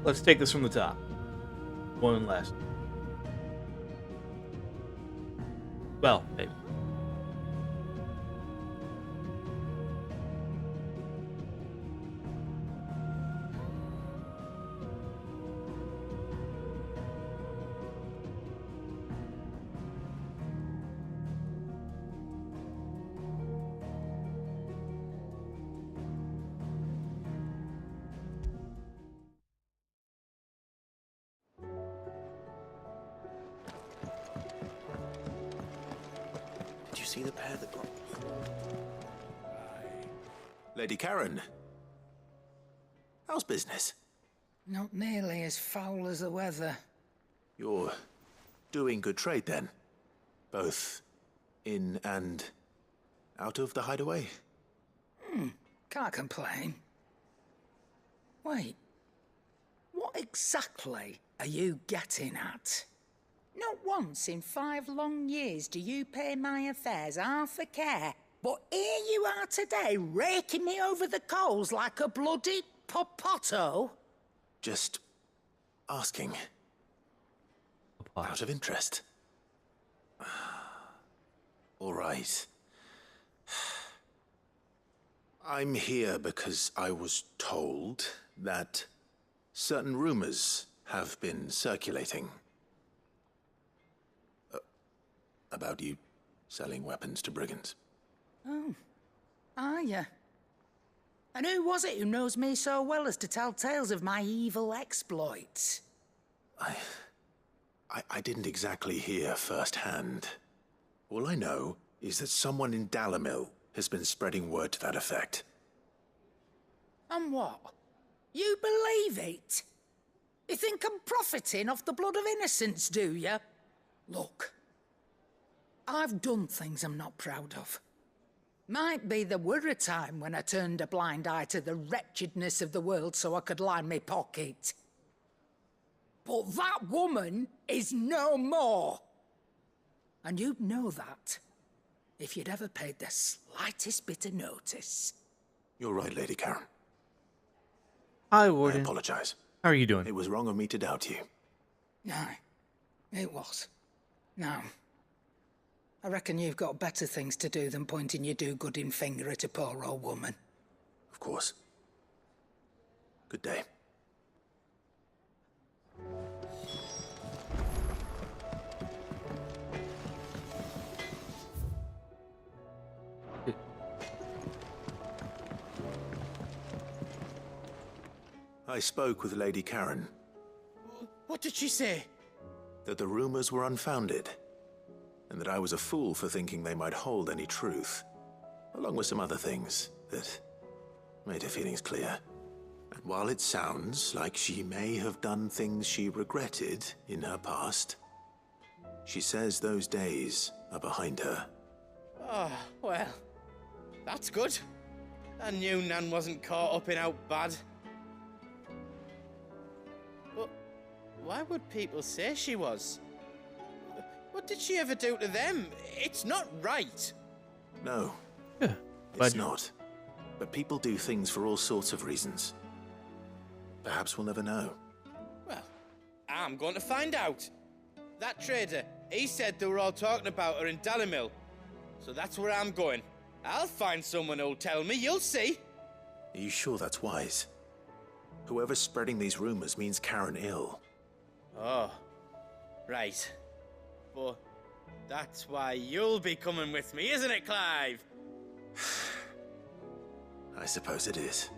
Let's take this from the top. One last. Well, maybe. Did you see the pair that got... Lady Karen, how's business? Not nearly as foul as the weather. You're doing good trade then? Both in and out of the hideaway? Can't complain. Wait, what exactly are you getting at? Not once in 5 long years do you pay my affairs half a care, but here you are today, raking me over the coals like a bloody popoto? Just asking. Out of interest. All right. I'm here because I was told that certain rumors have been circulating about you selling weapons to brigands. Oh, are you? And who was it who knows me so well as to tell tales of my evil exploits? I didn't exactly hear firsthand. All I know is that someone in Dalamil has been spreading word to that effect. And what? You believe it? You think I'm profiting off the blood of innocents, do you? Look, I've done things I'm not proud of. Might be there were a time when I turned a blind eye to the wretchedness of the world so I could line my pocket. But that woman is no more. And you'd know that if you'd ever paid the slightest bit of notice. You're right, Lady Karen. Hi, I Warden. apologize. How are you doing? It was wrong of me to doubt you. Aye, it was. Now, I reckon you've got better things to do than pointing your do-gooding finger at a poor old woman. Of course. Good day. I spoke with Lady Karen. What did she say? That the rumors were unfounded, and that I was a fool for thinking they might hold any truth, along with some other things that made her feelings clear. And while it sounds like she may have done things she regretted in her past, she says those days are behind her. Oh, well, that's good. I knew Nan wasn't caught up in out bad. But why would people say she was? What did she ever do to them? It's not right. No, Yeah, it's not. But people do things for all sorts of reasons. Perhaps we'll never know. Well, I'm going to find out. That trader, he said they were all talking about her in Dalamil. So that's where I'm going. I'll find someone who'll tell me, you'll see. Are you sure that's wise? Whoever's spreading these rumors means Karen ill. Oh, right. But that's why you'll be coming with me, isn't it, Clive? I suppose it is.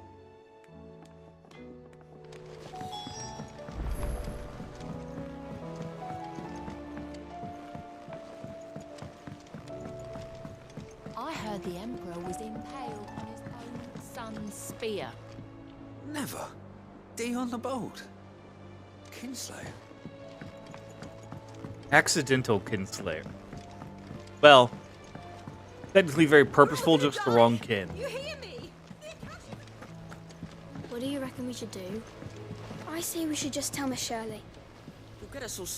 I heard the Emperor was impaled on his own son's spear. Never. Dee on the boat. Kinslayer. Accidental kinslayer. Well, technically very purposeful, just the wrong kin. You hear me? What do you reckon we should do? I say we should just tell Miss Shirley. You'll get us all...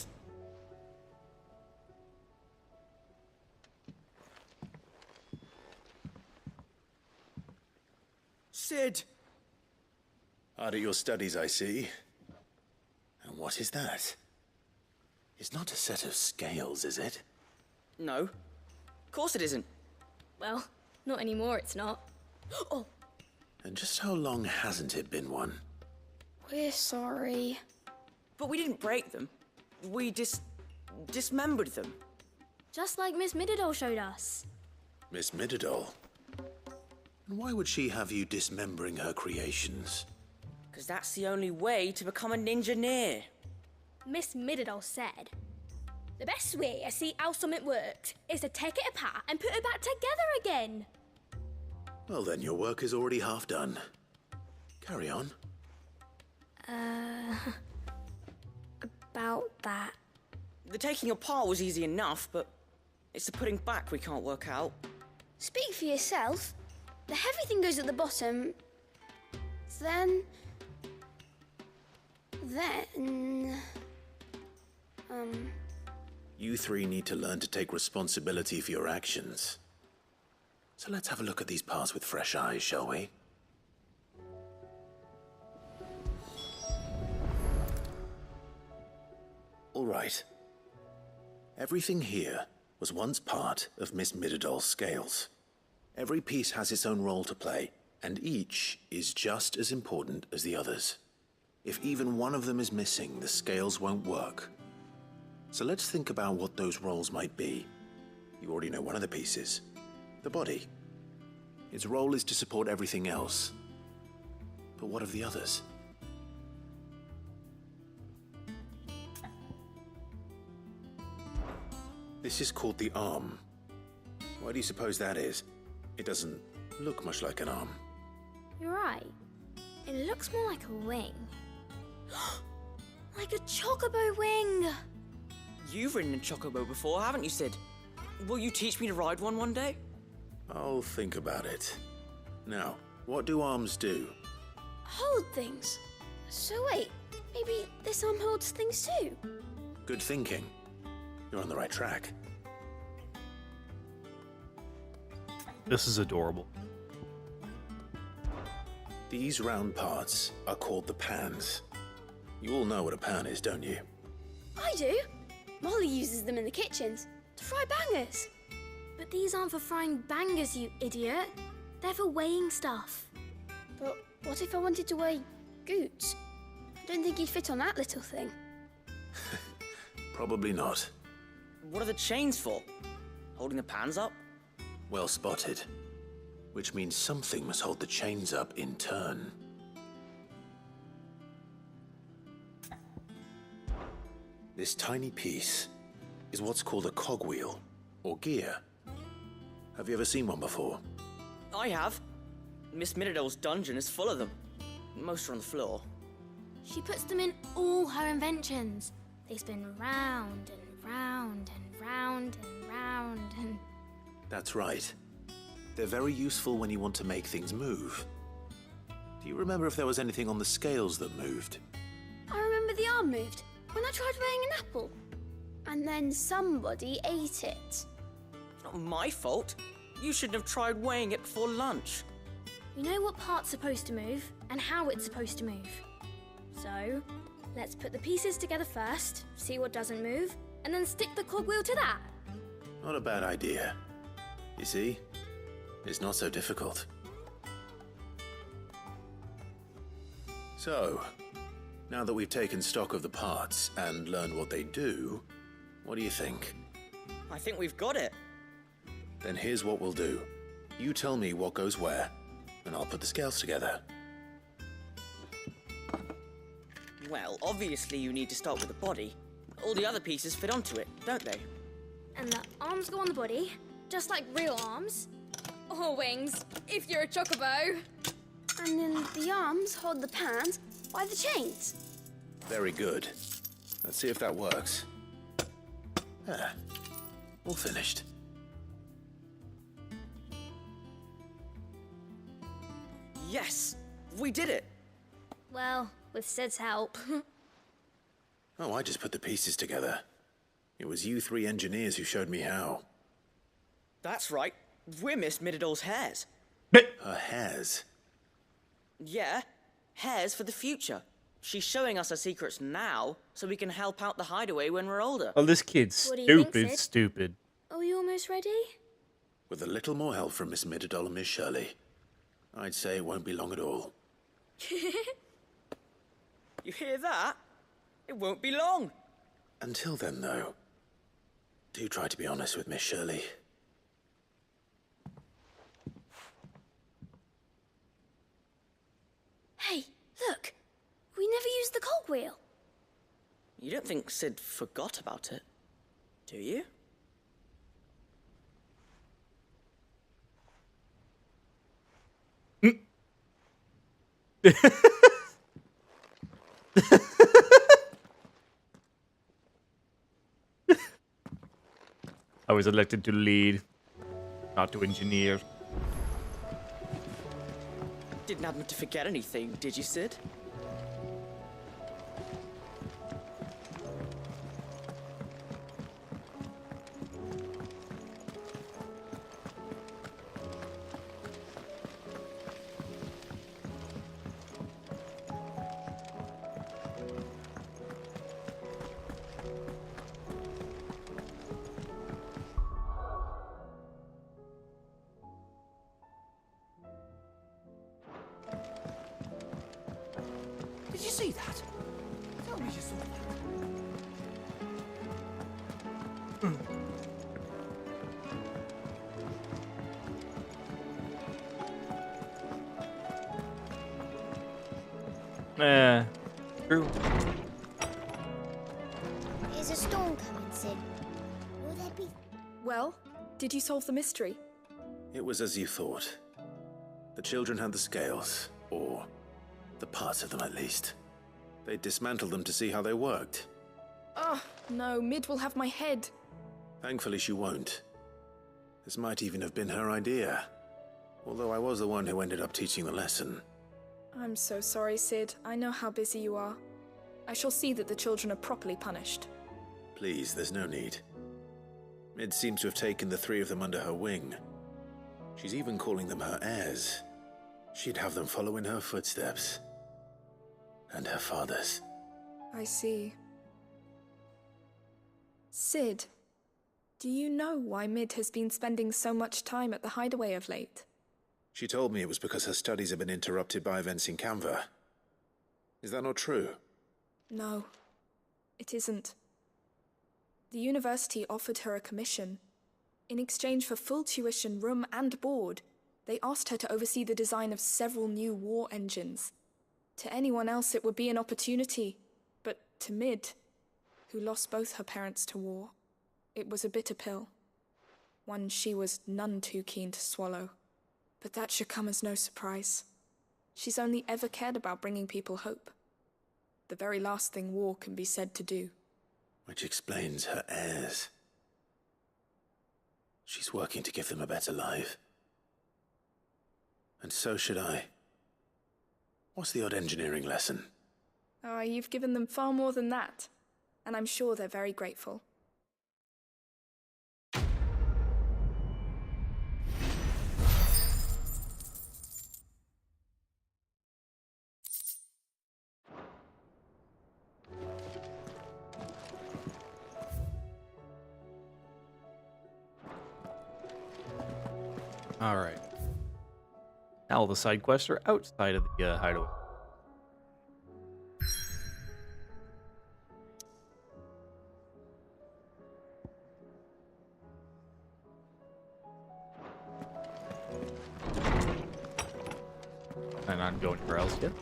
Sid! Hard at your studies, I see. And what is that? It's not a set of scales, is it? No. Of course it isn't. Well, not anymore, it's not. Oh, And just how long hasn't it been one? we're sorry. But we didn't break them. We dismembered them. Just like Miss Middledore showed us. Miss Middledore? And why would she have you dismembering her creations? Because that's the only way to become a ninja-neer. Miss Middledore said, the best way to see how something worked is to take it apart and put it back together again. Well then, your work is already half done. Carry on. About that. The taking apart was easy enough, but it's the putting back we can't work out. Speak for yourself. The heavy thing goes at the bottom. Then... You three need to learn to take responsibility for your actions. So let's have a look at these parts with fresh eyes, shall we? All right. Everything here was once part of Miss Middeldore's scales. Every piece has its own role to play, and each is just as important as the others. If even one of them is missing, the scales won't work. So let's think about what those roles might be. You already know one of the pieces. The body. Its role is to support everything else. But what of the others? This is called the arm. Why do you suppose that is? It doesn't look much like an arm. You're right. It looks more like a wing. Like a chocobo wing! You've ridden a chocobo before, haven't you, Sid? Will you teach me to ride one day? I'll think about it. Now, what do arms do? Hold things. So wait, maybe this arm holds things too? Good thinking. You're on the right track. This is adorable. These round parts are called the pans. You all know what a pan is, don't you? I do. Molly uses them in the kitchens to fry bangers. But these aren't for frying bangers, you idiot. They're for weighing stuff. But what if I wanted to weigh Goots? I don't think he'd fit on that little thing. Probably not. What are the chains for? Holding the pans up? Well spotted. Which means something must hold the chains up in turn. This tiny piece is what's called a cogwheel, or gear. Have you ever seen one before? I have. Miss Middledore's dungeon is full of them. Most are on the floor. She puts them in all her inventions. They spin round and round and round and round and... That's right. They're very useful when you want to make things move. Do you remember if there was anything on the scales that moved? I remember the arm moved when I tried weighing an apple. And then somebody ate it. It's not my fault. You shouldn't have tried weighing it before lunch. We know what part's supposed to move and how it's supposed to move. So, let's put the pieces together first, see what doesn't move, and then stick the cogwheel to that. Not a bad idea. You see? It's not so difficult. So, now that we've taken stock of the parts and learned what they do, what do you think? I think we've got it. Then here's what we'll do. You tell me what goes where, and I'll put the scales together. Well, obviously you need to start with the body. All the other pieces fit onto it, don't they? And the arms go on the body, just like real arms. Or wings, if you're a chocobo. And then the arms hold the pans by the chains. Very good. Let's see if that works. Ah, all finished. Yes! We did it! Well, with Sid's help. Oh, I just put the pieces together. It was you three engineers who showed me how. That's right. We're Miss Middledore's hairs. Her hairs? Yeah, Hare's for the future. She's showing us her secrets now, so we can help out the hideaway when we're older. Oh, this kid's What do you think, stupid, Sid? stupid. Are we almost ready? With a little more help from Miss Middledol and Miss Shirley, I'd say it won't be long at all. You hear that? It won't be long. Until then, though, do try to be honest with Miss Shirley. Hey, look. We never used the cogwheel. You don't think Sid forgot about it, do you? I was elected to lead, not to engineer. Didn't happen to forget anything, did you, Sid? Did you see that? Tell me you saw that. True. Is a storm coming, Sid? Will there be... Well, did you solve the mystery? It was as you thought. The children had the scales, or the parts of them at least. They dismantled them to see how they worked. Oh, no, Mid will have my head. Thankfully she won't. This might even have been her idea. Although I was the one who ended up teaching the lesson. I'm so sorry, Sid. I know how busy you are. I shall see that the children are properly punished. Please, there's no need. Mid seems to have taken the three of them under her wing. She's even calling them her heirs. She'd have them follow in her footsteps. And her father's. I see. Sid, do you know why Mid has been spending so much time at the hideaway of late? She told me it was because her studies have been interrupted by events in Canva. Is that not true? No, it isn't. The university offered her a commission. In exchange for full tuition, room and board, they asked her to oversee the design of several new war engines. To anyone else it would be an opportunity, but to Mid, who lost both her parents to war, it was a bitter pill. One she was none too keen to swallow. But that should come as no surprise. She's only ever cared about bringing people hope. The very last thing war can be said to do. Which explains her heirs. She's working to give them a better life. And so should I. What's the odd engineering lesson? Oh, you've given them far more than that. And I'm sure they're very grateful. All right. Now all the side quests are outside of the hideaway. And not going anywhere else yet.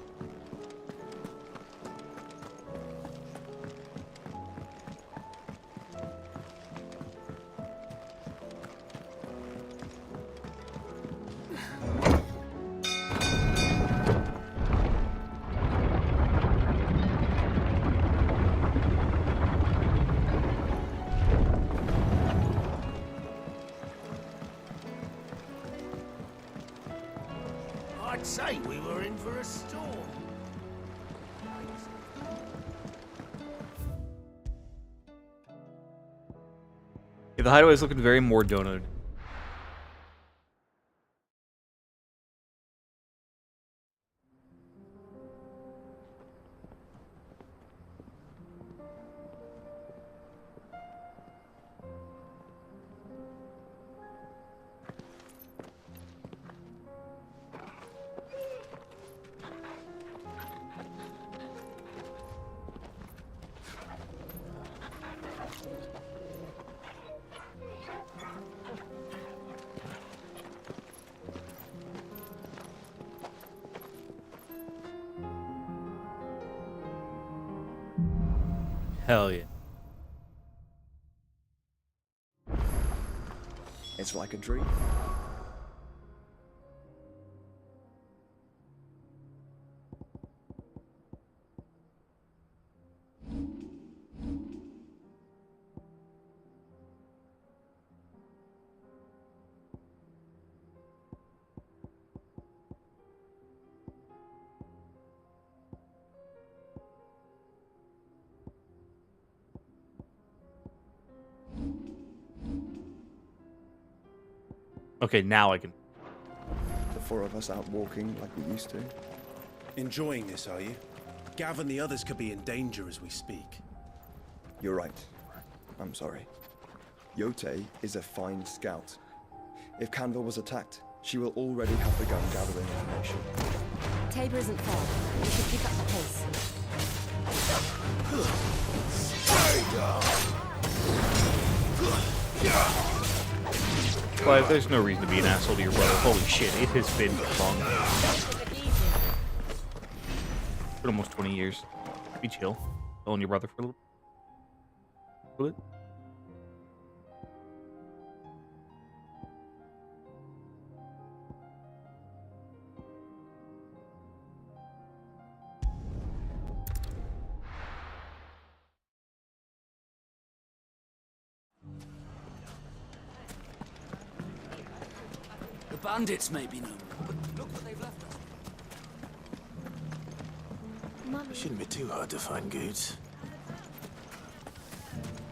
I'd say we were in for a storm. Yeah, the hideaway is looking very more donuted. Hell yeah. It's like a dream. Okay, now I can. The four of us out walking like we used to. Enjoying this, are you? Gav and the others could be in danger as we speak. You're right. I'm sorry. Yote is a fine scout. If Canville was attacked, she will already have begun gathering information. Tabor isn't far. We should pick up the pace. Clive, there's no reason to be an asshole to your brother. Holy shit, it has been long. It's been almost 20 years. Be chill. Telling your brother for a little bit. The bandits may be no more, but look what they've left us. It shouldn't be too hard to find goods.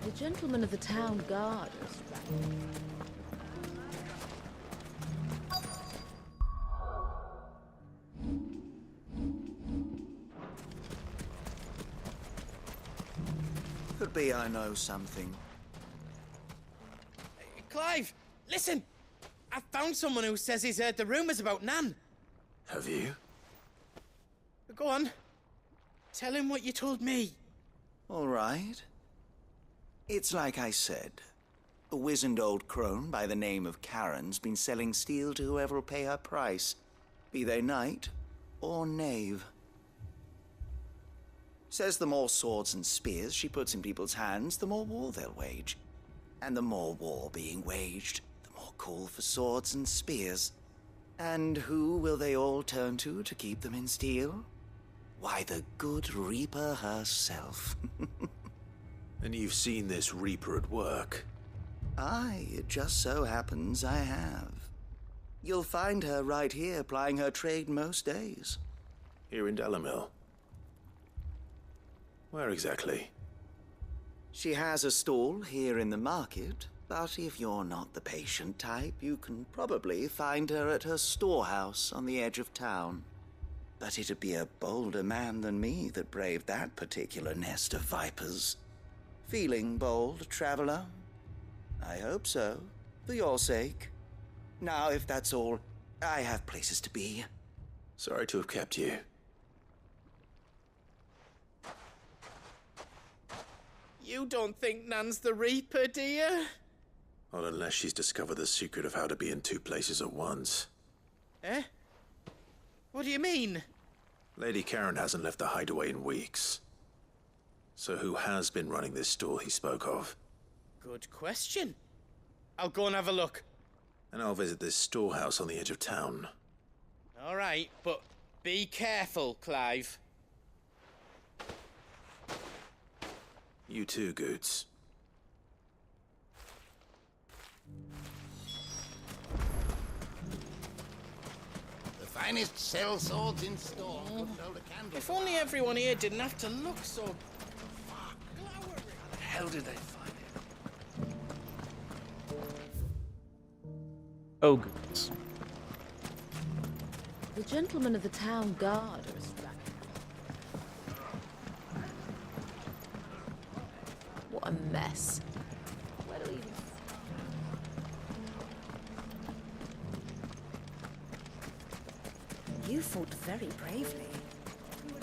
The gentleman of the town guard is Could be I know something. Clive, listen! I found someone who says he's heard the rumors about Nan. Have you? Go on. Tell him what you told me. All right. It's like I said. A wizened old crone by the name of Karen's been selling steel to whoever will pay her price, be they knight or knave. Says the more swords and spears she puts in people's hands, the more war they'll wage. And the more war being waged, the more call for swords and spears. And who will they all turn to keep them in steel? Why, the good Reaper herself. And you've seen this Reaper at work? Aye, it just so happens I have. You'll find her right here plying her trade most days. Here in Delamil? Where exactly? She has a stall here in the market, but if you're not the patient type, you can probably find her at her storehouse on the edge of town. But it'd be a bolder man than me that braved that particular nest of vipers. Feeling bold, traveler? I hope so, for your sake. Now, if that's all, I have places to be. Sorry to have kept you. You don't think Nan's the Reaper, do you? Not unless she's discovered the secret of how to be in two places at once. Eh? What do you mean? Lady Karen hasn't left the hideaway in weeks. So who has been running this stall he spoke of? Good question. I'll go and have a look. And I'll visit this storehouse on the edge of town. All right, but be careful, Clive. You too, Goods. The finest sell swords in store. Couldn't hold a candle. If only everyone here didn't have to look so... How the hell did they find it? Oh, goodness. the gentleman of the town guard is What a mess. Where do we even... You fought very bravely.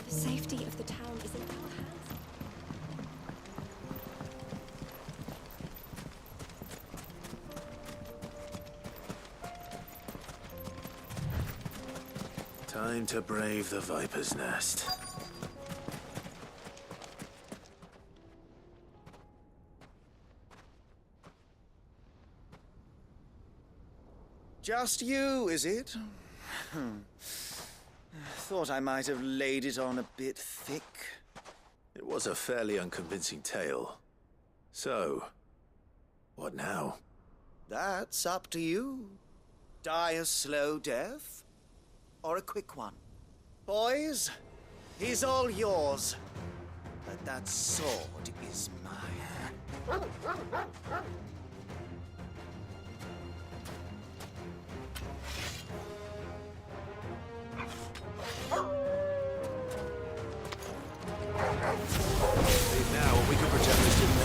The safety of the town is in our hands. Time to brave the Viper's Nest. Just you, is it? Thought I might have laid it on a bit thick. It was a fairly unconvincing tale. So, what now? That's up to you. Die a slow death, or a quick one. Boys, he's all yours. But that sword is mine. Leave now, and we can pretend this didn't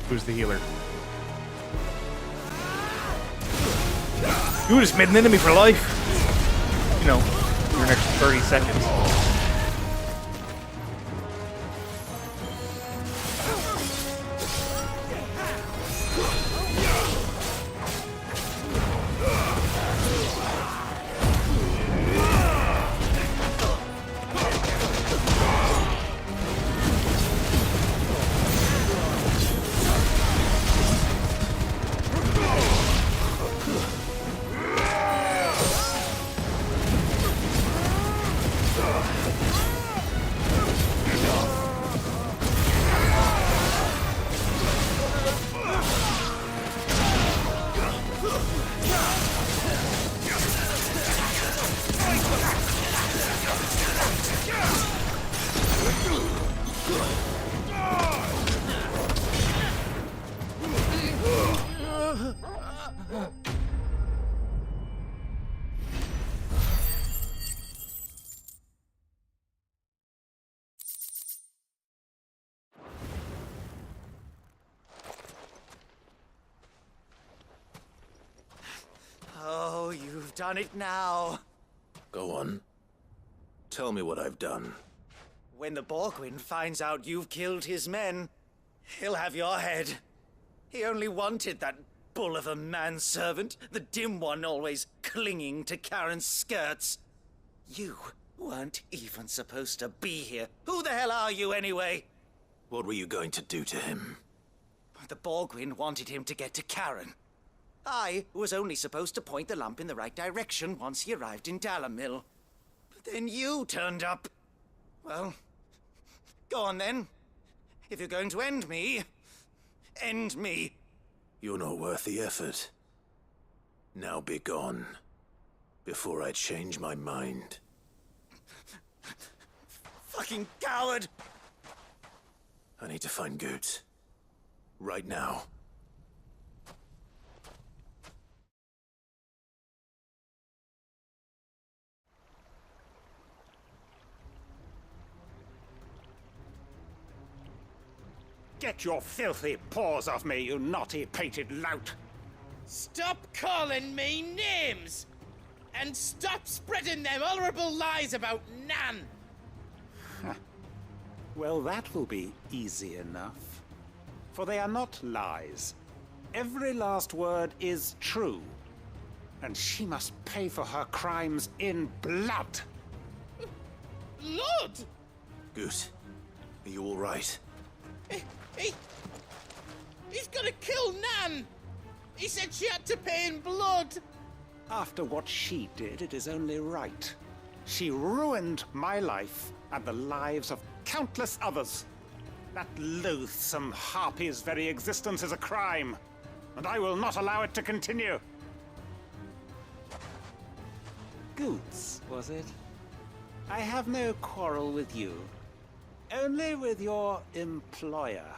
Who's the healer? You just made an enemy for life. You know, your next 30 seconds. Oh, you've done it now. Go on. Tell me what I've done. When the Borgwyn finds out you've killed his men, he'll have your head. He only wanted that bull of a manservant, the dim one always clinging to Karen's skirts. You weren't even supposed to be here. Who the hell are you anyway? What were you going to do to him? The Borgwyn wanted him to get to Karen. I was only supposed to point the lamp in the right direction once he arrived in Dalamil. But then you turned up. Well, go on then. If you're going to end me, end me. You're not worth the effort. Now be gone, before I change my mind. Fucking coward! I need to find Goetz. Right now. Get your filthy paws off me, you naughty-pated lout! Stop calling me names! And stop spreading them horrible lies about Nan! Well, that will be easy enough. For they are not lies. Every last word is true. And she must pay for her crimes in blood. Blood? Goetz, are you all right? He's gonna kill Nan! He said she had to pay in blood! After what she did, it is only right. She ruined my life and the lives of countless others. That loathsome harpy's very existence is a crime, and I will not allow it to continue. Goetz, was it? I have no quarrel with you. Only with your employer.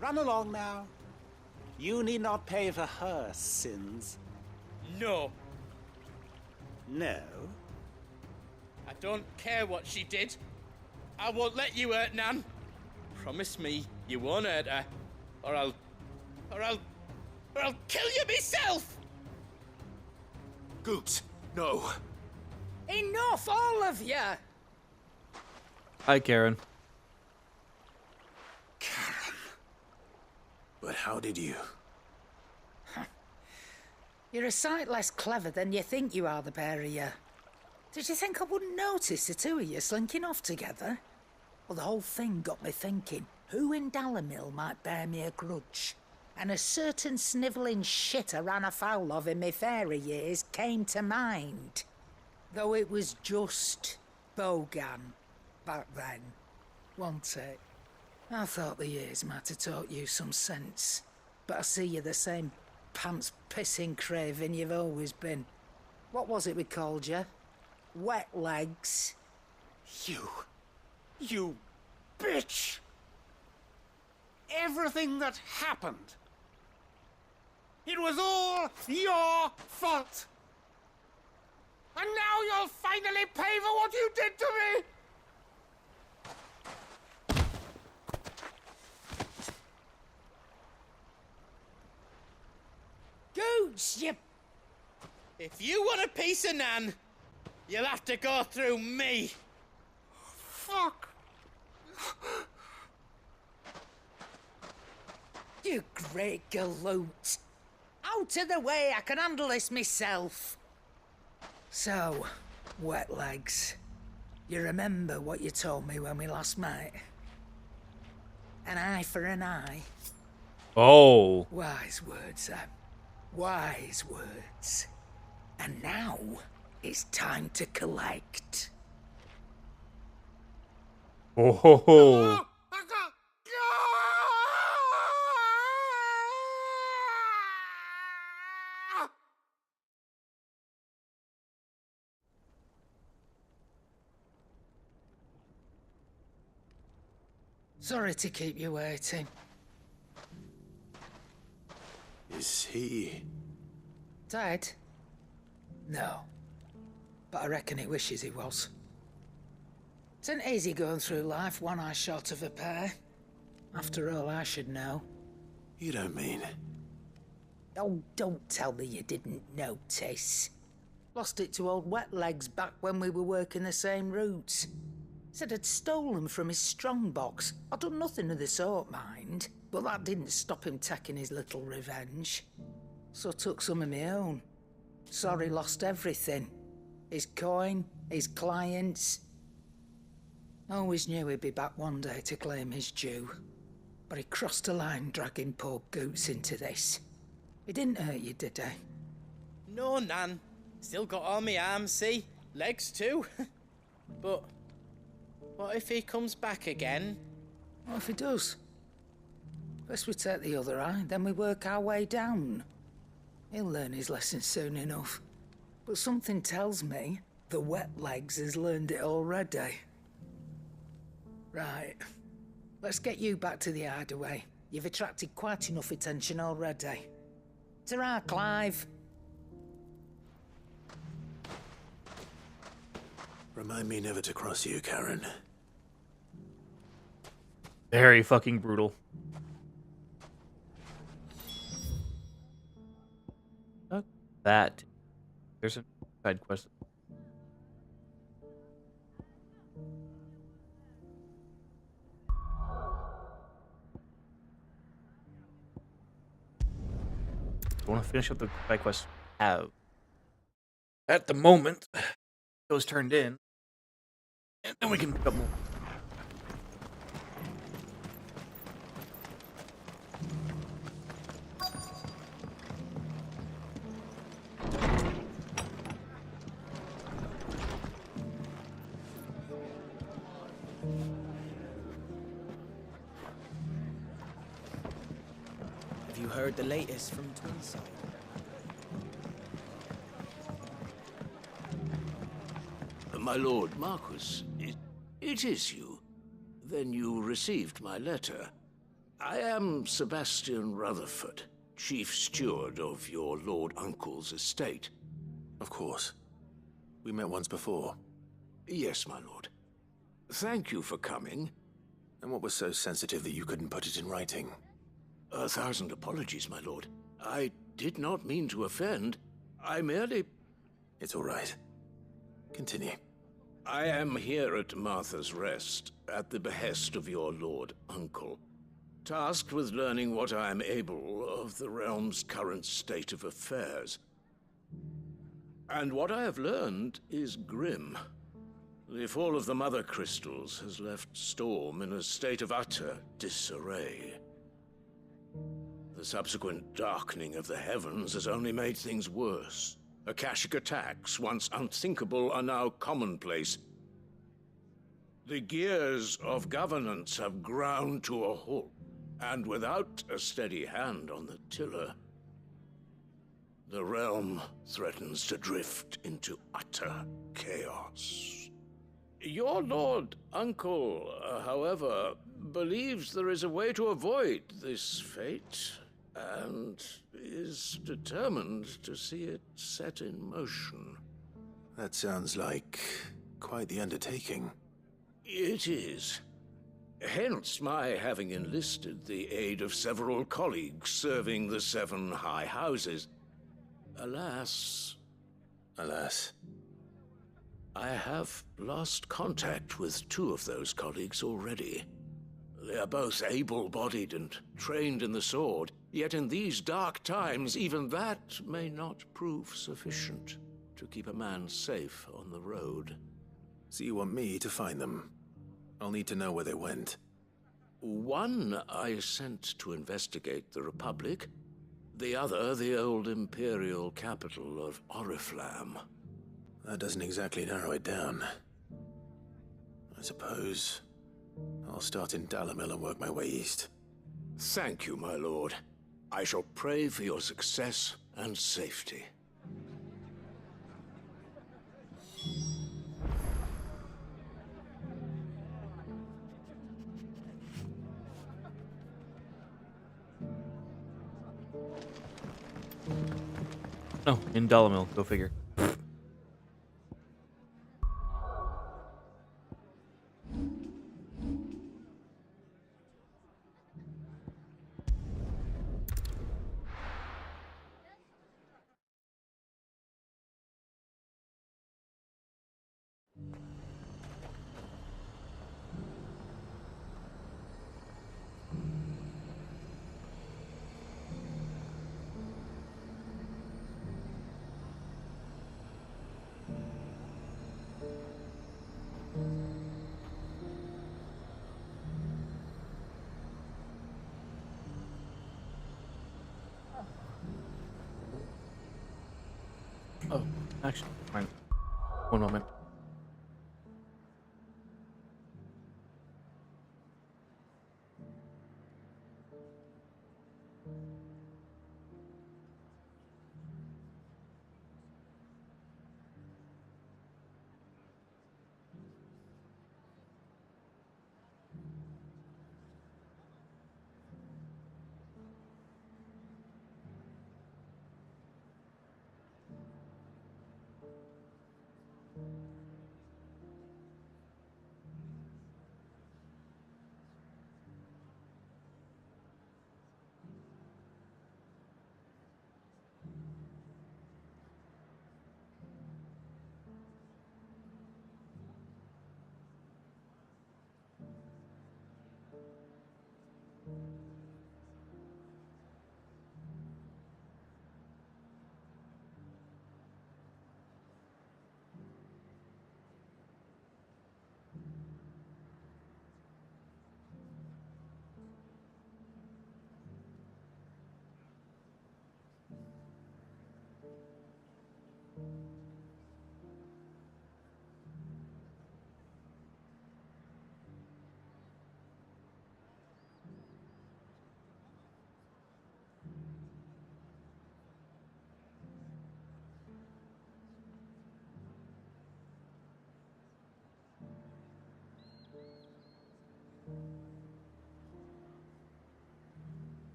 Run along now. You need not pay for her sins. No. No? I don't care what she did. I won't let you hurt Nan. Promise me you won't hurt her, or I'll or I'll kill you myself! Goot, no. Enough, all of you! Hi, Karen. But how did you? You're a sight less clever than you think you are, the pair of you. Did you think I wouldn't notice the two of you slinking off together? Well, the whole thing got me thinking, who in Dalamil might bear me a grudge? And a certain snivelling shit I ran afoul of in my fairy years came to mind. Though it was just Bogan back then, wasn't it? I thought the years might have taught you some sense, but I see you're the same pants-pissing craven you've always been. What was it we called you? Wet legs? You bitch! Everything that happened, it was all your fault! And now you'll finally pay for what you did to me! Gooch, you... If you want a piece of Nan, you'll have to go through me. Fuck! You great galoot. Out of the way, I can handle this myself. So, wet legs, you remember what you told me when we last met? An eye for an eye. Oh. Wise words, Sam. Wise words. And now, it's time to collect. Oh ho ho. Sorry to keep you waiting. Is he... Dead? No. But I reckon he wishes he was. It isn't easy going through life one eye short of a pair. After all, I should know. You don't mean... Oh, don't tell me you didn't notice. Lost it to old Wet Legs back when we were working the same routes. Said I'd stolen from his strongbox. I'd done nothing of the sort, mind. But that didn't stop him taking his little revenge. So I took some of my own. Sorry, lost everything. His coin, his clients. Always knew he'd be back one day to claim his due. But he crossed a line dragging poor Goots into this. He didn't hurt you, did he? No, Nan. Still got all my arms, see? Legs too. But what if he comes back again? What if he does? First we take the other eye, then we work our way down. He'll learn his lesson soon enough. But something tells me the Wet Legs has learned it already. Right. Let's get you back to the hideaway. You've attracted quite enough attention already. Ta-ra, Clive. Remind me never to cross you, Karen. Very fucking brutal. That. There's a side quest. I want to finish up the side quest. Have at the moment those turned in, and then we can pick up more. Have you heard the latest from Twinside? My lord Marquis, it is you. Then you received my letter. I am Sebastian Rutherford, chief steward of your lord uncle's estate. Of course. We met once before. Yes, my lord. Thank you for coming. And what was so sensitive that you couldn't put it in writing? 1,000 apologies, my lord. I did not mean to offend. I merely... It's all right. Continue. I am here at Martha's Rest, at the behest of your lord uncle, tasked with learning what I am able of the realm's current state of affairs. And what I have learned is grim. The fall of the Mother Crystals has left Storm in a state of utter disarray. The subsequent darkening of the heavens has only made things worse. Akashic attacks, once unthinkable, are now commonplace. The gears of governance have ground to a halt, and without a steady hand on the tiller, the realm threatens to drift into utter chaos. Your lord uncle, however, believes there is a way to avoid this fate, and is determined to see it set in motion. That sounds like quite the undertaking. It is. Hence my having enlisted the aid of several colleagues serving the 7 high houses. Alas... Alas? I have lost contact with 2 of those colleagues already. They are both able-bodied and trained in the sword, yet in these dark times, even that may not prove sufficient to keep a man safe on the road. So you want me to find them? I'll need to know where they went. One I sent to investigate the Republic, the other the old Imperial capital of Oriflamme. That doesn't exactly narrow it down. I suppose I'll start in Dalimil and work my way east. Thank you, my lord. I shall pray for your success and safety. No, in Dalimil. Go figure. Oh, actually, fine. One moment.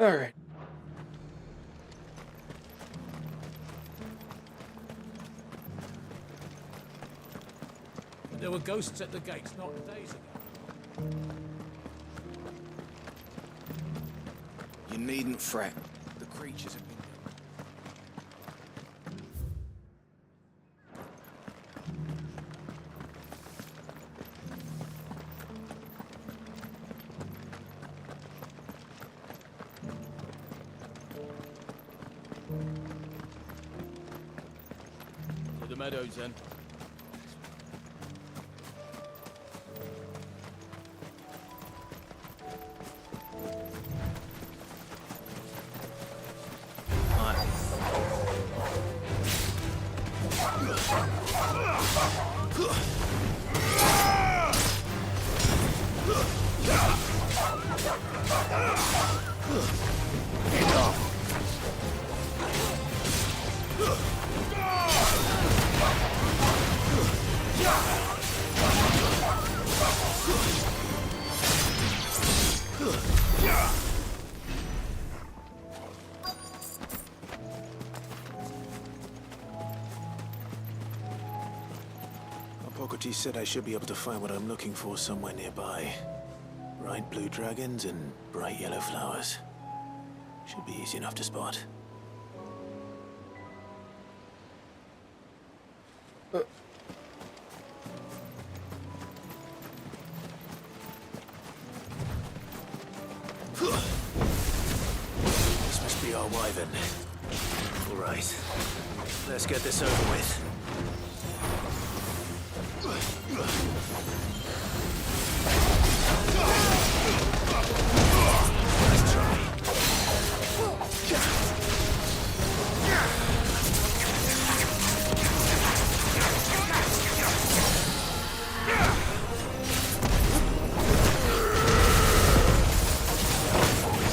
Alright. There were ghosts at the gates not days ago. You needn't fret. The creatures have been... To the meadows, then. Hippocrates said I should be able to find what I'm looking for somewhere nearby. Bright blue dragons and bright yellow flowers. Should be easy enough to spot. This must be our wyvern. All right. Let's get this over with. Nice try.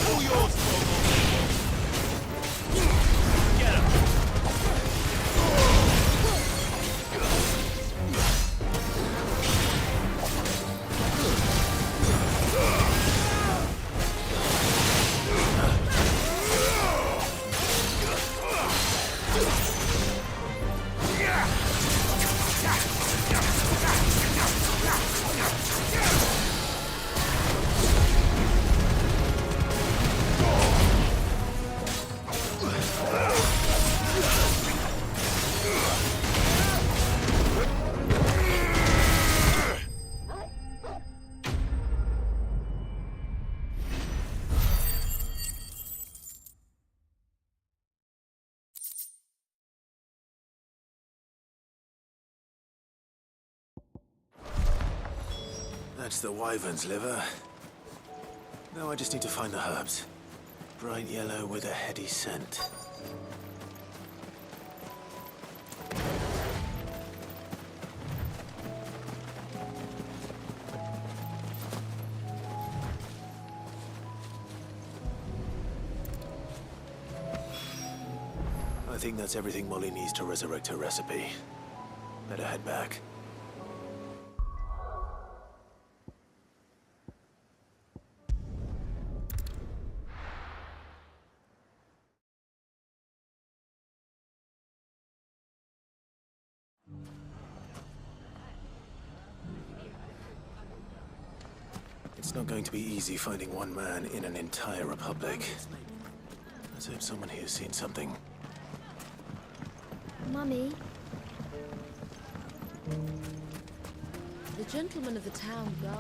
All yours, Get him. That's the wyvern's liver. Now I just need to find the herbs. Bright yellow with a heady scent. I think that's everything Molly needs to resurrect her recipe. Better head back. It's not going to be easy finding one man in an entire republic. Let's hope someone here's seen something. Mummy, The gentleman of the town guard.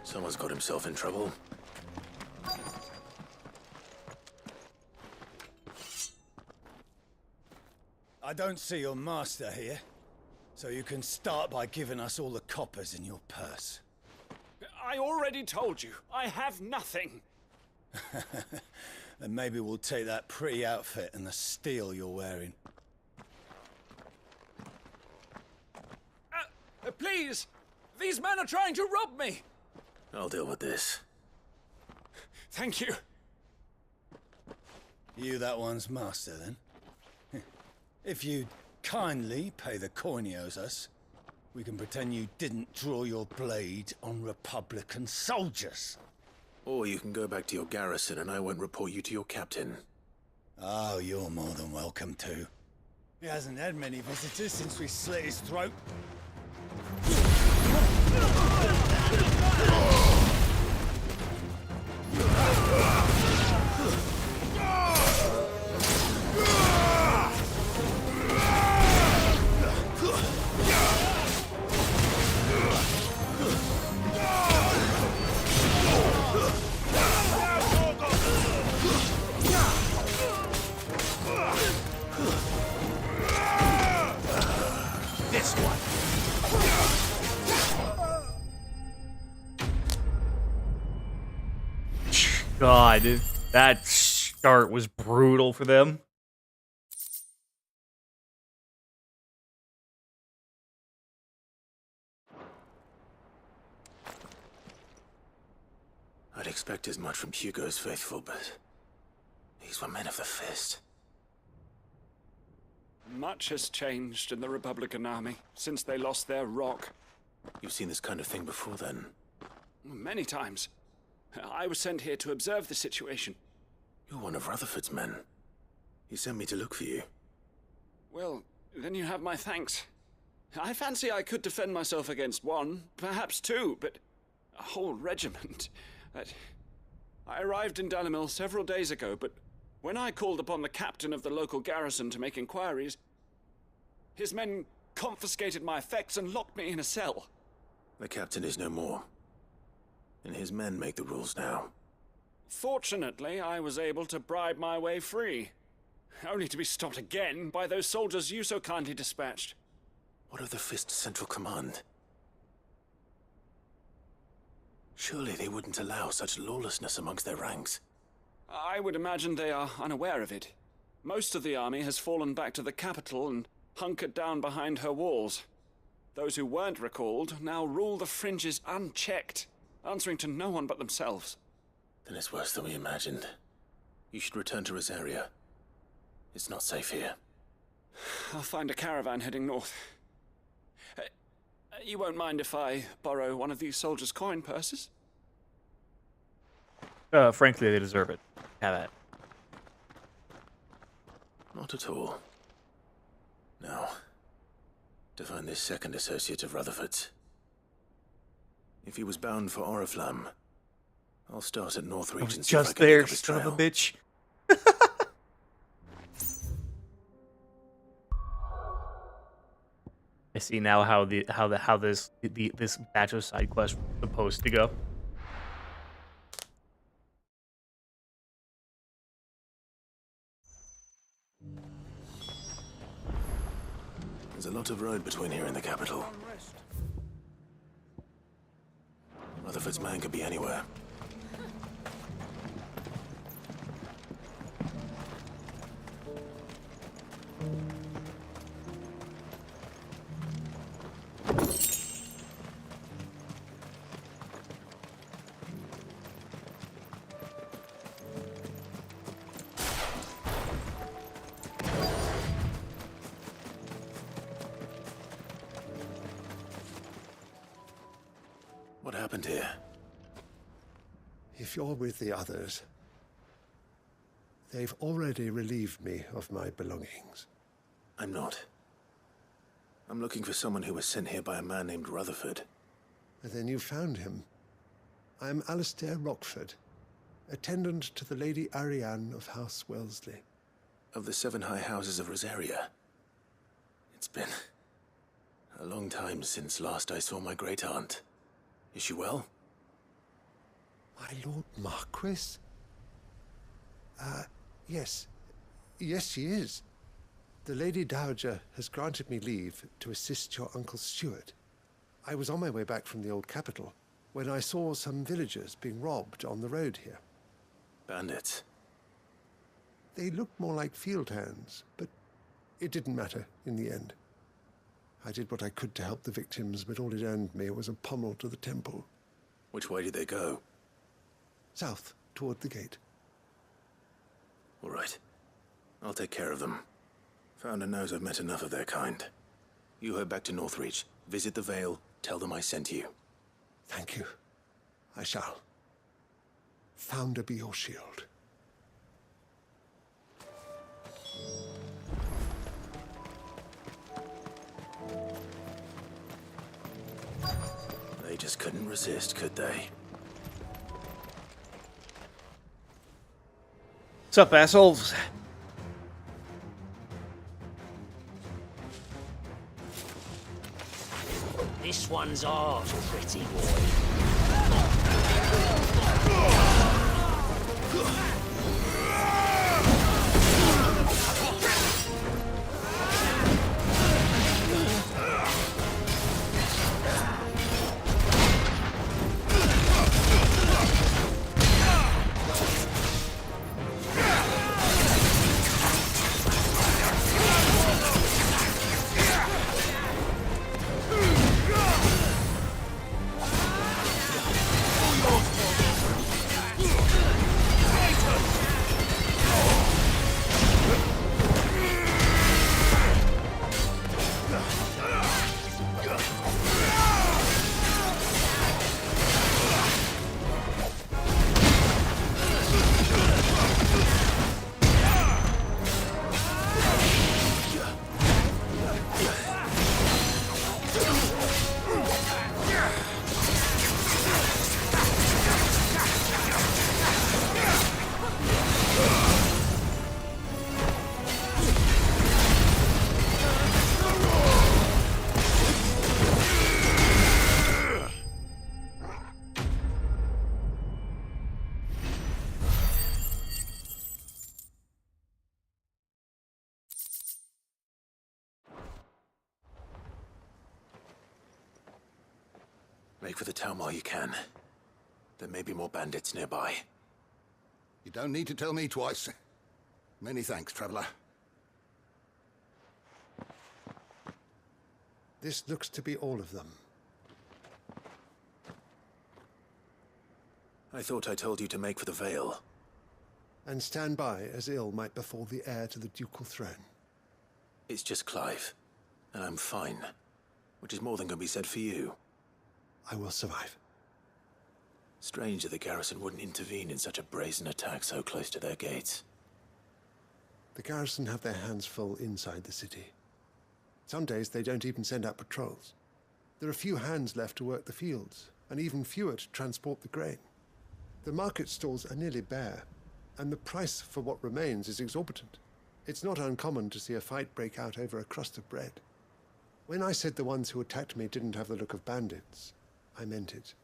Someone's got himself in trouble. I don't see your master here, so you can start by giving us all the coppers in your purse. I already told you, I have nothing. Then maybe we'll take that pretty outfit and the steel you're wearing. Please! These men are trying to rob me! I'll deal with this. Thank you. You that one's master, then? If you'd kindly pay the coin he owes us, we can pretend you didn't draw your blade on Republican soldiers. Or you can go back to your garrison and I won't report you to your captain. Oh, you're more than welcome to. He hasn't had many visitors since we slit his throat. This one. God, that start was brutal for them. I'd expect as much from Hugo's faithful, but these were men of the fist. Much has changed in the Republican army since they lost their rock. You've seen this kind of thing before, then? Many times. I was sent here to observe the situation. You're one of Rutherford's men. He sent me to look for you. Well, then you have my thanks. I fancy I could defend myself against one, perhaps two, but a whole regiment. I arrived in Dalimil several days ago, but when I called upon the captain of the local garrison to make inquiries, his men confiscated my effects and locked me in a cell. The captain is no more, and his men make the rules now. Fortunately, I was able to bribe my way free, only to be stopped again by those soldiers you so kindly dispatched. What of the Fist's Central Command? Surely they wouldn't allow such lawlessness amongst their ranks. I would imagine they are unaware of it. Most of the army has fallen back to the capital and hunkered down behind her walls. Those who weren't recalled now rule the fringes unchecked, answering to no one but themselves. Then it's worse than we imagined. You should return to Rosaria. It's not safe here. I'll find a caravan heading north. You won't mind if I borrow one of these soldiers' coin purses? Frankly, they deserve it. Have that. Not at all. Now, to find this second associate of Rutherford's. If he was bound for Oriflamme, I'll start at Northreach and see if I Just can there, pick up his son of a trail. bitch. I see now how this batch of side quests was supposed to go. There's a lot of road between here and the capital. Rutherford's man could be anywhere. What happened here? If you're with the others, they've already relieved me of my belongings. I'm not. I'm looking for someone who was sent here by a man named Rutherford. And then you found him. I'm Alistair Rockford, attendant to the Lady Ariane of House Wellesley. Of the 7 high houses of Rosaria. It's been a long time since last I saw my great-aunt. Is she well? My Lord Marquis? Yes. Yes, she is. The Lady Dowager has granted me leave to assist your Uncle Stuart. I was on my way back from the old capital when I saw some villagers being robbed on the road here. Bandits? They looked more like field hands, but it didn't matter in the end. I did what I could to help the victims, but all it earned me was a pommel to the temple. Which way did they go? South, toward the gate. All right. I'll take care of them. Founder knows I've met enough of their kind. You head back to Northreach, visit the Vale, tell them I sent you. Thank you. I shall. Founder be your shield. They just couldn't resist, could they? What's up, assholes? This one's ours, pretty boy. Make for the town while you can. There may be more bandits nearby. You don't need to tell me twice. Many thanks, traveler. This looks to be all of them. I thought I told you to make for the Vale. And stand by as ill might befall the heir to the ducal throne. It's just Clive, and I'm fine. Which is more than can be said for you. I will survive. Strange that the garrison wouldn't intervene in such a brazen attack so close to their gates. The garrison have their hands full inside the city. Some days they don't even send out patrols. There are few hands left to work the fields, and even fewer to transport the grain. The market stalls are nearly bare, and the price for what remains is exorbitant. It's not uncommon to see a fight break out over a crust of bread. When I said the ones who attacked me didn't have the look of bandits, I meant it.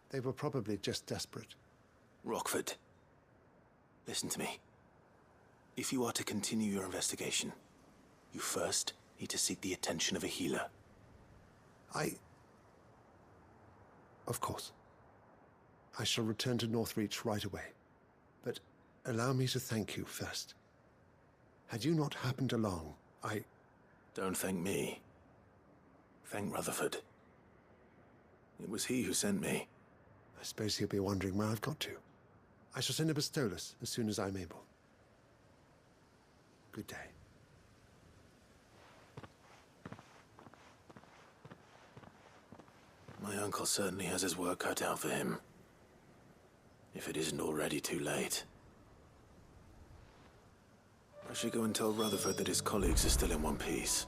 They were probably just desperate. Rockford, listen to me. If you are to continue your investigation, you first need to seek the attention of a healer. Of course. I shall return to Northreach right away. But allow me to thank you first. Had you not happened along, Don't thank me. Thank Rutherford. It was he who sent me. I suppose he'll be wondering where I've got to. I shall send a Bastolus as soon as I'm able. Good day. My uncle certainly has his work cut out for him. If it isn't already too late. I should go and tell Rutherford that his colleagues are still in one piece.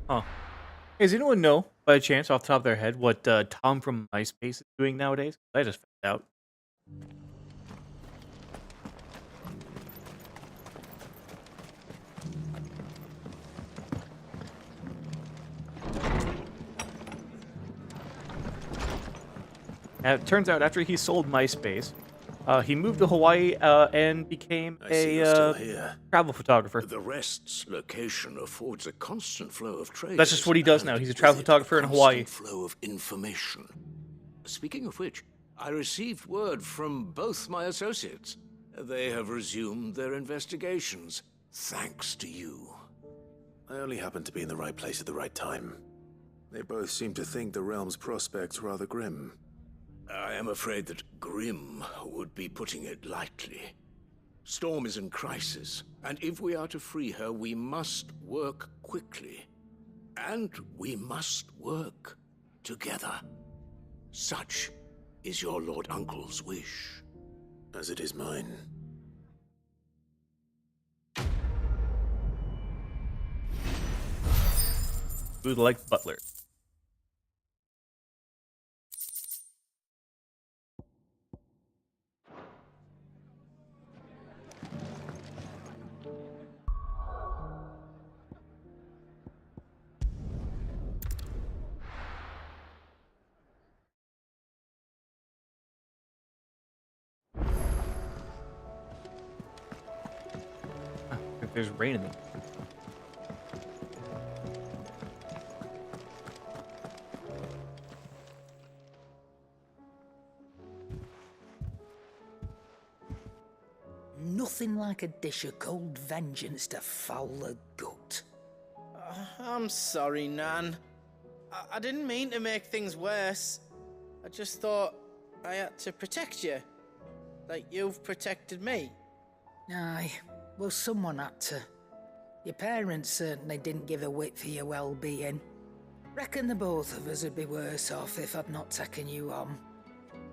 Huh. Hey, does anyone know, by chance, off the top of their head, what Tom from MySpace is doing nowadays? I just found out. It turns out after he sold MySpace, he moved to Hawaii and became a travel photographer. The rest's location affords a constant flow of trade. That's just what he does now. He's a travel photographer in Hawaii. Flow of information. Speaking of which, I received word from both my associates. They have resumed their investigations, thanks to you. I only happened to be in the right place at the right time. They both seem to think the realm's prospects rather grim. I am afraid that grim would be putting it lightly. Storm is in crisis, and if we are to free her, we must work quickly. And we must work together. Such is your Lord Uncle's wish. As it is mine. Food like butler. There's rain in them. Nothing like a dish of cold vengeance to foul the gut. I'm sorry, Nan. I didn't mean to make things worse. I just thought I had to protect you. Like you've protected me. Aye, well, someone had to. Your parents certainly didn't give a whit for your well-being. Reckon the both of us would be worse off if I'd not taken you on.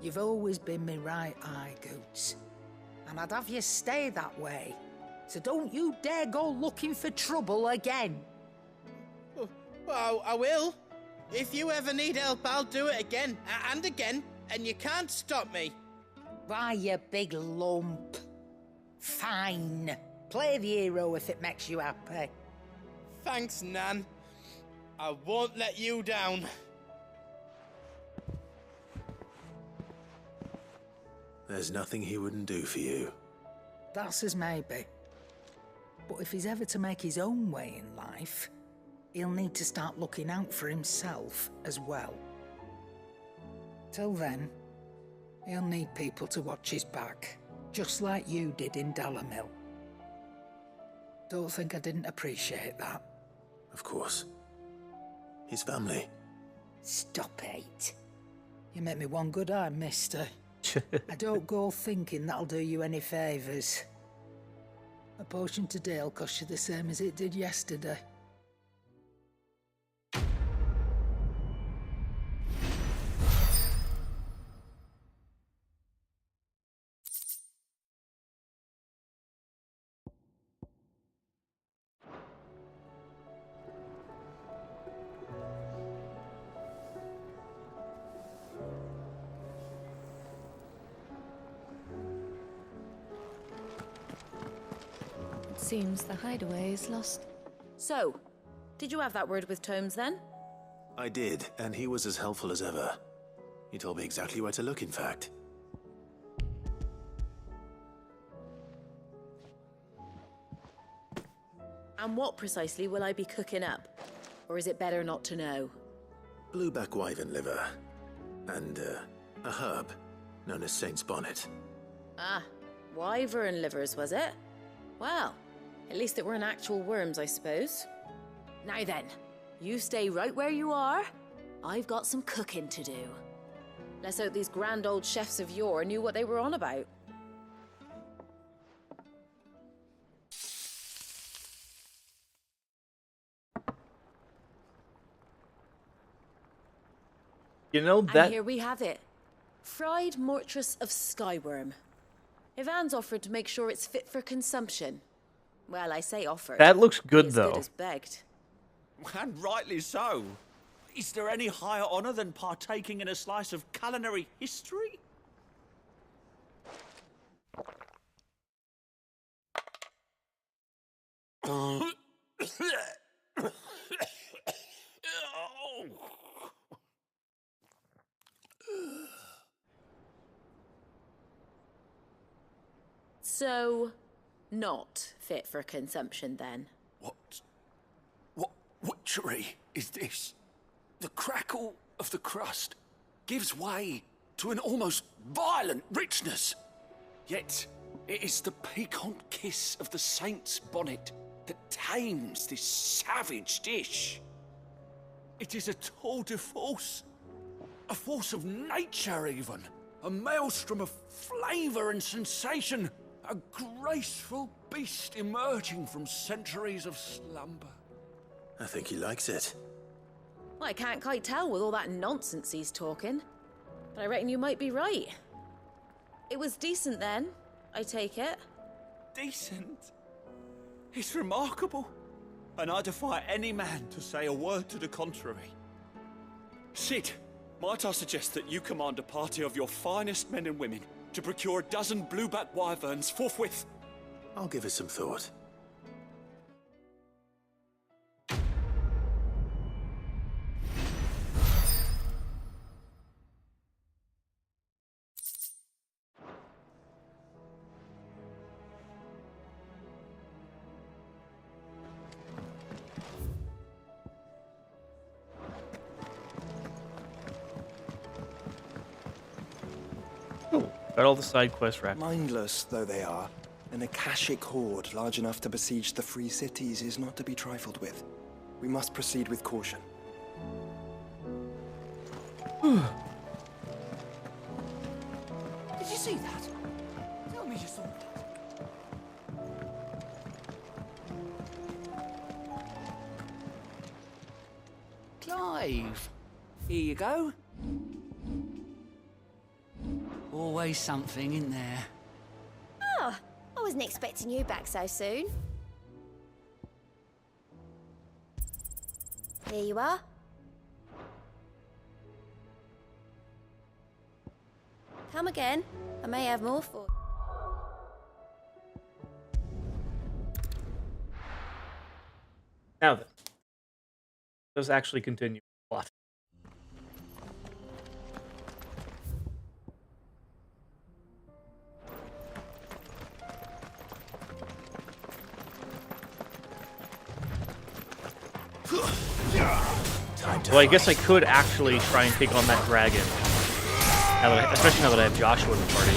You've always been me right eye, Goots. And I'd have you stay that way. So don't you dare go looking for trouble again. Well, I will. If you ever need help, I'll do it again and again, and you can't stop me. Why, you big lump. Fine. Play the hero if it makes you happy. Thanks, Nan. I won't let you down. There's nothing he wouldn't do for you. That's as maybe. But if he's ever to make his own way in life, he'll need to start looking out for himself as well. Till then, he'll need people to watch his back, just like you did in Dalamil. Don't think I didn't appreciate that. Of course. His family. Stop it. You make me one good eye, mister. I don't go thinking that'll do you any favours. A potion today'll cost you the same as it did yesterday. Seems the hideaway is lost. So, did you have that word with Tomes then? I did, and he was as helpful as ever. He told me exactly where to look, in fact. And what precisely will I be cooking up? Or is it better not to know? Blueback wyvern liver. And, a herb known as Saint's Bonnet. Ah, wyvern livers, was it? Well, at least it weren't actual worms, I suppose. Now then, you stay right where you are. I've got some cooking to do. Let's hope these grand old chefs of yore knew what they were on about. You know that. And here we have it. Fried mortress of skyworm. Ivan's offered to make sure it's fit for consumption. Well, I say offered. That looks good, As though. good as begged. And rightly so. Is there any higher honor than partaking in a slice of culinary history? So, not fit for consumption then? What witchery is this? The crackle of the crust gives way to an almost violent richness. Yet, it is the piquant kiss of the saint's bonnet that tames this savage dish. It is a tour de force, a force of nature even, a maelstrom of flavour and sensation, a graceful beast emerging from centuries of slumber. I think he likes it. Well, I can't quite tell with all that nonsense he's talking, but I reckon you might be right. It was decent then, I take it. Decent? It's remarkable, and I defy any man to say a word to the contrary. Sid, might I suggest that you command a party of your finest men and women to procure a dozen blueback wyverns forthwith? I'll give it some thought. Got all the side quests wrapped. Mindless though they are, an Akashic horde large enough to besiege the free cities is not to be trifled with. We must proceed with caution. Did you see that? Tell me you saw that. Clive, here you go. Always something in there. Oh, I wasn't expecting you back so soon. Here you are. Come again. I may have more for you. Now then, let's actually continue the plot. Well, I guess I could actually try and take on that dragon. Especially now that I have Joshua in the party.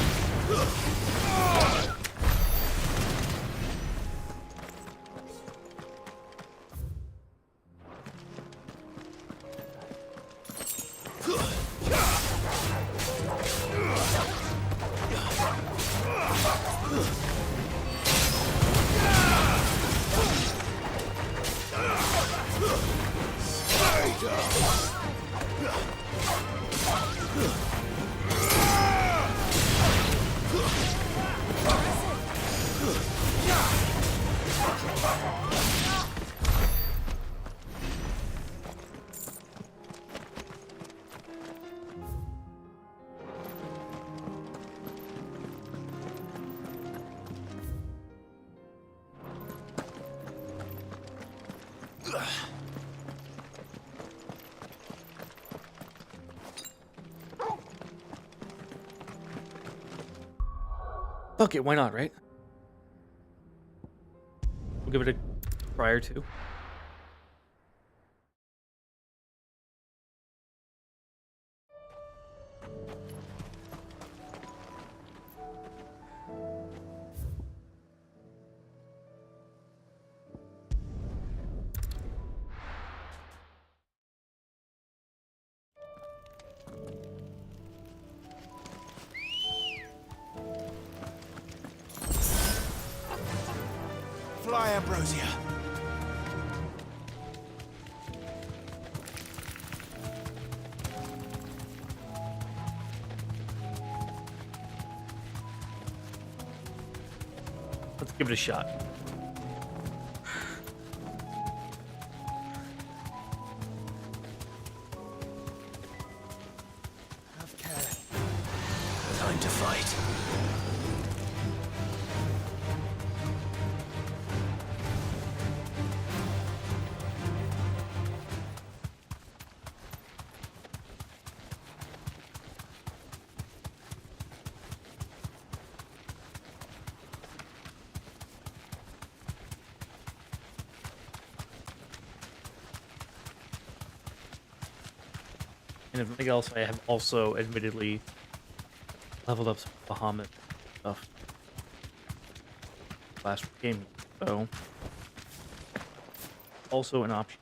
Fuck it, why not, right? We'll give it a try or two. Fly, Ambrosia. Let's give it a shot. Have care. Time to fight. And if nothing else, I have also admittedly Leveled up some Bahamut stuff last game, so also an option.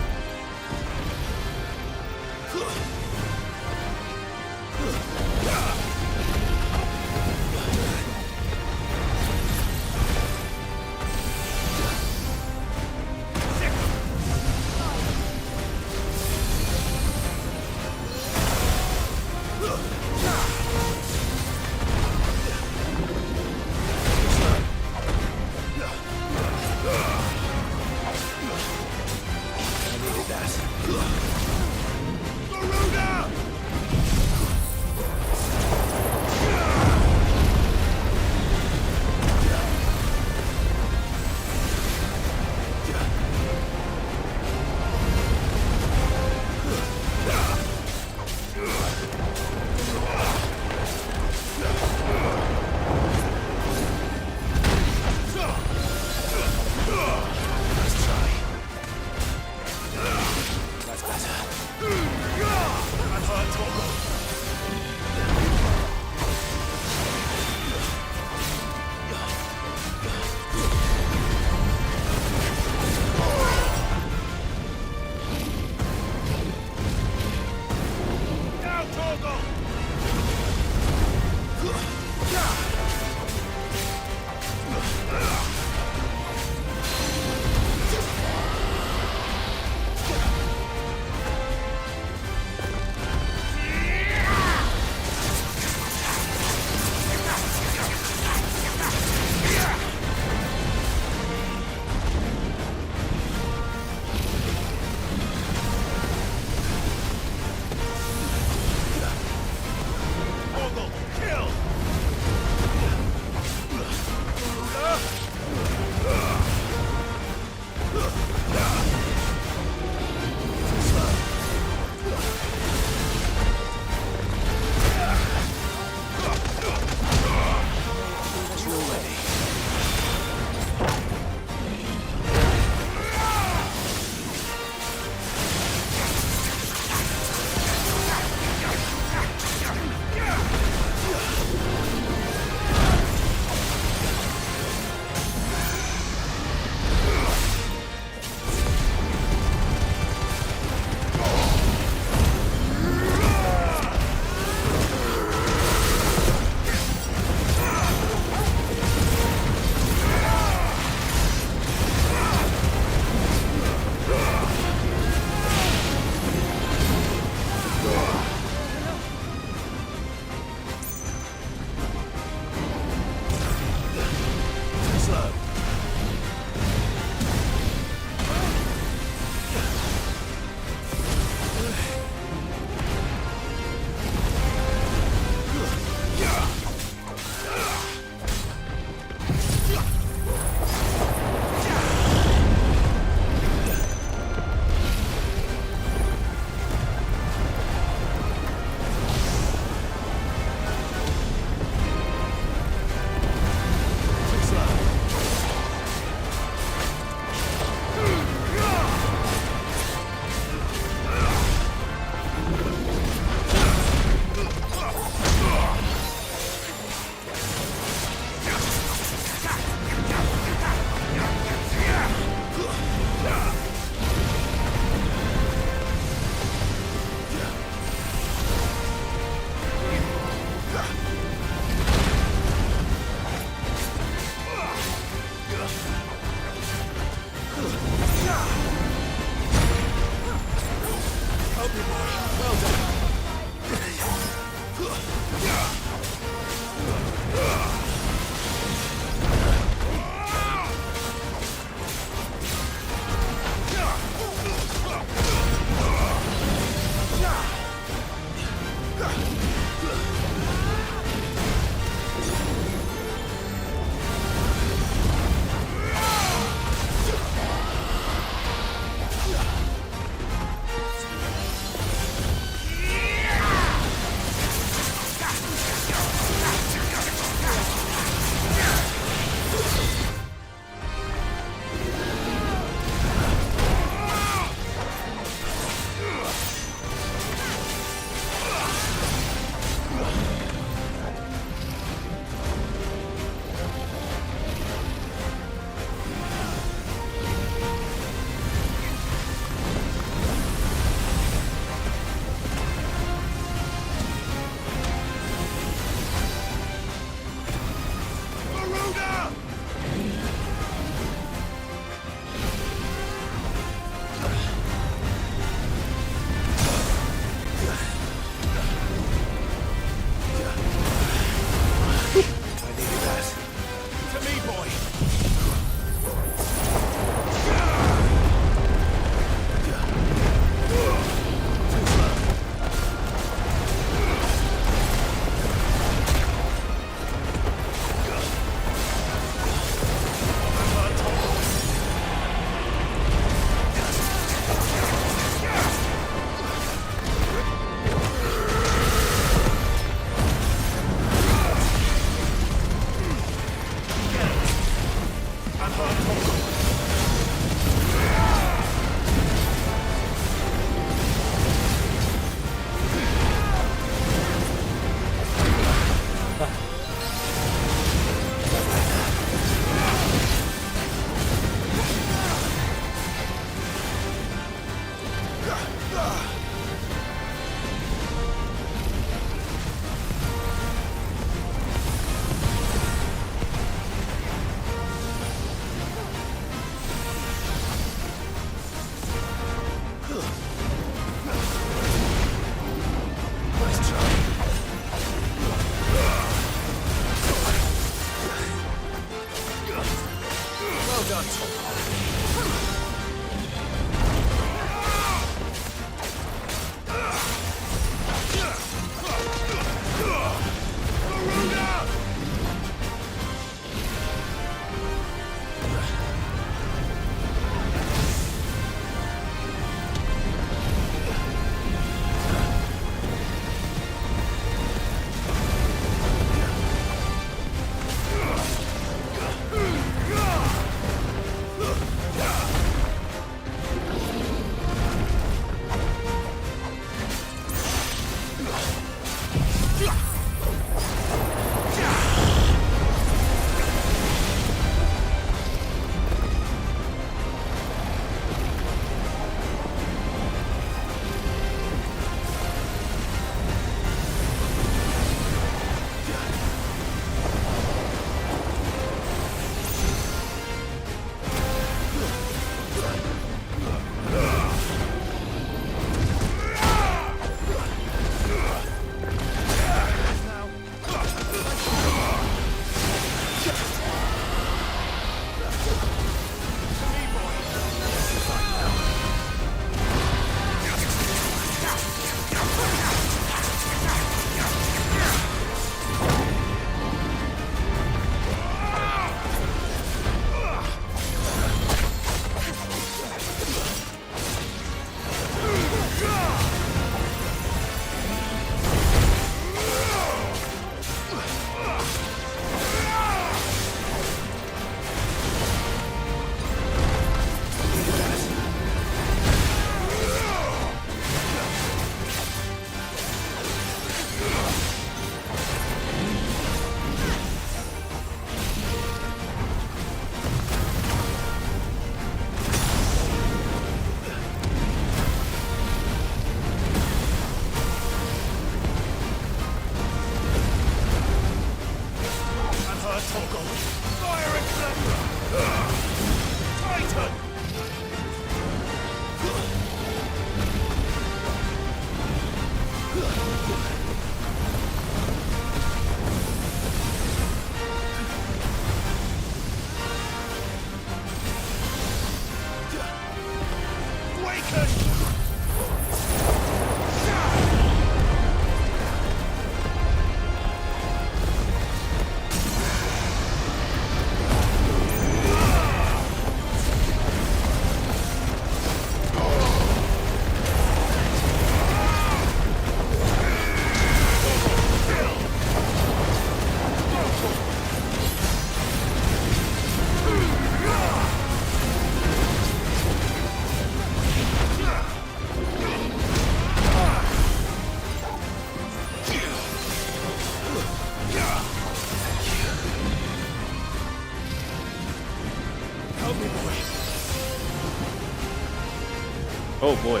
Oh boy.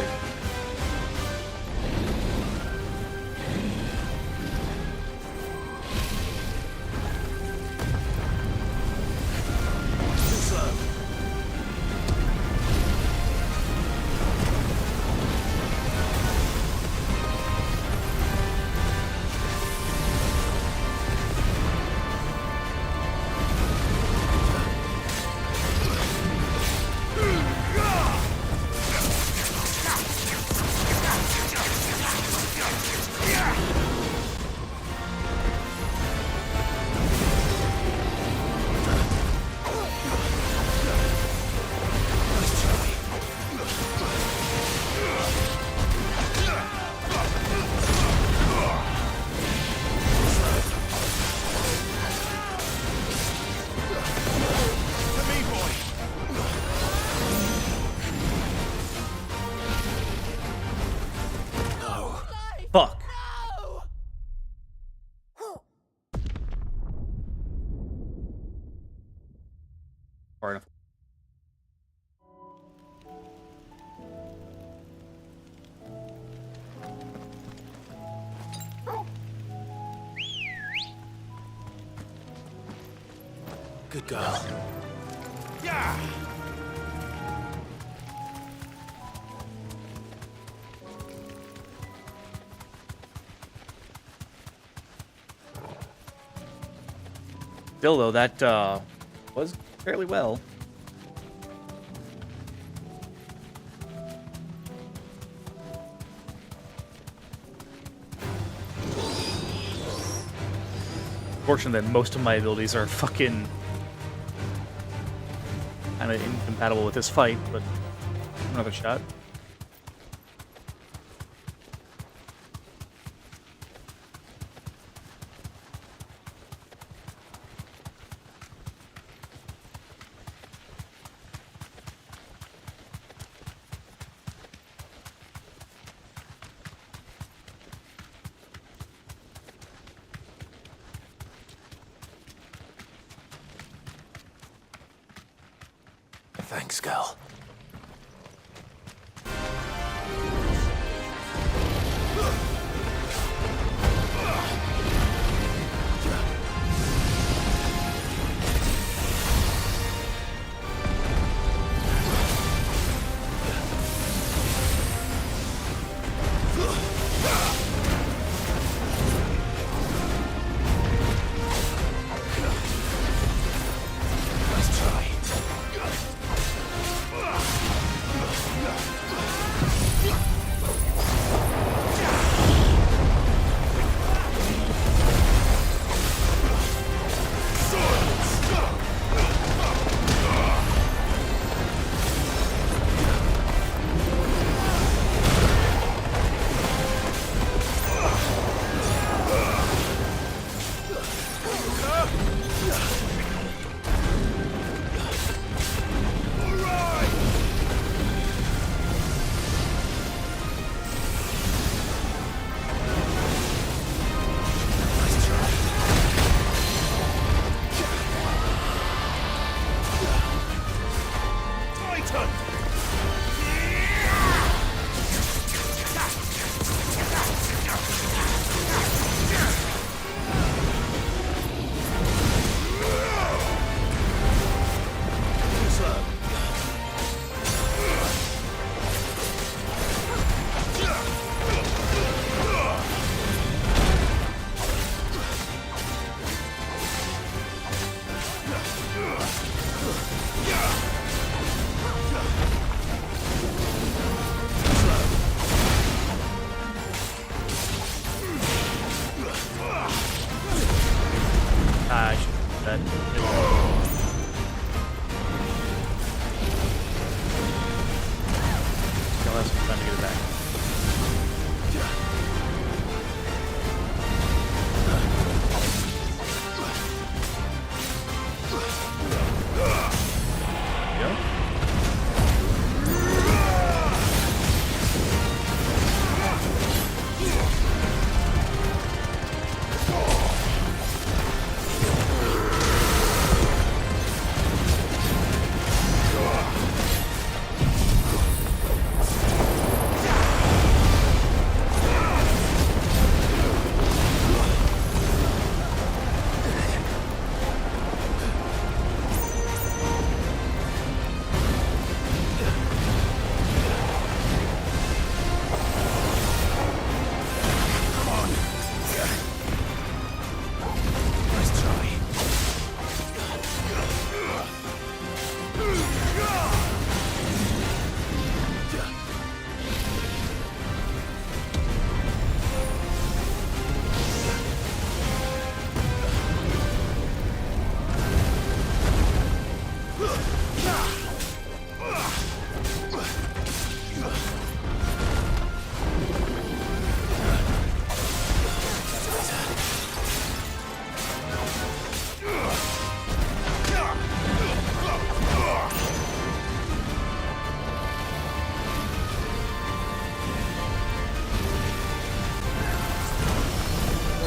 Fuck. Far enough. Good girl. Yeah! Still though, that was fairly well. Fortunately, that most of my abilities are fucking kind of incompatible with this fight, but another shot. Thanks, girl. Nice try.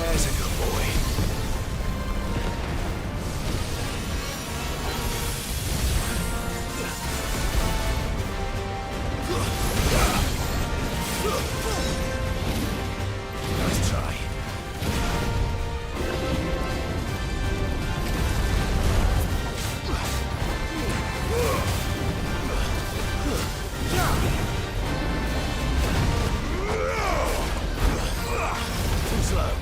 There's a good boy. Nice try. Too slow.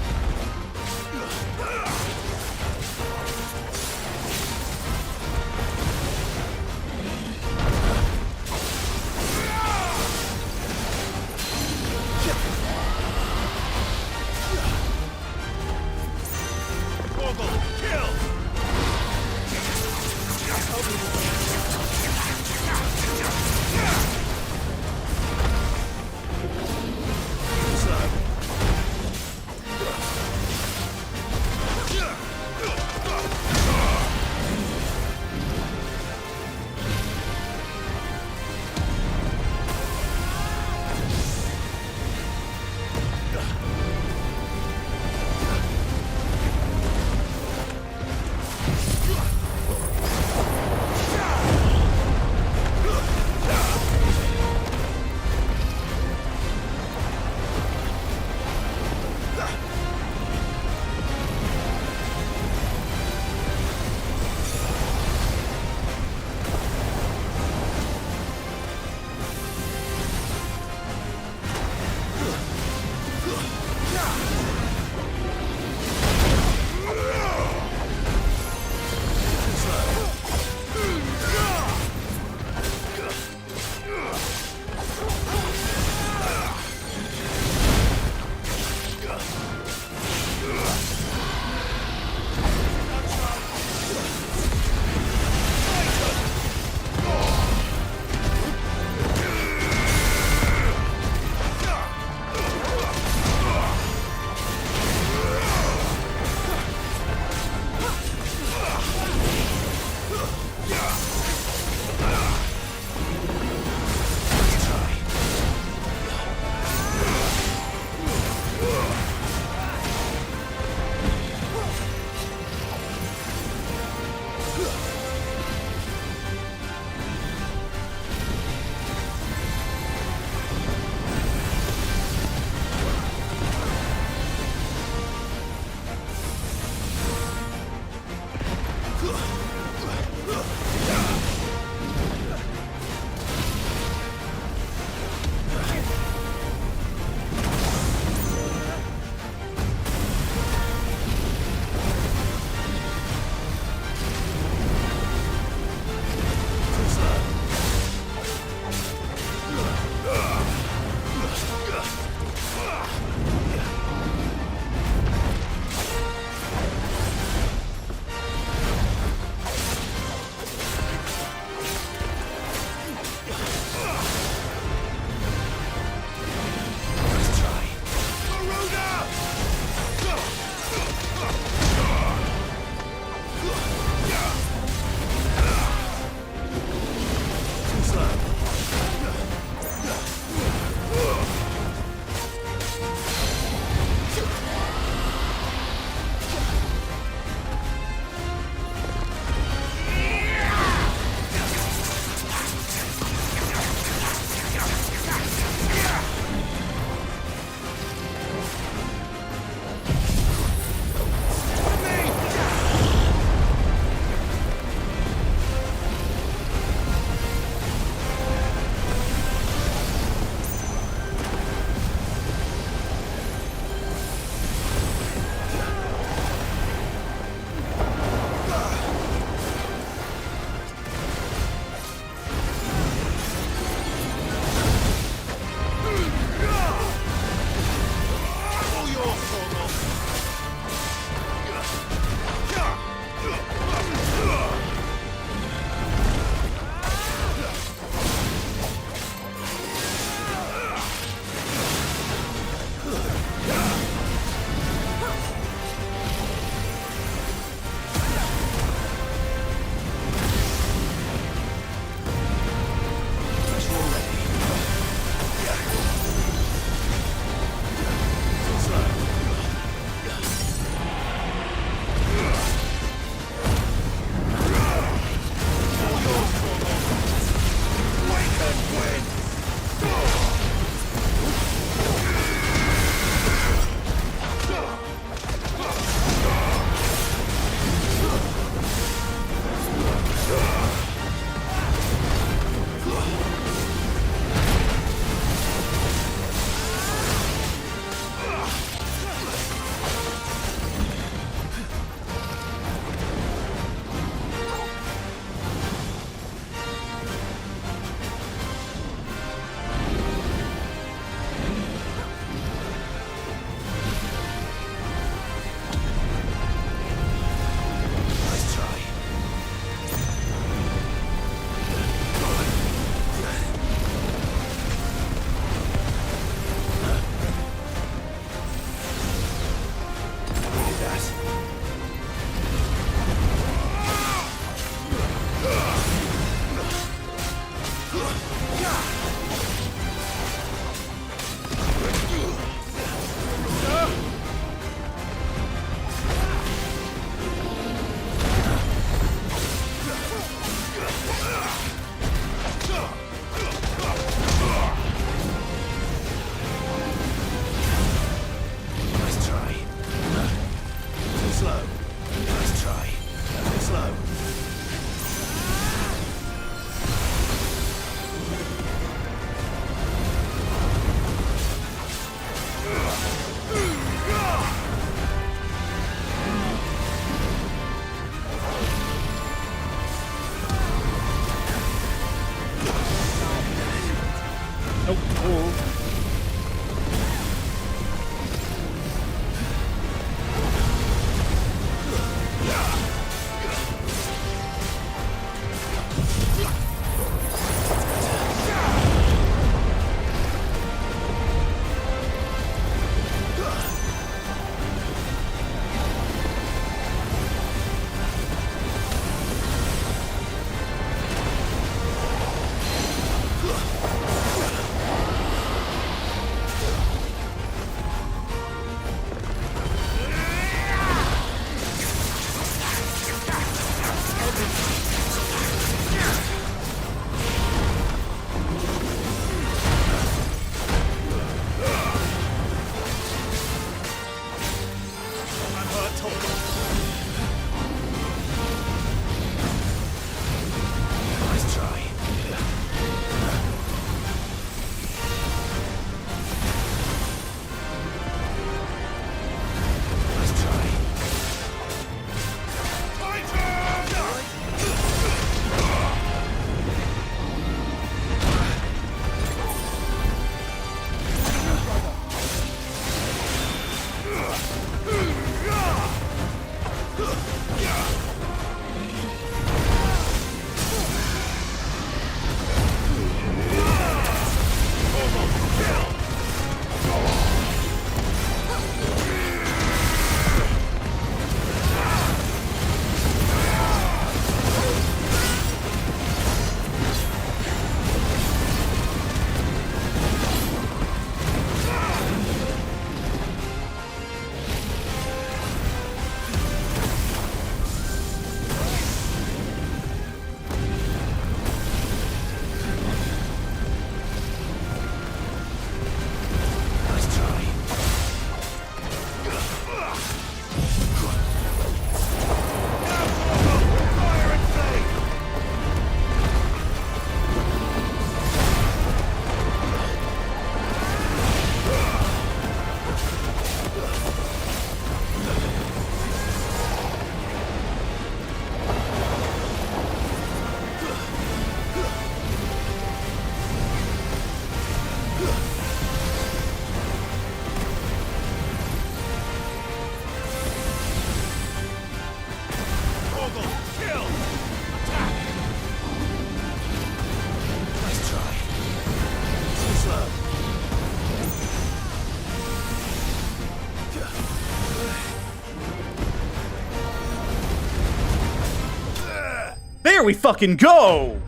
Here we fucking go!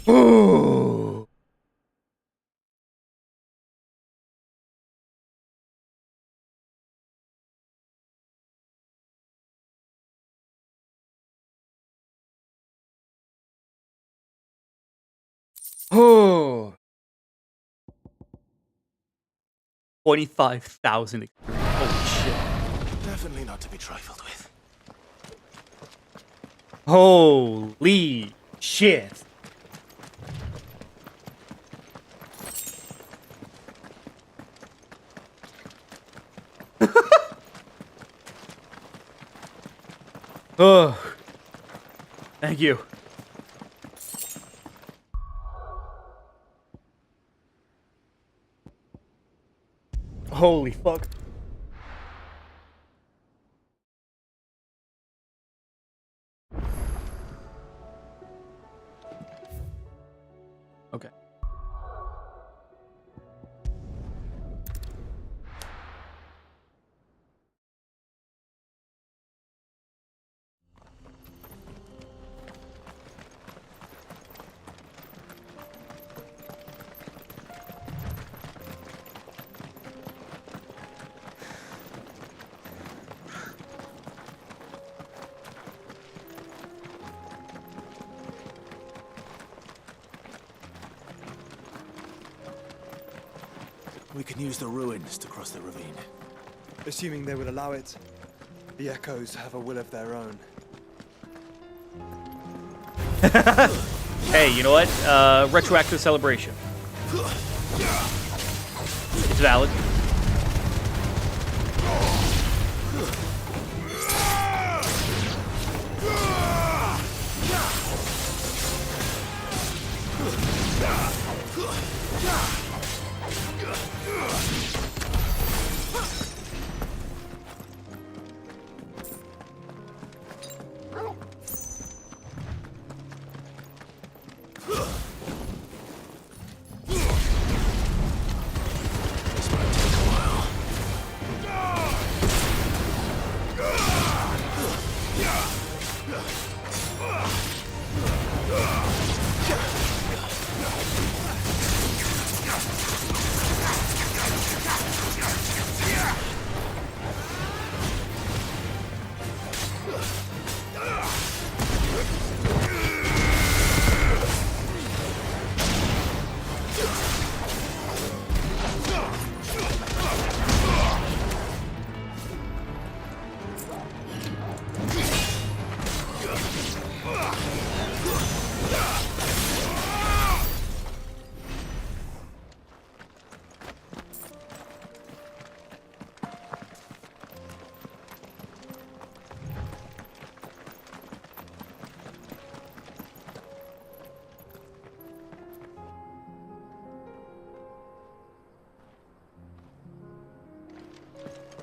Ooh. Oh. 25,000 experience. Holy shit. Definitely not to be trifled with. Holy shit. Oh. Thank you. Holy fuck. Okay. We can use the ruins to cross the ravine. Assuming they would allow it, the Echoes have a will of their own. Hey, you know what? Retroactive celebration. It's valid.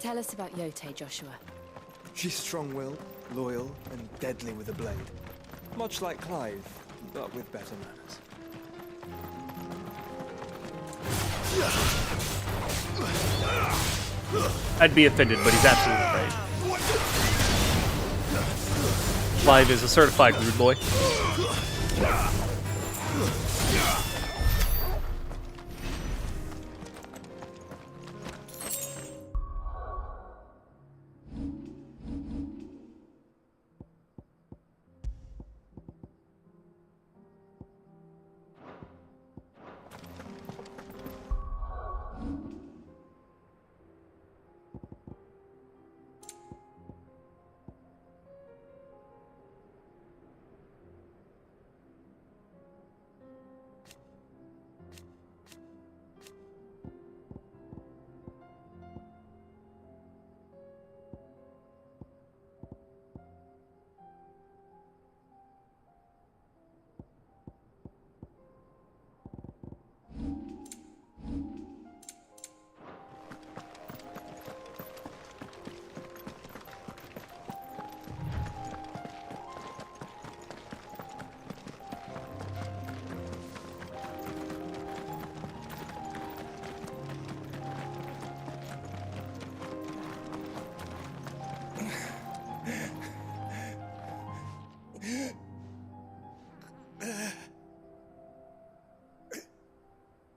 Tell us about Yote, Joshua. She's strong-willed, loyal, and deadly with a blade. Much like Clive, but with better manners. I'd be offended, but he's absolutely right. Clive is a certified rude boy.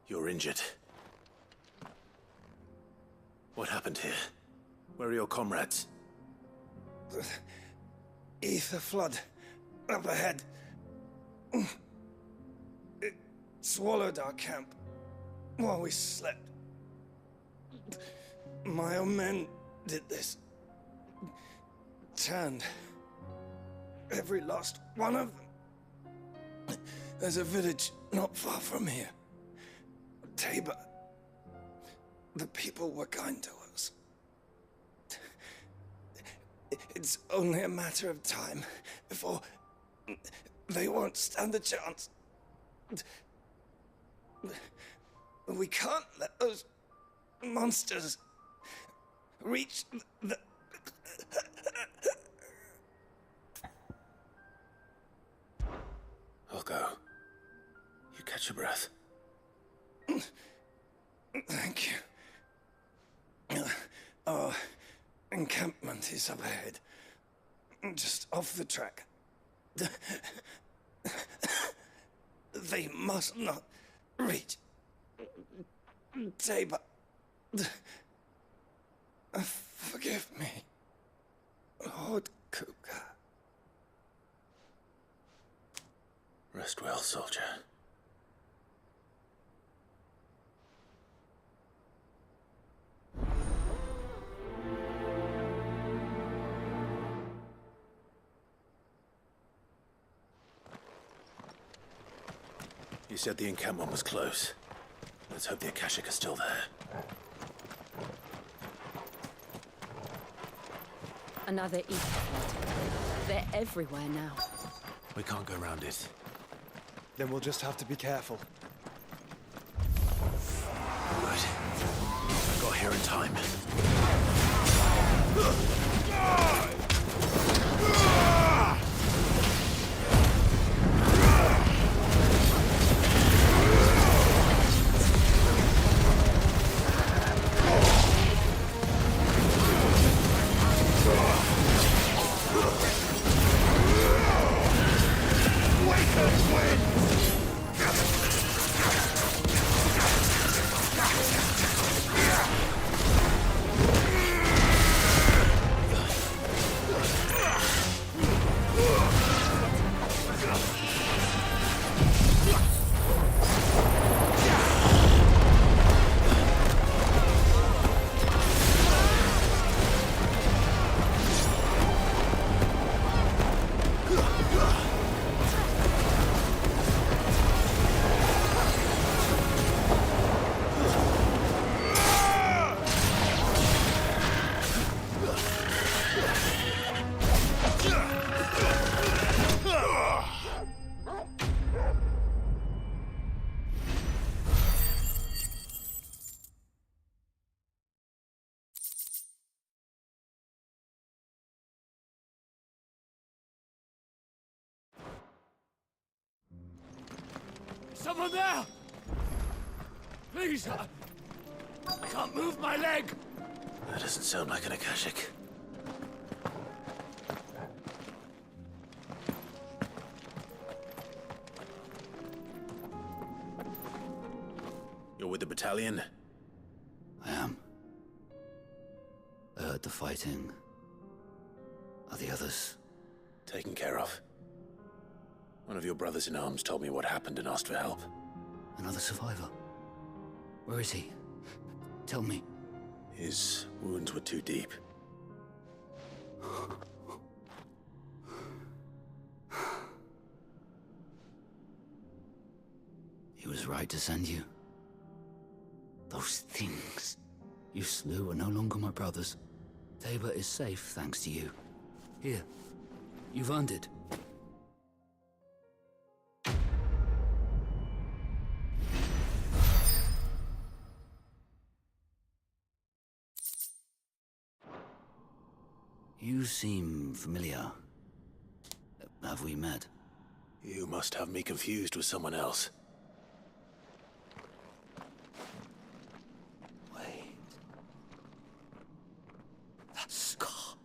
You're injured. What happened here? Where are your comrades? The ether flood up ahead. It swallowed our camp while we slept. My own men did this. Turned every last one of them. There's a village not far from here. Tabor. The people were kind to us. It's only a matter of time before they won't stand a chance. We can't let those monsters reach the... I'll go. You catch your breath. Thank you. Our encampment is up ahead. Just off the track. They must not reach Tabor. Forgive me, Lord Kuka. Rest well, soldier. You said the encampment was close. Let's hope the Akashic are still there. Another ether flood. They're everywhere now. We can't go around it. Then we'll just have to be careful. Good. I got here in time. Someone there! Please, I can't move my leg! That doesn't sound like an Akashic. You're with the battalion? I am. I heard the fighting. Are the others? Taken care of. One of your brothers in arms told me what happened and asked for help. Another survivor? Where is he? Tell me. His wounds were too deep. He was right to send you. Those things you slew are no longer my brothers. Tabor is safe thanks to you. Here, you've earned it. You seem familiar. Have we met? You must have me confused with someone else. Wait. That scar.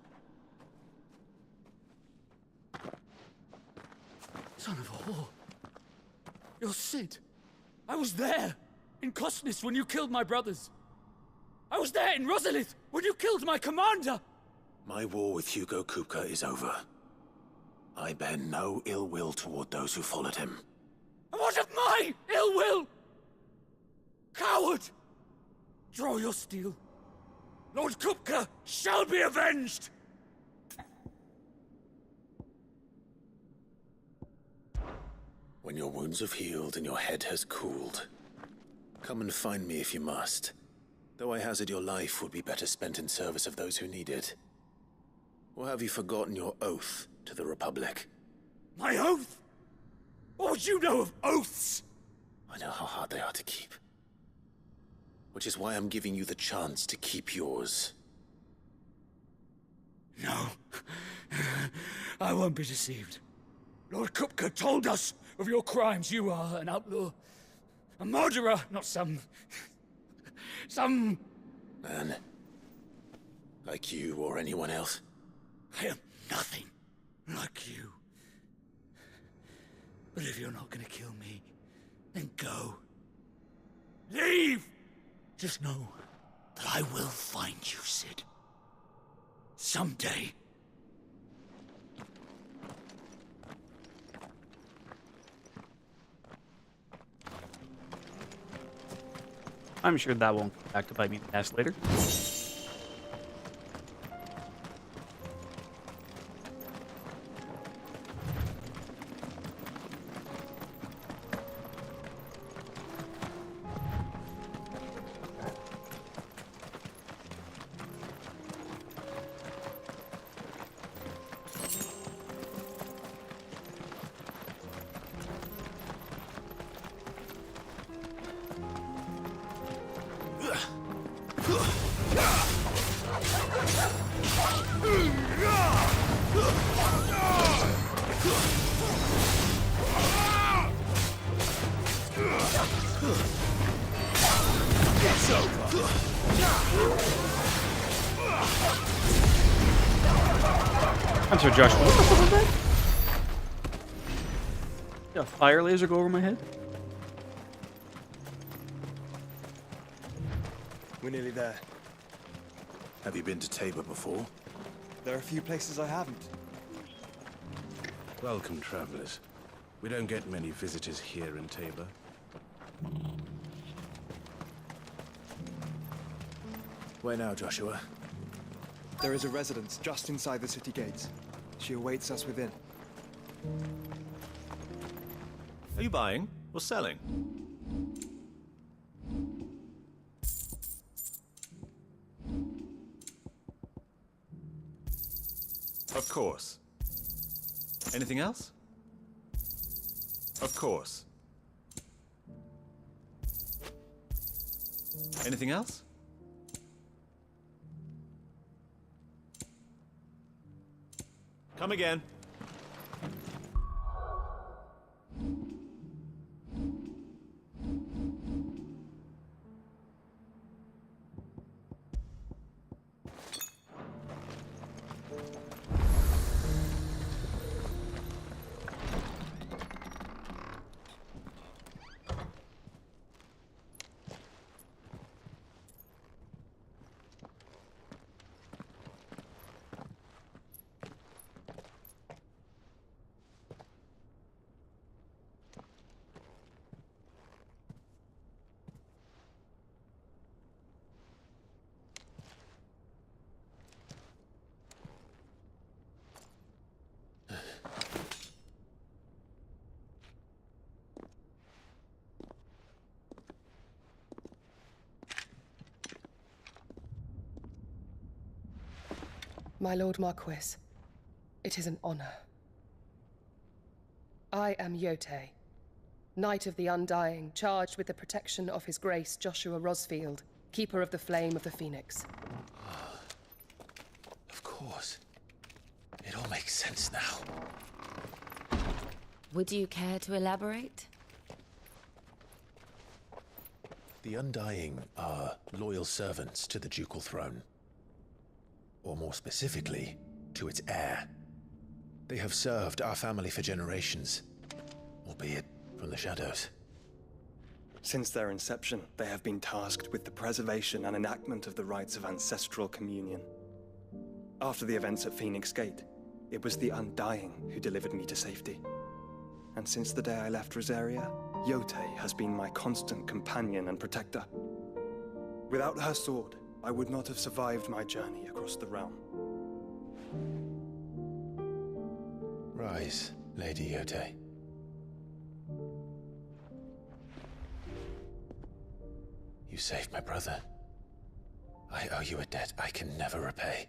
Son of a whore. You're Sid. I was there, in Cosnis, when you killed my brothers. I was there in Rosalith, when you killed my commander! My war with Hugo Kupka is over. I bear no ill will toward those who followed him. And what of my ill will? Coward! Draw your steel. Lord Kupka shall be avenged! When your wounds have healed and your head has cooled, come and find me if you must. Though I hazard your life would be better spent in service of those who need it. Or have you forgotten your oath to the Republic? My oath? What would you know of oaths? I know how hard they are to keep. Which is why I'm giving you the chance to keep yours. No. I won't be deceived. Lord Kupka told us of your crimes. You are an outlaw. A murderer, not some Man. Like you or anyone else. I am nothing like you. But if you're not gonna kill me, then go. Leave! Just know that I will find you, Sid. Someday. I'm sure that won't come back to bite me in the ass later. It's over. I'm sorry, Joshua. What the fuck was that? Did a fire laser go over my head? We're nearly there. Have you been to Tabor before? There are a few places I haven't. Welcome, travelers. We don't get many visitors here in Tabor. Where now, Joshua? There is a residence just inside the city gates. She awaits us within. Are you buying or selling? Of course. Anything else? Of course. Anything else? Come again. My Lord Marquis, it is an honor. I am Yote, Knight of the Undying, charged with the protection of His Grace Joshua Rosfield, Keeper of the Flame of the Phoenix. Of course. It all makes sense now. Would you care to elaborate? The Undying are loyal servants to the ducal throne. Or more specifically, to its heir. They have served our family for generations, albeit from the shadows. Since their inception, they have been tasked with the preservation and enactment of the rites of ancestral communion. After the events at Phoenix Gate, it was the Undying who delivered me to safety. And since the day I left Rosaria, Yotei has been my constant companion and protector. Without her sword, I would not have survived my journey across the realm. Rise, Lady Yotei. You saved my brother. I owe you a debt I can never repay.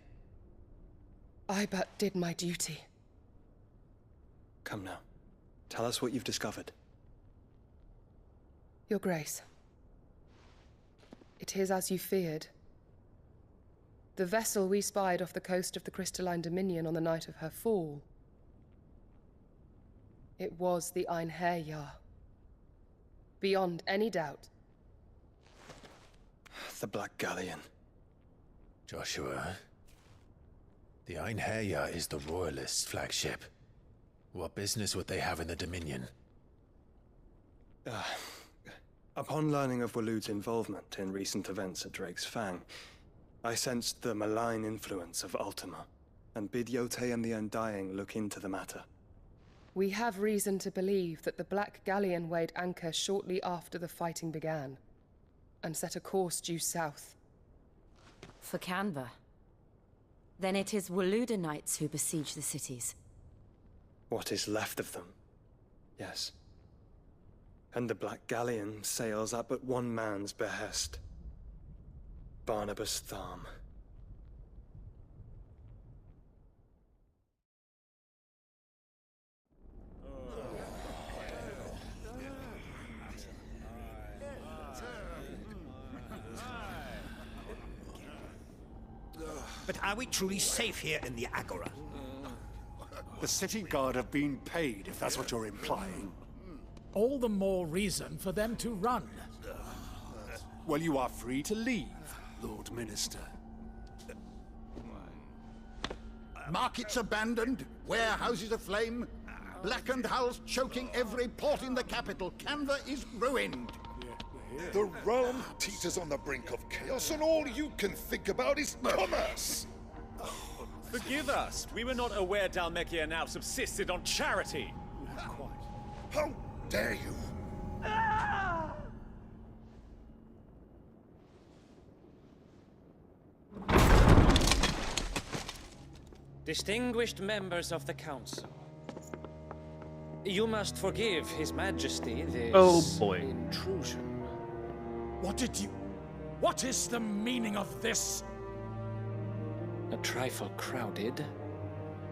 I but did my duty. Come now. Tell us what you've discovered. Your Grace. It is as you feared. The vessel we spied off the coast of the Crystalline Dominion on the night of her fall. It was the Einherjar. Beyond any doubt. The Black Galleon. Joshua, the Einherjar is the Royalists' flagship. What business would they have in the Dominion? Upon learning of Waloed's involvement in recent events at Drake's Fang, I sensed the malign influence of Ultima, and bid Yotei and the Undying look into the matter. We have reason to believe that the Black Galleon weighed anchor shortly after the fighting began, and set a course due south. For Canva. Then it is Waloed Knights who besiege the cities. What is left of them, yes. And the Black Galleon sails at but one man's behest. Barnabas Tharm. But are we truly safe here in the Agora? The city guard have been paid, if that's what you're implying. All the more reason for them to run. Well, you are free to leave, Lord Minister. Markets abandoned, warehouses aflame, blackened hulls choking every port in the capital. Canva is ruined. The realm teeters on the brink of chaos, and all you can think about is commerce! Forgive us. We were not aware Dhalmekia now subsisted on charity. How dare you? Distinguished members of the Council, you must forgive His Majesty this intrusion. What is the meaning of this? A trifle crowded,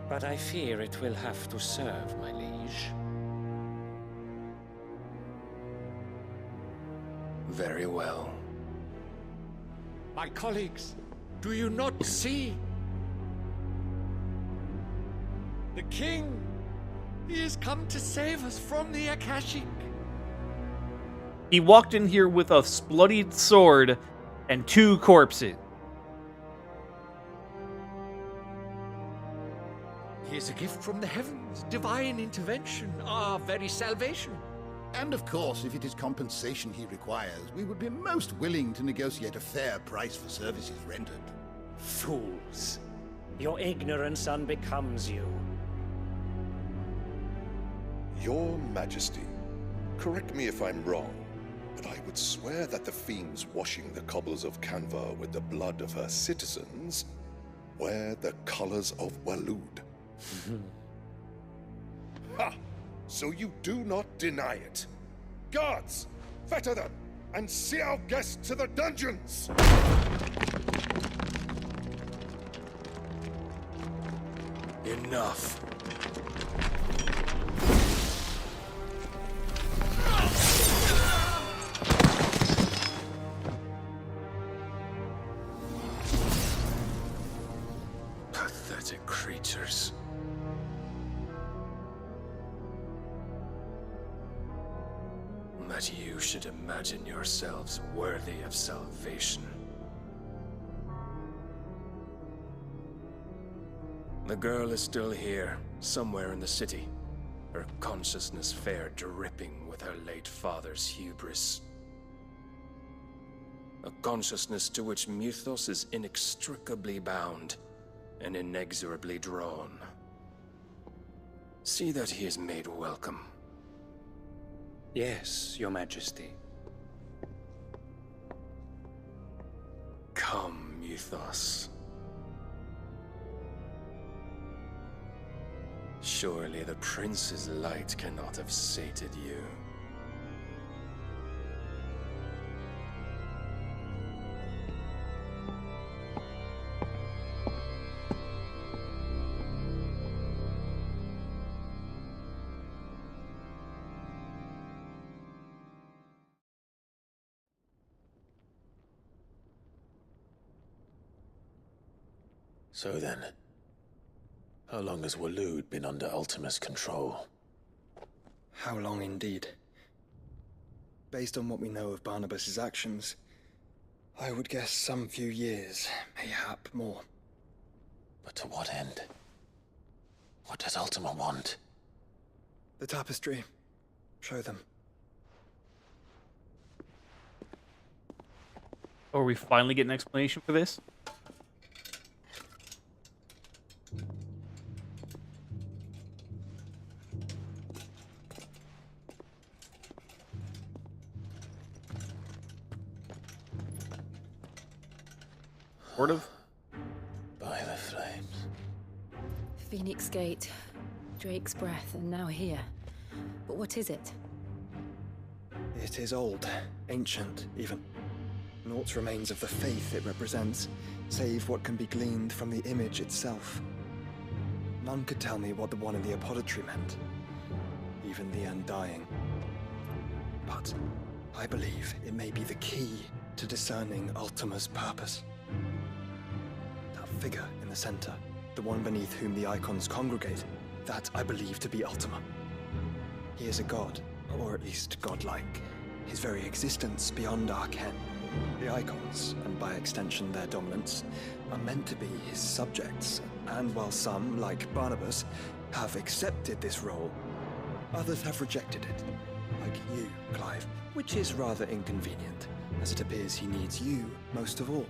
but I fear it will have to serve, my liege. Very well. My colleagues, do you not see? The king! He has come to save us from the Akashic. He walked in here with a bloodied sword and 2 corpses. He is a gift from the heavens, divine intervention, our very salvation. And of course, if it is compensation he requires, we would be most willing to negotiate a fair price for services rendered. Fools. Your ignorance unbecomes you. Your Majesty, correct me if I'm wrong, but I would swear that the fiends washing the cobbles of Canva with the blood of her citizens wear the colors of Waloed. Ha! So you do not deny it. Guards, fetter them, and see our guests to the dungeons! Enough. Pathetic creatures. That you should imagine yourselves worthy of salvation. The girl is still here, somewhere in the city. her consciousness fair dripping with her late father's hubris. A consciousness to which Mythos is inextricably bound and inexorably drawn. See that he is made welcome. Yes, Your Majesty. Come, Mythos. Surely the prince's light cannot have sated you. So then, how long has Waloed been under Ultima's control? How long indeed? Based on what we know of Barnabas's actions, I would guess some few years, mayhap more. But to what end? What does Ultima want? The tapestry. Show them. Or we finally get an explanation for this? Sort of. By the flames. Phoenix Gate, Drake's Breath, and now here. But what is it? It is old, ancient, even. Naught remains of the faith it represents, save what can be gleaned from the image itself. None could tell me what the one in the apothecary meant, even the Undying. But I believe it may be the key to discerning Ultima's purpose. That figure in the center, the one beneath whom the icons congregate, that I believe to be Ultima. He is a god, or at least godlike, his very existence beyond our ken. The icons, and by extension their dominants, are meant to be his subjects, and while some, like Barnabas, have accepted this role, others have rejected it, like you, Clive, which is rather inconvenient, as it appears he needs you most of all.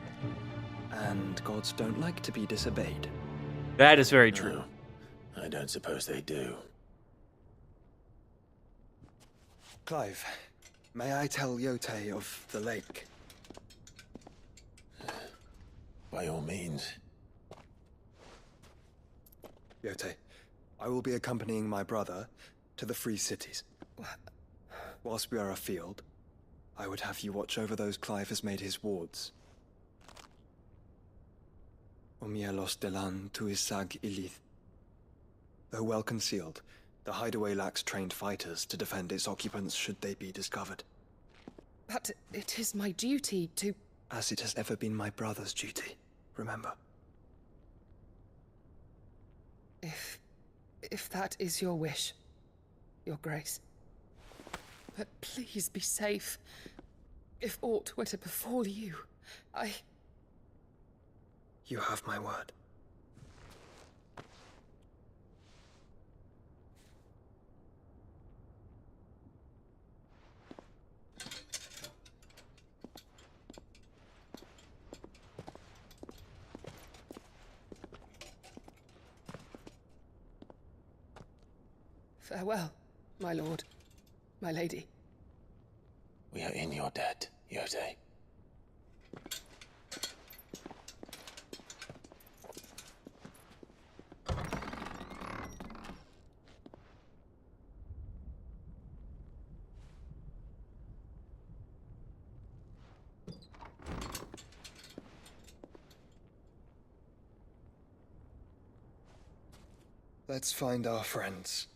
And gods don't like to be disobeyed. That is very true. No, I don't suppose they do. Clive, may I tell Yote of the lake? By all means. Yote, I will be accompanying my brother to the Free Cities. Whilst we are afield, I would have you watch over those Clive has made his wards. Omielos delan tuisag ilith. Though well concealed, the hideaway lacks trained fighters to defend its occupants should they be discovered. But it is my duty to... As it has ever been my brother's duty, remember. If that is your wish, Your Grace. But please be safe. If aught were to befall you, You have my word. Farewell, my lord, my lady. We are in your debt, Yote. Let's find our friends.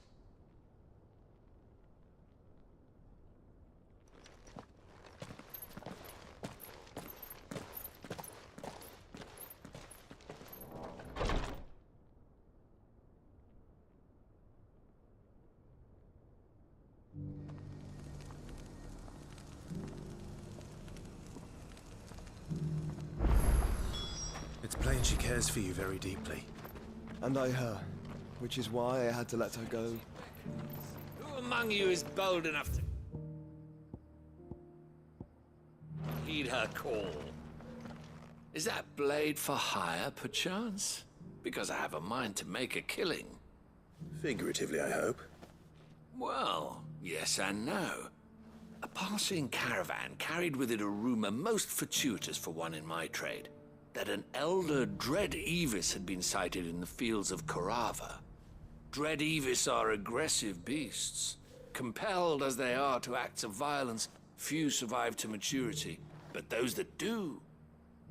It's plain she cares for you very deeply. And I her, which is why I had to let her go. among you is bold enough to heed her call? Is that blade for hire, perchance? Because I have a mind to make a killing. Figuratively, I hope. Well, yes and no. A passing caravan carried with it a rumor most fortuitous for one in my trade, that an elder Dread Evis had been sighted in the fields of Korava. Dread Evis are aggressive beasts. Compelled as they are to acts of violence, few survive to maturity, but those that do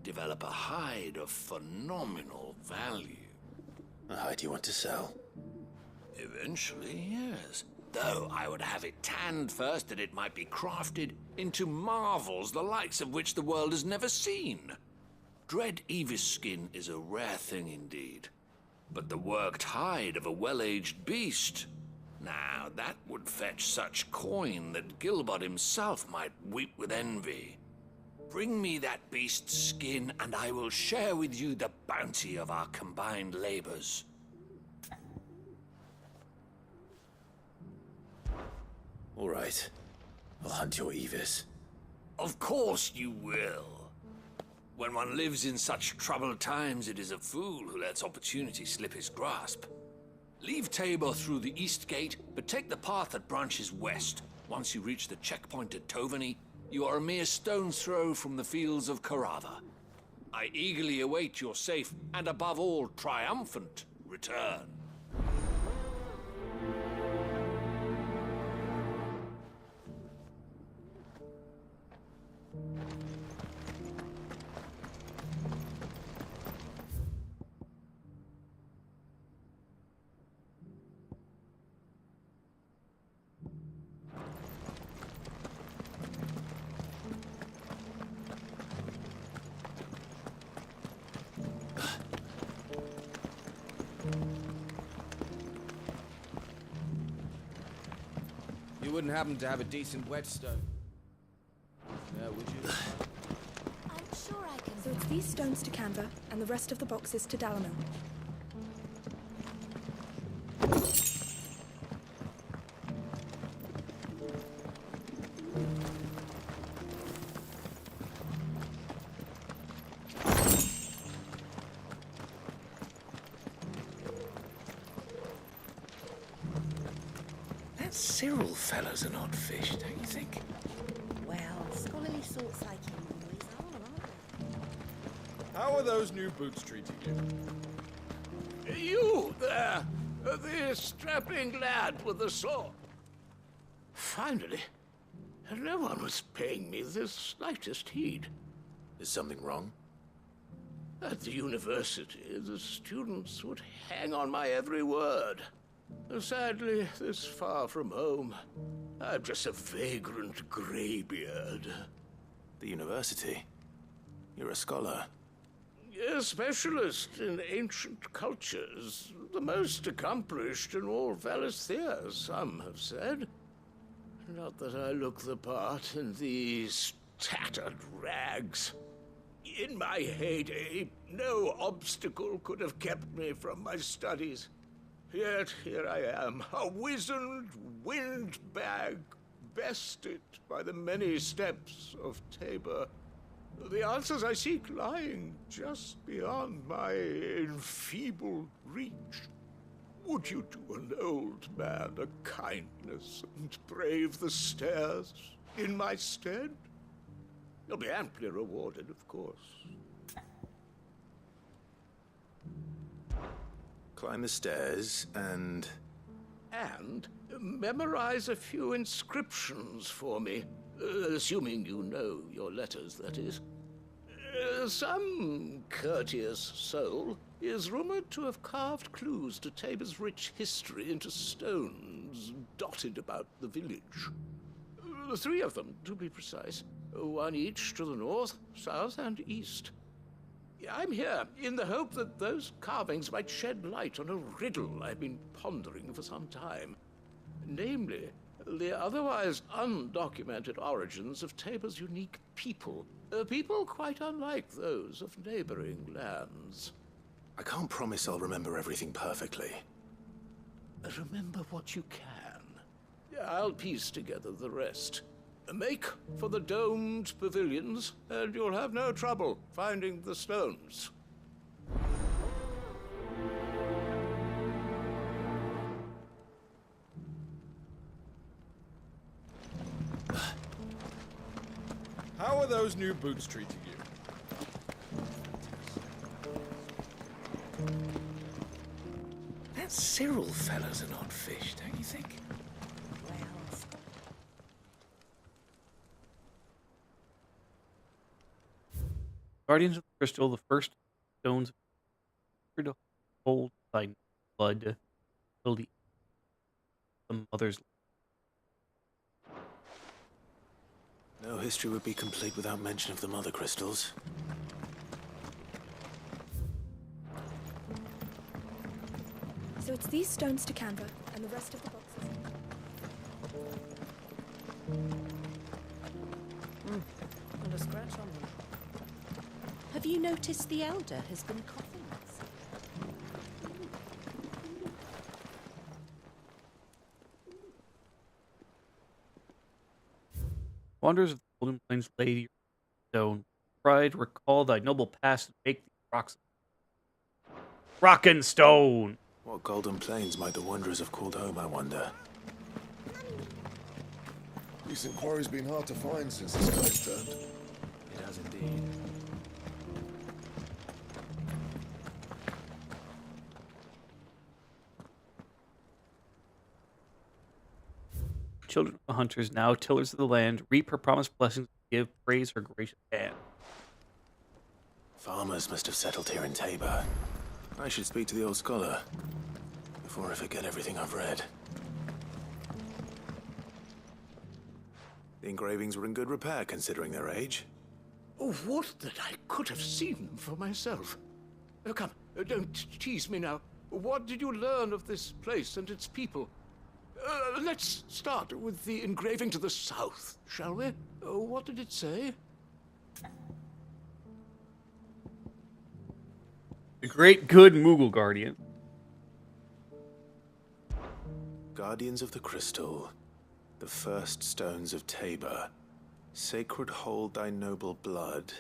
develop a hide of phenomenal value. A hide you want to sell? Eventually, yes. Though I would have it tanned first that it might be crafted into marvels the likes of which the world has never seen. Dread Evis skin is a rare thing indeed. But the worked hide of a well-aged beast, now that would fetch such coin that Gilbert himself might weep with envy. Bring me that beast's skin, and I will share with you the bounty of our combined labors. All right. I'll hunt your Evis. Of course you will. When one lives in such troubled times, it is a fool who lets opportunity slip his grasp. Leave Tabor through the east gate, but take the path that branches west. Once you reach the checkpoint at Tovany, you are a mere stone's throw from the fields of Korava. I eagerly await your safe, and above all, triumphant return. You wouldn't happen to have a decent whetstone? Yeah, would you? I'm sure I can. So it's these stones to Canva, and the rest of the boxes to Dalamo. That Cyril fellow's an odd fish, don't you think? Well, scholarly sorts like him always are, aren't How are those new boots treating you? You there! The strapping lad with the sword. Finally, no one was paying me the slightest heed. Is something wrong? At the university, the students would hang on my every word. Sadly, this far from home, I'm just a vagrant graybeard. The university? You're a scholar. A specialist in ancient cultures. The most accomplished in all Valisthea, some have said. Not that I look the part in these tattered rags. In my heyday, no obstacle could have kept me from my studies. Yet here I am, a wizened windbag, bested by the many steps of Tabor. The answers I seek lying just beyond my enfeebled reach. Would you do an old man a kindness and brave the stairs in my stead? You'll be amply rewarded, of course. Climb the stairs and memorize a few inscriptions for me, assuming you know your letters, that is. Some courteous soul is rumored to have carved clues to Tabor's rich history into stones dotted about the village. 3 of them, to be precise. One each to the north, south, and east. I'm here in the hope that those carvings might shed light on a riddle I've been pondering for some time. Namely, the otherwise undocumented origins of Tabor's unique people. People quite unlike those of neighboring lands. I can't promise I'll remember everything perfectly. Remember what you can. I'll piece together the rest. Make for the domed pavilions, and you'll have no trouble finding the stones. How are those new boots treating you? That Cyril fella's an odd fish, don't you think? Guardians of the Crystal, the first stones to hold thy blood till the mother's. No history would be complete without mention of the mother crystals. So it's these stones to Canva, and the rest of the boxes. And a scratch on them. Have you noticed the Elder has been coughing less? Wanderers of the Golden Plains lady stone. Pride, recall thy noble past and make these rocks. Rockin' stone! What golden plains might the wanderers have called home, I wonder? Recent quarry's been hard to find since the sky's turned. It has indeed. Children of the hunters, now tillers of the land, reap her promised blessings, give praise her gracious hand. Farmers must have settled here in Tabor. I should speak to the old scholar before I forget everything I've read. The engravings were in good repair considering their age. Oh, what that I could have seen them for myself. Oh, come, don't tease me now. What did you learn of this place and its people? Let's start with the engraving to the south, shall we? What did it say? The great good Moogle Guardian. Guardians of the Crystal, the first stones of Tabor, sacred hold thy noble blood,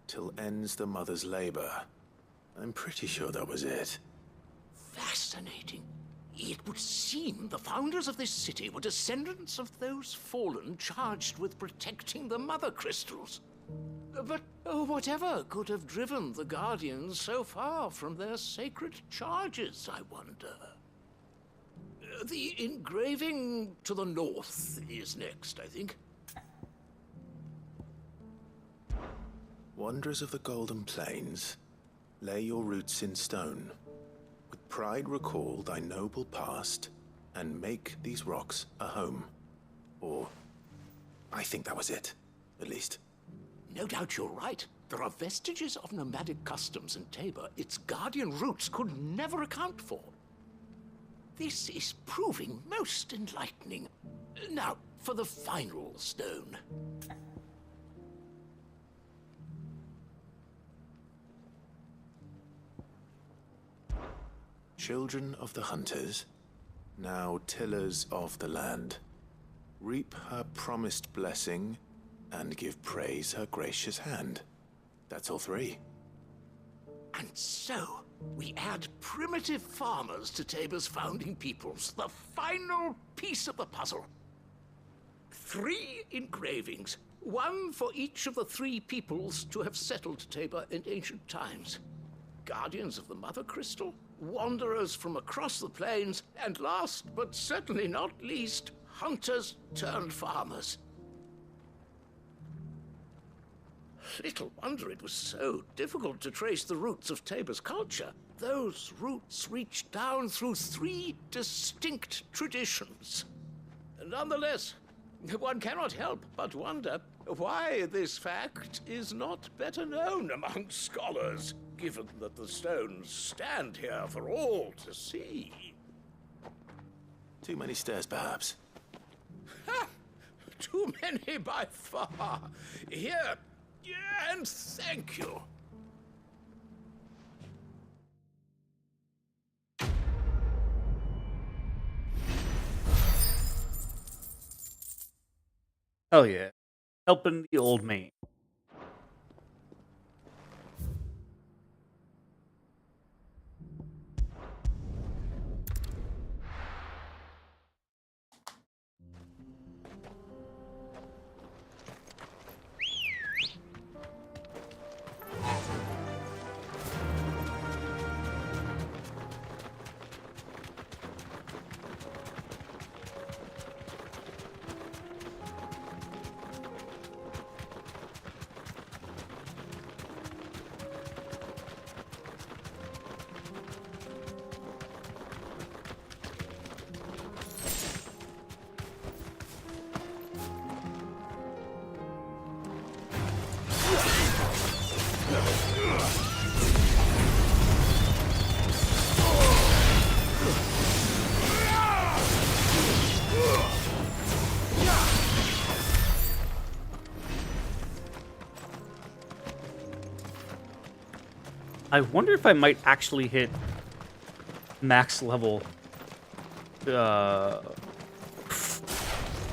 till ends the mother's labor. I'm pretty sure that was it. Fascinating. It would seem the founders of this city were descendants of those fallen charged with protecting the mother crystals. But whatever could have driven the Guardians so far from their sacred charges, I wonder? The engraving to the north is next, I think. Wanderers of the Golden Plains, lay your roots in stone. With pride recall thy noble past, and make these rocks a home. Or, I think that was it, at least. No doubt you're right. There are vestiges of nomadic customs in Tabor its guardian roots could never account for. This is proving most enlightening. Now, for the final stone. Children of the hunters, now tillers of the land, reap her promised blessing and give praise her gracious hand. That's all three. And so, we add primitive farmers to Tabor's founding peoples, the final piece of the puzzle. 3 engravings, one for each of the 3 peoples to have settled Tabor in ancient times. Guardians of the Mother Crystal, wanderers from across the plains, and last but certainly not least, hunters turned farmers. Little wonder it was so difficult to trace the roots of Tabor's culture. Those roots reach down through 3 distinct traditions. Nonetheless, one cannot help but wonder why this fact is not better known among scholars, given that the stones stand here for all to see. Too many stairs, perhaps. Ha! Too many by far. Here, and thank you. Hell yeah. Helping the old man. I wonder if I might actually hit max level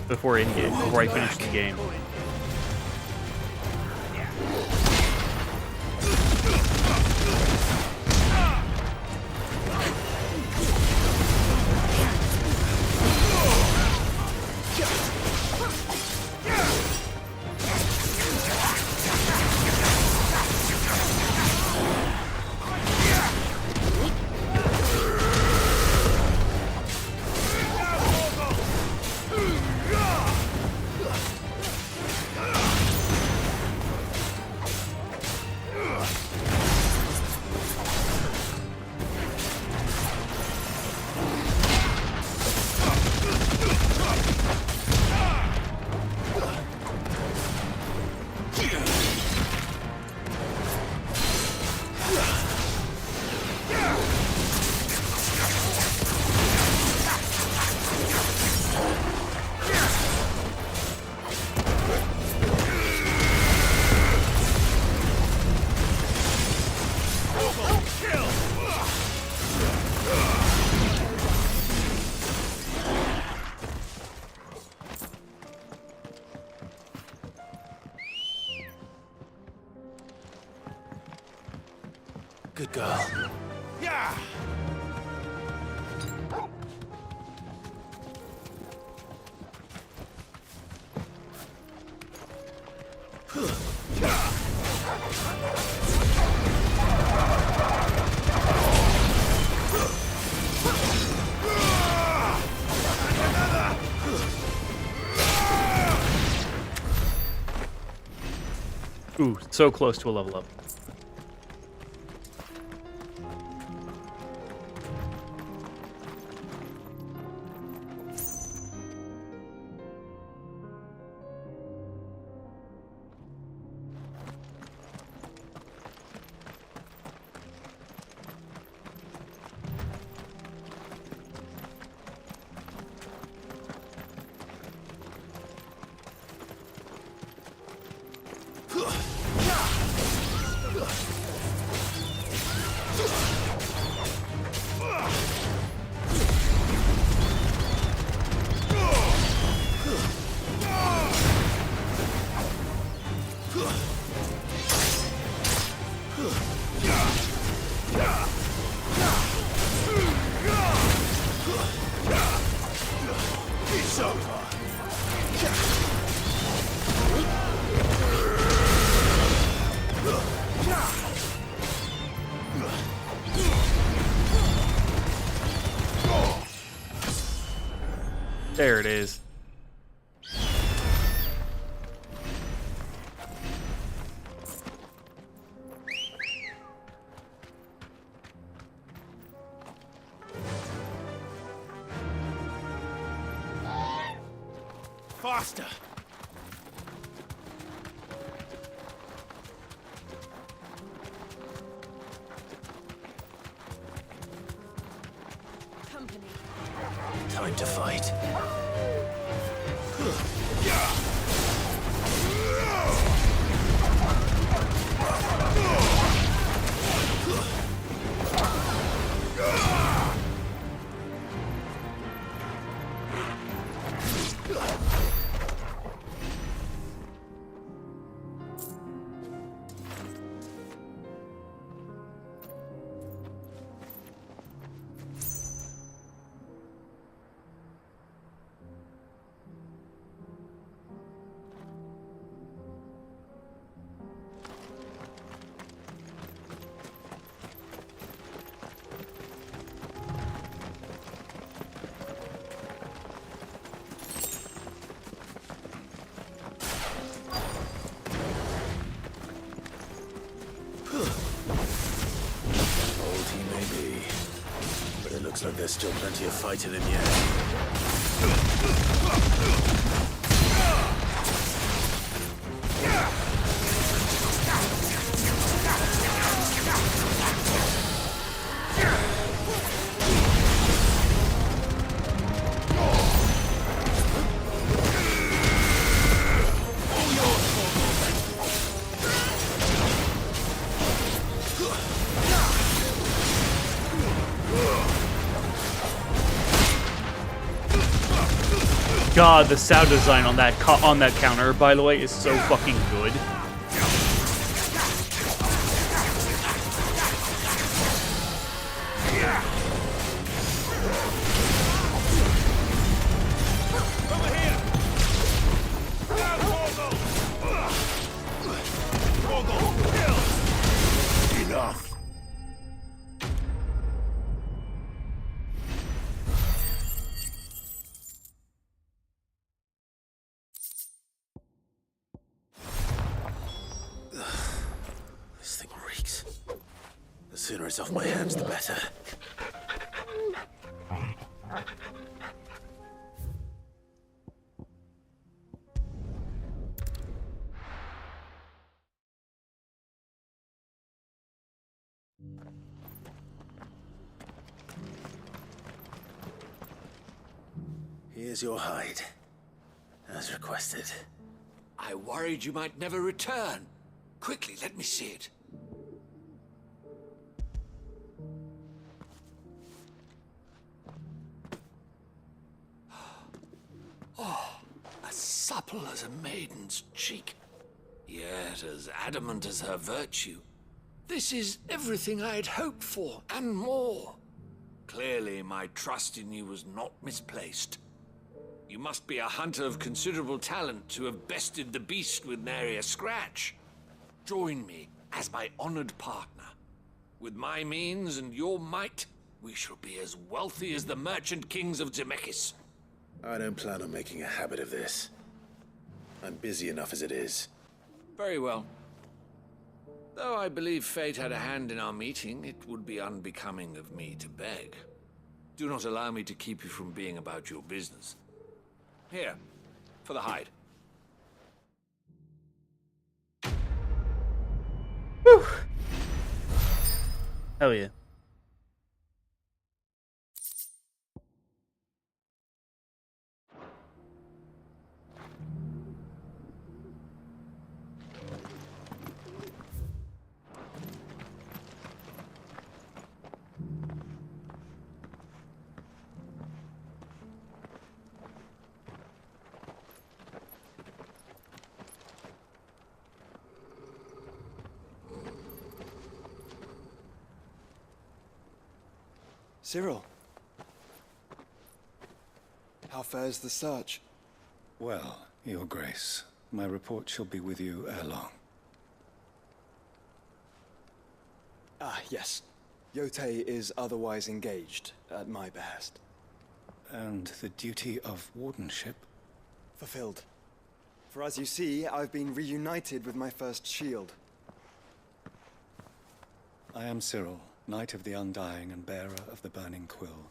before in-game, before I finish the game. Good girl. Yeah! Ooh, so close to a level up. There it is. Faster! Company. Time to fight. Looks like there's still plenty of fight in him yet. God, the sound design on that counter, by the way, is so fucking good. Enough. This thing reeks. The sooner it's off my hands, the better. Here's your hide, as requested. I worried you might never return. Quickly, let me see it. Oh, as supple as a maiden's cheek, yet as adamant as her virtue. This is everything I had hoped for, and more. Clearly, my trust in you was not misplaced. You must be a hunter of considerable talent to have bested the beast with nary a scratch. Join me as my honored partner. With my means and your might, we shall be as wealthy as the merchant kings of Zemeckis. I don't plan on making a habit of this. I'm busy enough as it is. Very well. Though I believe fate had a hand in our meeting, it would be unbecoming of me to beg. Do not allow me to keep you from being about your business. Here, for the hide. Whew. Hell yeah. Cyril. How fares the search? Well, Your Grace, my report shall be with you ere long. Ah, yes. Yotei is otherwise engaged, at my behest. And the duty of wardenship? Fulfilled. For as you see, I've been reunited with my first shield. I am Cyril, Knight of the Undying and bearer of the Burning Quill,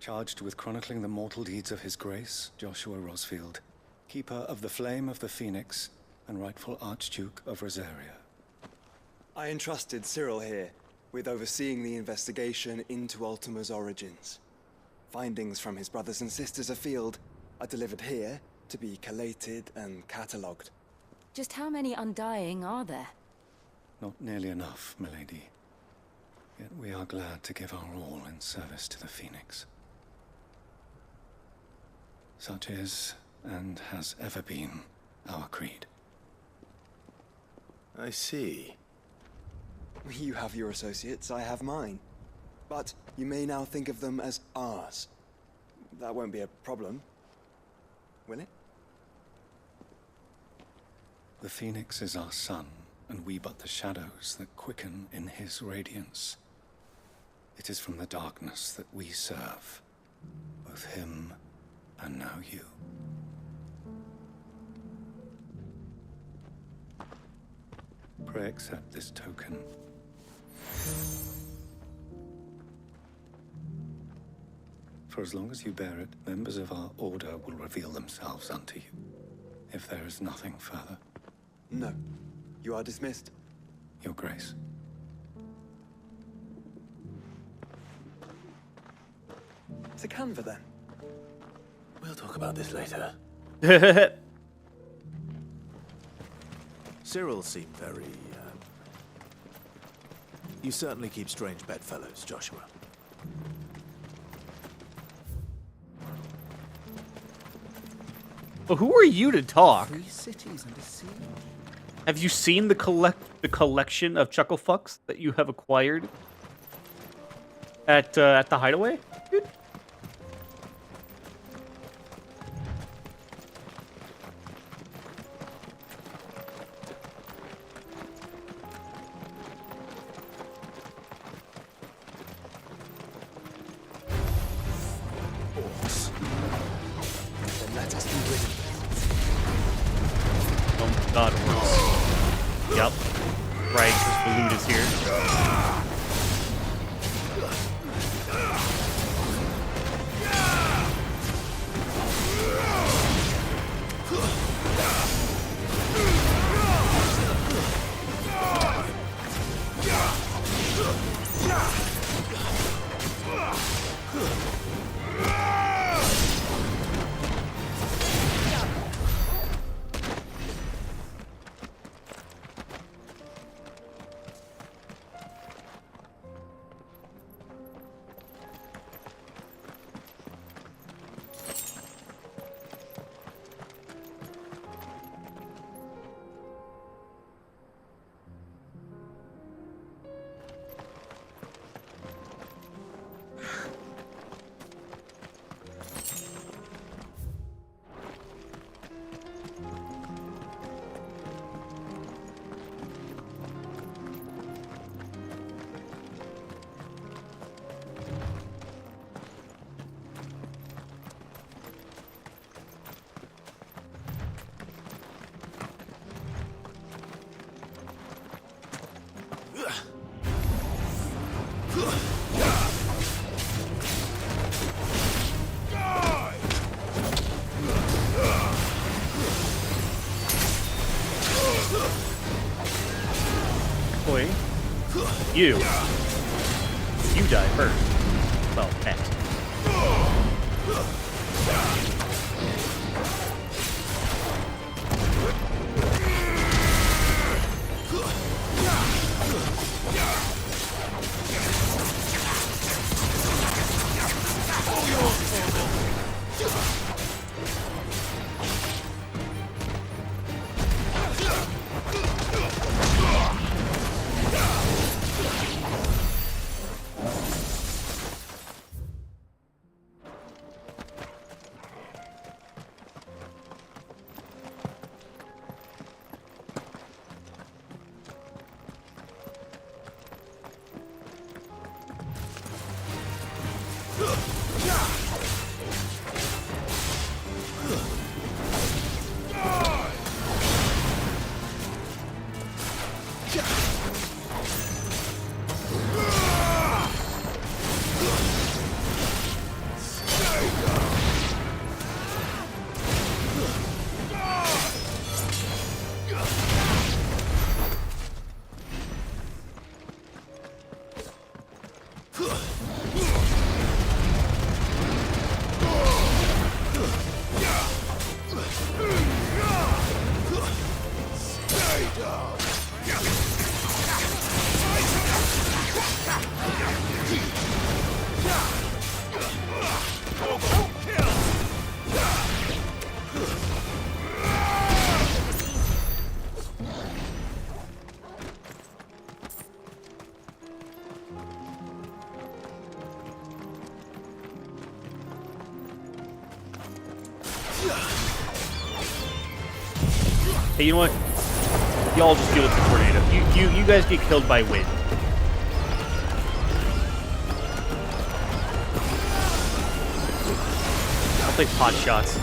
charged with chronicling the mortal deeds of His Grace, Joshua Rosfield, Keeper of the Flame of the Phoenix and rightful Archduke of Rosaria. I entrusted Cyril here with overseeing the investigation into Ultima's origins. Findings from his brothers and sisters afield are delivered here to be collated and catalogued. Just how many Undying are there? Not nearly enough, milady. Yet we are glad to give our all in service to the Phoenix. Such is, and has ever been, our creed. I see. You have your associates, I have mine. But you may now think of them as ours. That won't be a problem, will it? The Phoenix is our sun, and we but the shadows that quicken in his radiance. It is from the darkness that we serve, both him and now you. Pray accept this token. For as long as you bear it, members of our order will reveal themselves unto you. If there is nothing further. No. You are dismissed. Your Grace. To Canva, then. We'll talk about this later. Cyril seemed very, You certainly keep strange bedfellows, Joshua. Well, who are you to talk? 3 cities under siege. Have you seen the collection of chucklefucks that you have acquired at the hideaway, dude? Then let us be rid of Oh God, it works. Yep. Right, because the loot is here. Boy, you die first. Well, next. Hey, you know what? Y'all just deal with the tornado. You guys get killed by wind. I'll take pot shots.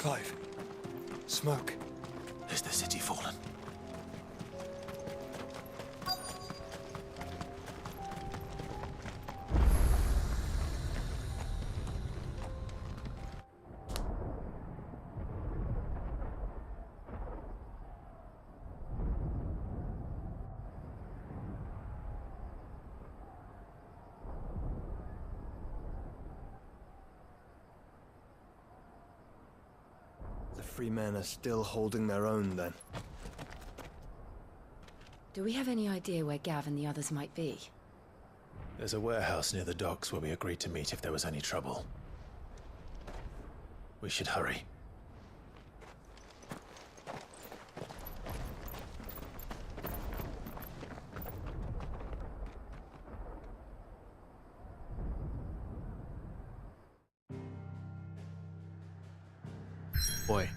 Clive. Smoke. Is the city fallen? The free men are still holding their own, then. Do we have any idea where Gav and the others might be? There's a warehouse near the docks where we agreed to meet if there was any trouble. We should hurry. Boy.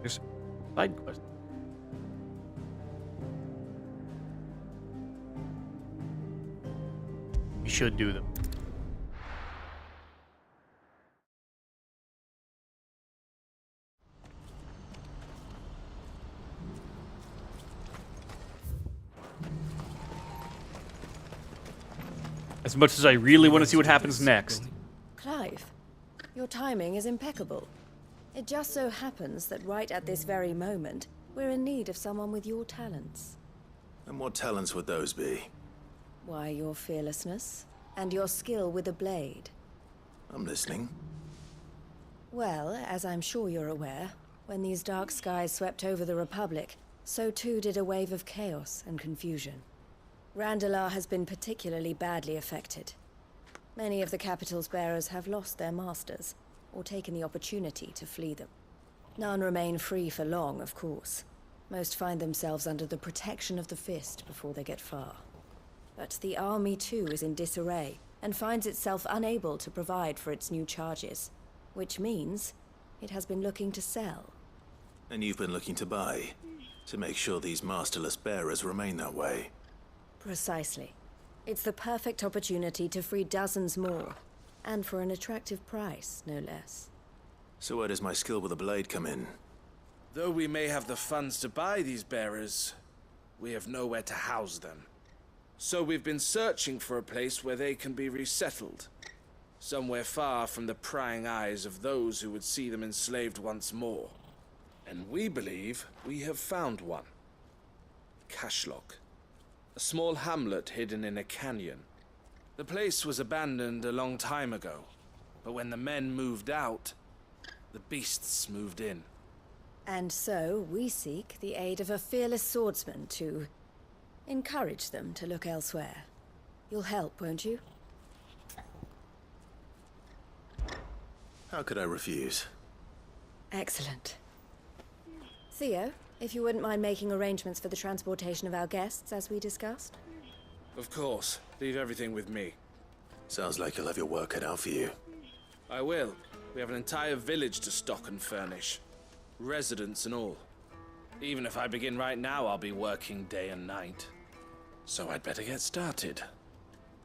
There's a side quest. We should do them. As much as I really want to see what happens next. Clive, your timing is impeccable. It just so happens that right at this very moment, we're in need of someone with your talents. And what talents would those be? Why, your fearlessness and your skill with a blade. I'm listening. Well, as I'm sure you're aware, when these dark skies swept over the Republic, so too did a wave of chaos and confusion. Randalar has been particularly badly affected. Many of the capital's bearers have lost their masters, or taken the opportunity to flee them. None remain free for long, of course. Most find themselves under the protection of the Fist before they get far. But the army too is in disarray, and finds itself unable to provide for its new charges. Which means it has been looking to sell. And you've been looking to buy, to make sure these masterless bearers remain that way. Precisely. It's the perfect opportunity to free dozens more, and for an attractive price, no less. So where does my skill with a blade come in? Though we may have the funds to buy these bearers, we have nowhere to house them. So we've been searching for a place where they can be resettled. Somewhere far from the prying eyes of those who would see them enslaved once more. And we believe we have found one. Cashlock. A small hamlet hidden in a canyon. The place was abandoned a long time ago, but when the men moved out, the beasts moved in. And so we seek the aid of a fearless swordsman to encourage them to look elsewhere. You'll help, won't you? How could I refuse? Excellent. Theo, if you wouldn't mind making arrangements for the transportation of our guests, as we discussed. Of course. Leave everything with me. Sounds like you'll have your work cut out for you. I will. We have an entire village to stock and furnish. Residents and all. Even if I begin right now, I'll be working day and night. So I'd better get started.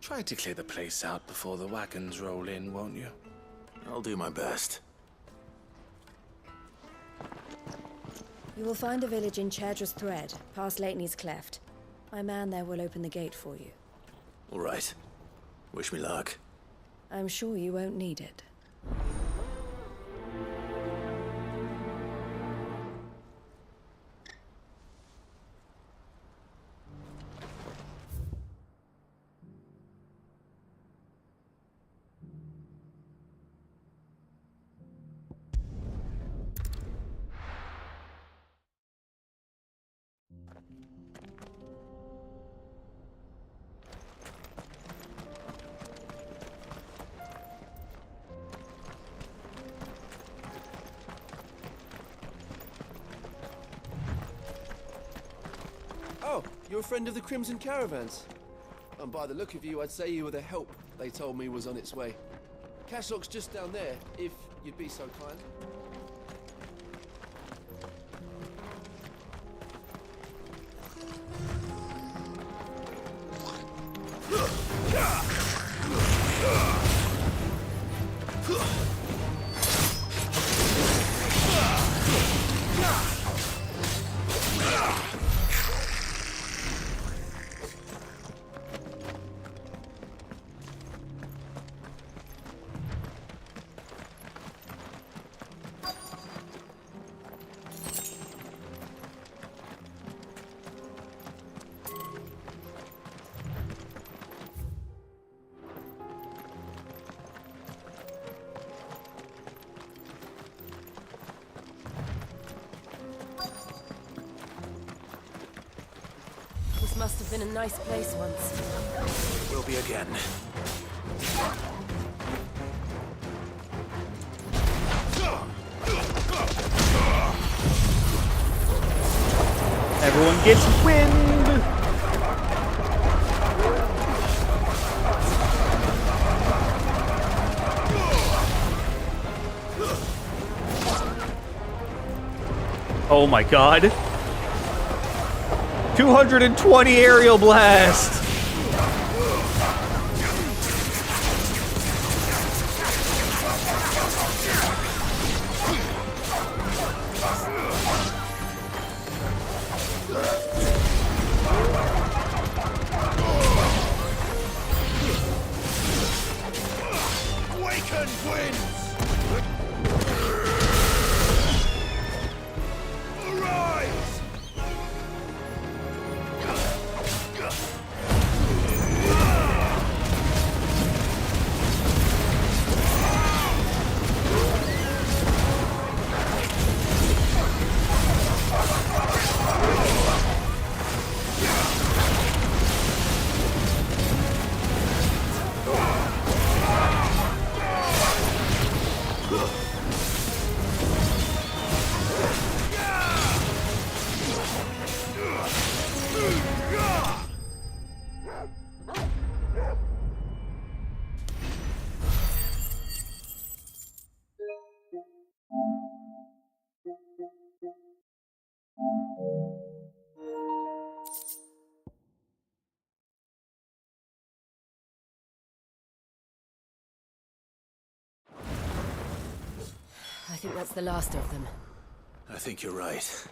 Try to clear the place out before the wagons roll in, won't you? I'll do my best. You will find a village in Chadra's Thread, past Lateney's Cleft. My man there will open the gate for you. All right. Wish me luck. I'm sure you won't need it. Oh, you're a friend of the Crimson Caravans. And by the look of you, I'd say you were the help they told me was on its way. Cashlock's just down there, if you'd be so kind. This must have been a nice place once. Will be again. Everyone gets wind! Oh my god. 220 aerial blast! Awaken winds! Arise! I think that's the last of them. I think you're right.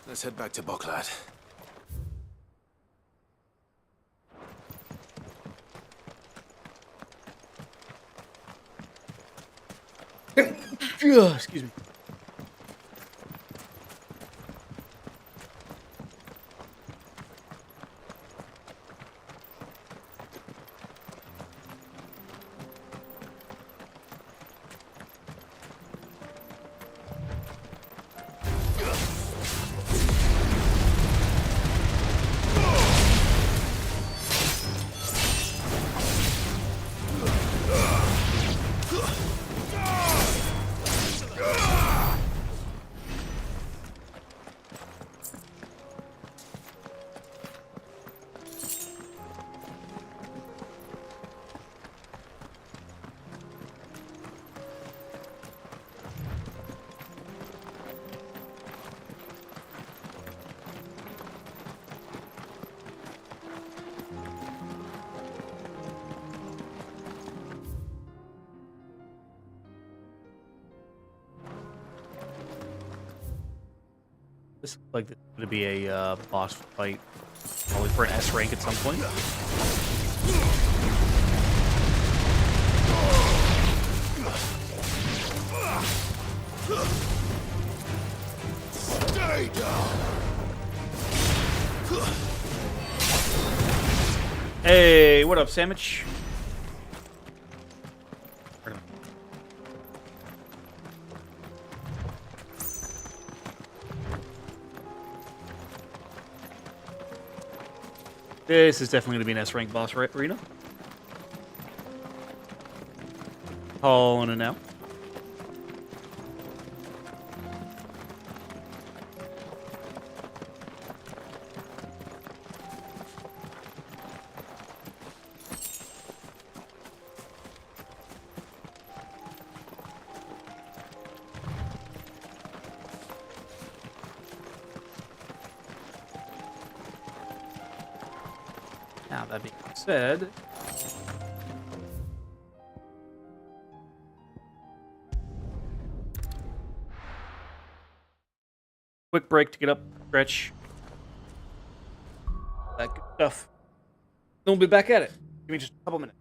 Let's head back to Boklat. Excuse me. This looks like it's going to be a boss fight, probably for an S rank at some point. Stay down! Hey, what up, sandwich? This is definitely going to be an S-rank boss arena. Calling it now. Now, that being said, quick break to get up, stretch. That good stuff. Then we'll be back at it. Give me just a couple minutes.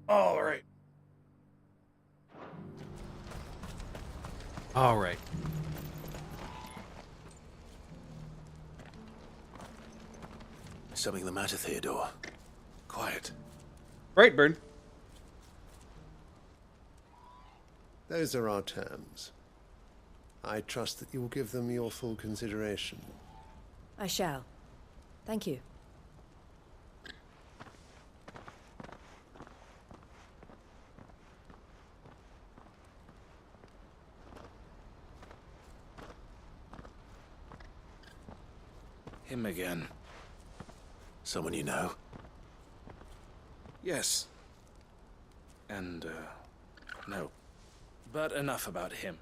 All right. All right. Something the matter, Theodore? Quiet. Brightburn. Those are our terms. I trust that you will give them your full consideration. I shall. Thank you. Him again. Someone you know? Yes. And, no. But enough about him.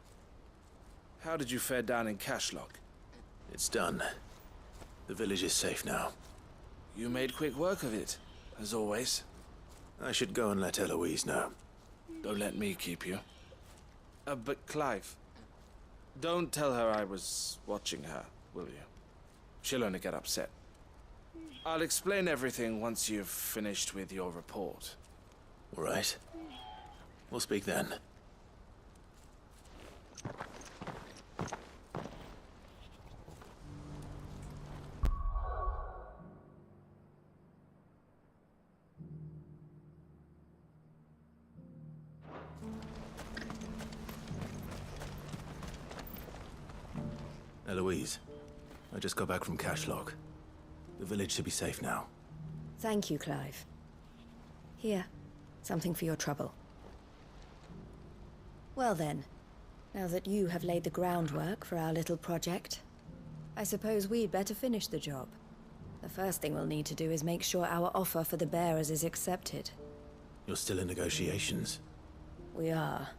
How did you fare down in Cashlock? It's done. The village is safe now. You made quick work of it, as always. I should go and let Eloise know. Don't let me keep you. But Clive, don't tell her I was watching her, will you? She'll only get upset. I'll explain everything once you've finished with your report. All right. We'll speak then. Eloise, I just got back from Cashlock. The village should be safe now. Thank you, Clive. Here, something for your trouble. Well then, now that you have laid the groundwork for our little project, I suppose we'd better finish the job. The first thing we'll need to do is make sure our offer for the bearers is accepted. You're still in negotiations? We are.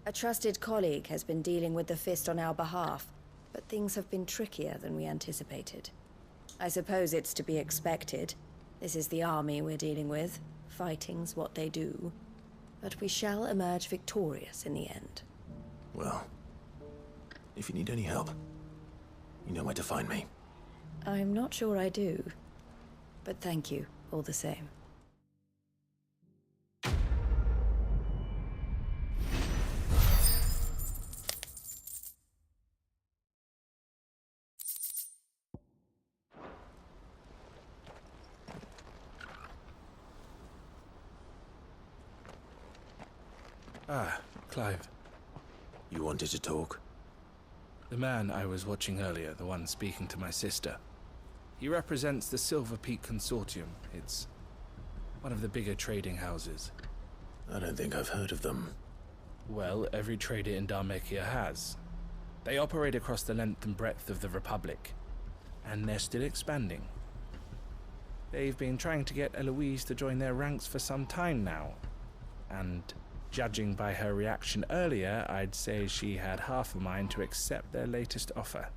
A trusted colleague has been dealing with the Fist on our behalf, but things have been trickier than we anticipated. I suppose it's to be expected. This is the army we're dealing with. Fighting's what they do. But we shall emerge victorious in the end. Well, if you need any help, you know where to find me. I'm not sure I do. But thank you, all the same. Ah, Clive. You wanted to talk? The man I was watching earlier, the one speaking to my sister. He represents the Silver Peak Consortium. It's one of the bigger trading houses. I don't think I've heard of them. Well, every trader in Dharmekia has. They operate across the length and breadth of the Republic, and they're still expanding. They've been trying to get Eloise to join their ranks for some time now, and judging by her reaction earlier, I'd say she had half a mind to accept their latest offer.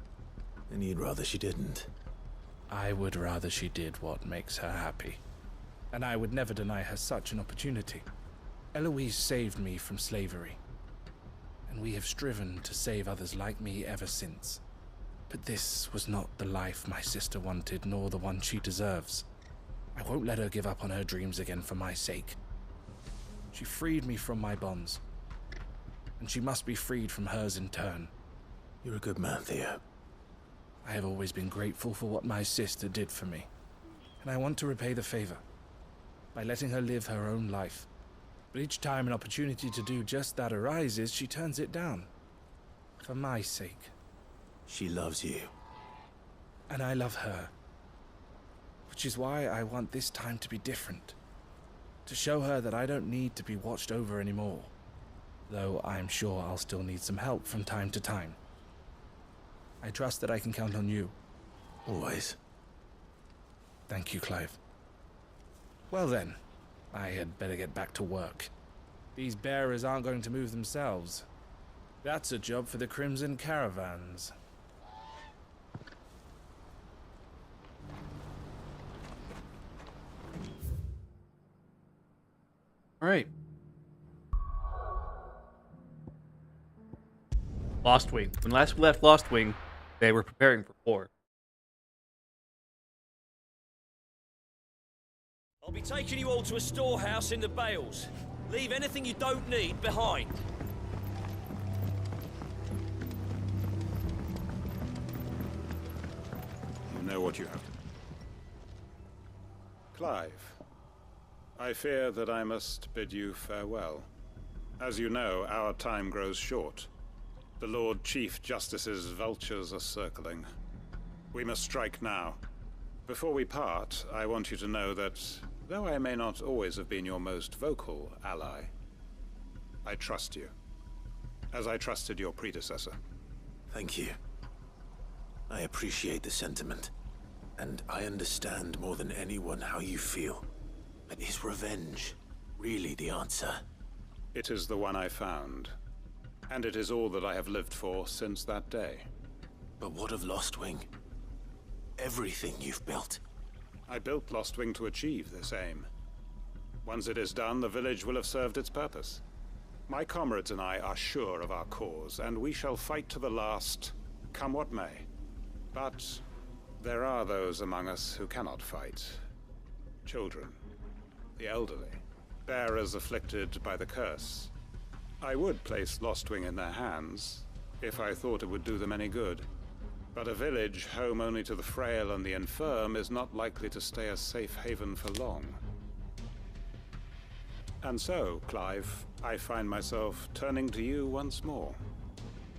And you'd rather she didn't? I would rather she did what makes her happy. And I would never deny her such an opportunity. Eloise saved me from slavery, and we have striven to save others like me ever since. But this was not the life my sister wanted, nor the one she deserves. I won't let her give up on her dreams again for my sake. She freed me from my bonds, and she must be freed from hers in turn. You're a good man, Theo. I have always been grateful for what my sister did for me, and I want to repay the favor by letting her live her own life. But each time an opportunity to do just that arises, she turns it down. For my sake. She loves you. And I love her. Which is why I want this time to be different. To show her that I don't need to be watched over anymore. Though I'm sure I'll still need some help from time to time. I trust that I can count on you. Always. Thank you, Clive. Well then, I had better get back to work. These bearers aren't going to move themselves. That's a job for the Crimson Caravans. All right. Lost Wing. When last we left Lost Wing, they were preparing for war. I'll be taking you all to a storehouse in the Bales. Leave anything you don't need behind. You know what you have. Clive, I fear that I must bid you farewell. As you know, our time grows short. The Lord Chief Justice's vultures are circling. We must strike now. Before we part, I want you to know that, though I may not always have been your most vocal ally, I trust you, as I trusted your predecessor. Thank you. I appreciate the sentiment, and I understand more than anyone how you feel. But is revenge really the answer? It is the one I found, and it is all that I have lived for since that day. But what of Lostwing? Everything you've built. I built Lostwing to achieve this aim. Once it is done, the village will have served its purpose. My comrades and I are sure of our cause, and we shall fight to the last, come what may. But there are those among us who cannot fight. Children, the elderly, bearers afflicted by the curse. I would place Lostwing in their hands, if I thought it would do them any good. But a village home only to the frail and the infirm is not likely to stay a safe haven for long. And so, Clive, I find myself turning to you once more.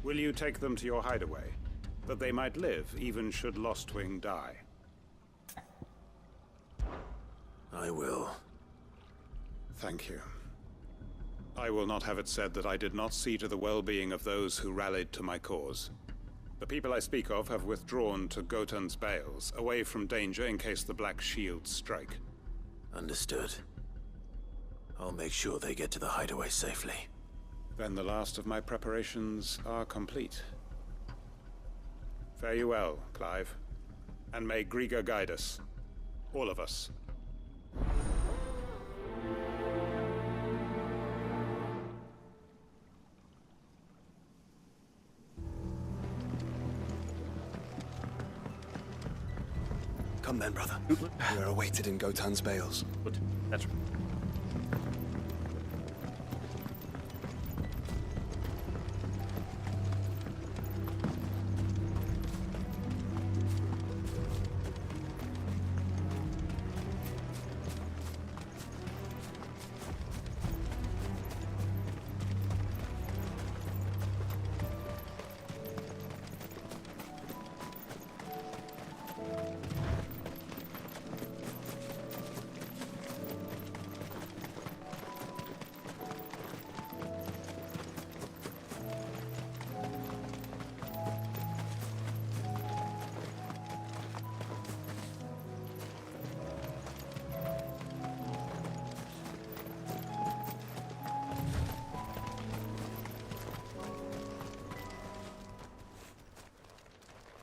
Will you take them to your hideaway, that they might live even should Lostwing die? I will. Thank you. I will not have it said that I did not see to the well-being of those who rallied to my cause. The people I speak of have withdrawn to Gotan's Bales, away from danger in case the Black Shields strike. Understood. I'll make sure they get to the hideaway safely. Then the last of my preparations are complete. Fare you well, Clive. And may Griga guide us. All of us. Come then, brother. We are awaited in Gotan's Bales. Good. That's right.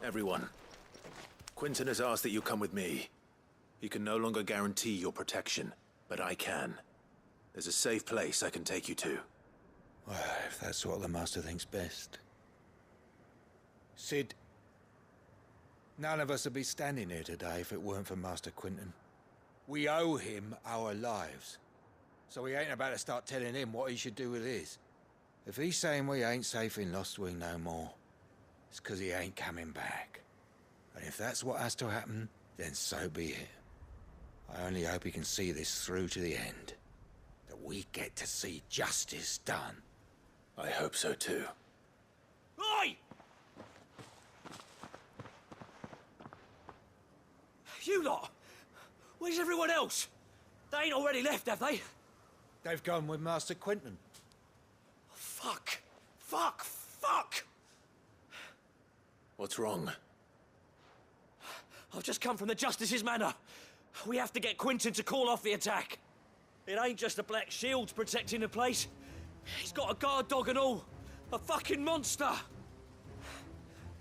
Everyone, Quinton has asked that you come with me. He can no longer guarantee your protection, but I can. There's a safe place I can take you to. Well, if that's what the Master thinks best. Sid, none of us would be standing here today if it weren't for Master Quinton. We owe him our lives. So we ain't about to start telling him what he should do with his. If he's saying we ain't safe in Lostwing no more, it's 'cause he ain't coming back. And if that's what has to happen, then so be it. I only hope he can see this through to the end. That we get to see justice done. I hope so too. Oi! You lot! Where's everyone else? They ain't already left, have they? They've gone with Master Quinton. Fuck! Fuck! Fuck! What's wrong? I've just come from the Justice's manor. We have to get Quinton to call off the attack. It ain't just the Black Shields protecting the place. He's got a guard dog and all. A fucking monster.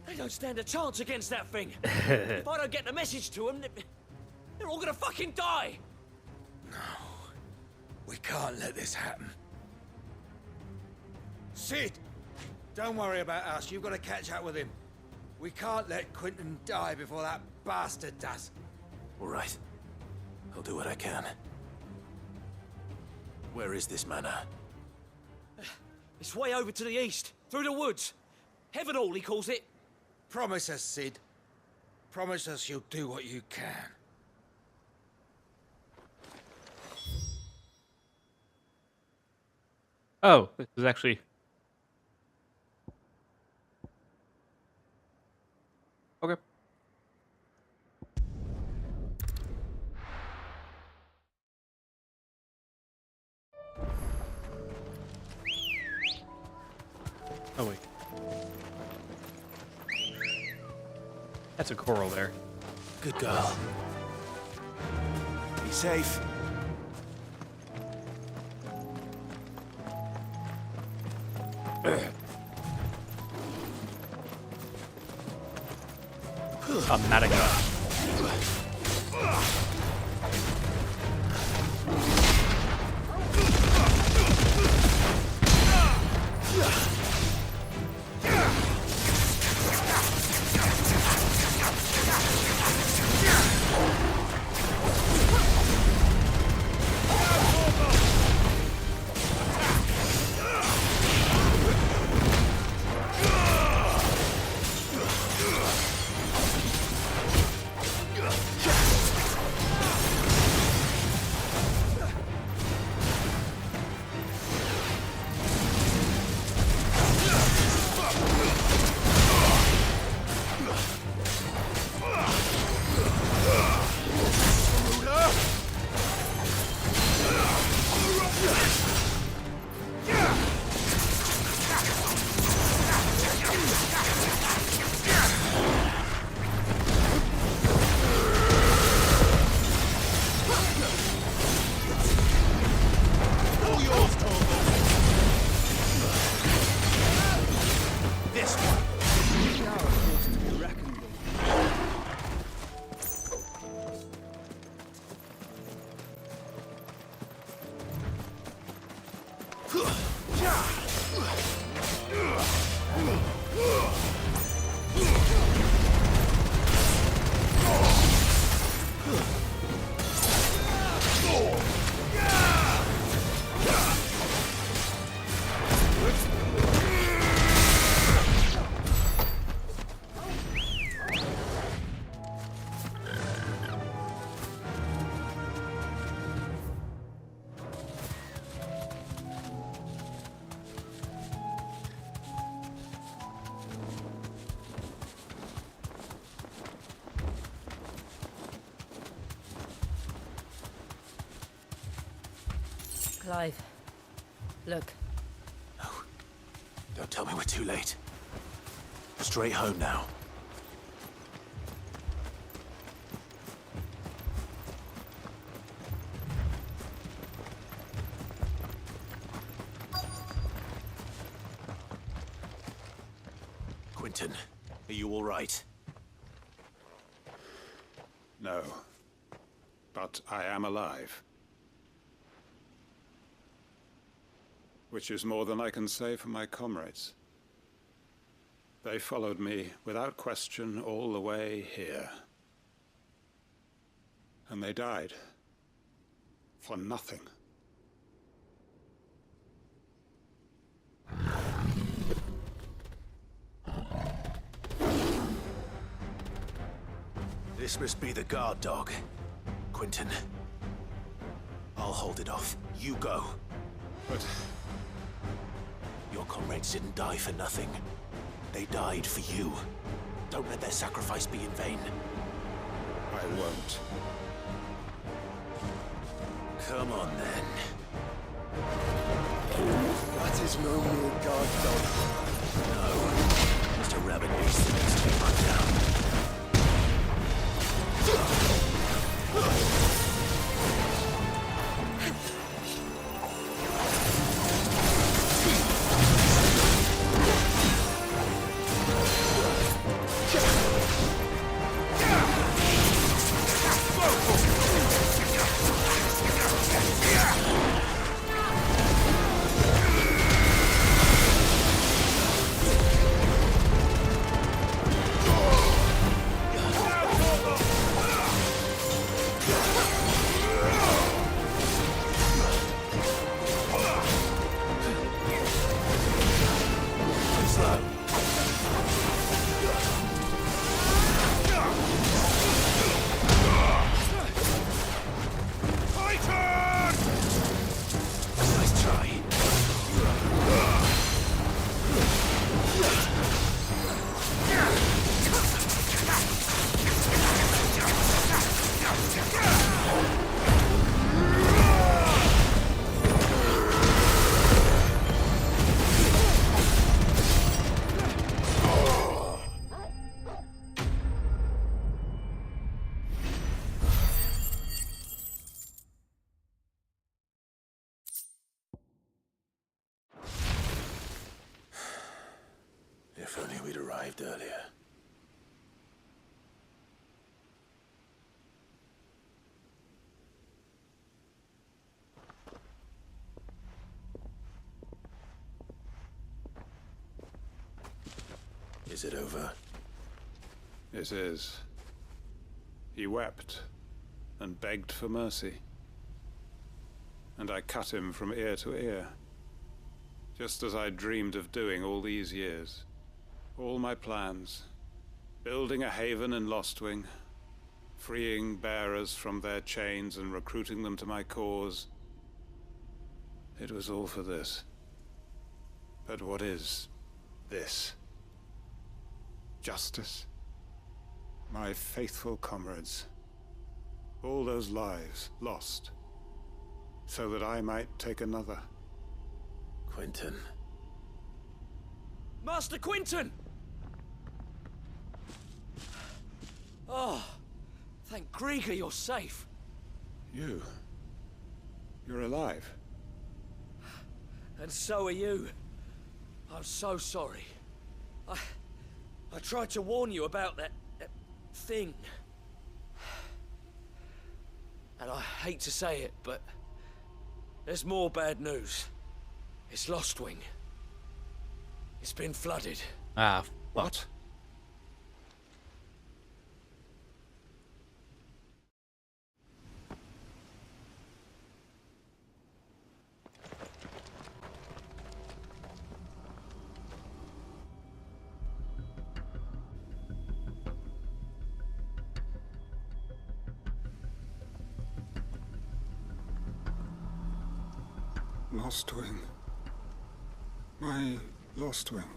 They don't stand a chance against that thing. If I don't get the message to them, they're all gonna fucking die. No. We can't let this happen. Sid! Don't worry about us. You've got to catch up with him. We can't let Quinton die before that bastard does. All right. I'll do what I can. Where is this manor? It's way over to the east, through the woods. Heaven Hall, he calls it. Promise us, Sid. Promise us you'll do what you can. Oh, this is actually... Okay. Oh, wait. That's a coral there. Good girl. Be safe. A Madagascar. Clive, look. No. Don't tell me we're too late. Straight home now. Quentin, are you all right? No. But I am alive. Which is more than I can say for my comrades. They followed me without question all the way here. And they died. For nothing. This must be the guard dog. Quentin. I'll hold it off. You go. But... Your comrades didn't die for nothing. They died for you. Don't let their sacrifice be in vain. I won't. Come on, then. That is no mere guard dog. No. Mr. Rabbit beast that needs to be run down. arrived earlier. Is it over? It is. He wept and begged for mercy. And I cut him from ear to ear, just as I dreamed of doing all these years. All my plans, building a haven in Lostwing, freeing bearers from their chains and recruiting them to my cause. It was all for this. But what is this? Justice? My faithful comrades. All those lives lost, so that I might take another. Quentin. Master Quinton! Oh, thank Grieger you're safe. You're alive. And so are you. I'm so sorry. I tried to warn you about that thing. And I hate to say it, but there's more bad news. It's Lostwing. It's been flooded. Ah, what? Lostwing. My Lostwing.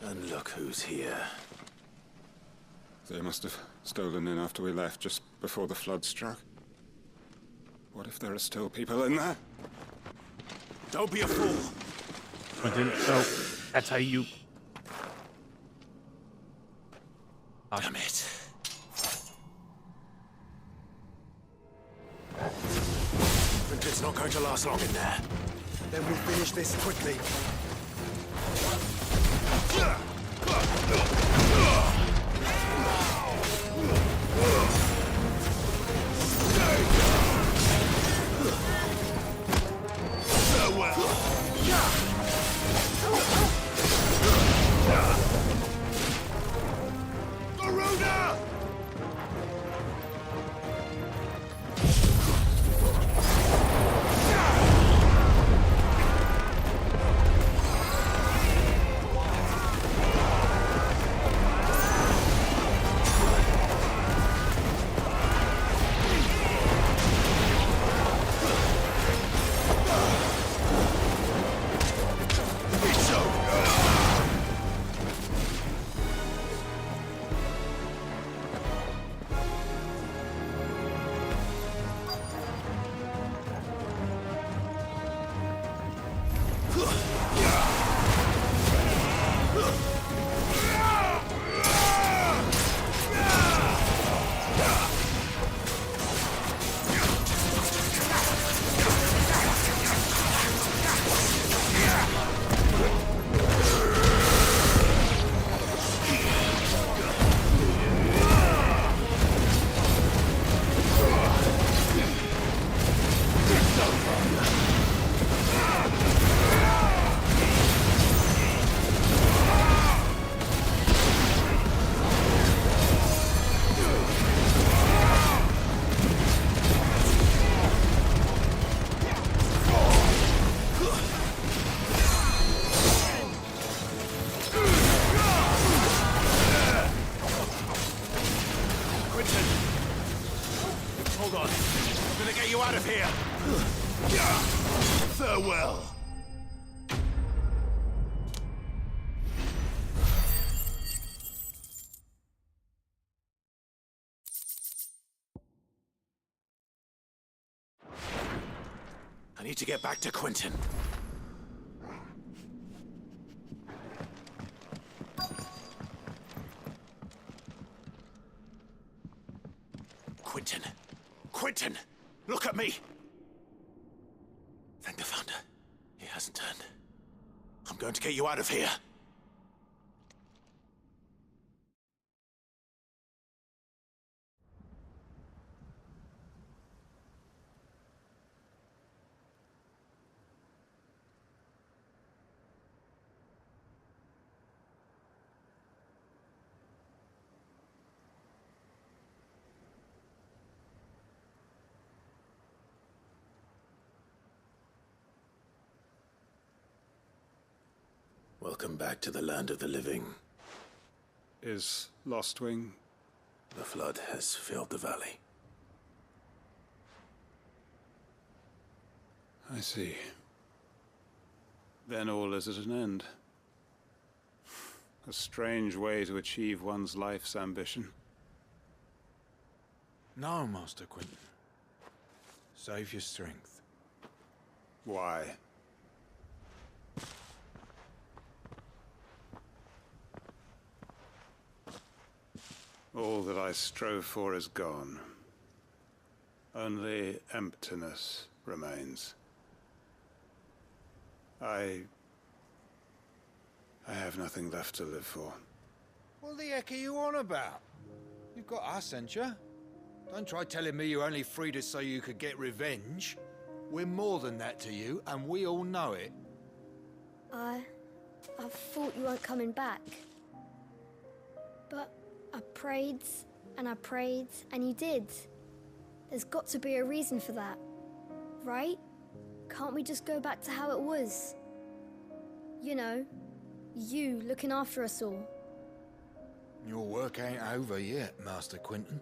And look who's here. They must have stolen in after we left, just before the flood struck. What if there are still people in there? Don't be a fool! Quentin, so that's how you... Damn it. Quentin's not going to last long in there. Then we'll finish this quickly. Hold on. I'm gonna get you out of here. Farewell. I need to get back to Quentin. Quentin! Quentin! Look at me! Thank the Founder. He hasn't turned. I'm going to get you out of here. Welcome back to the land of the living. Is Lostwing? The flood has filled the valley. I see. Then all is at an end. A strange way to achieve one's life's ambition. No, Master Quentin. Save your strength. Why? All that I strove for is gone. Only emptiness remains. I have nothing left to live for. What the heck are you on about? You've got us, ain't you? Don't try telling me you only freed us so you could get revenge. We're more than that to you, and we all know it. I thought you weren't coming back. But I prayed, and you did. There's got to be a reason for that, right? Can't we just go back to how it was? You know, you looking after us all. Your work ain't over yet, Master Quentin.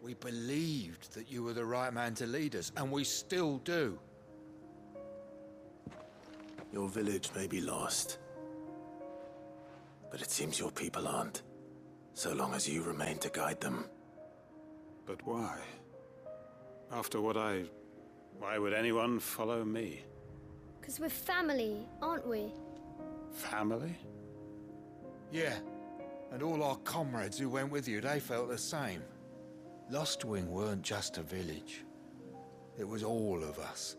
We believed that you were the right man to lead us, and we still do. Your village may be lost, but it seems your people aren't, so long as you remain to guide them. But why? After what why would anyone follow me? 'Cause we're family, aren't we? Family? Yeah, and all our comrades who went with you, they felt the same. Lostwing weren't just a village. It was all of us.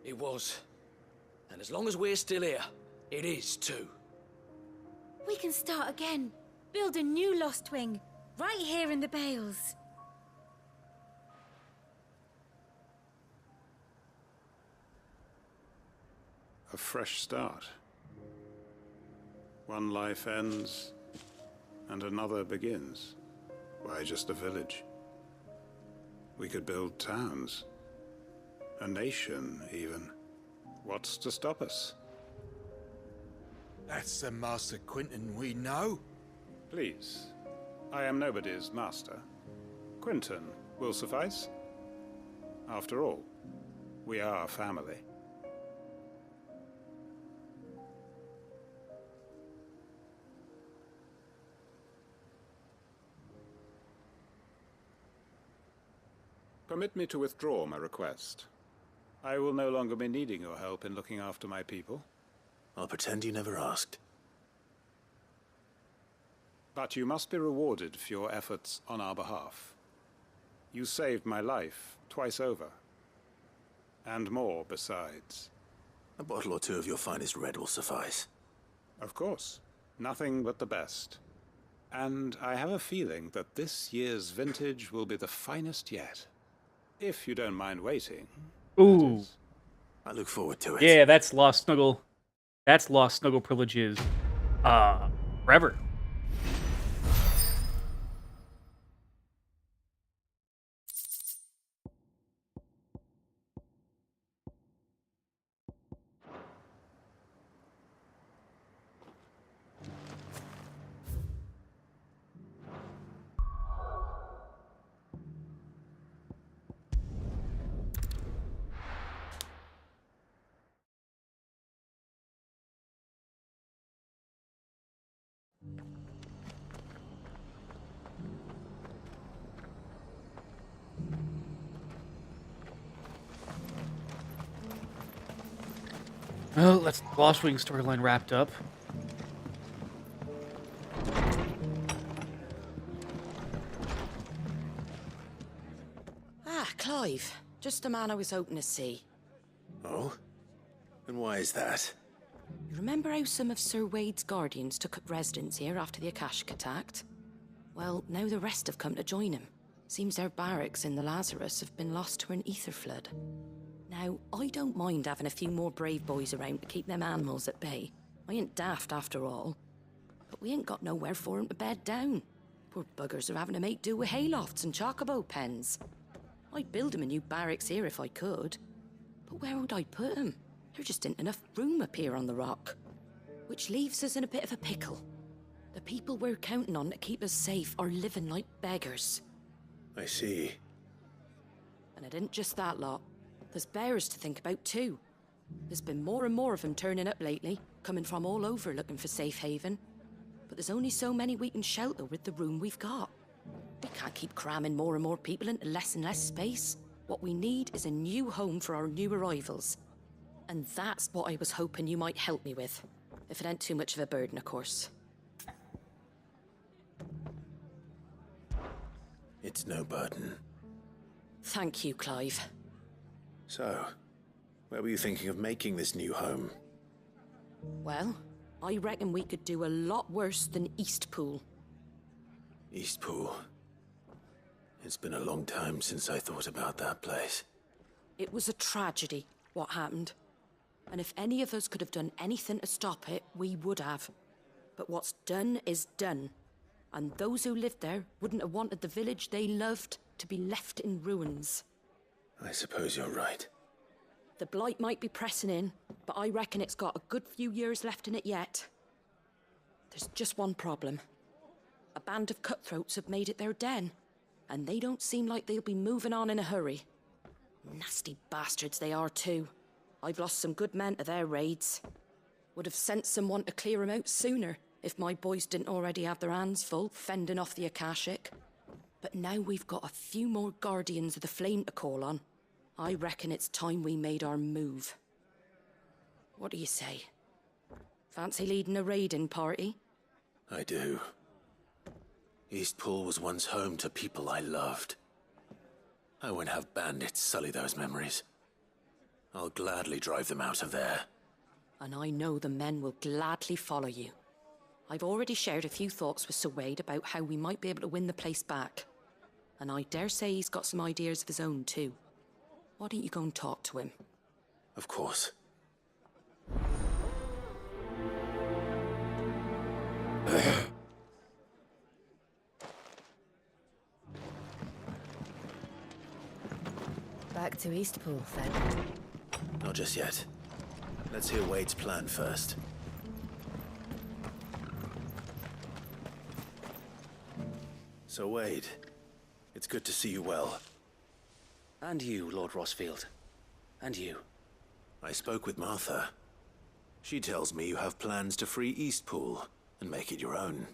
It was. And as long as we're still here, it is too. We can start again. Build a new Lostwing, right here in the Bales. A fresh start. One life ends, and another begins. Why just a village? We could build towns. A nation, even. What's to stop us? That's the Master Quentin we know. Please. I am nobody's master. Quentin will suffice. After all, we are family. Permit me to withdraw my request. I will no longer be needing your help in looking after my people. I'll pretend you never asked. But you must be rewarded for your efforts on our behalf. You saved my life twice over. And more besides. A bottle or two of your finest red will suffice. Of course. Nothing but the best. And I have a feeling that this year's vintage will be the finest yet. If you don't mind waiting. Ooh. I look forward to it. Yeah, that's Lost Snuggle. That's Lost Snuggle privileges. Forever. Well, that's the Lostwing storyline wrapped up. Ah, Clive. Just the man I was hoping to see. Oh? And why is that? You remember how some of Sir Wade's guardians took up residence here after the Akashic attacked? Well, now the rest have come to join him. Seems their barracks in the Lazarus have been lost to an ether flood. Now, I don't mind having a few more brave boys around to keep them animals at bay. I ain't daft after all. But we ain't got nowhere for 'em to bed down. Poor buggers are having to make do with haylofts and chocobo pens. I'd build 'em a new barracks here if I could. But where would I put 'em? There just ain't enough room up here on the rock. Which leaves us in a bit of a pickle. The people we're counting on to keep us safe are living like beggars. I see. And it isn't just that lot. There's bears to think about too. There's been more and more of them turning up lately, coming from all over looking for safe haven. But there's only so many we can shelter with the room we've got. We can't keep cramming more and more people into less and less space. What we need is a new home for our new arrivals. And that's what I was hoping you might help me with. If it ain't too much of a burden, of course. It's no burden. Thank you, Clive. So, where were you thinking of making this new home? Well, I reckon we could do a lot worse than Eastpool. Eastpool. It's been a long time since I thought about that place. It was a tragedy, what happened. And if any of us could have done anything to stop it, we would have. But what's done is done. And those who lived there wouldn't have wanted the village they loved to be left in ruins. I suppose you're right. The blight might be pressing in, but I reckon it's got a good few years left in it yet. There's just one problem. A band of cutthroats have made it their den, and they don't seem like they'll be moving on in a hurry. Nasty bastards they are too. I've lost some good men to their raids. Would have sent someone to clear them out sooner, if my boys didn't already have their hands full fending off the Akashic. But now we've got a few more Guardians of the Flame to call on. I reckon it's time we made our move. What do you say? Fancy leading a raiding party? I do. Eastpool was once home to people I loved. I won't have bandits sully those memories. I'll gladly drive them out of there. And I know the men will gladly follow you. I've already shared a few thoughts with Sir Wade about how we might be able to win the place back. And I dare say he's got some ideas of his own too. Why don't you go and talk to him? Of course. Back to Eastpool, then. Not just yet. Let's hear Wade's plan first. So, Wade, it's good to see you well. And you, Lord Rossfield. And you. I spoke with Martha. She tells me you have plans to free Eastpool and make it your own.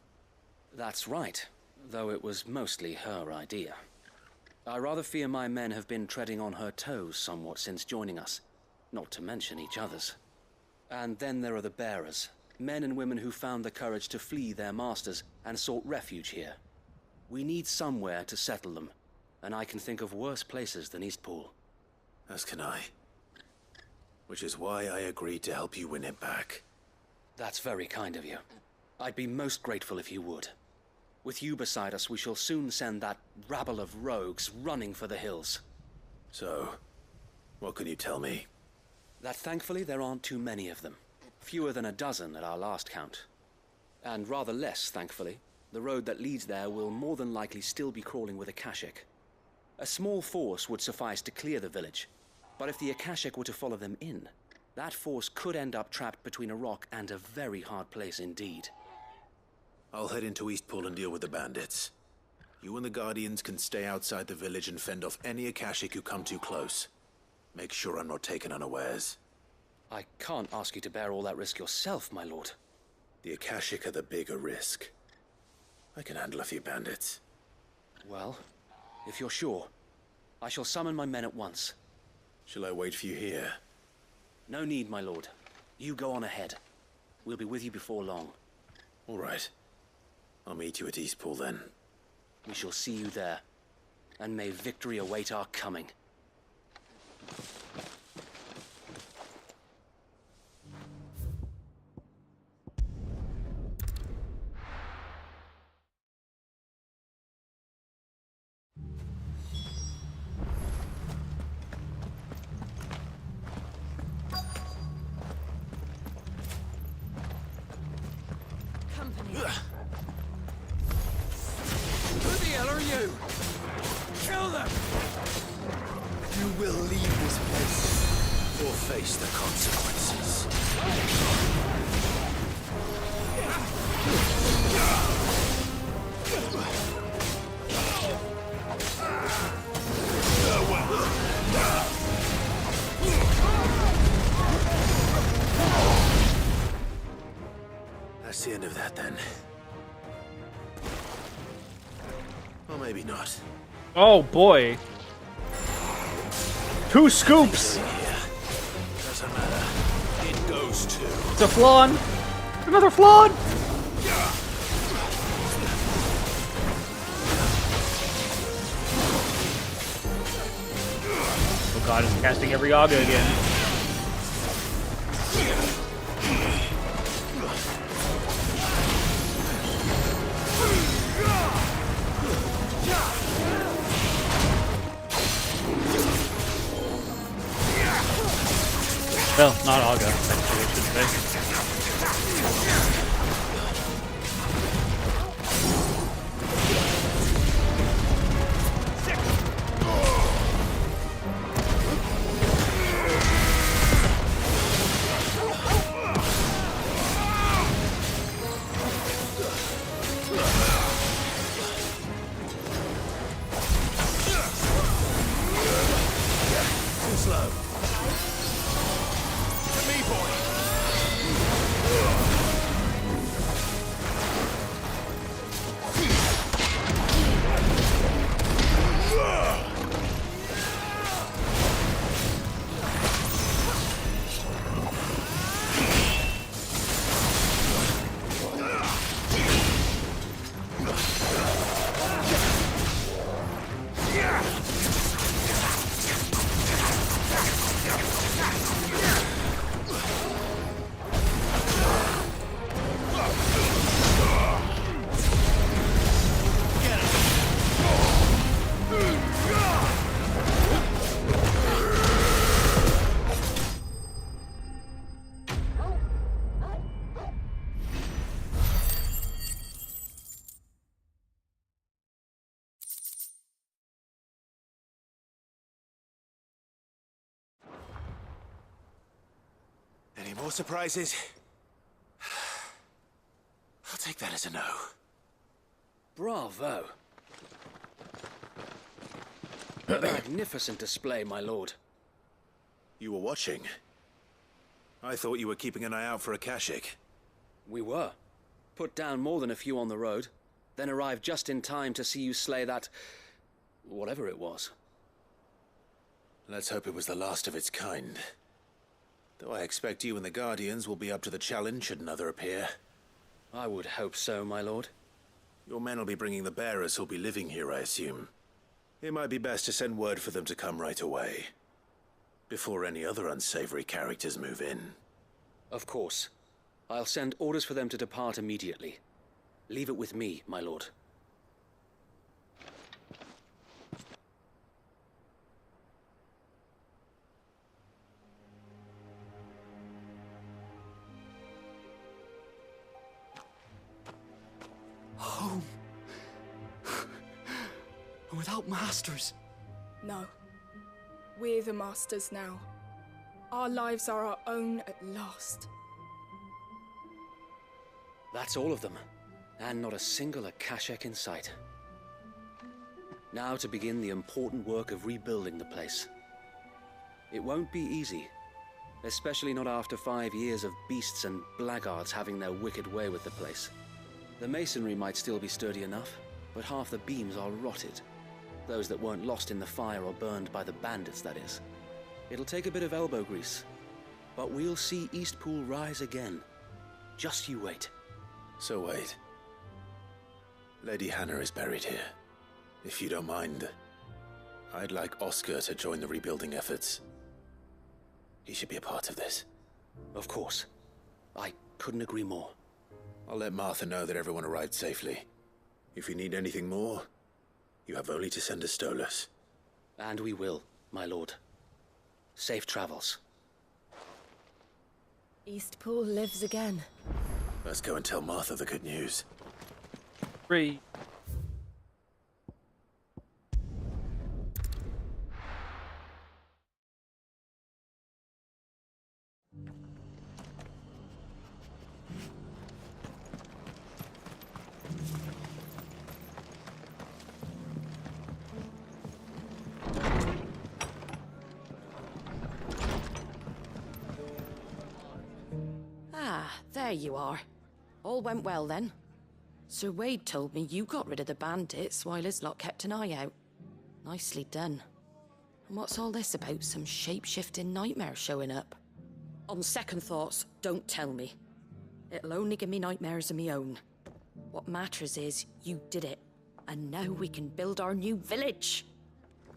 That's right, though it was mostly her idea. I rather fear my men have been treading on her toes somewhat since joining us, not to mention each other's. And then there are the bearers, men and women who found the courage to flee their masters and sought refuge here. We need somewhere to settle them, and I can think of worse places than Eastpool. As can I. Which is why I agreed to help you win it back. That's very kind of you. I'd be most grateful if you would. With you beside us, we shall soon send that rabble of rogues running for the hills. So, what can you tell me? That thankfully there aren't too many of them. Fewer than a dozen at our last count. And rather less, thankfully. The road that leads there will more than likely still be crawling with Akashic. A small force would suffice to clear the village, but if the Akashic were to follow them in, that force could end up trapped between a rock and a very hard place indeed. I'll head into Eastpool and deal with the bandits. You and the Guardians can stay outside the village and fend off any Akashic who come too close. Make sure I'm not taken unawares. I can't ask you to bear all that risk yourself, my lord. The Akashic are the bigger risk. I can handle a few bandits. Well, if you're sure, I shall summon my men at once. Shall I wait for you here? No need, my lord. You go on ahead. We'll be with you before long. All right. I'll meet you at Eastpool then. We shall see you there. And may victory await our coming. Who the hell are you? Kill them! You will leave this place. Or face the consequences. That's the end of that, then. Or maybe not. Oh boy. 2 scoops! Doesn't matter. It goes to... It's a flan! Another flan! Oh god, it's casting every Aga again. Well, not Aga, actually, I should say. Too slow. To me, boy. Any more surprises? I'll take that as a no. Bravo. A magnificent display, my lord. You were watching? I thought you were keeping an eye out for a Kashik. We were. Put down more than a few on the road, then arrived just in time to see you slay that... whatever it was. Let's hope it was the last of its kind. Though I expect you and the Guardians will be up to the challenge should another appear. I would hope so, my lord. Your men will be bringing the bearers who'll be living here, I assume. It might be best to send word for them to come right away, before any other unsavory characters move in. Of course. I'll send orders for them to depart immediately. Leave it with me, my lord. Home. Without masters. No. We're the masters now. Our lives are our own at last. That's all of them. And not a single Akashek in sight. Now to begin the important work of rebuilding the place. It won't be easy. Especially not after 5 years of beasts and blackguards having their wicked way with the place. The masonry might still be sturdy enough, but half the beams are rotted. Those that weren't lost in the fire or burned by the bandits, that is. It'll take a bit of elbow grease, but we'll see Eastpool rise again. Just you wait. So wait. Lady Hannah is buried here. If you don't mind, I'd like Oscar to join the rebuilding efforts. He should be a part of this. Of course. I couldn't agree more. I'll let Martha know that everyone arrived safely. If you need anything more, you have only to send a Stolas. And we will, my lord. Safe travels. Eastpool lives again. Let's go and tell Martha the good news. Free. There you are. All went well then. Sir Wade told me you got rid of the bandits while his lot kept an eye out. Nicely done. And what's all this about some shape-shifting nightmare showing up? On second thoughts, don't tell me. It'll only give me nightmares of my own. What matters is you did it. And now we can build our new village.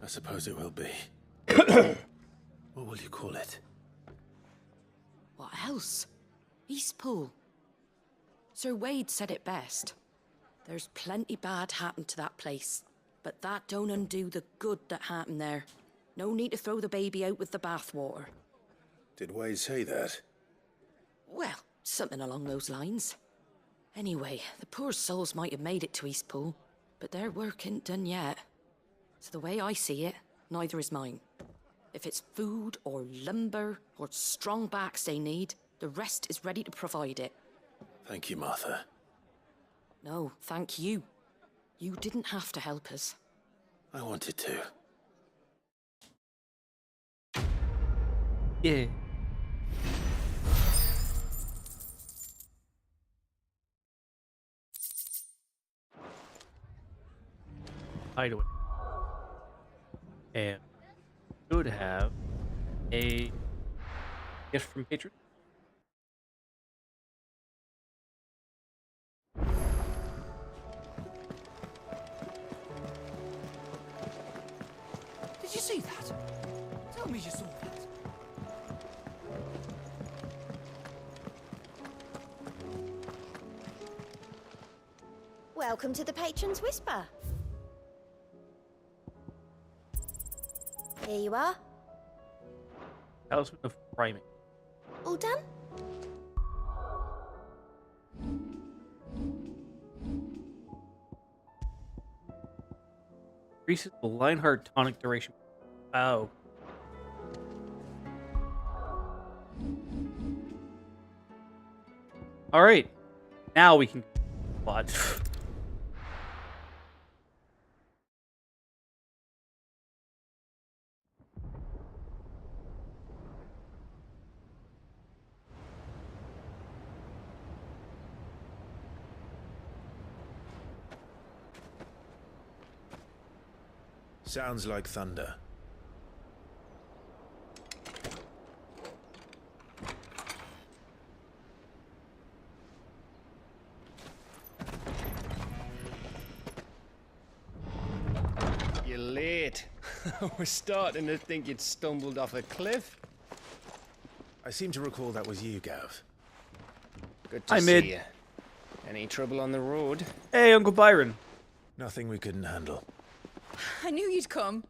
I suppose it will be. What will you call it? What else? Eastpool. Sir Wade said it best. There's plenty bad happened to that place, but that don't undo the good that happened there. No need to throw the baby out with the bathwater. Did Wade say that? Well, something along those lines. Anyway, the poor souls might have made it to Eastpool, but their work ain't done yet. So the way I see it, neither is mine. If it's food or lumber or strong backs they need, the rest is ready to provide it. Thank you, Martha. No, thank you. You didn't have to help us. I wanted to. Yeah. Hideaway. And should have a gift from patron. Did you see that? Tell me you saw that. Welcome to the Patron's Whisper. Here you are. Talisman of Priming. All done? Increases the Lionheart tonic duration. Oh. Alright. Now we can watch. Sounds like thunder. You're late. We're starting to think you'd stumbled off a cliff. I seem to recall that was you, Gav. Good to Hi, see Mid. you. Any trouble on the road? Hey, Uncle Byron. Nothing we couldn't handle. I knew you'd come.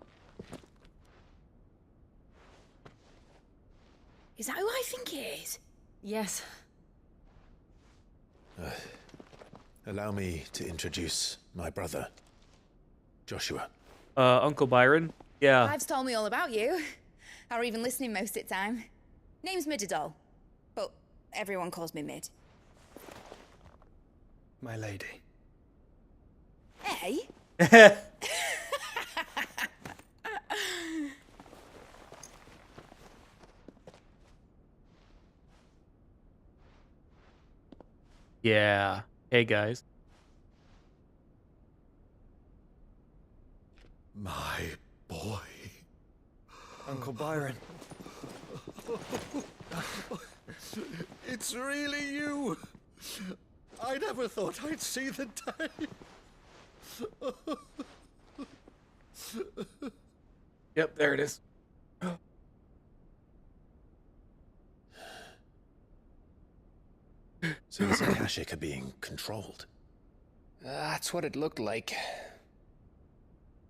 Is that who I think it is? Yes. Allow me to introduce my brother, Joshua. Uncle Byron? Yeah. Ives told me all about you. Or even listening most of the time. Name's Midadol, but everyone calls me Mid. My lady. Hey? Yeah. Hey, guys. My boy. Uncle Byron. It's really you. I never thought I'd see the day. Yep, there it is. So the Akashic are being controlled. That's what it looked like.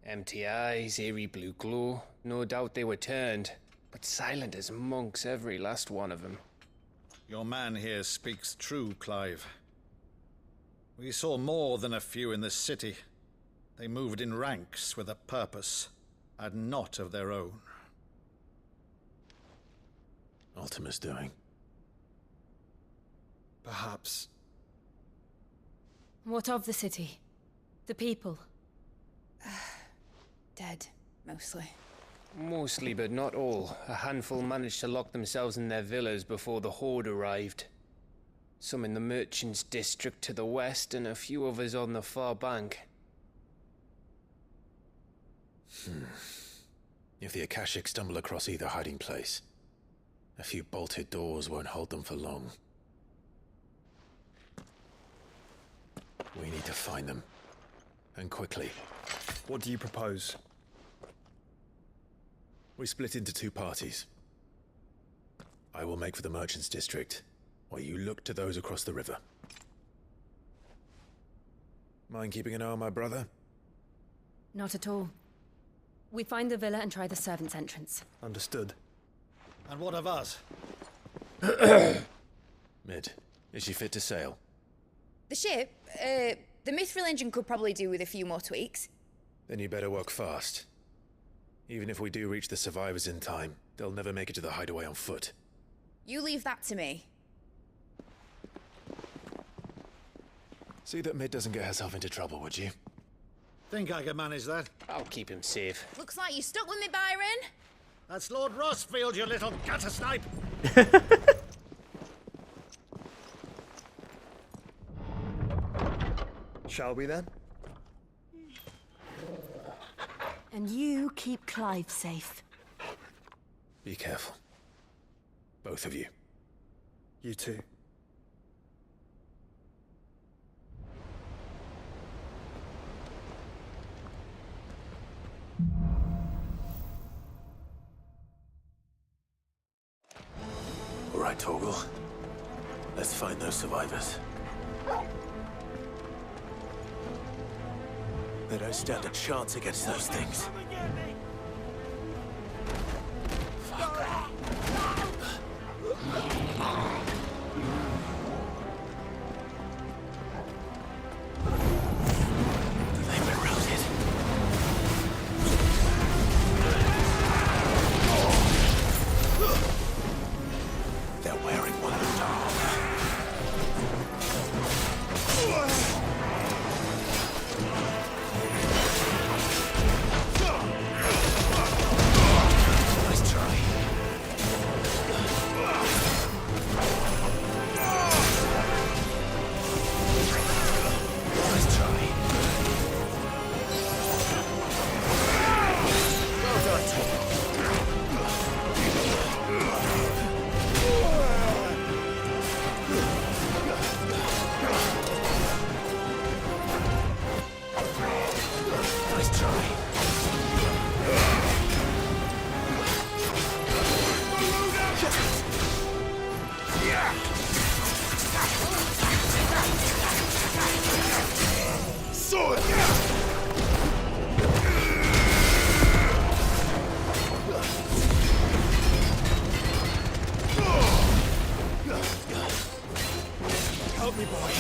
Empty eyes, eerie blue glow. No doubt they were turned, but silent as monks, every last one of them. Your man here speaks true, Clive. We saw more than a few in the city. They moved in ranks with a purpose, and not of their own. Ultima's doing. Perhaps. What of the city? The people? Dead, mostly. Mostly, but not all. A handful managed to lock themselves in their villas before the Horde arrived. Some in the merchants' district to the west, and a few others on the far bank. If the Akashic stumble across either hiding place, a few bolted doors won't hold them for long. We need to find them. And quickly. What do you propose? We split into two parties. I will make for the merchants' district, while you look to those across the river. Mind keeping an eye on my brother? Not at all. We find the villa and try the servants' entrance. Understood. And what of us? Mid, is she fit to sail? The ship, the mithril engine could probably do with a few more tweaks. Then you better work fast. Even if we do reach the survivors in time, they'll never make it to the hideaway on foot. You leave that to me. See that Mid doesn't get herself into trouble, would you? Think I can manage that? I'll keep him safe. Looks like you stuck with me, Byron. That's Lord Rossfield, you little gutter snipe! Shall we then? And you keep Clive safe. Be careful. Both of you. You too. All right, Torgal. Let's find those survivors. They don't stand a chance against those things. They've been routed. They're wearing one Nice try. Nice try. Well done, Nice try. Sword! Help me, boy.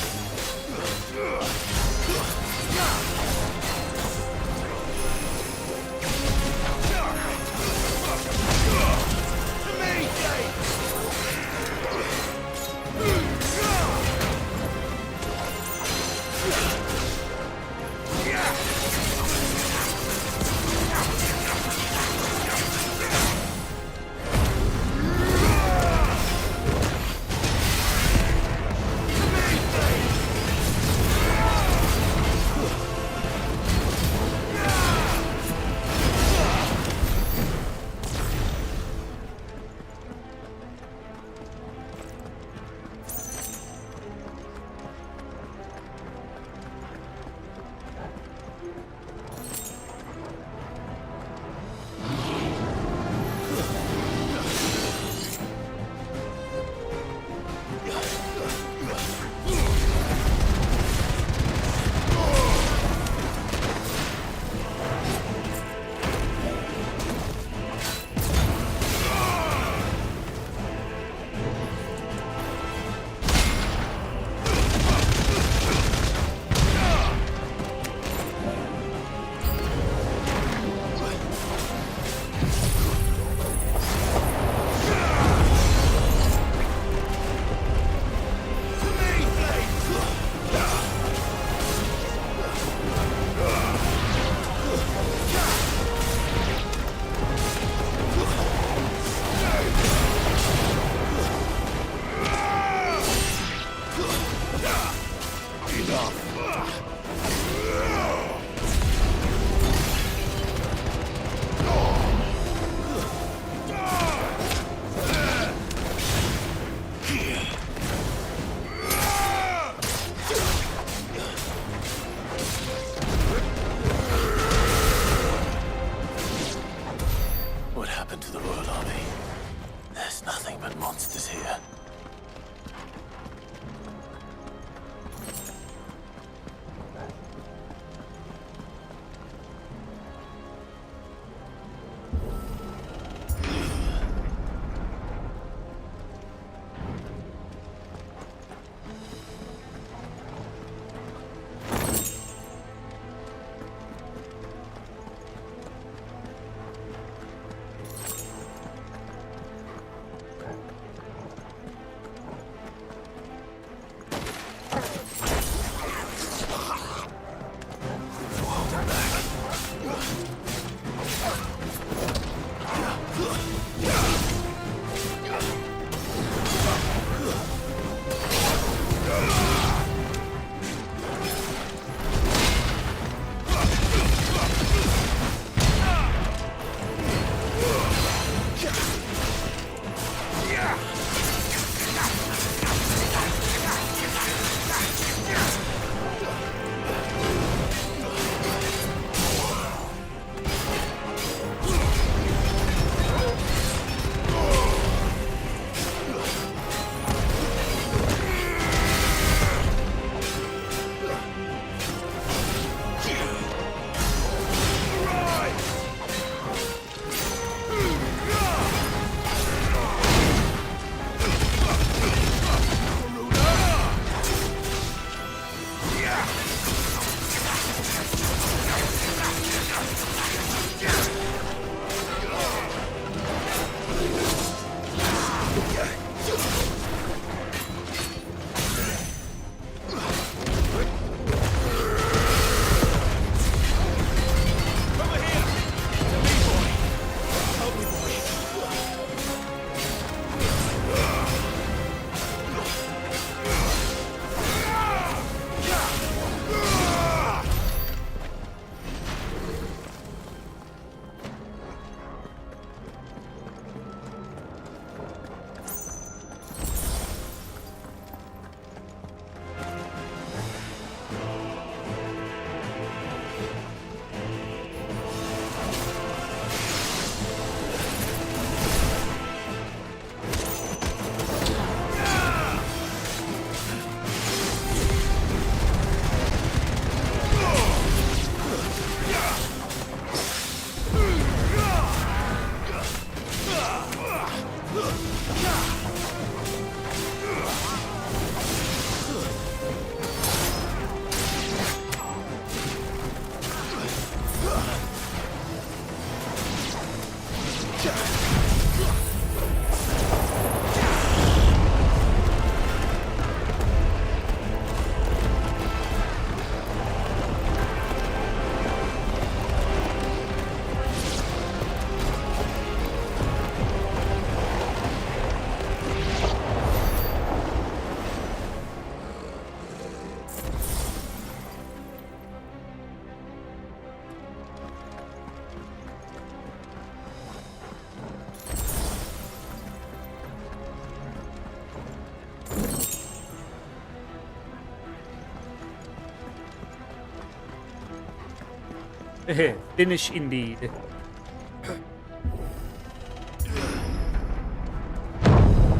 Finish indeed.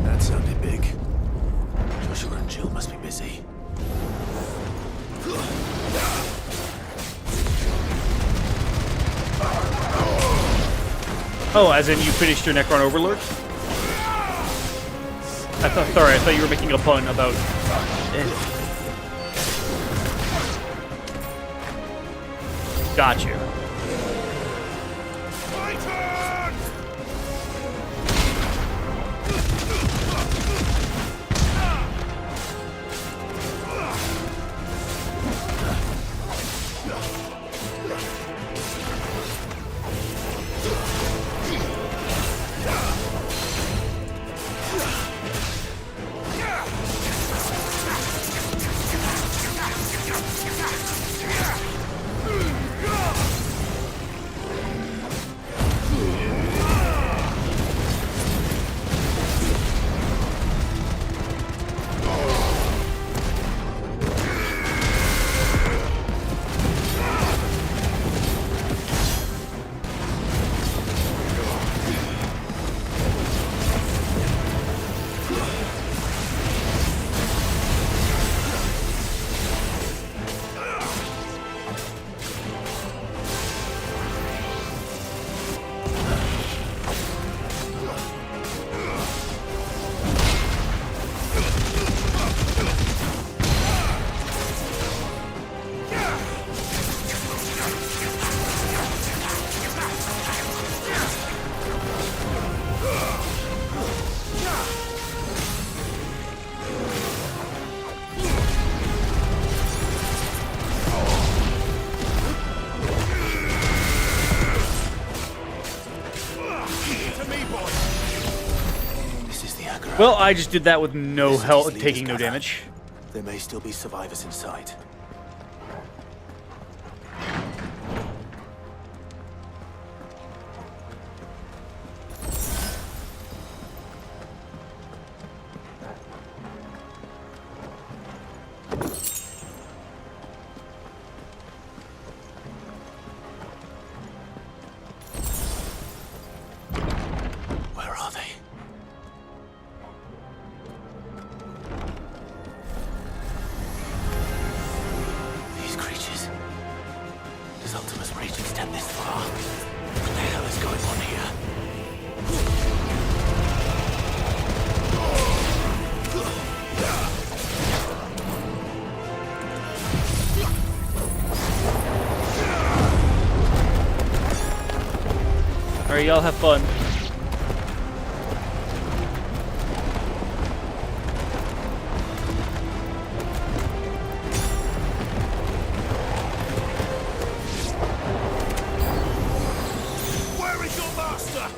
That sounded big. Joshua and Jill must be busy. Oh, as in you finished your Necron Overlord? I thought you were making a pun about... Got you. Well, I just did that with no This help, city's taking no leaders damage. gather. There may still be survivors inside. Where are they? These creatures. Does Ultima's rage extend this far? What the hell is going on here? Alright, y'all have fun. Where is your master?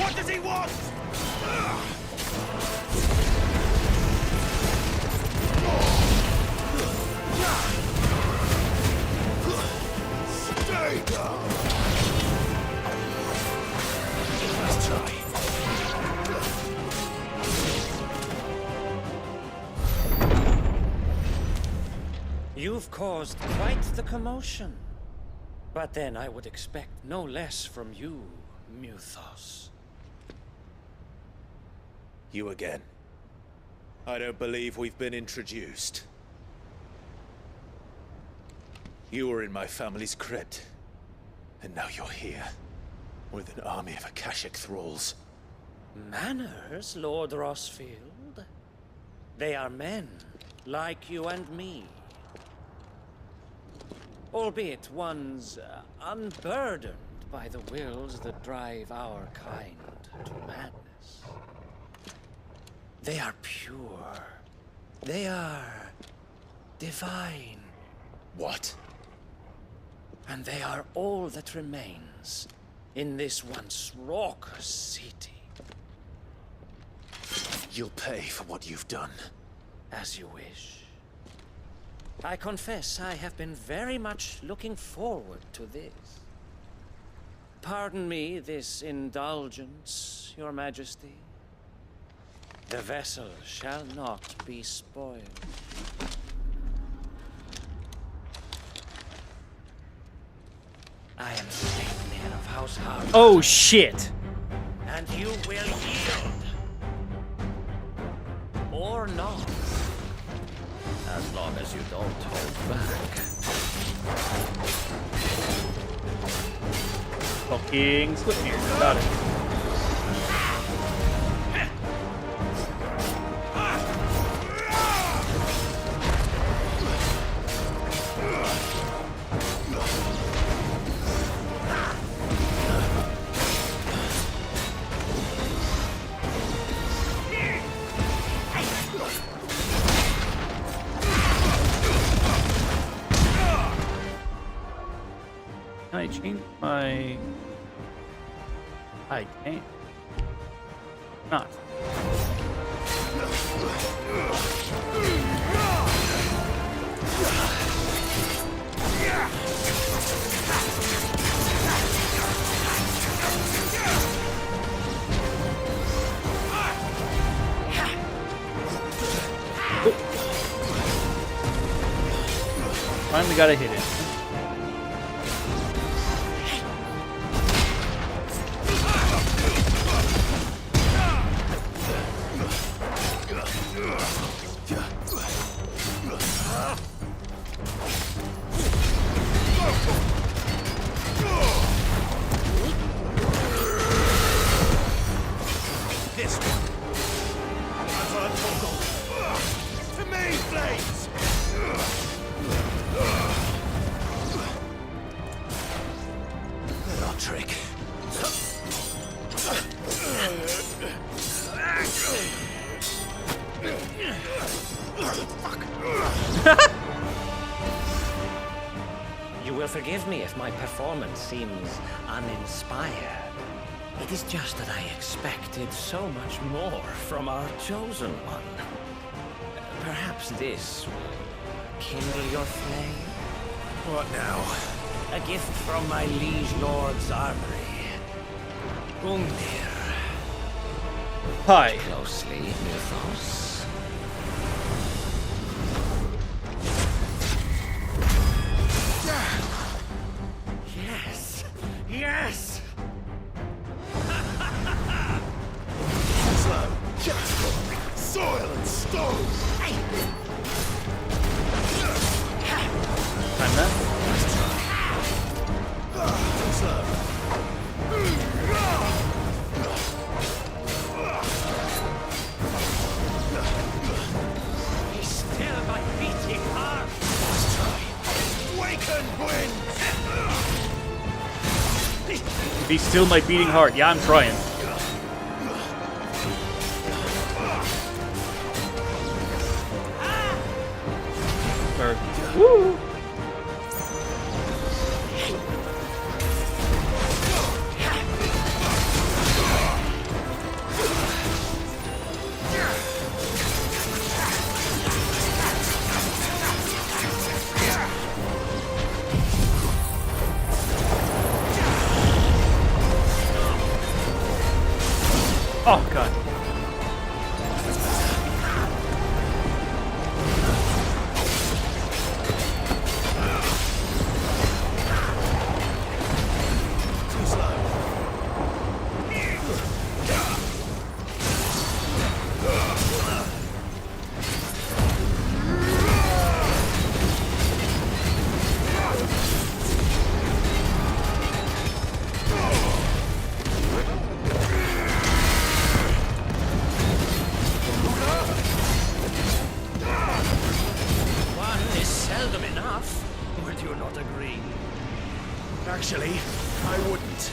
What does he want? Stay down! Let's try. You've caused quite the commotion. But then I would expect no less from you, Muthos. You again. I don't believe we've been introduced. You were in my family's crypt, and now you're here, with an army of Akashic thralls. Manners, Lord Rossfield? They are men, like you and me. Albeit ones unburdened by the wills that drive our kind to madness. They are pure. They are divine. What? And they are all that remains in this once raucous city. You'll pay for what you've done. As you wish. I confess I have been very much looking forward to this. Pardon me this indulgence, Your Majesty. The vessel shall not be spoiled. I am Sleipnir of House Hard. Oh shit! And you will yield. Or not. As long as you don't hold back. Fucking Sleipnir, got it. Can I change my... I can't. Not. Finally got a hit in. This one. I've toggle. To me, Blades! Little trick. You will forgive me if my performance seems uninspired. It is just that I expected so much more from our chosen one. Perhaps this will kindle your flame? What now? A gift from my liege lord's armory. Gungnir. Hi. Closely, Mythos. Yes! Yes! Slow, Jasper, soil and stone. Time that. He's still my beating heart! Waken wind. Be still my beating heart. Yeah, I'm trying. Woo! Oh god. One is seldom enough. Would you not agree? Actually, I wouldn't.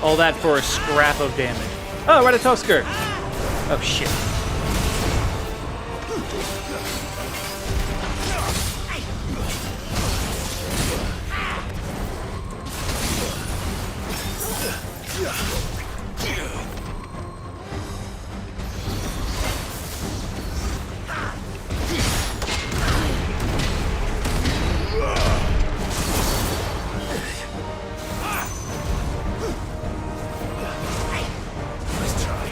All that for a scrap of damage. Oh, Ratatoskr! Oh shit. Nice try.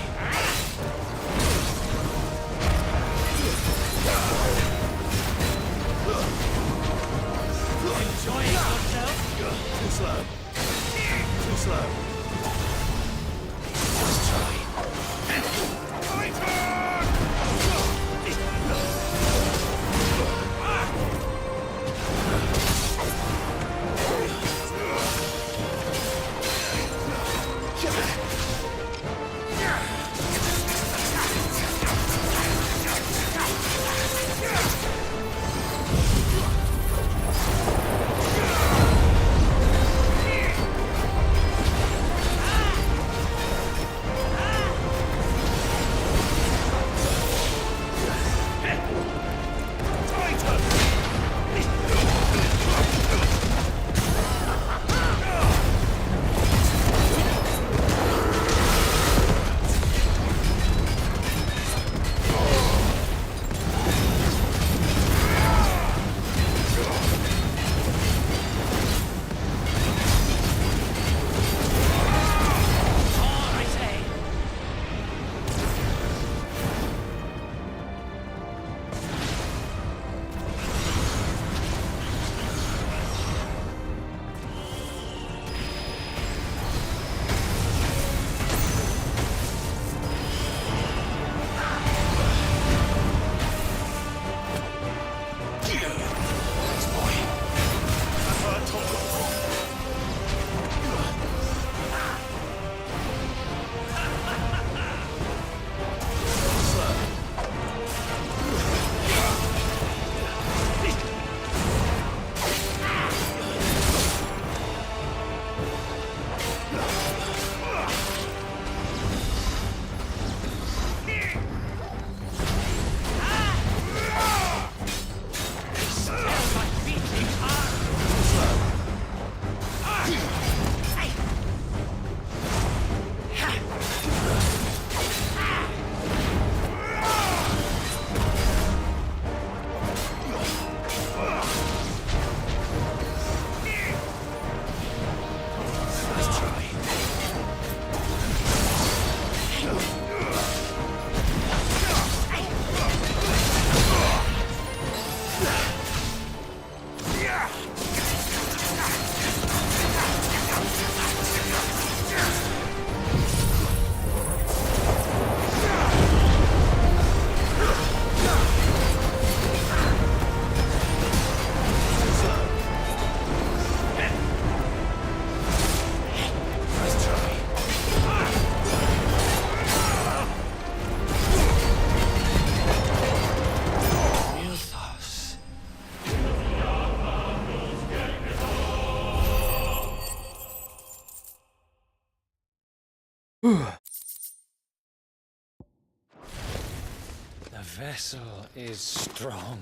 vessel is strong.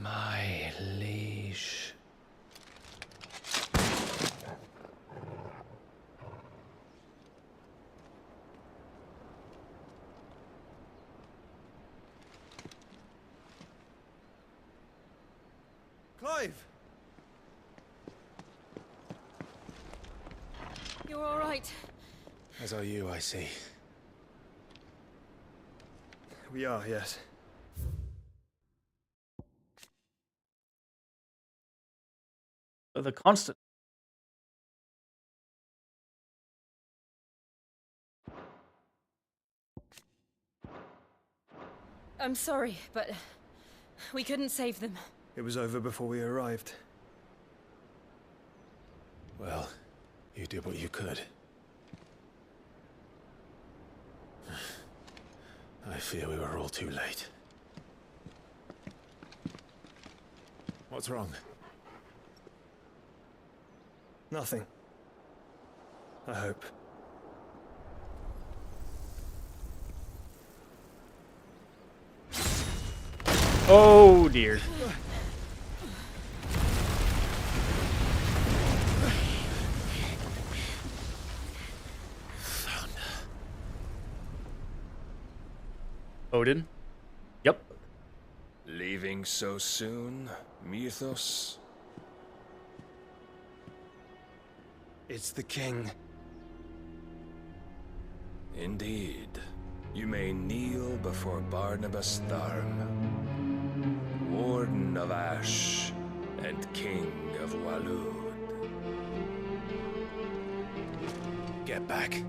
My liege. Clive! You're all right. As are you, I see. We are, yes. The constant. I'm sorry, but we couldn't save them. It was over before we arrived. Well, you did what you could. I fear we were all too late. What's wrong? Nothing. I hope. Oh dear. Odin? Yep. Leaving so soon, Mythos? It's the king. Indeed. You may kneel before Barnabas Tharm, Warden of Ash and King of Walud. Get back.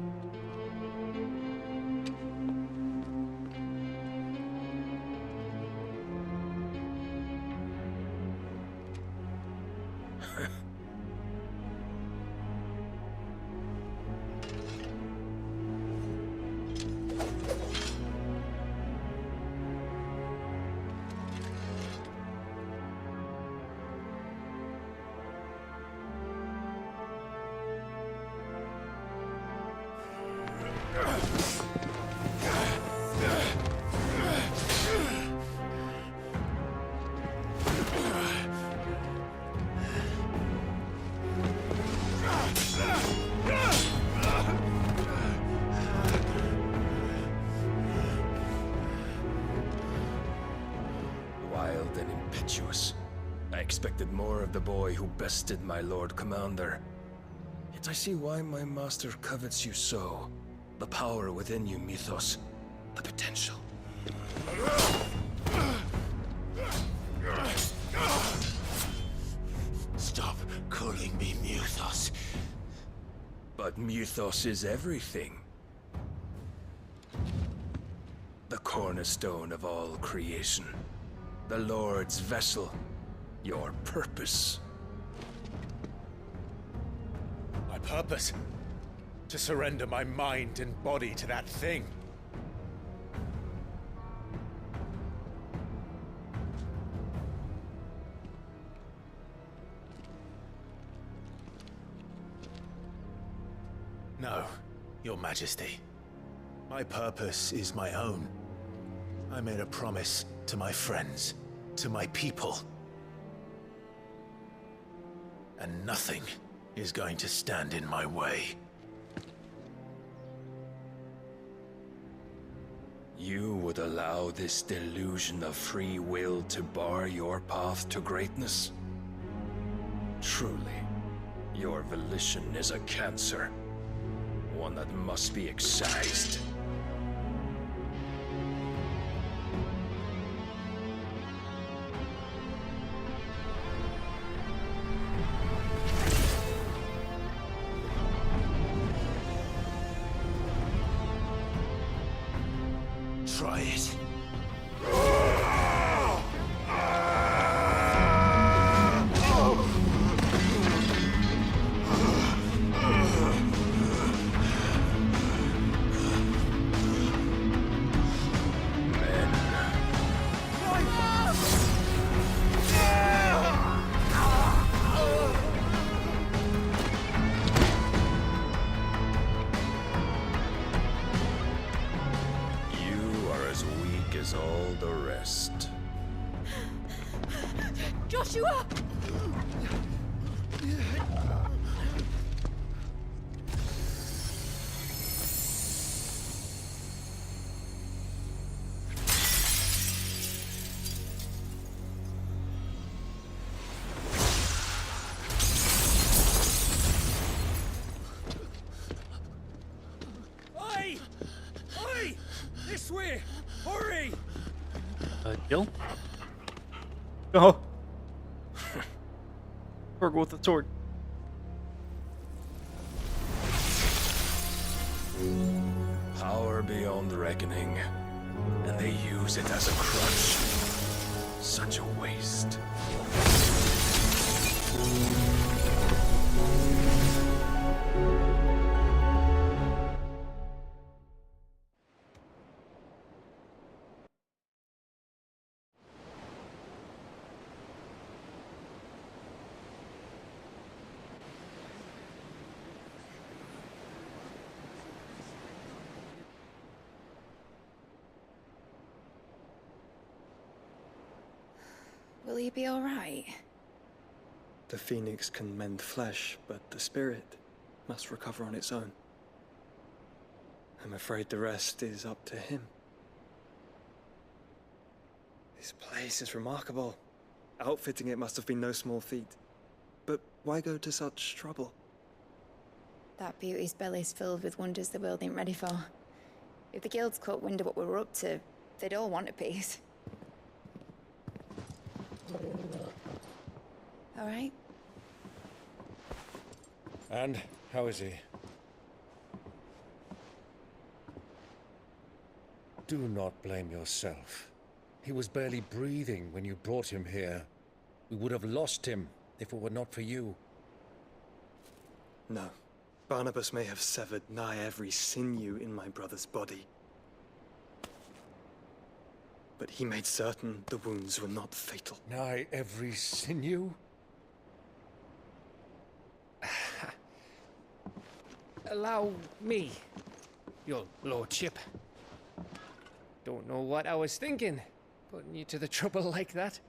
Wild and impetuous. I expected more of the boy who bested my Lord Commander. Yet I see why my master covets you so. The power within you, Mythos. The potential. Stop calling me Mythos. But Mythos is everything. The cornerstone of all creation. The Lord's vessel. Your purpose. My purpose? To surrender my mind and body to that thing. No, Your Majesty. My purpose is my own. I made a promise to my friends, to my people. And nothing is going to stand in my way. You would allow this delusion of free will to bar your path to greatness? Truly, your volition is a cancer. One that must be excised. Try it. is all the rest. Joshua! Oi! Oi! This way! Hurry! Jill? Oh. Virgil with the sword. Power beyond reckoning, and they use it as a crutch. Such a waste. Will he be all right? The phoenix can mend flesh, but the spirit must recover on its own. I'm afraid the rest is up to him. This place is remarkable. Outfitting it must have been no small feat. But why go to such trouble? That beauty's belly's filled with wonders the world ain't ready for. If the guilds caught wind of what we were up to, they'd all want a piece. All right? And how is he? Do not blame yourself. He was barely breathing when you brought him here. We would have lost him if it were not for you. No. Barnabas may have severed nigh every sinew in my brother's body. But he made certain the wounds were not fatal. Nigh every sinew? Allow me, your lordship. Don't know what I was thinking, putting you to the trouble like that.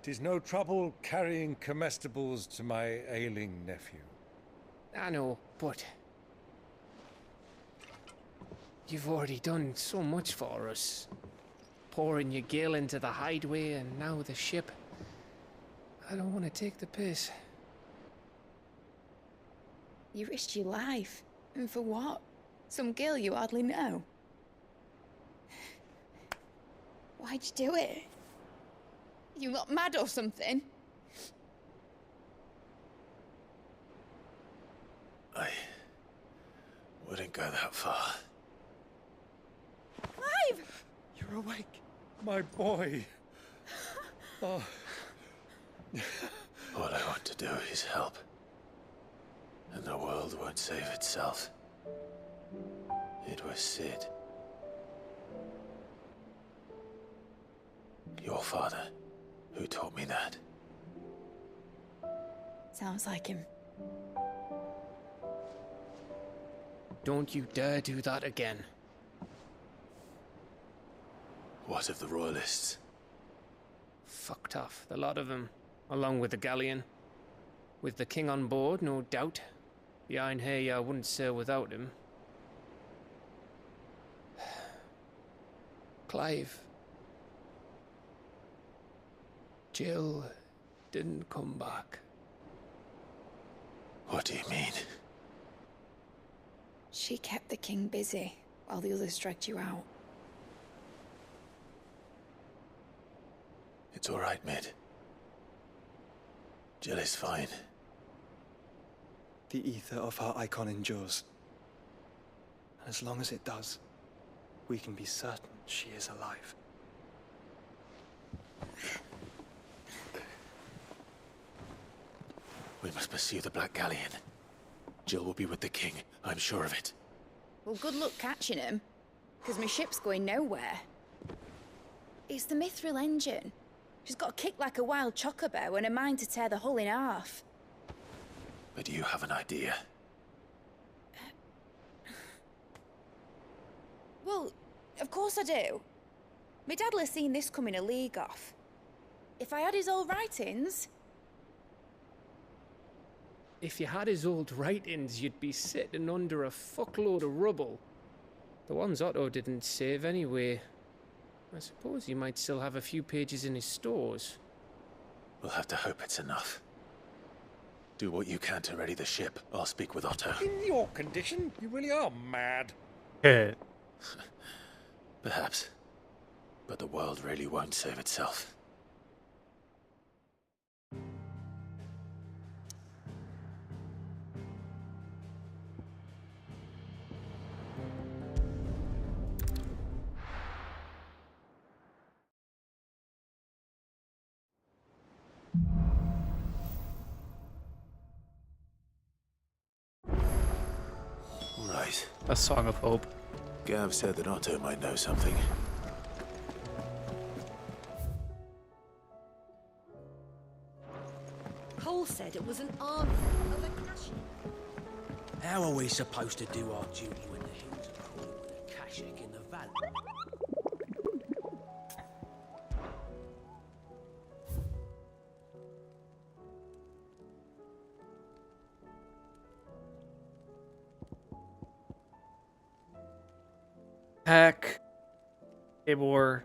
'Tis no trouble carrying comestibles to my ailing nephew. I know, but you've already done so much for us. Pouring your gil into the hideaway and now the ship. I don't want to take the piss. You risked your life. And for what? Some girl you hardly know. Why'd you do it? You not mad or something? I wouldn't go that far. Clive! You're awake, my boy. Oh. All I want to do is help. And the world won't save itself. It was Sid. Your father, who taught me that. Sounds like him. Don't you dare do that again. What of the Royalists? Fucked off, the lot of them, along with the galleon. With the king on board, no doubt. Behind here, I wouldn't sail without him. Clive. Jill didn't come back. What do you mean? She kept the king busy while the others dragged you out. It's all right, Mid. Jill is fine. The ether of her icon endures. And as long as it does, we can be certain she is alive. We must pursue the Black Galleon. Jill will be with the king, I'm sure of it. Well, good luck catching him, because my ship's going nowhere. It's the Mithril engine. She's got a kick like a wild chocobo and a mind to tear the hull in half. But do you have an idea? Well, of Of course I do. My dad'll have seen this coming a league off. If I had his old writings... If you had his old writings, you'd be sitting under a fuckload of rubble. The ones Otto didn't save anyway. I suppose he might still have a few pages in his stores. We'll have to hope it's enough. Do what you can to ready the ship. I'll speak with Otto. In your condition, you really are mad. Perhaps. But the world really won't save itself. Right. A song of hope. Gav said that Otto might know something. Cole said it was an army of Akashi. How are we supposed to do our duty when the hills are crawling with Akashic in the valley? Heck. Tabor.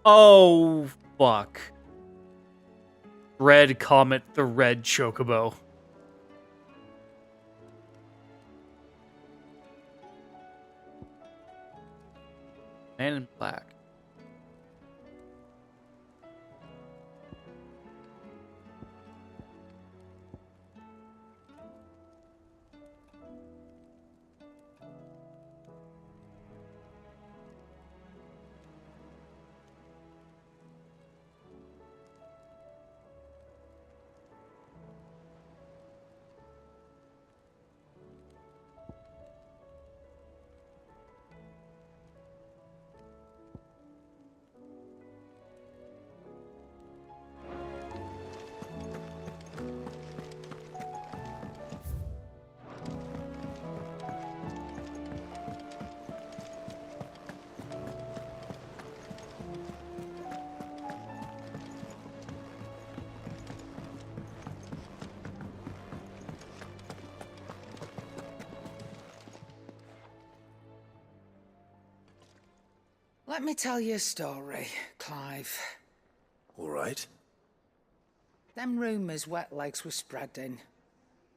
Oh, fuck. Red Comet, the red chocobo. Man in black. Let me tell you a story, Clive. All right. Them rumours Wetlegs were spreading.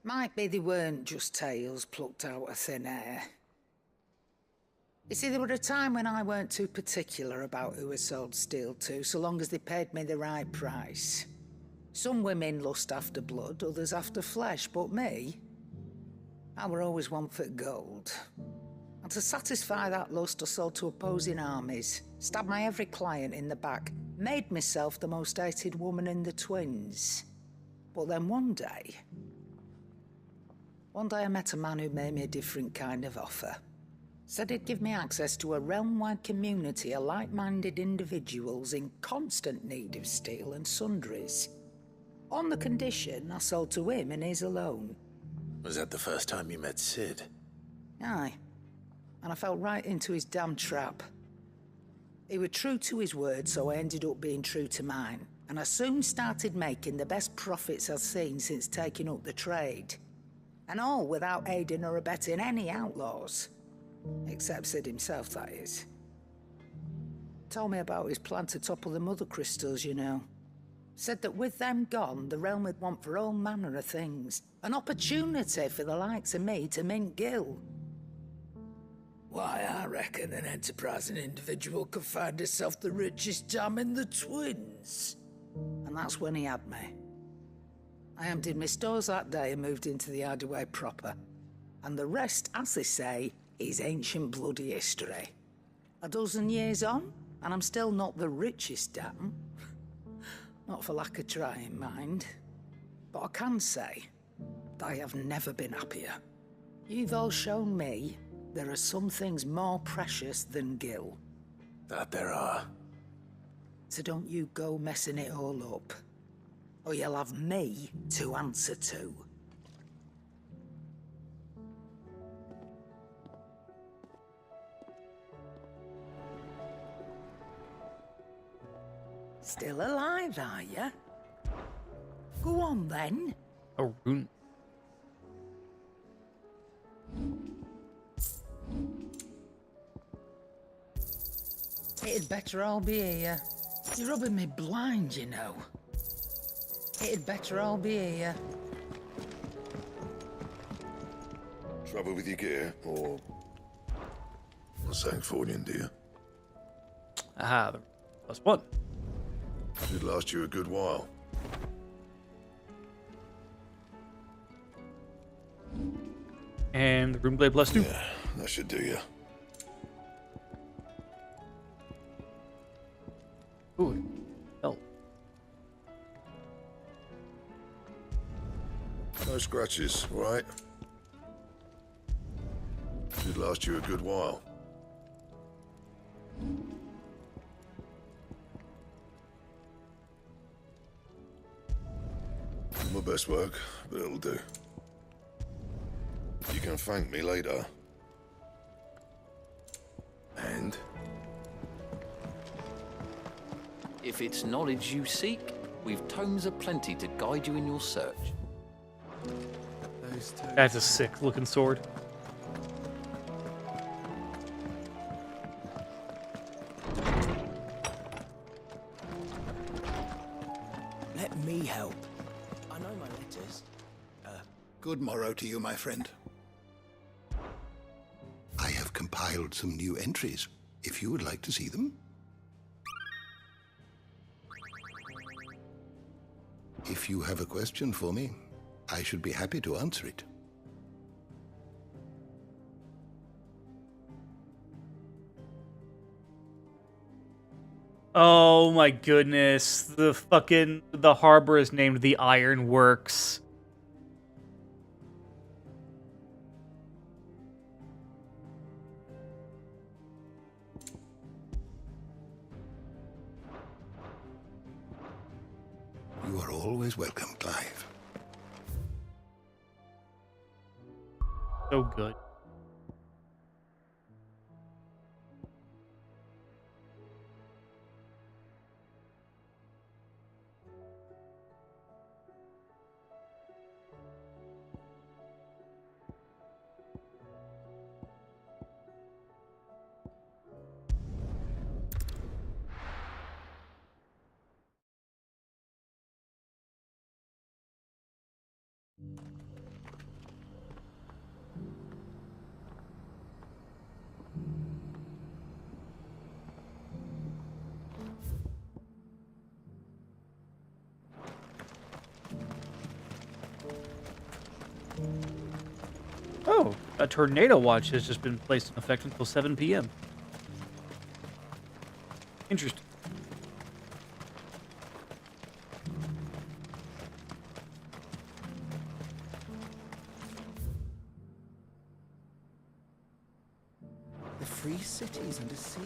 Might be they weren't just tales plucked out of thin air. You see, there were a time when I weren't too particular about who I sold steel to, so long as they paid me the right price. Some women lust after blood, others after flesh, but me, I were always one for gold. And to satisfy that lust, I sold to opposing armies, stabbed my every client in the back, made myself the most hated woman in the twins. But then one day I met a man who made me a different kind of offer. Said he'd give me access to a realm-wide community of like-minded individuals in constant need of steel and sundries. On the condition I sold to him and his alone. Was that the first time you met Sid? Aye. And I fell right into his damn trap. He was true to his word, so I ended up being true to mine. And I soon started making the best profits I've seen since taking up the trade. And all without aiding or abetting any outlaws. Except Sid himself, that is. Told me about his plan to topple the mother crystals, you know. Said that with them gone, the realm would want for all manner of things. An opportunity for the likes of me to mint gil. Why, I reckon an enterprising individual could find himself the richest dam in the twins. And that's when he had me. I emptied my stores that day and moved into the hideaway proper. And the rest, as they say, is ancient bloody history. A dozen years on, and I'm still not the richest dam. Not for lack of trying, mind. But I can say that I have never been happier. You've all shown me there are some things more precious than gil. That there are. So don't you go messing it all up, or you'll have me to answer to. Still alive, are you? Go on then. A rune. It'd better all be here. You're rubbing me blind, you know. It'd better all be here. Trouble with your gear, or Sancthornian, dear? Aha, +1. Should last you a good while. And the Runeblade +2. Yeah, that should do you. Ooh, hell. No scratches, all right? Should last you a good while. My best work, but it'll do. You can thank me later. And? If it's knowledge you seek, we've tomes aplenty to guide you in your search. That's a sick looking sword. Let me help. I know my letters. Good morrow to you, my friend. I have compiled some new entries, if you would like to see them. If you have a question for me, I should be happy to answer it. Oh my goodness. The harbor is named the Iron Works. You are always welcome, Clive. So good. Oh, a tornado watch has just been placed in effect until 7 p.m. Interesting. The free cities under sea.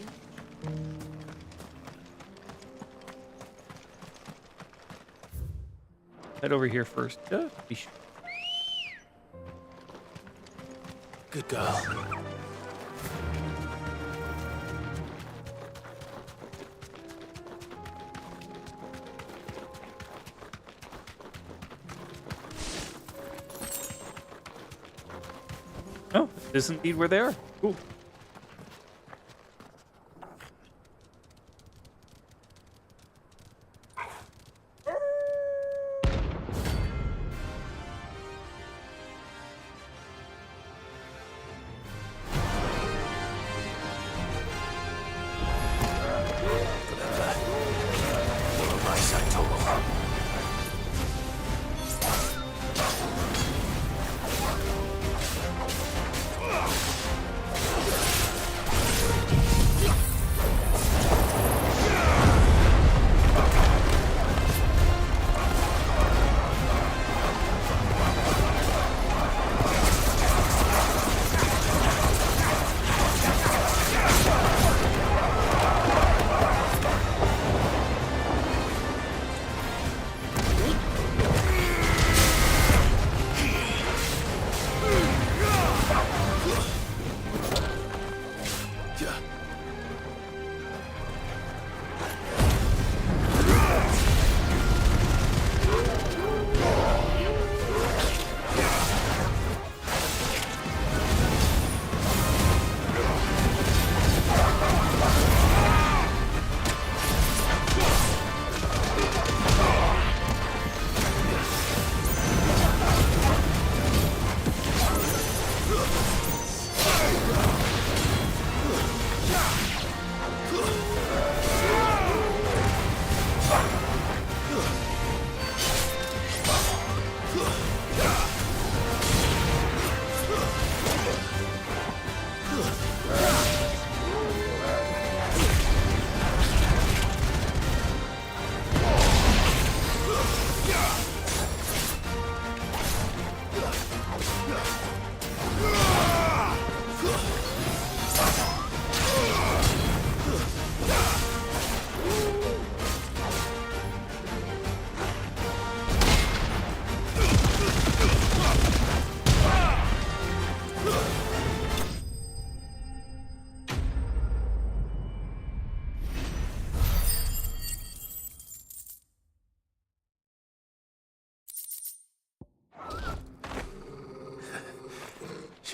Head over here first. Be sure. Good girl. Oh, this is indeed where they are. Cool.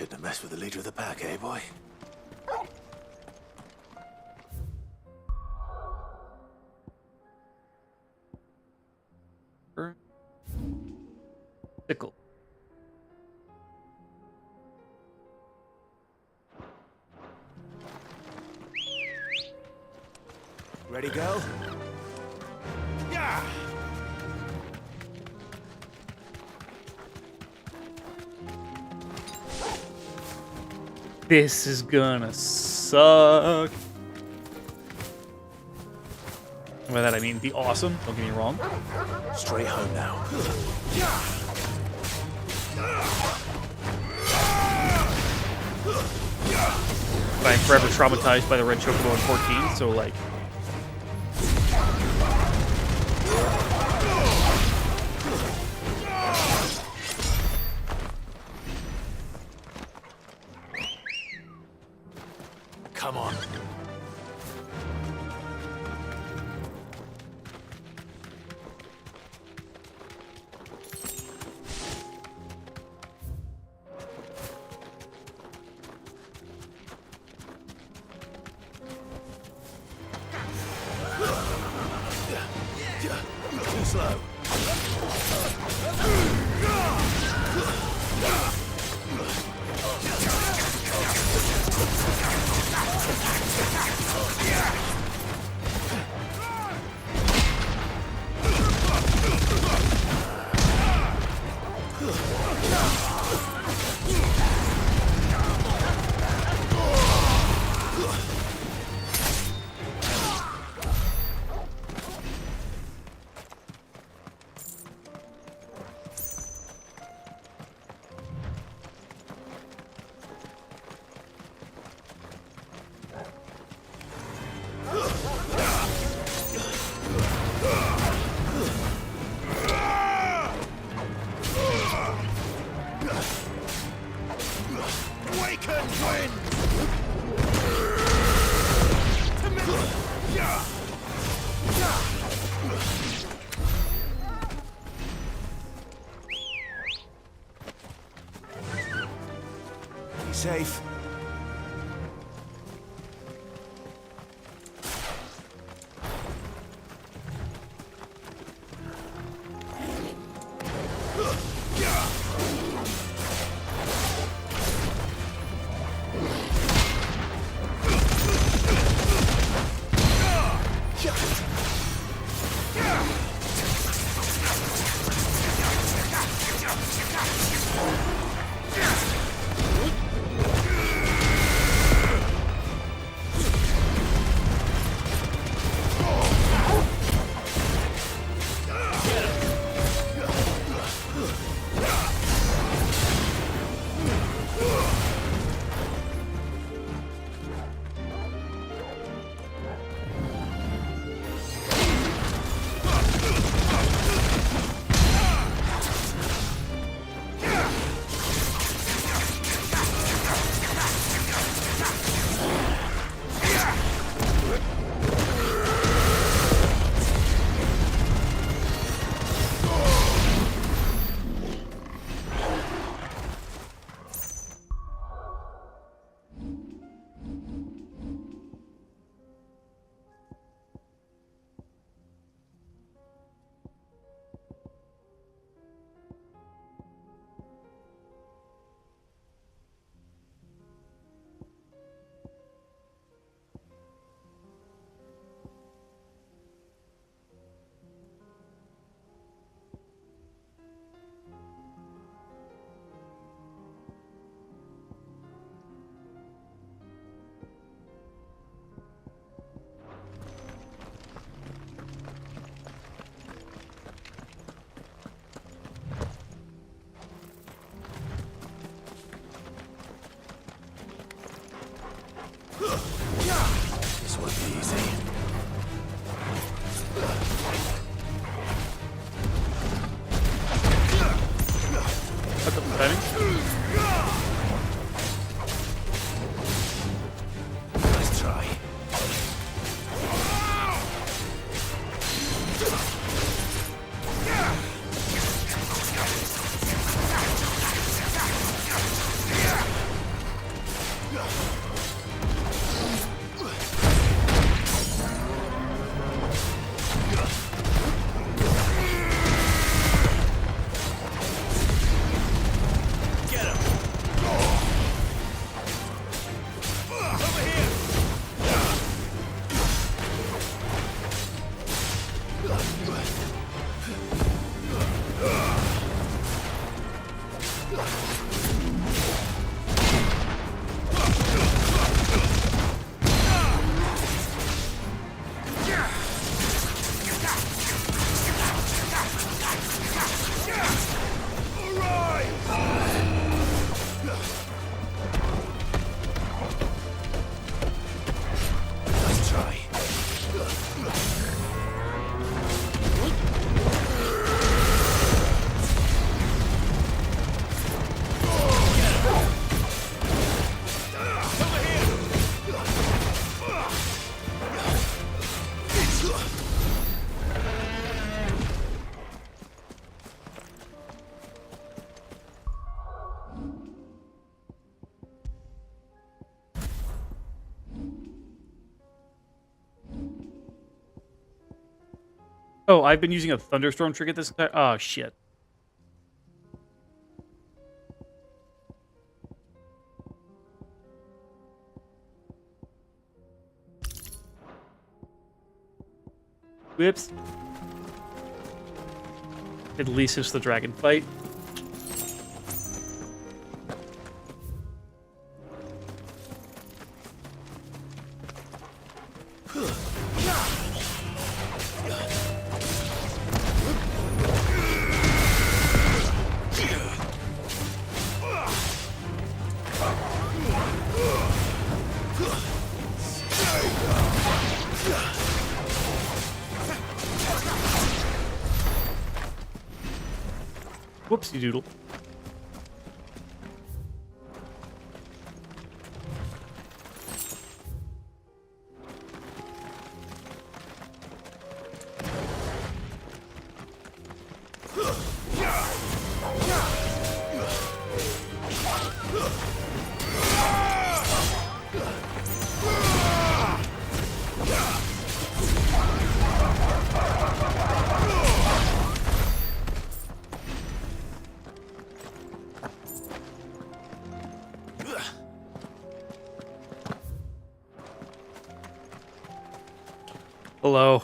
Shouldn't have messed with the leader of the pack, eh, boy? Sickle. Ready, go? Yeah! This is gonna suck. By that I mean be awesome, don't get me wrong. Straight home now. But I'm forever traumatized by the red chocobo in 14, so like... Come on. Too slow. Oh, I've been using a thunderstorm trinket this entire... Oh, shit. Whoops. At least it's the dragon fight. Whoopsie doodle. Hello.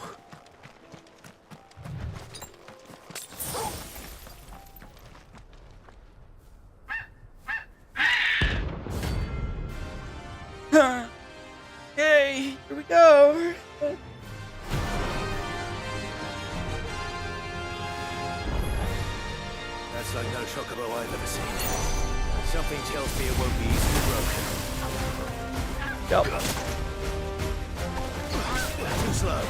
Hey, here we go. That's like no chocobo I've ever seen. Something tells me it won't be easily broken. Yep. Too slow.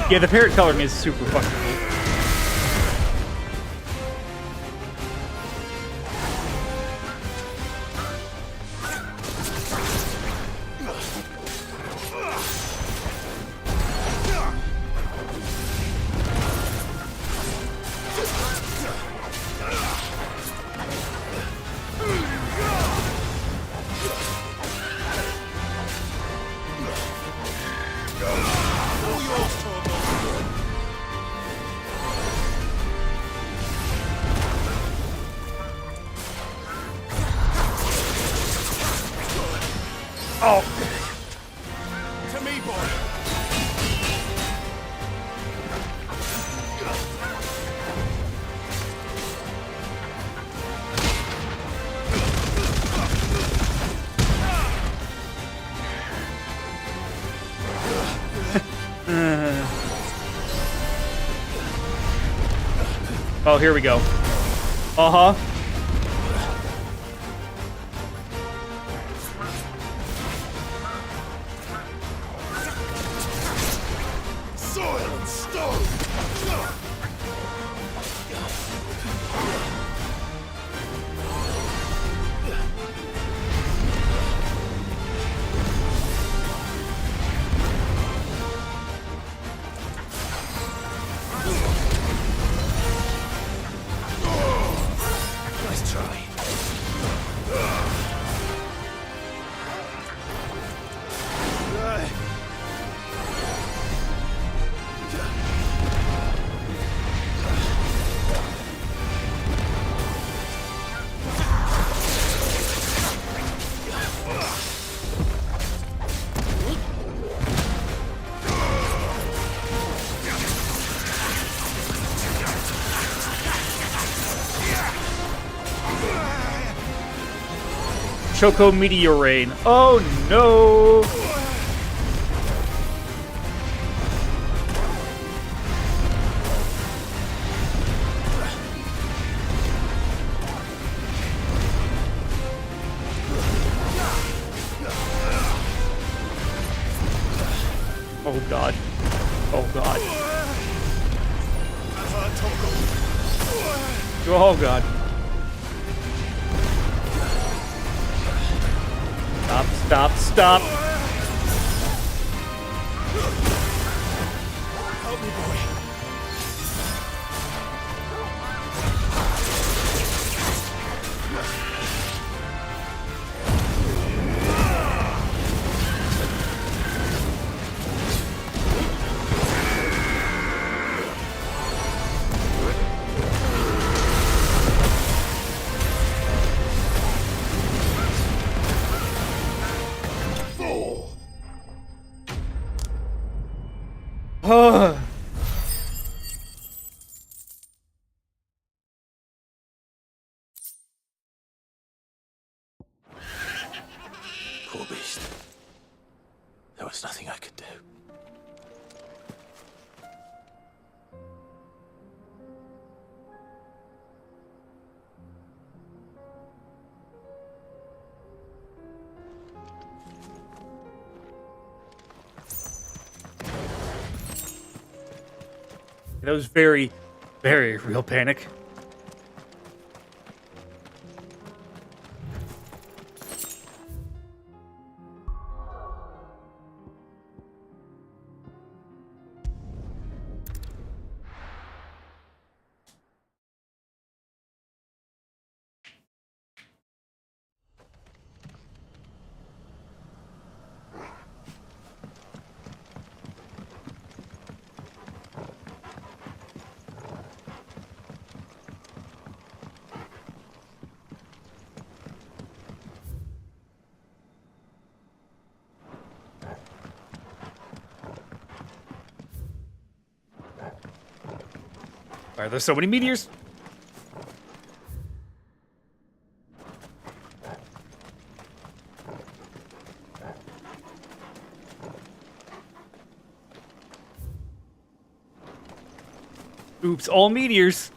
Yeah, the parrot coloring is super fucking cool. Oh. To me, boy. Oh, here we go. Uh-huh. Soil and stone. Nice try. Choco Meteor Rain. Oh no! Oh god. Oh god. Oh god. Stop, stop, stop. Help me, boy. Poor beast. There was nothing I could do. That was very, very real panic. Why are there so many meteors? Oops, all meteors.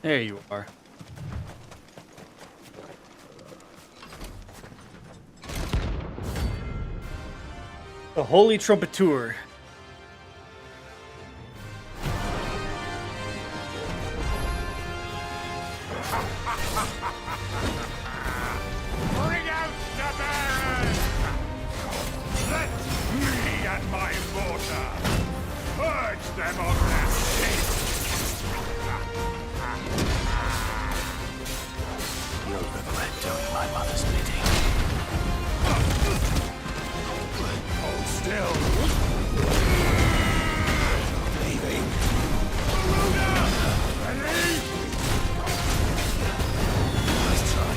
There you are. The Holy Trumpeter. Bring out the Baron! Let me and my mortar purge them of their sin! You'll regret doing my mother's bidding. Hold still! Leaving. Ready? Nice try.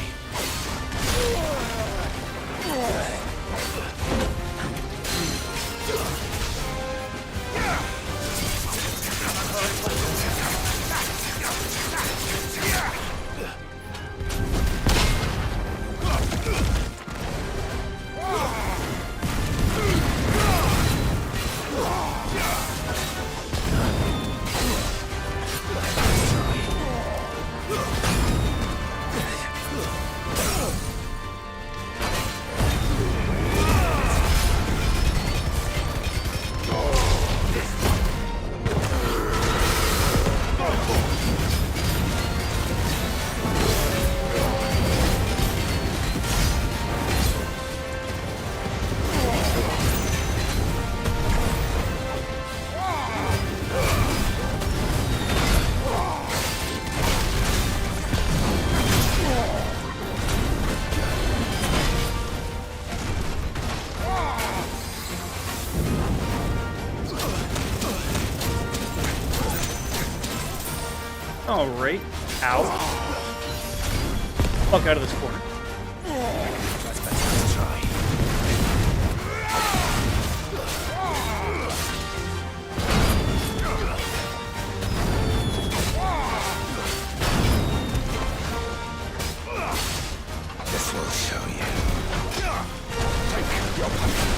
Alright. Ow. Fuck out of this corner. That's better. Let's try. This will show you. Take your punishment.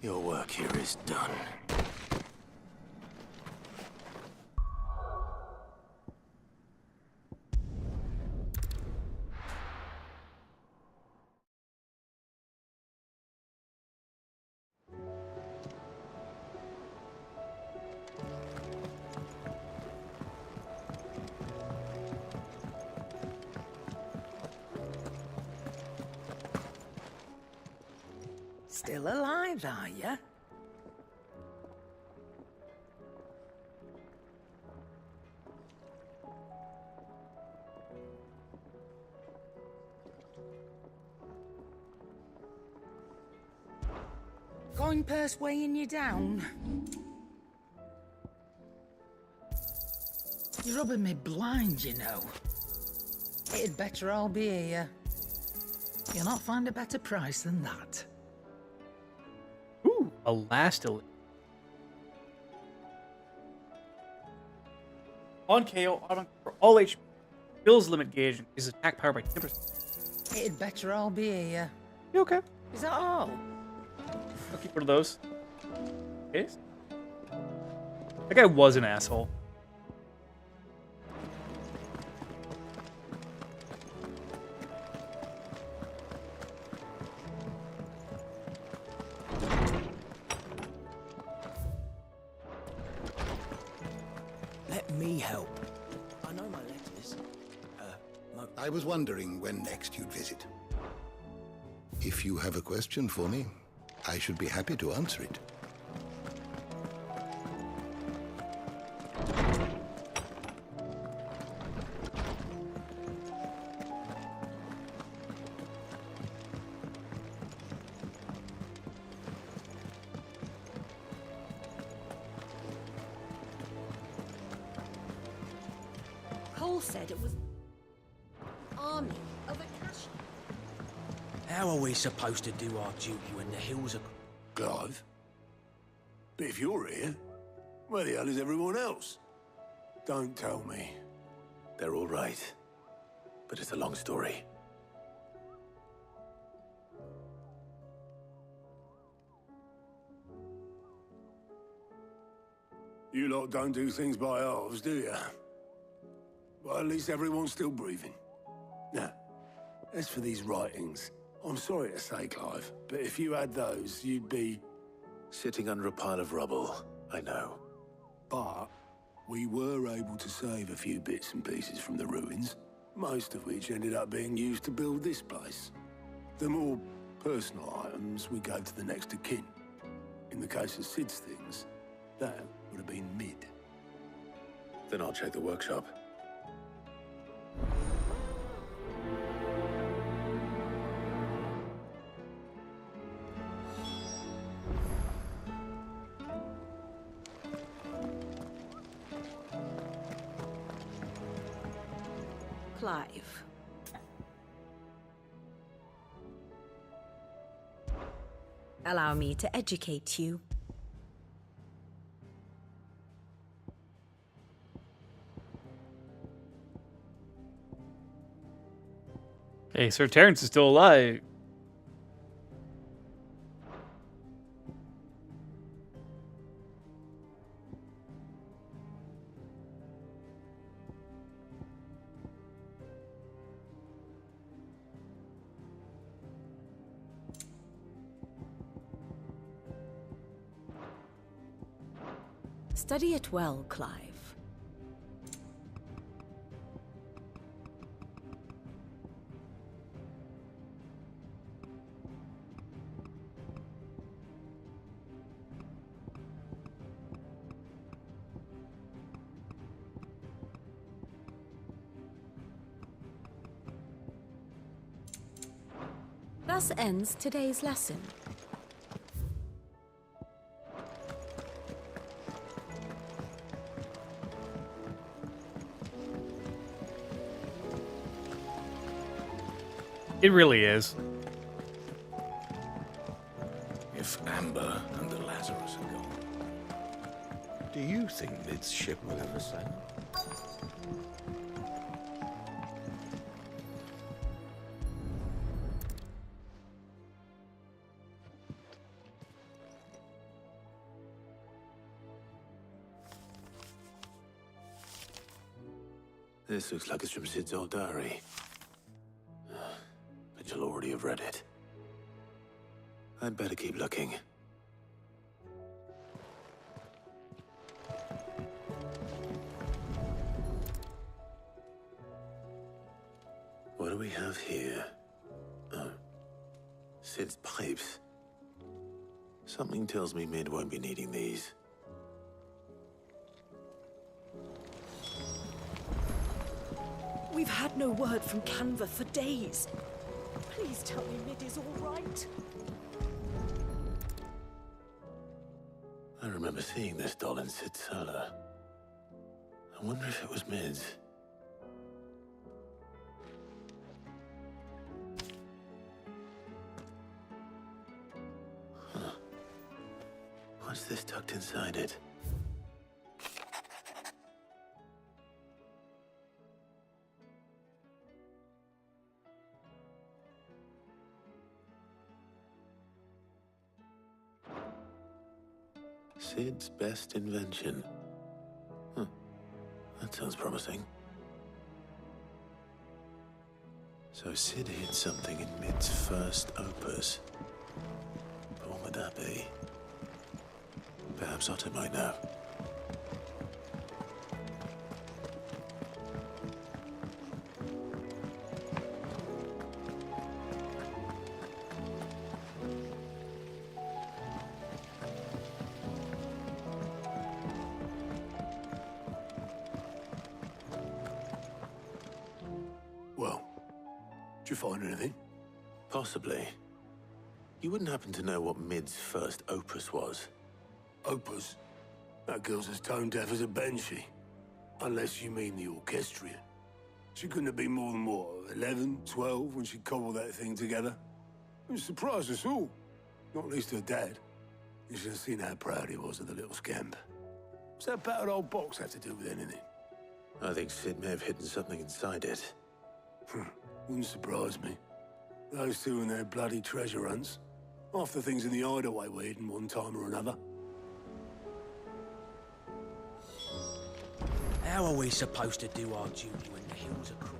Your work here is done. Still alive, are you? Coin purse weighing you down? You're rubbing me blind, you know. It'd better all be here. You'll not find a better price than that. Ooh, a last elite. On KO, for all HP, fills limit gauge is attack power by 10%. It'd better all be here. You okay? Is that all? I'll keep one of those. Case? That guy was an asshole. Let me help. I know my letters. I was wondering when next you'd visit. If you have a question for me, I should be happy to answer it. Cole said it was army of a cash. How are we supposed to do our duty when the hills are... Clive? But if you're here, where the hell is everyone else? Don't tell me. They're all right. But it's a long story. You lot don't do things by halves, do you? But at least everyone's still breathing. Now, as for these writings, I'm sorry to say, Clive, but if you had those, you'd be... sitting under a pile of rubble, I know. But we were able to save a few bits and pieces from the ruins, most of which ended up being used to build this place. The more personal items we gave to the next of kin. In the case of Sid's things, that would have been mid. Then I'll check the workshop. Clive. Allow me to educate you. Hey, Sir Terrence is still alive. Study it well, Clive. Thus ends today's lesson. It really is. If Amber and the Lazarus are gone, do you think Mid's ship will ever sail? This looks like it's from Sid's old diary. But you'll already have read it. I'd better keep looking. What do we have here? Oh. Sid's pipes. Something tells me Mid won't be needing these. We've had no word from Canva for days. Please tell me Mid is all right. I remember seeing this doll in Sid's cellar. I wonder if it was Mid's. Huh. What's this tucked inside it? Sid's best invention. Huh. That sounds promising. So Sid hid something in Mid's first opus. But what would that be? Perhaps Otto might know. Well, did you find anything? Possibly. You wouldn't happen to know what Mid's first opus was? Opus? That girl's as tone deaf as a banshee. Unless you mean the orchestrion. She couldn't have been more than, what, 11, 12 when she cobbled that thing together? It surprised us all. Not least her dad. You should have seen how proud he was of the little scamp. What's that battered old box have to do with anything? I think Sid may have hidden something inside it. Wouldn't surprise me. Those two and their bloody treasure hunts. Half the things in the hideaway were hidden one time or another. How are we supposed to do our duty when the hills are crawling?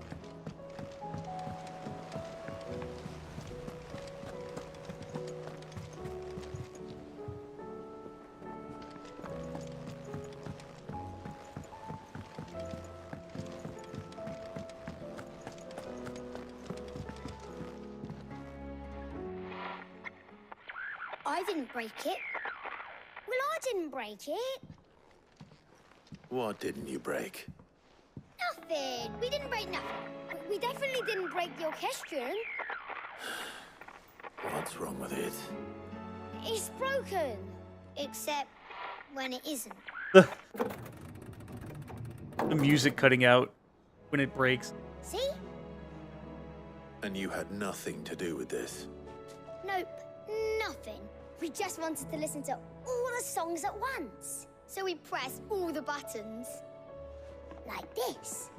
I didn't break it. Well, I didn't break it. What didn't you break? Nothing. We didn't break nothing. We definitely didn't break the orchestrion. What's wrong with it? It's broken. Except when it isn't. The music cutting out when it breaks. See? And you had nothing to do with this? Nope, nothing. We just wanted to listen to all the songs at once. So we pressed all the buttons. Like this.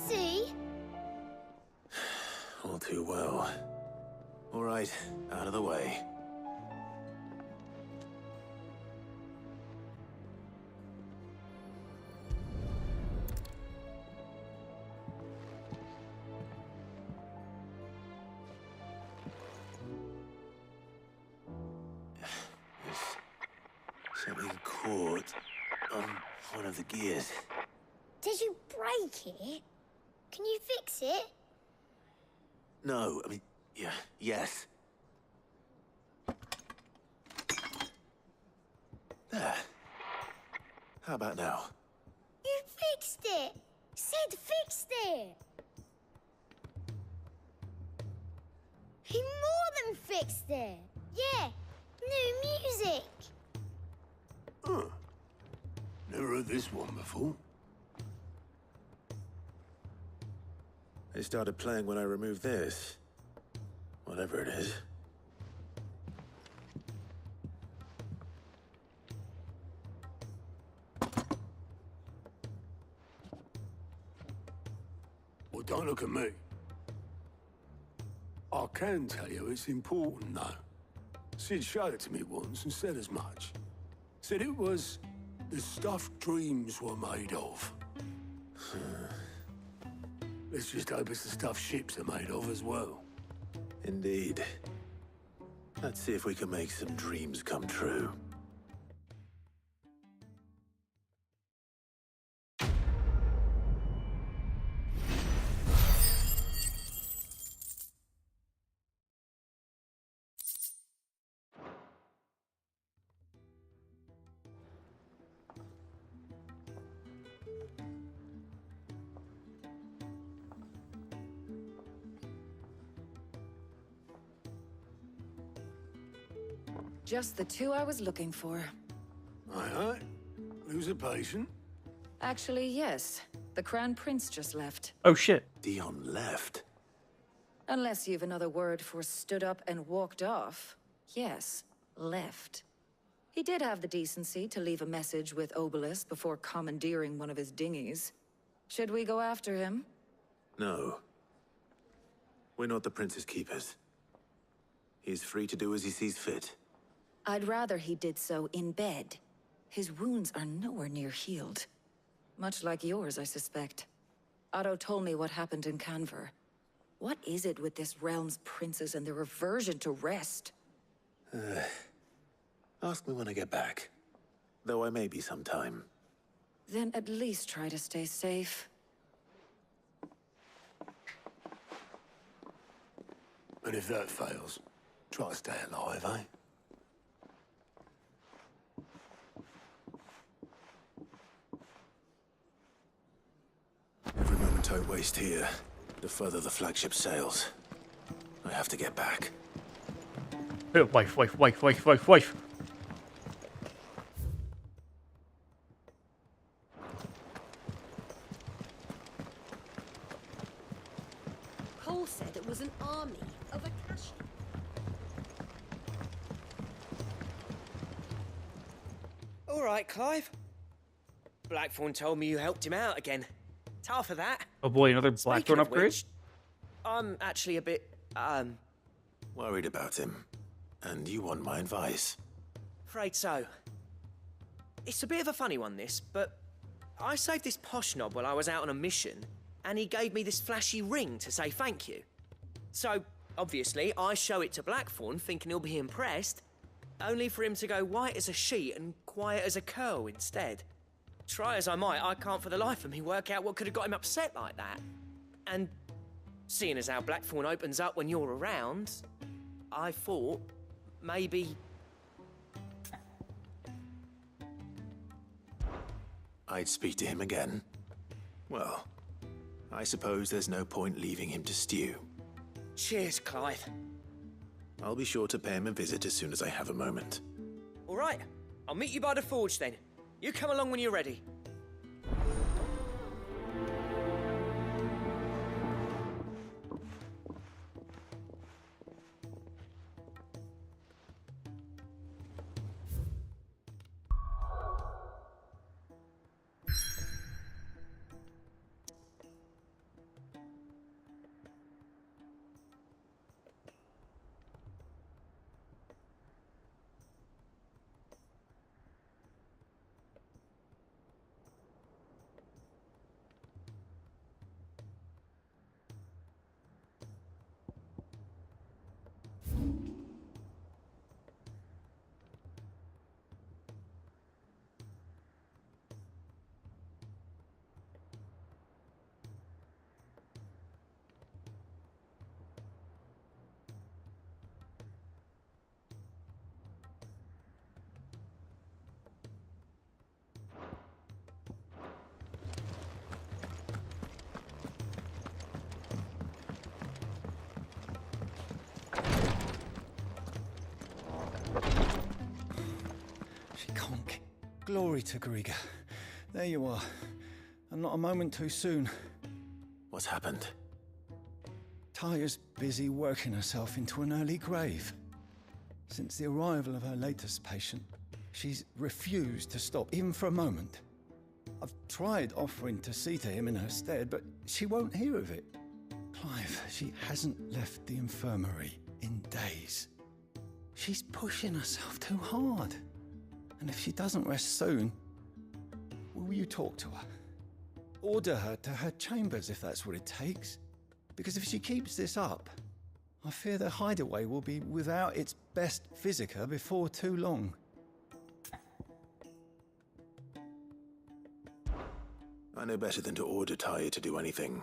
See? All too well. All right, out of the way. Something caught on one of the gears. Did you break it? Can you fix it? No, I mean, yeah, yes. There. How about now? You fixed it! Sid fixed it! He more than fixed it! Yeah, new music! Huh. Never heard this one before. They started playing when I removed this. Whatever it is. Well, don't look at me. I can tell you it's important, though. Sid showed it to me once and said as much. Said it was the stuff dreams were made of. Let's just hope it's the stuff ships are made of as well. Indeed. Let's see if we can make some dreams come true. Just the two I was looking for. Aye. Lose a patient? Actually, yes. The Crown Prince just left. Oh shit. Dion left. Unless you've another word for stood up and walked off. Yes, left. He did have the decency to leave a message with Obelisk before commandeering one of his dinghies. Should we go after him? No. We're not the Prince's keepers. He's free to do as he sees fit. I'd rather he did so in bed. His wounds are nowhere near healed. Much like yours, I suspect. Otto told me what happened in Canver. What is it with this realm's princes and their aversion to rest? Ask me when I get back. Though I may be sometime. Then at least try to stay safe. And if that fails, try to stay alive, eh? Every moment I waste here, the further the flagship sails. I have to get back. Wife, wife, wife, wife, wife, wife. Cole said it was an army of Akashi. All right, Clive. Blackthorn told me you helped him out again. Tough for that. Oh boy, another Speaking Blackthorn of upgrade? which, I'm actually a bit, Worried about him. And you want my advice? afraid so. It's a bit of a funny one, this, but I saved this posh knob while I was out on a mission, and he gave me this flashy ring to say thank you. So, obviously, I show it to Blackthorn, thinking he'll be impressed, only for him to go white as a sheet and quiet as a curl instead. Try as I might, I can't for the life of me work out what could have got him upset like that. And seeing as how Blackthorn opens up when you're around, I thought maybe... I'd speak to him again. Well, I suppose there's no point leaving him to stew. Cheers, Clive. I'll be sure to pay him a visit as soon as I have a moment. All right, I'll meet you by the forge then. You come along when you're ready. Conk. Glory to Griga. There you are. And not a moment too soon. What's happened? Taya's busy working herself into an early grave. Since the arrival of her latest patient, she's refused to stop, even for a moment. I've tried offering to see to him in her stead, but she won't hear of it. Clive, she hasn't left the infirmary in days. She's pushing herself too hard. And if she doesn't rest soon, will you talk to her? Order her to her chambers if that's what it takes. Because if she keeps this up, I fear the hideaway will be without its best physiker before too long. I know better than to order Taya to do anything,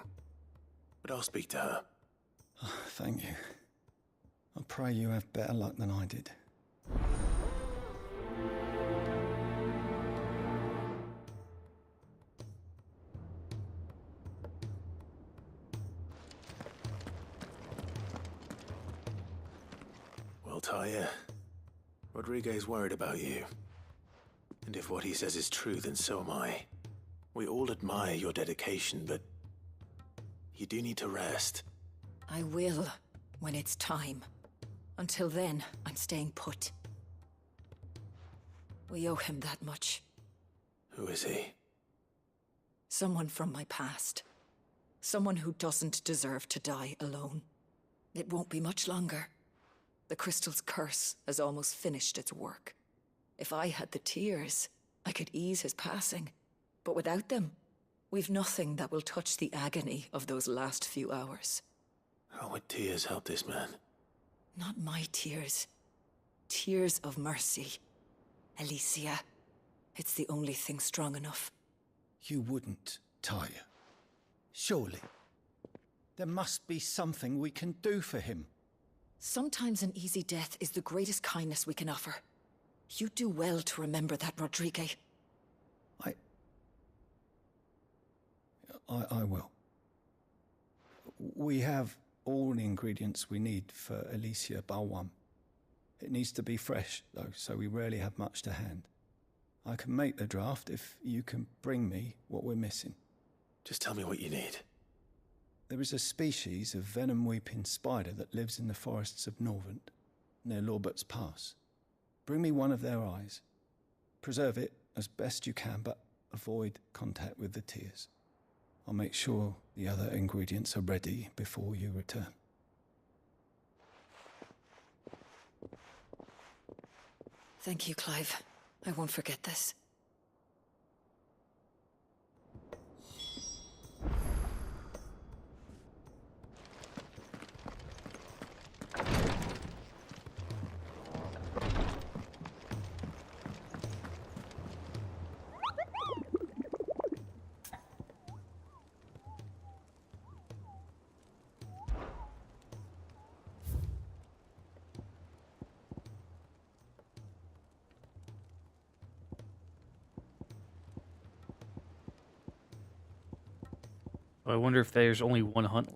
but I'll speak to her. Oh, thank you. I pray you have better luck than I did. Well, Taya, Rodriguez worried about you. And if what he says is true, then so am I. We all admire your dedication, but you do need to rest. I will, when it's time. Until then, I'm staying put. We owe him that much. Who is he? Someone from my past. Someone who doesn't deserve to die alone. It won't be much longer. The crystal's curse has almost finished its work. If I had the tears, I could ease his passing. But without them, we've nothing that will touch the agony of those last few hours. How would tears help this man? Not my tears. Tears of mercy. Alicia. It's the only thing strong enough. You wouldn't, Taya. Surely. There must be something we can do for him. Sometimes an easy death is the greatest kindness we can offer. You do well to remember that, Rodriguez. I will. We have all the ingredients we need for Alicia Balwam. It needs to be fresh, though, so we rarely have much to hand. I can make the draft if you can bring me what we're missing. Just tell me what you need. There is a species of venom-weeping spider that lives in the forests of Norvent, near Lorbert's Pass. Bring me one of their eyes. Preserve it as best you can, but avoid contact with the tears. I'll make sure the other ingredients are ready before you return. Thank you, Clive. I won't forget this. I wonder if there's only one hunt.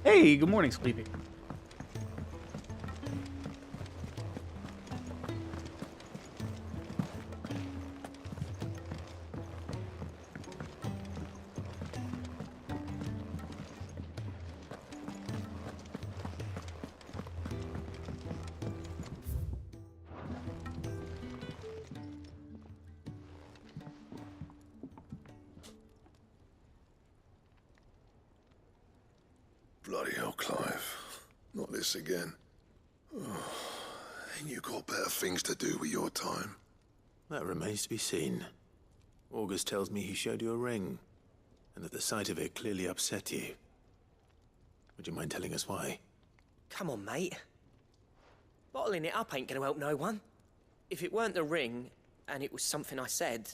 Hey, good morning, Sleepy. Bloody hell, Clive. Not this again. Oh, ain't you got better things to do with your time? That remains to be seen. August tells me he showed you a ring, and that the sight of it clearly upset you. Would you mind telling us why? Come on, mate. Bottling it up ain't gonna help no one. If it weren't the ring, and it was something I said,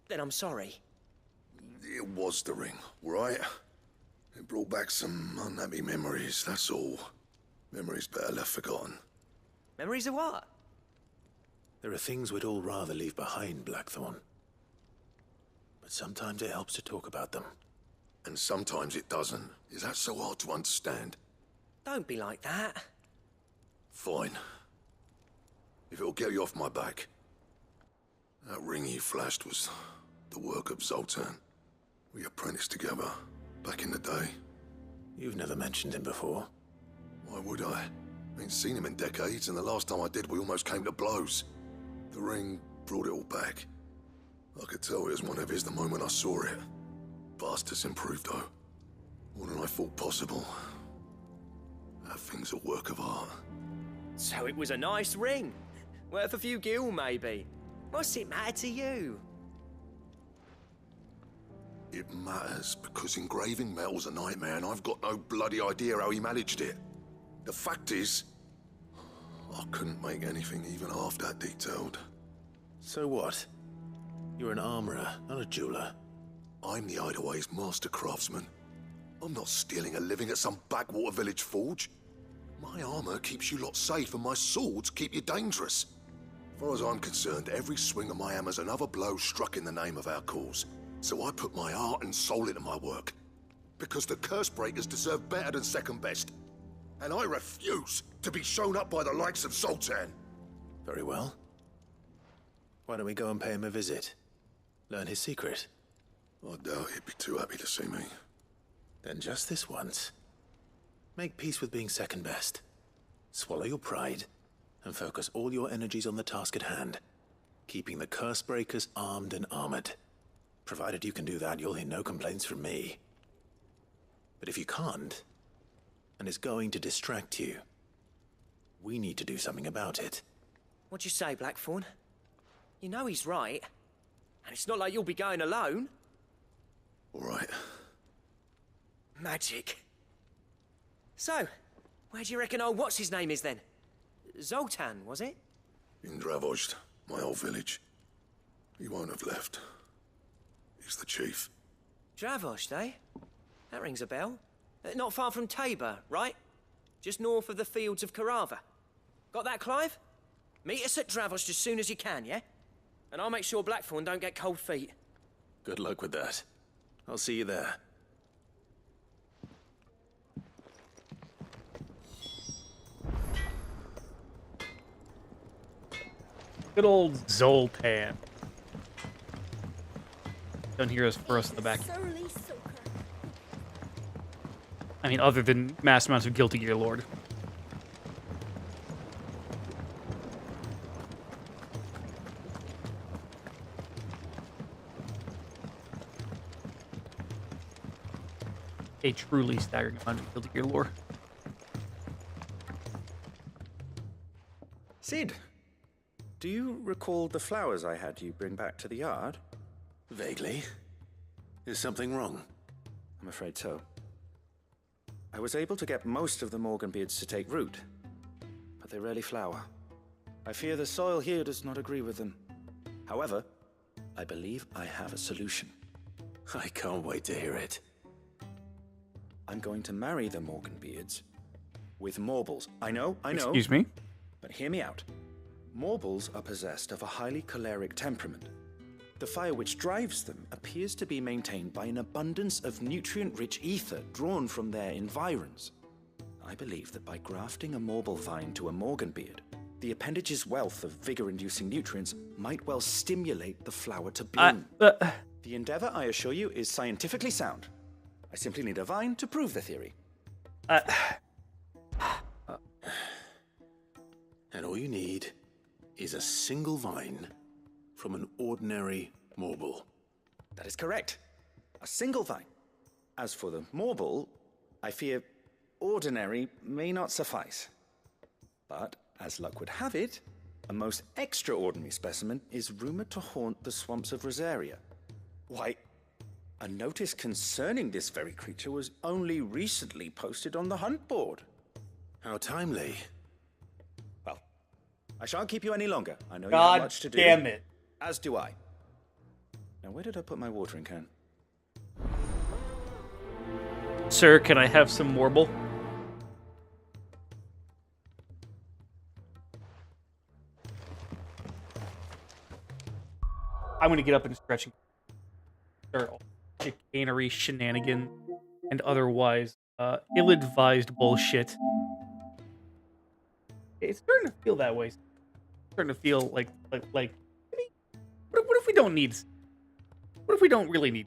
then I'm sorry. It was the ring, right? It brought back some unhappy memories, that's all. Memories better left forgotten. Memories of what? There are things we'd all rather leave behind, Blackthorn. But sometimes it helps to talk about them. And sometimes it doesn't. Is that so hard to understand? Don't be like that. Fine. If it'll get you off my back. That ring you flashed was the work of Zoltan. We apprenticed together, back in the day. You've never mentioned him before. Why would I? Ain't seen him in decades, and the last time I did, we almost came to blows. The ring brought it all back. I could tell it was one of his the moment I saw it. Bastard's improved, though. More than I thought possible. That thing's a work of art. So it was a nice ring. Worth a few gil, maybe. What's it matter to you? It matters because engraving metal's a nightmare, and I've got no bloody idea how he managed it. The fact is, I couldn't make anything even half that detailed. So what? You're an armorer, not a jeweler. I'm the Hideaway's master craftsman. I'm not stealing a living at some backwater village forge. My armor keeps you lot safe, and my swords keep you dangerous. As far as I'm concerned, every swing of my hammer's another blow struck in the name of our cause. So I put my heart and soul into my work. Because the curse breakers deserve better than second best. And I refuse to be shown up by the likes of Zoltan. Very well. Why don't we go and pay him a visit? Learn his secret. I doubt he'd be too happy to see me. Then just this once. Make peace with being second best. Swallow your pride, and focus all your energies on the task at hand. Keeping the curse breakers armed and armored. Provided you can do that, you'll hear no complaints from me. But if you can't, and it's going to distract you, we need to do something about it. What'd you say, Blackthorn? You know he's right. And it's not like you'll be going alone. All right. Magic. So, where do you reckon old what's-his-name is then? Zoltan, was it? In Dravozd, my old village. He won't have left. He's the chief. Dravozd, eh? That rings a bell. Not far from Tabor, right? Just north of the fields of Carava. Got that, Clive? Meet us at Dravozd as soon as you can, yeah? And I'll make sure Blackthorn don't get cold feet. Good luck with that. I'll see you there. Good old Zoltan. Done here is for us in the back. I mean, other than mass amounts of Guilty Gear Lord. A truly staggering amount of Guilty Gear lore. Sid, do you recall the flowers I had you bring back to the yard? Vaguely. Is something wrong? I'm afraid so. I was able to get most of the Morganbeards to take root, but they rarely flower. I fear the soil here does not agree with them. However, I believe I have a solution. I can't wait to hear it. I'm going to marry the Morganbeards with Morbles. I know. Excuse me? But hear me out. Morbles are possessed of a highly choleric temperament. The fire which drives them appears to be maintained by an abundance of nutrient-rich ether drawn from their environs. I believe that by grafting a Morble vine to a Morganbeard, the appendage's wealth of vigor-inducing nutrients might well stimulate the flower to bloom. The endeavor, I assure you, is scientifically sound. I simply need a vine to prove the theory. And all you need is a single vine from an ordinary Morble. That is correct. A single vine. As for the Morble, I fear ordinary may not suffice. But, as luck would have it, a most extraordinary specimen is rumored to haunt the swamps of Rosaria. Why, a notice concerning this very creature was only recently posted on the hunt board. How timely. Well, I shan't keep you any longer. I know you God have much to do. damn it. As do I. Now, where did I put my watering can? Sir, can I have some Morble? I'm gonna get up and stretch and start all chicanery, shenanigan, and otherwise ill-advised bullshit. It's starting to feel that way. It's starting to feel like what if we don't need? What if we don't really need?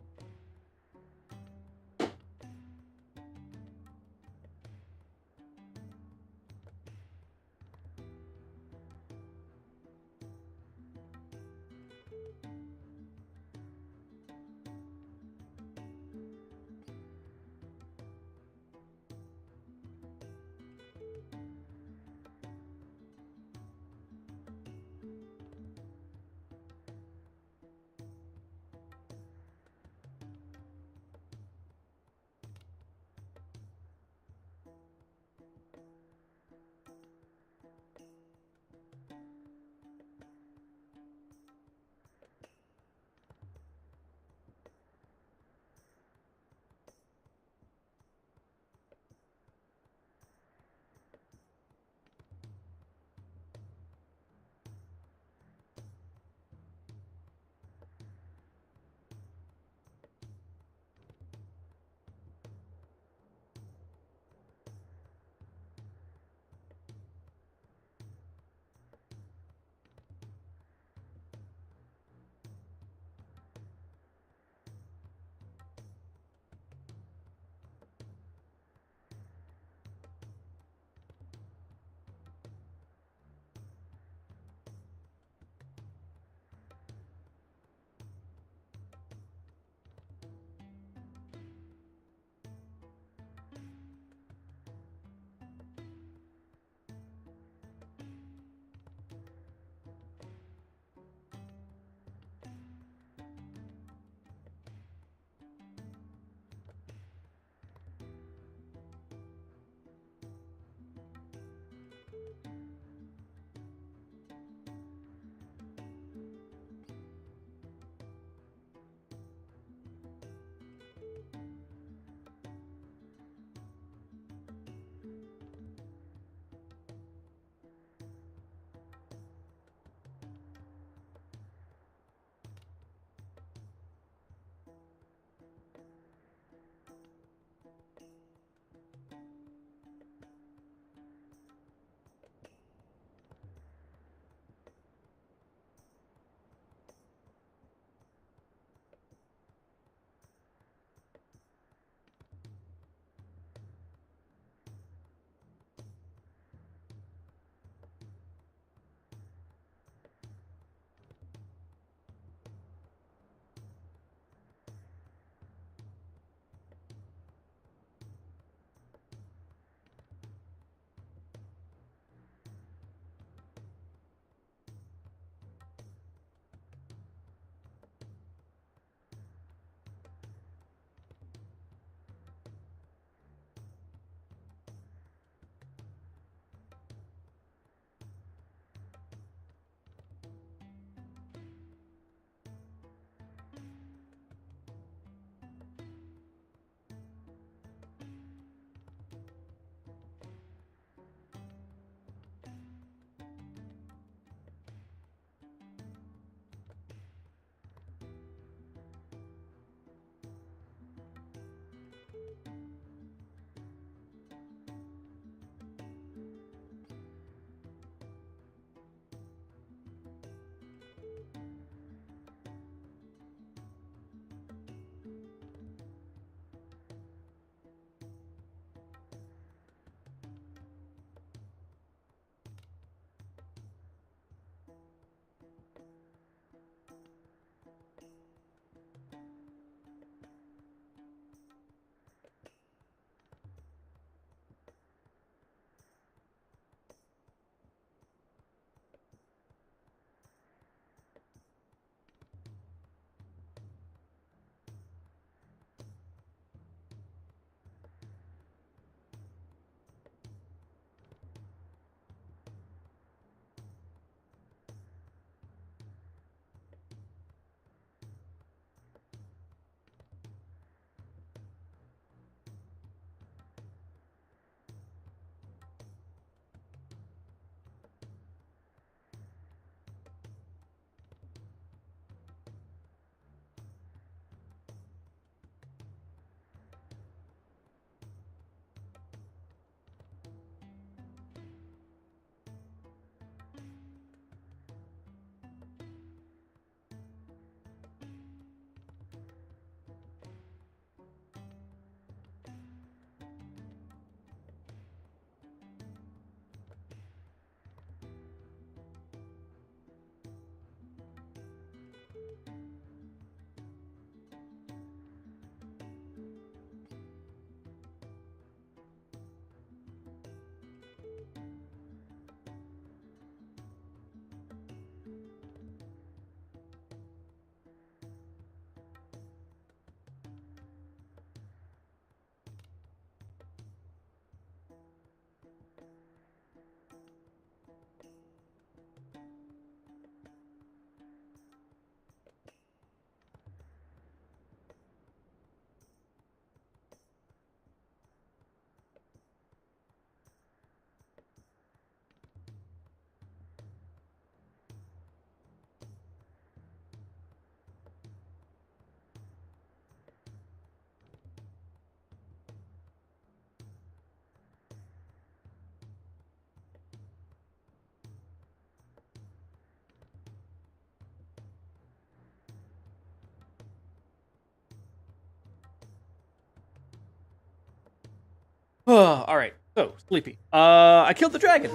All right. So sleepy. I killed the dragon.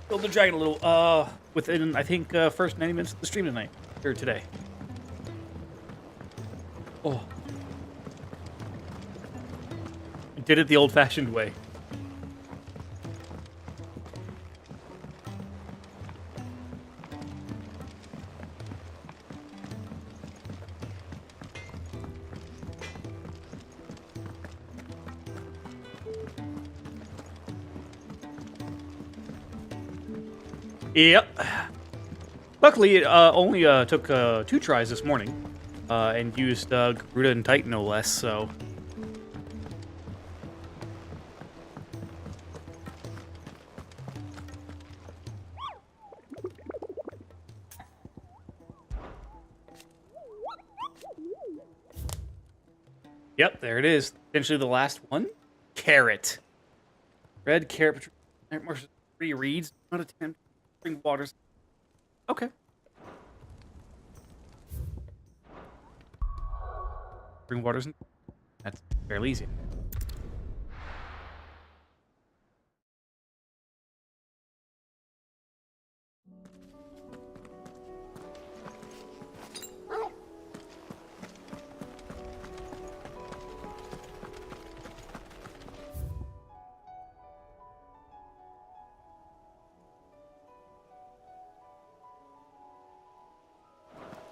Killed the dragon a little. Within I think first 90 minutes of the stream tonight or today. Oh. Did it the old-fashioned way. Yep. Luckily, it only took 2 tries this morning, and used Garuda and Titan no less, so... Yep, there it is. Potentially the last one. Carrot. Red carrot. 3 reads. Not attempt. Drink waters. Okay. Bring waters. That's fairly easy.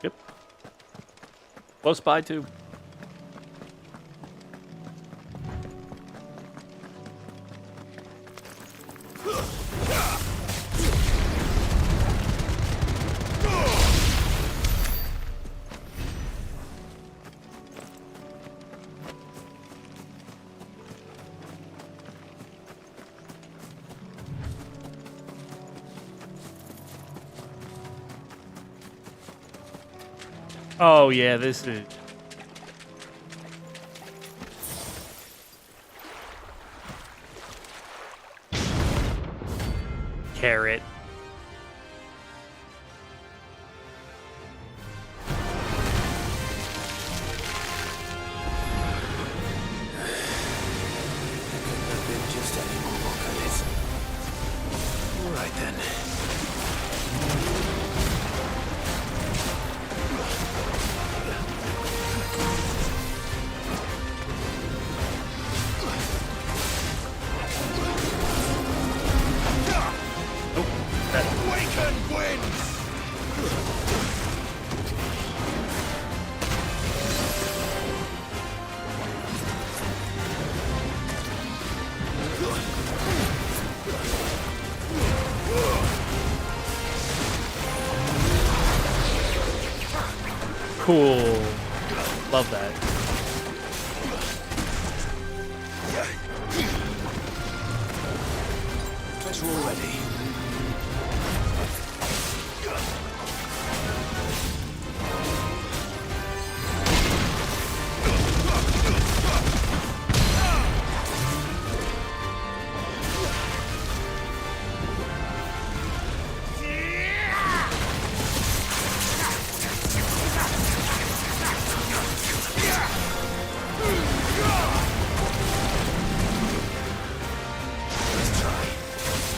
Yep. Close by, too. Oh, yeah, this is... Carrot. Just any more luck on this. Right then. Awaken wins! Cool. Love that. Guess we're all ready.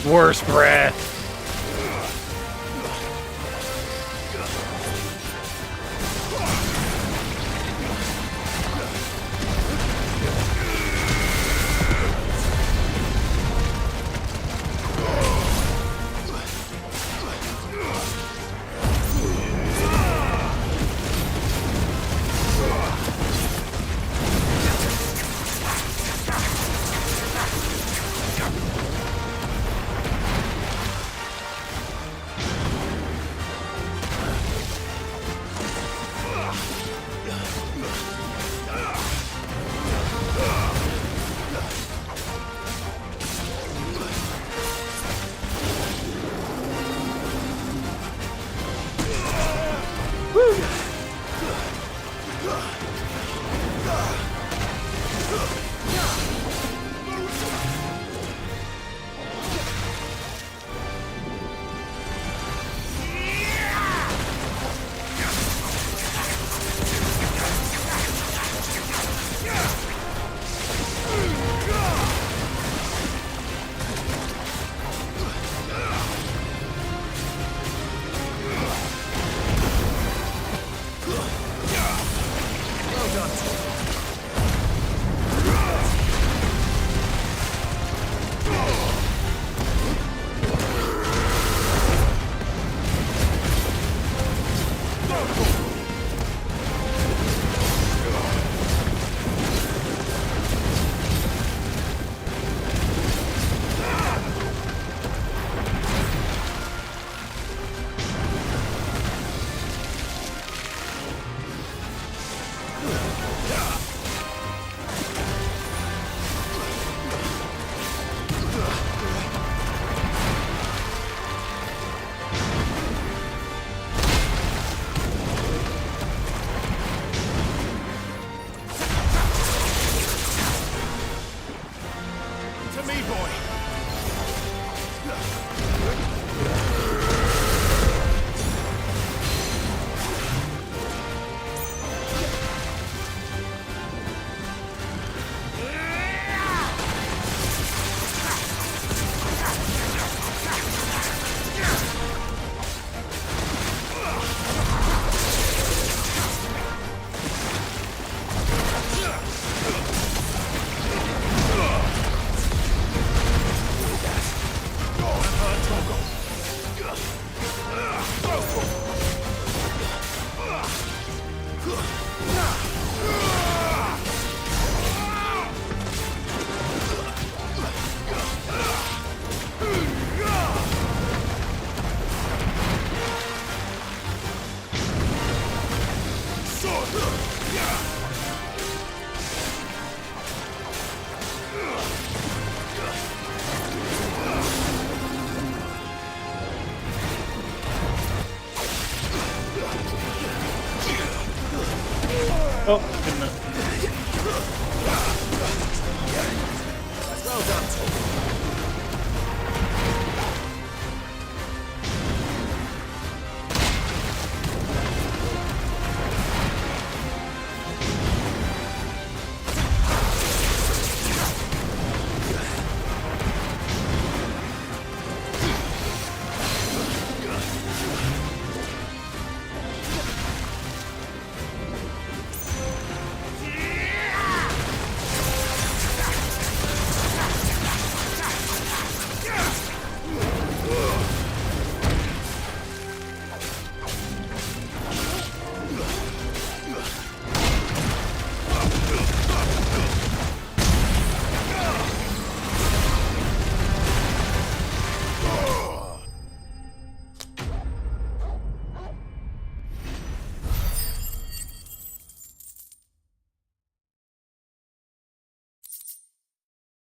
Worst breath. Oh, good enough. Well done, Tom.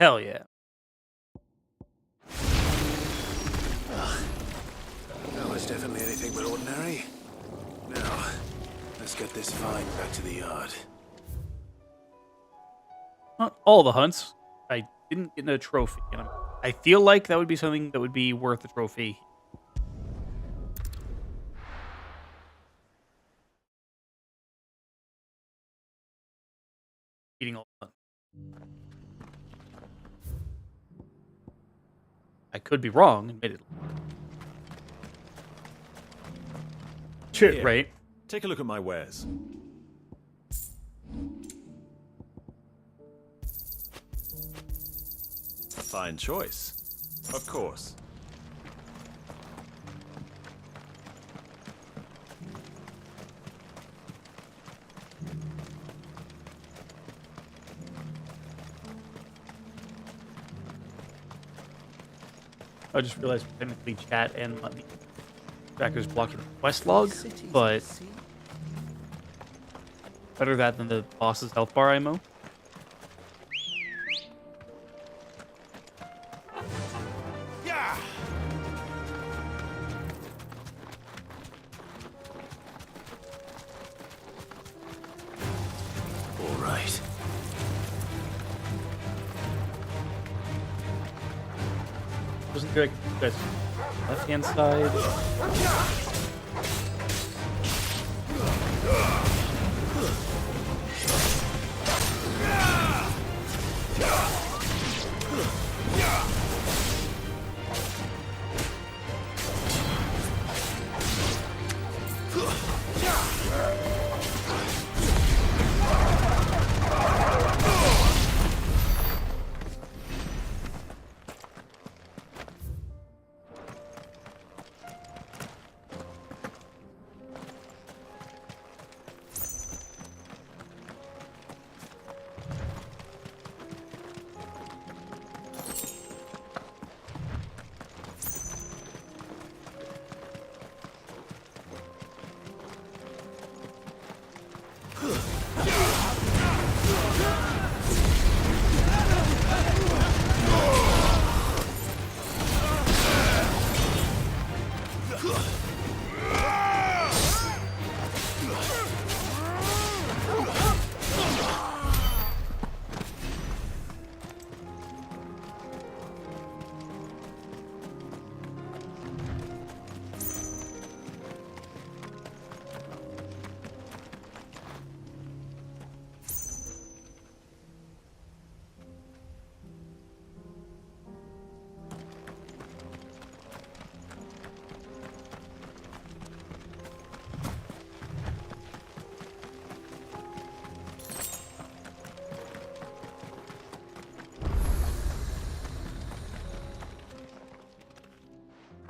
Hell yeah. That was definitely anything but ordinary. Now, let's get this vine back to the yard. Not all the hunts. I didn't get a trophy. And I feel like that would be something that would be worth a trophy. Eating all the hunts. I could be wrong, admittedly. Shit, Here, right? Take a look at my wares. Fine choice. Of course. I just realized technically chat and the tracker's blocking the quest log, but better that than the boss's health bar IMO. Yeah. All right. Wasn't there like this left-hand side?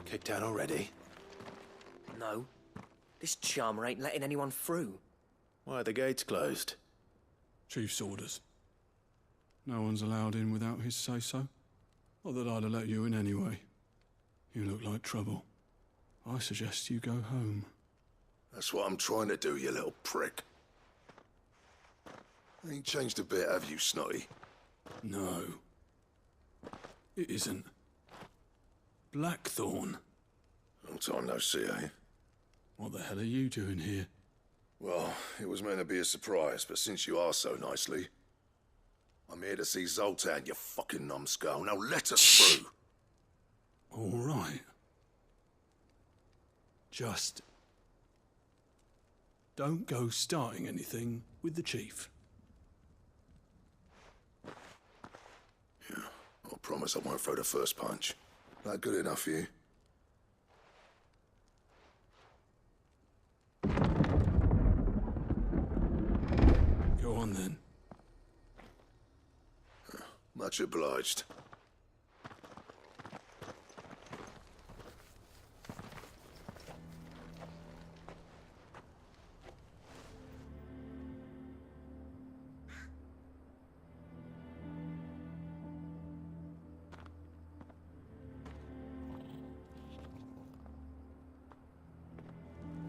Kicked out already? No. This charmer ain't letting anyone through. Why are the gates closed? Chief's orders. No one's allowed in without his say-so. Not that I'd have let you in anyway. You look like trouble. I suggest you go home. That's what I'm trying to do, you little prick. Ain't changed a bit, have you, Snotty? No. It isn't. Blackthorn. Long time no see, eh? What the hell are you doing here? Well, it was meant to be a surprise, but since you are so nicely, I'm here to see Zoltan, you fucking numbskull. Now let us through. All right. Just don't go starting anything with the chief. Yeah, I promise I won't throw the first punch. That good enough for you? Go on then. Much obliged.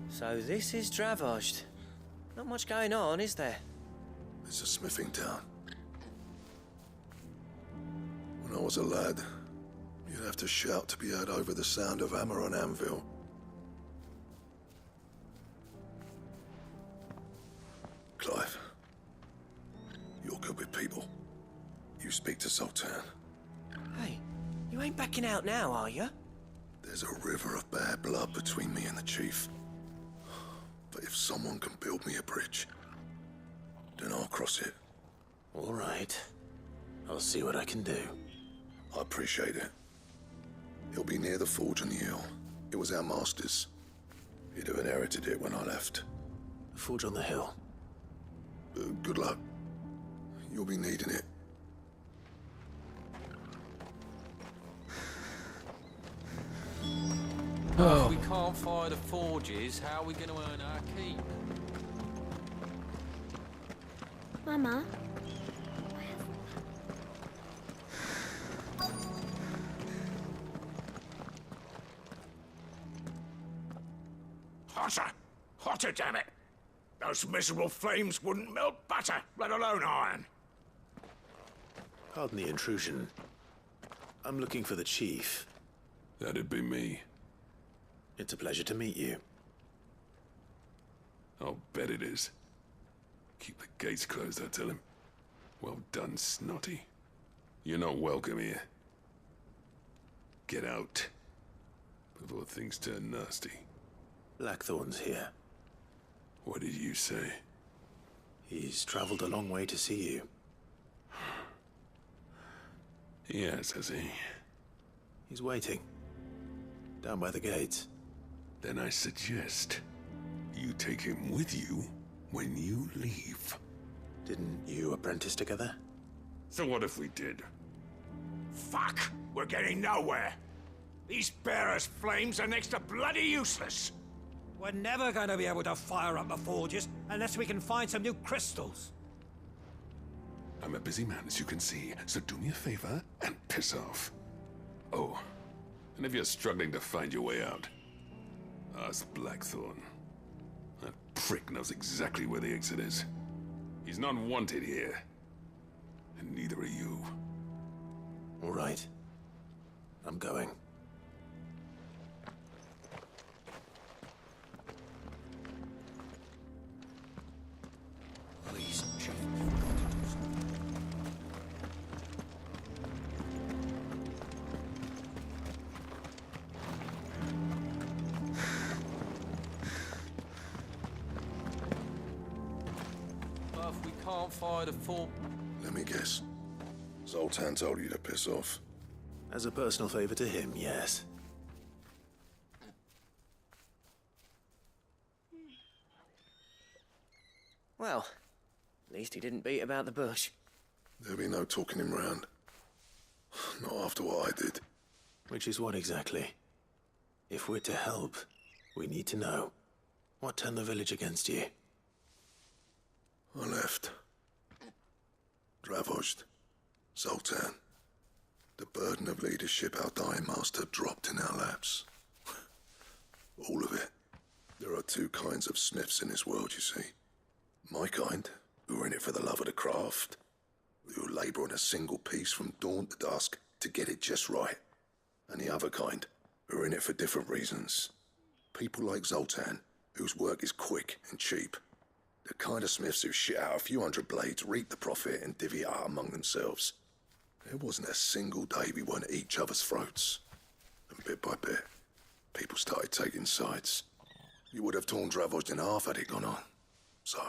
So this is Dravozd. Not much going on, is there? It's a smithing town. When I was a lad, you'd have to shout to be heard over the sound of hammer on anvil. Clive, you're good with people. You speak to Zoltan. Hey, you ain't backing out now, are you? There's a river of bad blood between me and the chief. But if someone can build me a bridge, then I'll cross it. All right. I'll see what I can do. I appreciate it. He'll be near the forge on the hill. It was our master's. He'd have inherited it when I left. The forge on the hill. Good luck. You'll be needing it. If we can't fire the forges, how are we going to earn our keep? Mama. Hotter! Hotter, damn it! Those miserable flames wouldn't melt butter, let alone iron. Pardon the intrusion. I'm looking for the chief. That'd be me. It's a pleasure to meet you. I'll bet it is. Keep the gates closed, I tell him. Well done, Snotty. You're not welcome here. Get out. Before things turn nasty. Blackthorn's here. What did you say? He's traveled a long way to see you. Yes, has he? He's waiting. Down by the gates. Then I suggest you take him with you when you leave. Didn't you apprentice together? So what if we did? Fuck! We're getting nowhere! These bearers' flames are next to bloody useless! We're never going to be able to fire up the forges unless we can find some new crystals. I'm a busy man, as you can see, so do me a favor and piss off. Oh, and if you're struggling to find your way out, ask Blackthorn. That prick knows exactly where the exit is. He's not wanted here. And neither are you. All right. I'm going. Please, Chief. If we can't fire the fort... Let me guess. Zoltan told you to piss off. As a personal favor to him, yes. Well, at least he didn't beat about the bush. There'll be no talking him round. Not after what I did. Which is what exactly? If we're to help, we need to know. What turned the village against you? I left. Dravozd. Zoltan. The burden of leadership our dying master dropped in our laps. All of it. There are two kinds of smiths in this world, you see. My kind, who are in it for the love of the craft, who labour on a single piece from dawn to dusk to get it just right. And the other kind, who are in it for different reasons. People like Zoltan, whose work is quick and cheap, The kind of smiths who shit out a few hundred blades, reap the profit, and divvy it out among themselves. There wasn't a single day we weren't at each other's throats. And bit by bit, people started taking sides. You would have torn Dravos in half had it gone on. So,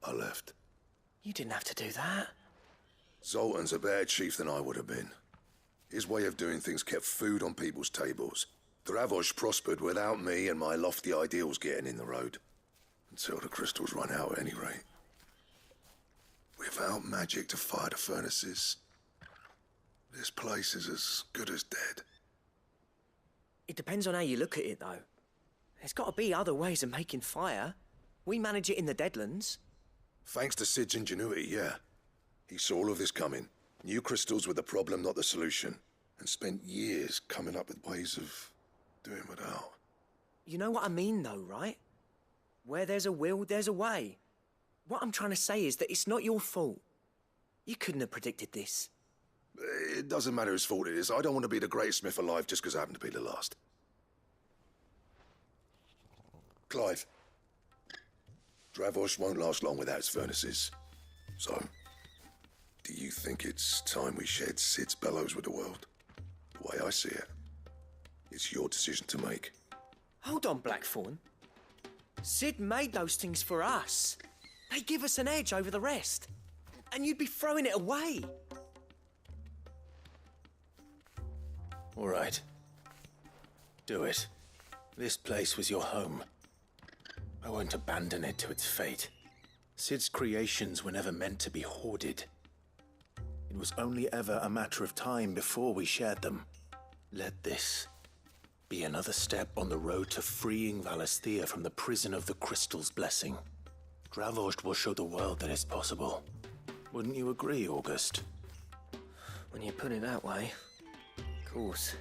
I left. You didn't have to do that. Zoltan's a better chief than I would have been. His way of doing things kept food on people's tables. Dravos prospered without me and my lofty ideals getting in the road. Until the crystals run out at any rate. Without magic to fire the furnaces, this place is as good as dead. It depends on how you look at it, though. There's got to be other ways of making fire. We manage it in the Deadlands. Thanks to Sid's ingenuity, yeah. He saw all of this coming. Knew crystals were the problem, not the solution. And spent years coming up with ways of doing without. You know what I mean, though, right? Where there's a will, there's a way. What I'm trying to say is that it's not your fault. You couldn't have predicted this. It doesn't matter whose fault it is. I don't want to be the greatest smith alive just because I happen to be the last. Clive. Dravos won't last long without its furnaces. So, do you think it's time we shared Sid's bellows with the world? The way I see it, it's your decision to make. Hold on, Blackthorn. Sid made those things for us. They give us an edge over the rest. And you'd be throwing it away. All right. Do it. This place was your home. I won't abandon it to its fate. Sid's creations were never meant to be hoarded. It was only ever a matter of time before we shared them. Let this be another step on the road to freeing Valisthea from the prison of the Crystal's blessing. Dravos will show the world that it's possible. Wouldn't you agree, August? When you put it that way, of course.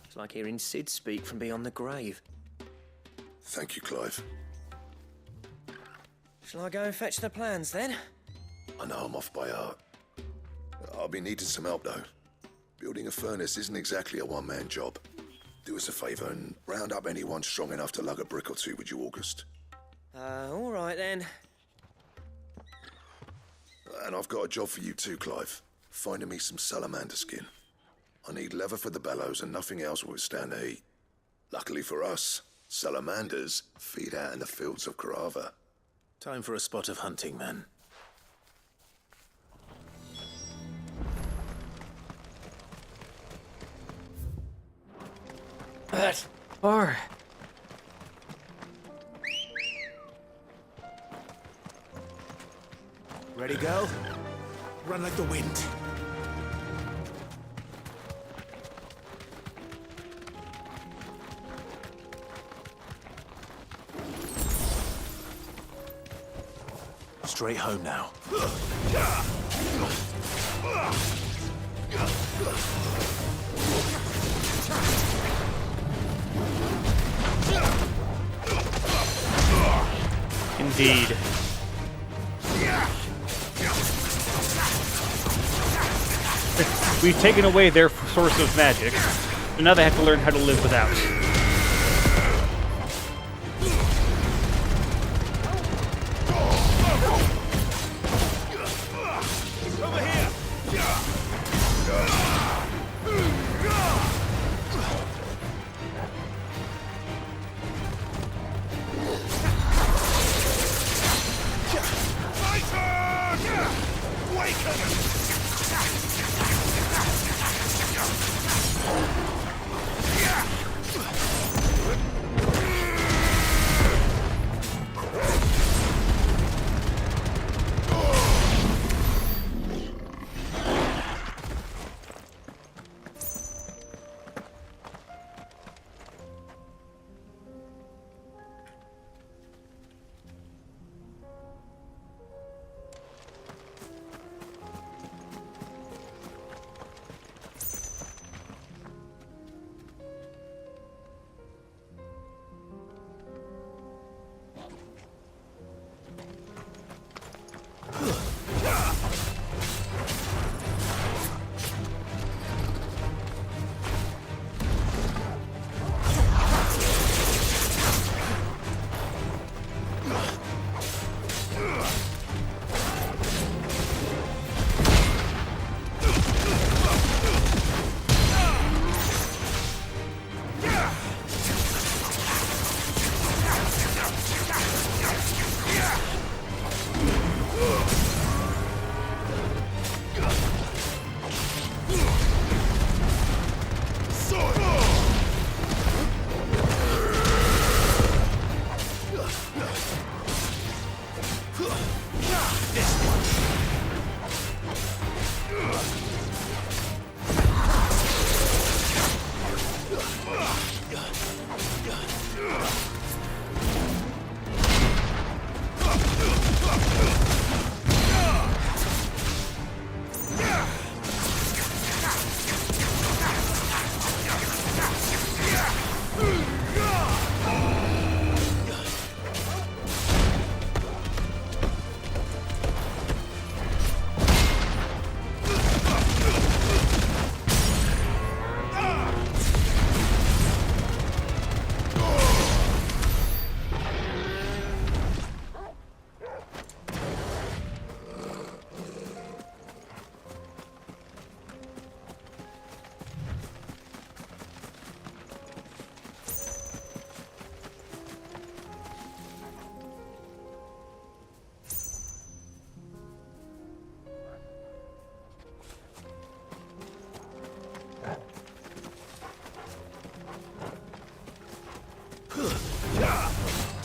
It's like hearing Sid speak from beyond the grave. Thank you, Clive. Shall I go and fetch the plans, then? I know I'm off by heart. I'll be needing some help, though. Building a furnace isn't exactly a one-man job. Do us a favour and round up anyone strong enough to lug a brick or two, would you, August? All right, then. And I've got a job for you too, Clive. Finding me some salamander skin. I need leather for the bellows and nothing else will withstand the heat. Luckily for us, salamanders feed out in the fields of Carava. Time for a spot of hunting, then. That's far. Ready, go? Run like the wind. Straight home now. Indeed. We've taken away their source of magic, so now they have to learn how to live without.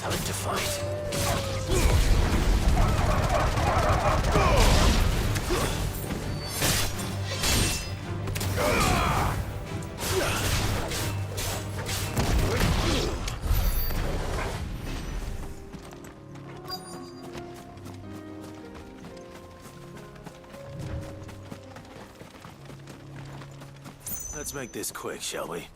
Time to fight. Let's make this quick, shall we?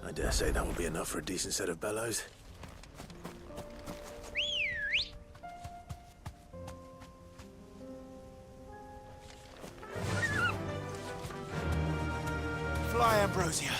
I dare say that will be enough for a decent set of bellows. Fly, Ambrosia.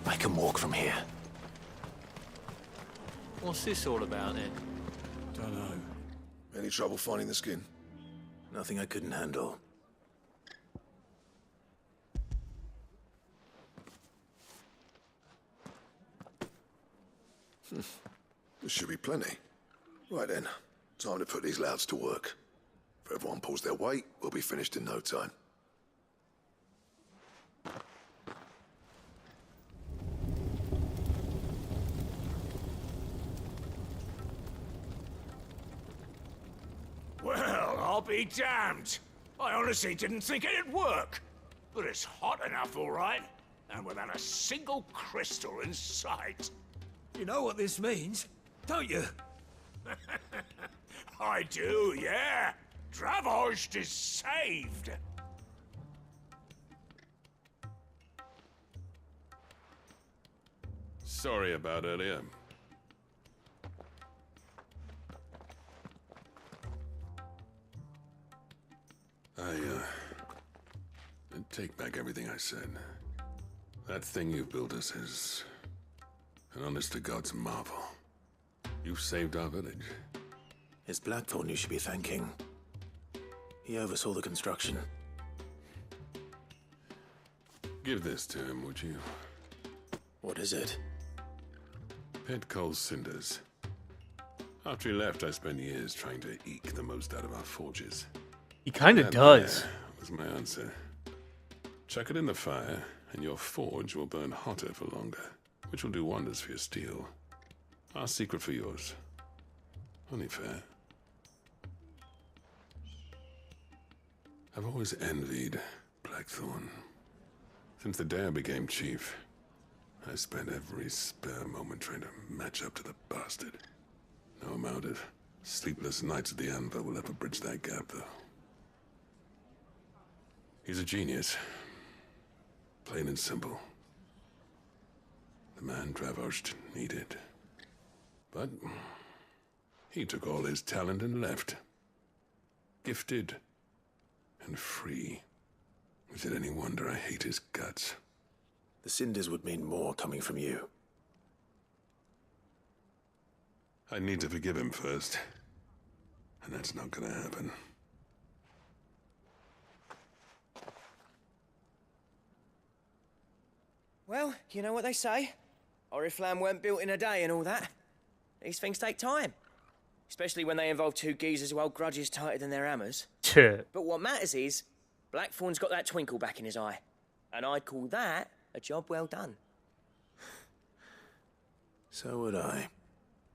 I can walk from here. What's this all about then? Don't know. Any trouble finding the skin? Nothing I couldn't handle. There should be plenty. Right then, time to put these louds to work. If everyone pulls their weight, we'll be finished in no time. Well, I'll be damned. I honestly didn't think it'd work. But it's hot enough, all right. And without a single crystal in sight. You know what this means, don't you? I do, yeah. Dravost is saved. Sorry about earlier. I take back everything I said. That thing you built us is an honest-to-God's marvel. You saved our village. It's Blackthorn you should be thanking. He oversaw the construction. Give this to him, would you? What is it? Pet Cole's cinders. After he left, I spent years trying to eke the most out of our forges. He kind of That does. there was my answer. Chuck it in the fire, and your forge will burn hotter for longer, which will do wonders for your steel. Our secret for yours. Only fair. I've always envied Blackthorn. Since the day I became chief, I spent every spare moment trying to match up to the bastard. No amount of sleepless nights at the anvil will ever bridge that gap, though. He's a genius. Plain and simple. The man Dravosht needed. But he took all his talent and left. Gifted and free. Is it any wonder I hate his guts? The cinders would mean more coming from you. I need to forgive him first. And that's not gonna happen. Well, you know what they say. Oriflamme weren't built in a day and all that. These things take time. Especially when they involve two geezers who hold grudges tighter than their hammers. But what matters is, Blackthorn's got that twinkle back in his eye. And I'd call that a job well done. So would I.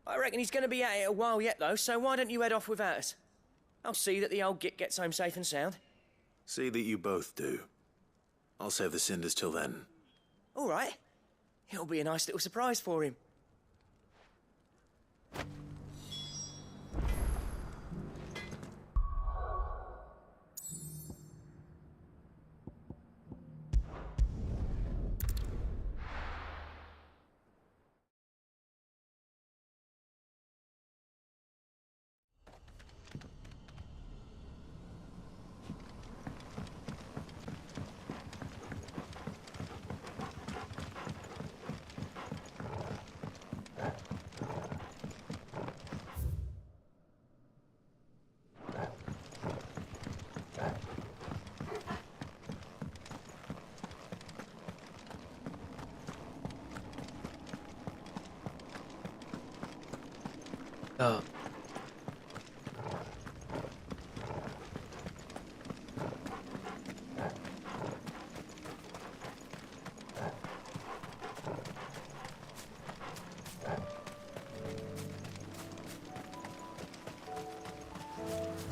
I reckon he's going to be at it a while yet, though, so why don't you head off without us? I'll see that the old git gets home safe and sound. See that you both do. I'll save the cinders till then. All right. It'll be a nice little surprise for him.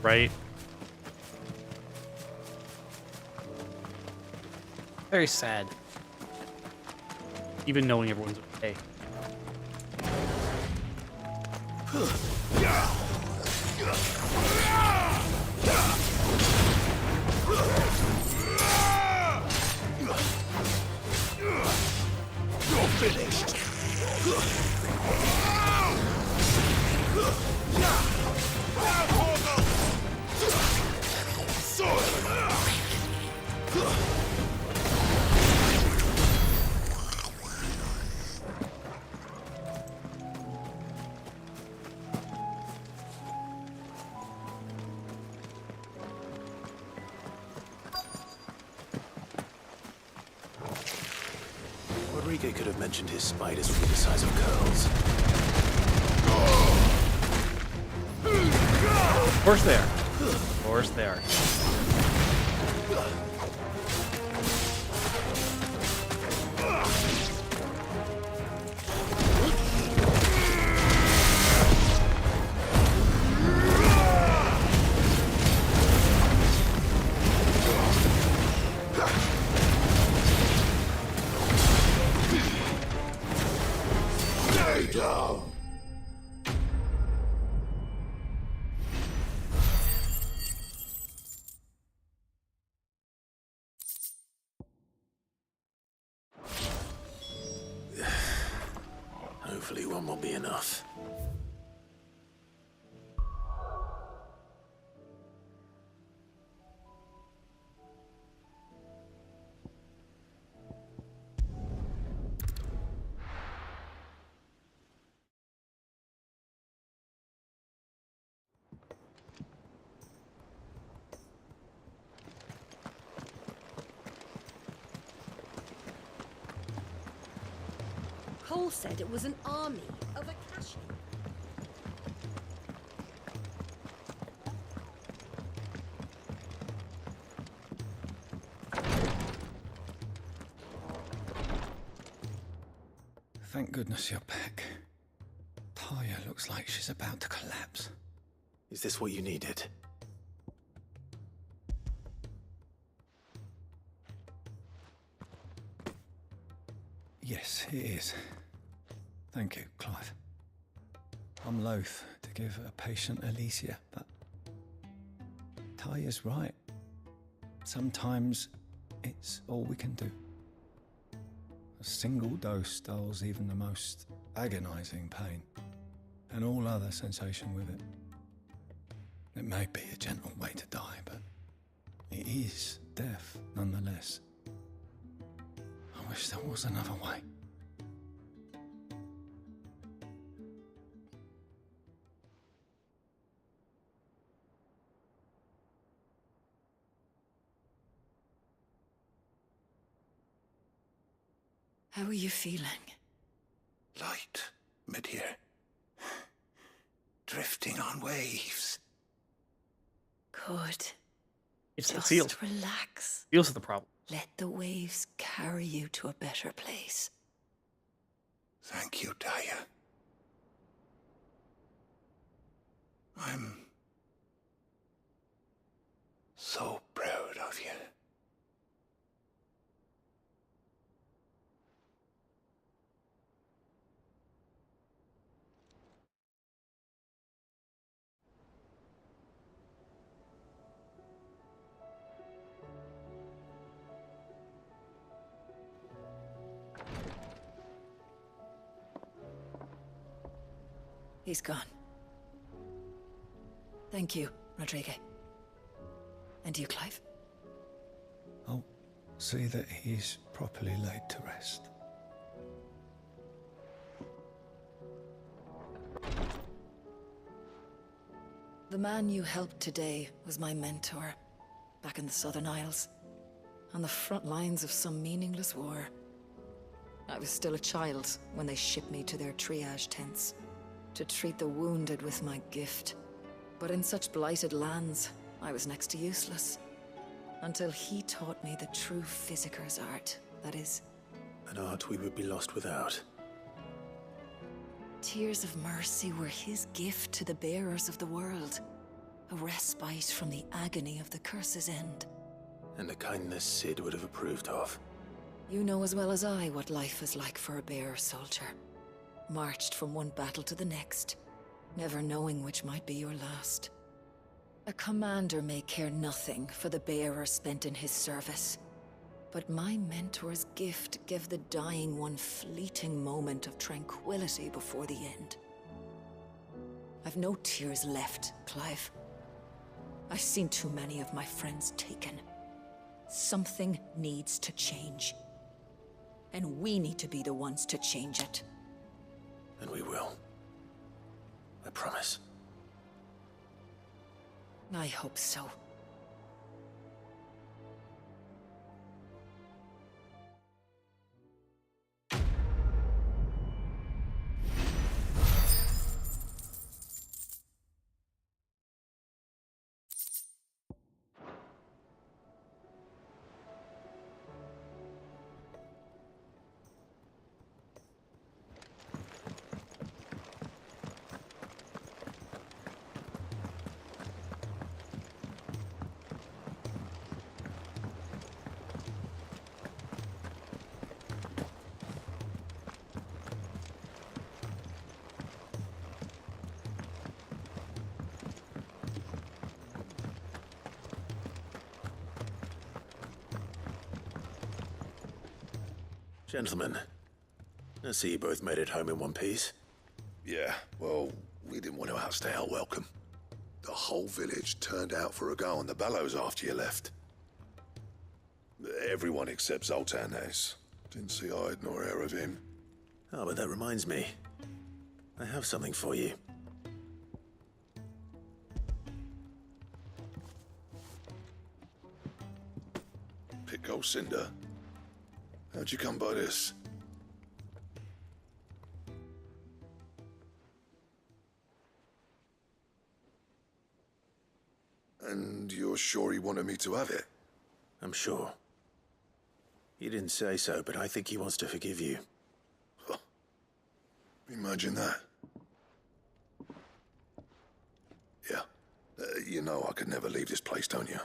Right. Very sad. Even knowing everyone's okay. You're finished. Rodrigo could have mentioned his spiders would be the size of curls. Of course they are. Of course they are. Stay down. Hopefully one will be enough. Cole said it was an army of Akashi. Thank goodness you're back. Taya looks like she's about to collapse. Is this what you needed? Yes, it is. Thank you, Clive. I'm loath to give a patient Alicia, but Taya's right. Sometimes it's all we can do. single dose dulls even the most agonizing pain, and all other sensation with it. It may be a gentle way to die, but it is death nonetheless. I wish there was another way. How are you feeling? Light, mid-here. Drifting on waves. Good. It's the Just seals. relax. Seals are the problem. Let the waves carry you to a better place. Thank you, Daya. I'm so proud of you. He's gone. Thank you, Rodrigo. And you, Clive? I'll see that he's properly laid to rest. The man you helped today was my mentor, back in the Southern Isles, on the front lines of some meaningless war. I was still a child when they shipped me to their triage tents, to treat the wounded with my gift. But in such blighted lands, I was next to useless. Until he taught me the true physicker's art, that is. An art we would be lost without. Tears of mercy were his gift to the bearers of the world. A respite from the agony of the curse's end. And a kindness Sid would have approved of. You know as well as I what life is like for a bearer soldier. Marched from one battle to the next, never knowing which might be your last. A commander may care nothing for the bearer spent in his service. But my mentor's gift gave the dying one fleeting moment of tranquility before the end. I've no tears left, Clive. I've seen too many of my friends taken. Something needs to change. And we need to be the ones to change it. And we will. I promise. I hope so. Gentlemen, I see you both made it home in one piece. Yeah, well, we didn't want to outstay our welcome. The whole village turned out for a go on the bellows after you left. Everyone except Zoltan has. Didn't see hide nor hair of him. Oh, but that reminds me. I have something for you. Pico Cinder. How'd you come by this? And you're sure he wanted me to have it? I'm sure. He didn't say so, but I think he wants to forgive you. Huh. Imagine that. Yeah. You know I could never leave this place, don't you?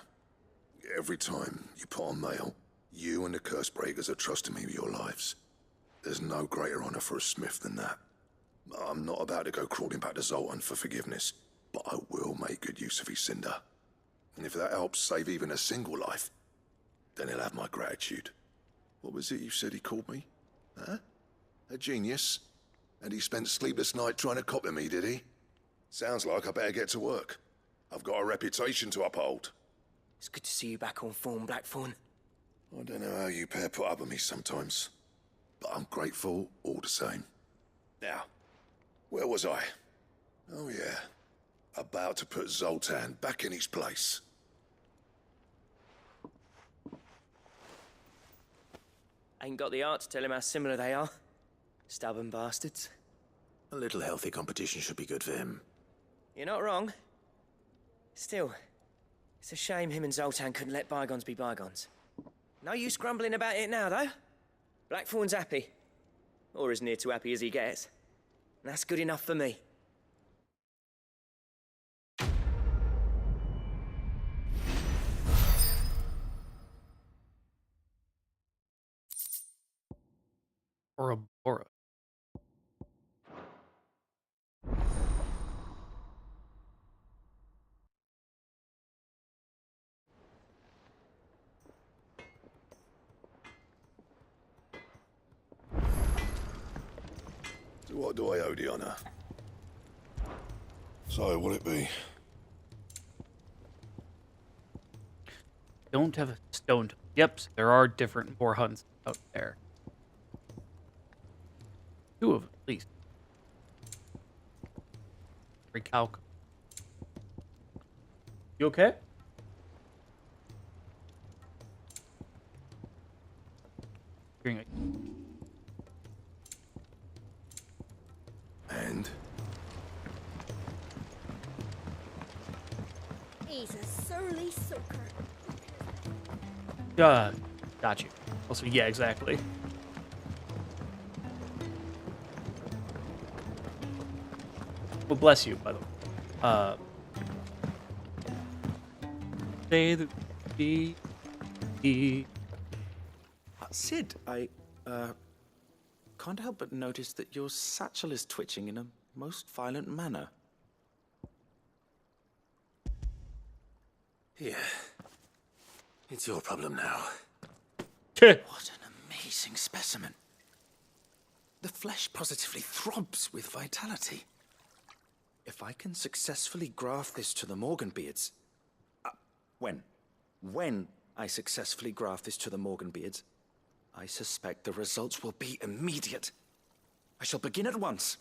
Every time you put on mail, you and the curse breakers are trusting me with your lives. There's no greater honor for a smith than that. I'm not about to go crawling back to Zoltan for forgiveness, but I will make good use of his cinder. And if that helps save even a single life, then he'll have my gratitude. What was it you said he called me? Huh? A genius? And he spent sleepless night trying to copy me, did he? Sounds like I better get to work. I've got a reputation to uphold. It's good to see you back on form, Blackthorn. I don't know how you pair put up with me sometimes, but I'm grateful all the same. Now, where was I? Oh yeah, about to put Zoltan back in his place. Ain't got the art to tell him how similar they are. Stubborn bastards. A little healthy competition should be good for him. You're not wrong. Still, it's a shame him and Zoltan couldn't let bygones be bygones. No use grumbling about it now, though. Blackthorn's happy. Or as near to happy as he gets. And that's good enough for me. Bora. So what do I owe the honor? So what'll it be? Don't have a stone. Yep, so there are different boar hunts out there. 2 of them, at least. Recalc. You okay? Hearing it. And? He's a surly soaker. Got you. Also, yeah, exactly. Well, bless you, by the way. Say the Sid, I can't help but notice that your satchel is twitching in a most violent manner. Yeah. It's your problem now. What an amazing specimen. The flesh positively throbs with vitality. If I can successfully graft this to the Morganbeards... When I successfully graft this to the Morganbeards, I suspect the results will be immediate. I shall begin at once.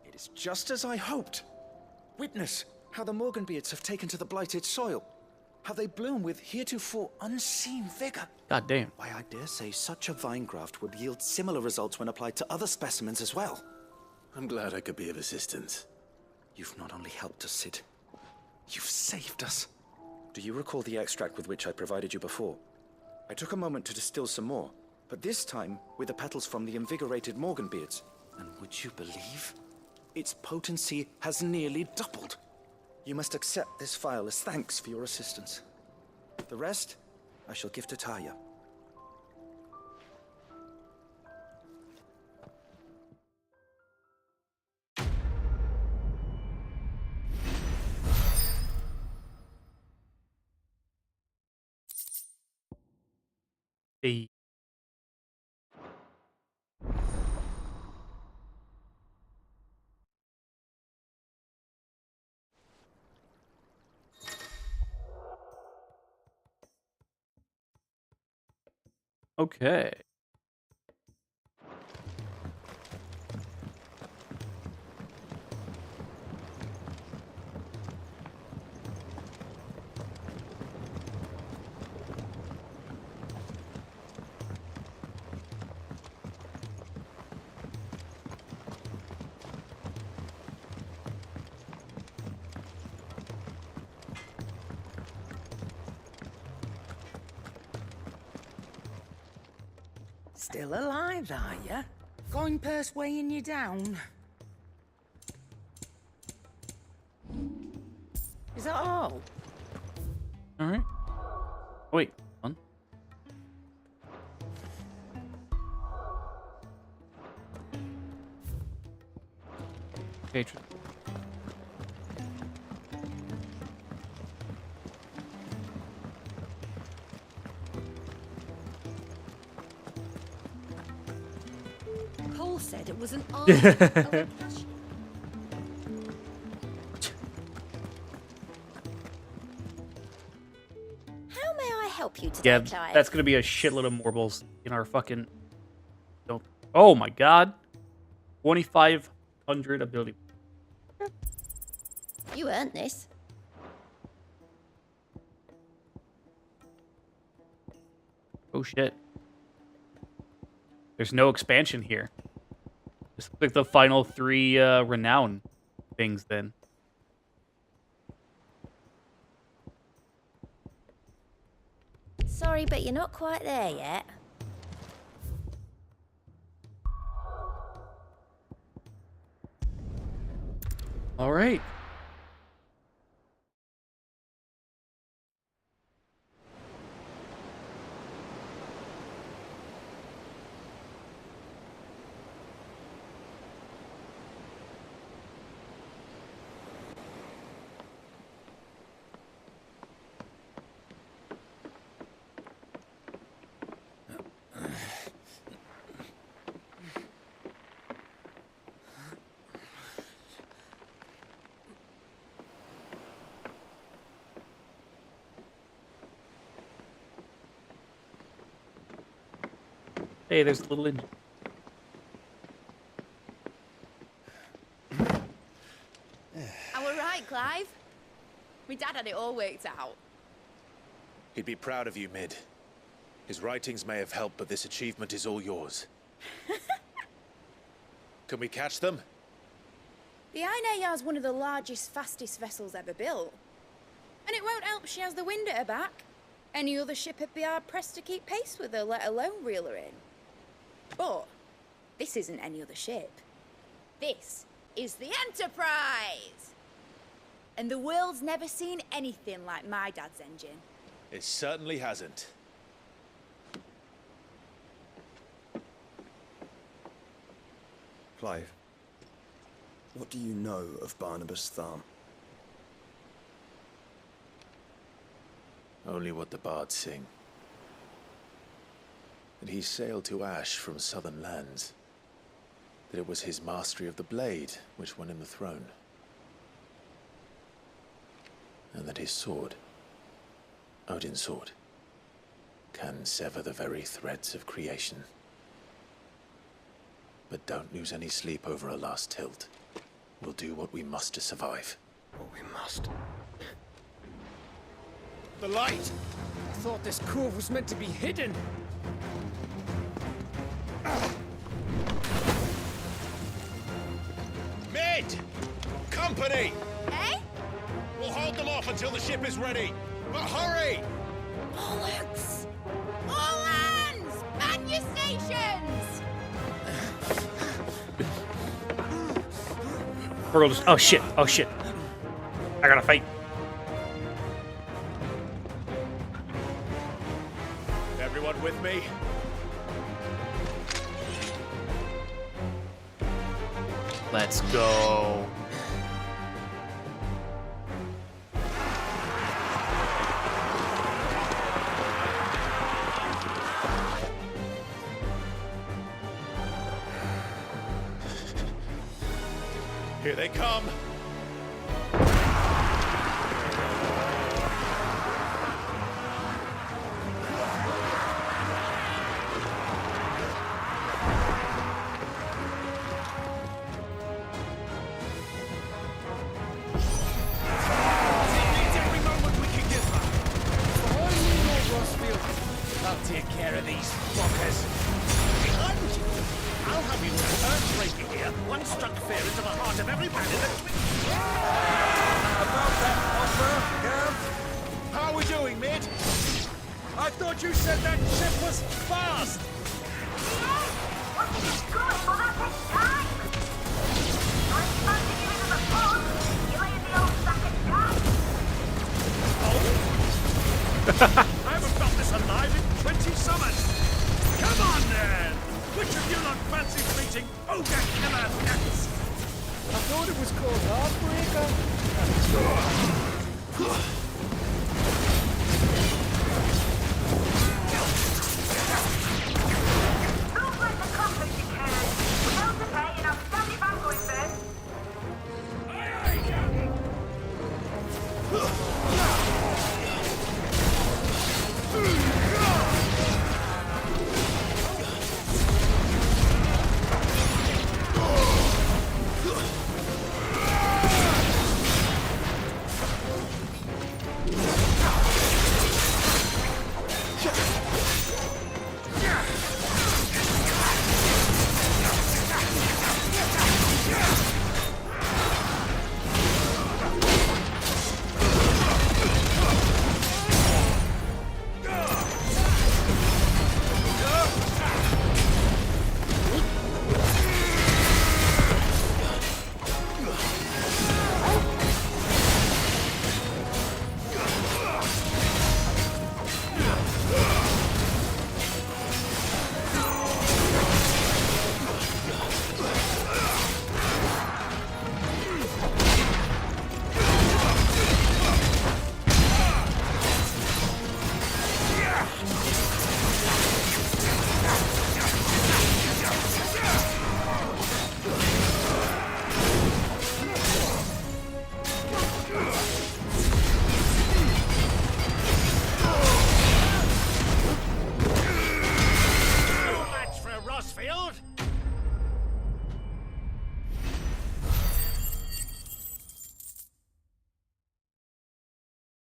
It is just as I hoped. Witness how the Morganbeards have taken to the blighted soil. How they bloom with heretofore unseen vigor. God damn. Why, I dare say such a vine graft would yield similar results when applied to other specimens as well. I'm glad I could be of assistance. You've not only helped us, Sid, you've saved us. Do you recall the extract with which I provided you before? I took a moment to distill some more, but this time with the petals from the invigorated Morganbeards. And would you believe? Its potency has nearly doubled. You must accept this vial as thanks for your assistance. The rest, I shall give to Taya. Hey. Okay. Still alive, are you? Going purse weighing you down? Is that all? All right. Oh, wait. One. Okay. Cole said it was an art. How may I help you today, Yeah, Clive? that's gonna be a shitload of marbles in our fucking. Oh my god, 2,500 ability. You earned this. Oh shit. There's no expansion here. Just like the final 3 renown things then. Sorry, but you're not quite there yet. All right. Hey, there's a little engine. I were right, Clive. My dad had it all worked out. He'd be proud of you, Mid. His writings may have helped, but this achievement is all yours. Can we catch them? The Aina is one of the largest, fastest vessels ever built. And it won't help she has the wind at her back. Any other ship would be hard-pressed to keep pace with her, let alone reel her in. But this isn't any other ship. This is the Enterprise! And the world's never seen anything like my dad's engine. It certainly hasn't. Clive, what do you know of Barnabas Tharm? Only what the bards sing. That he sailed to Ash from southern lands. That it was his mastery of the blade which won him the throne. And that his sword, Odin's sword, can sever the very threads of creation. But don't lose any sleep over a last tilt. We'll do what we must to survive. What we must. The light! I thought this cove was meant to be hidden. Mid! Company! Eh? We'll hold them off until the ship is ready. But hurry! Bollocks! All hands! Man your stations! We're just. Oh shit! Oh shit! I gotta fight. Everyone with me? Let's go. Here they come. I'll take care of these fuckers. Behind you! I'll have you know earthbreaking here. One struck fear into the heart of every man in the About that offer, Gav? How are we doing, Mid? I thought you said that ship was fast! I haven't felt this alive in 20 summers. Come on, then. Which of you lot fancies meeting Ogre Killer next? I thought it was called Heartbreaker.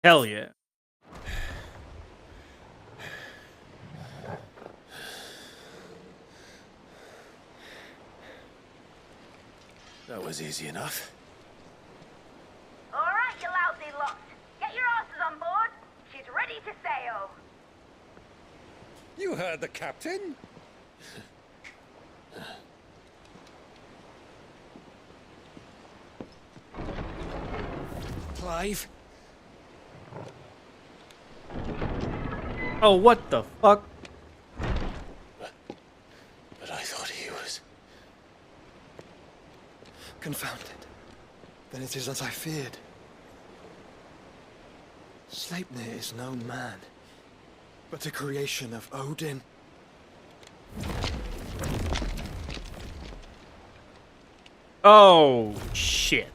Hell yeah. That was easy enough. All right, you lousy lot. Get your asses on board. She's ready to sail. You heard the captain. Clive. Oh, what the fuck? But I thought he was... Confounded. Then it is as I feared. Sleipnir is no man, but a creation of Odin. Oh, shit.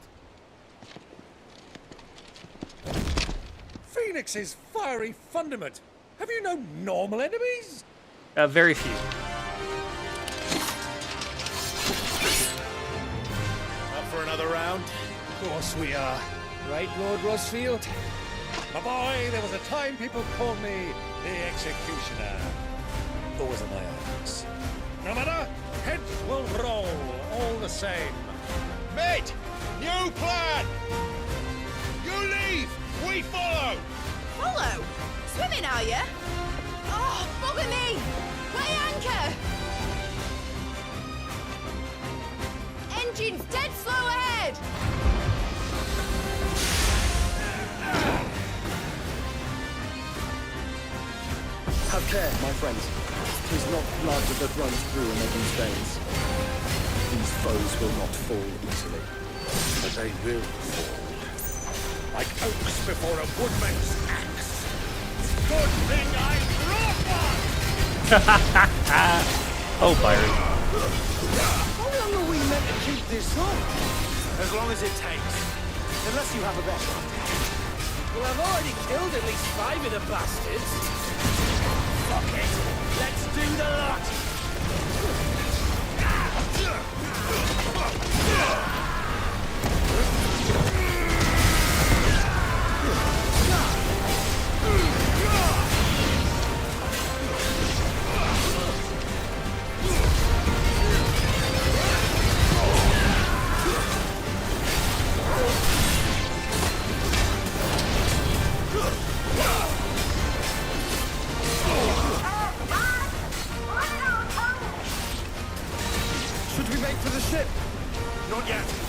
Phoenix's fiery fundament. Have you no normal enemies? Very few. Up for another round? Of course we are. Right, Lord Rosfield? My boy, there was a time people called me the Executioner. Always in my eyes. No matter, heads will roll all the same. Mate, new plan! You leave, we follow! Follow? Swimming, are you? Oh, bugger me! Weigh anchor! Engine's dead slow ahead! Have care, my friends. 'Tis not blood that runs through Megan's veins. These foes will not fall easily. But they will fall. Like oaks before a woodman's axe. Good thing I brought one! Oh, Byron. How long are we meant to keep this on? As long as it takes. Unless you have a bet. Well, I've already killed at least 5 of the bastards. Fuck it. Let's do the lot. Should we make for the ship? Not yet.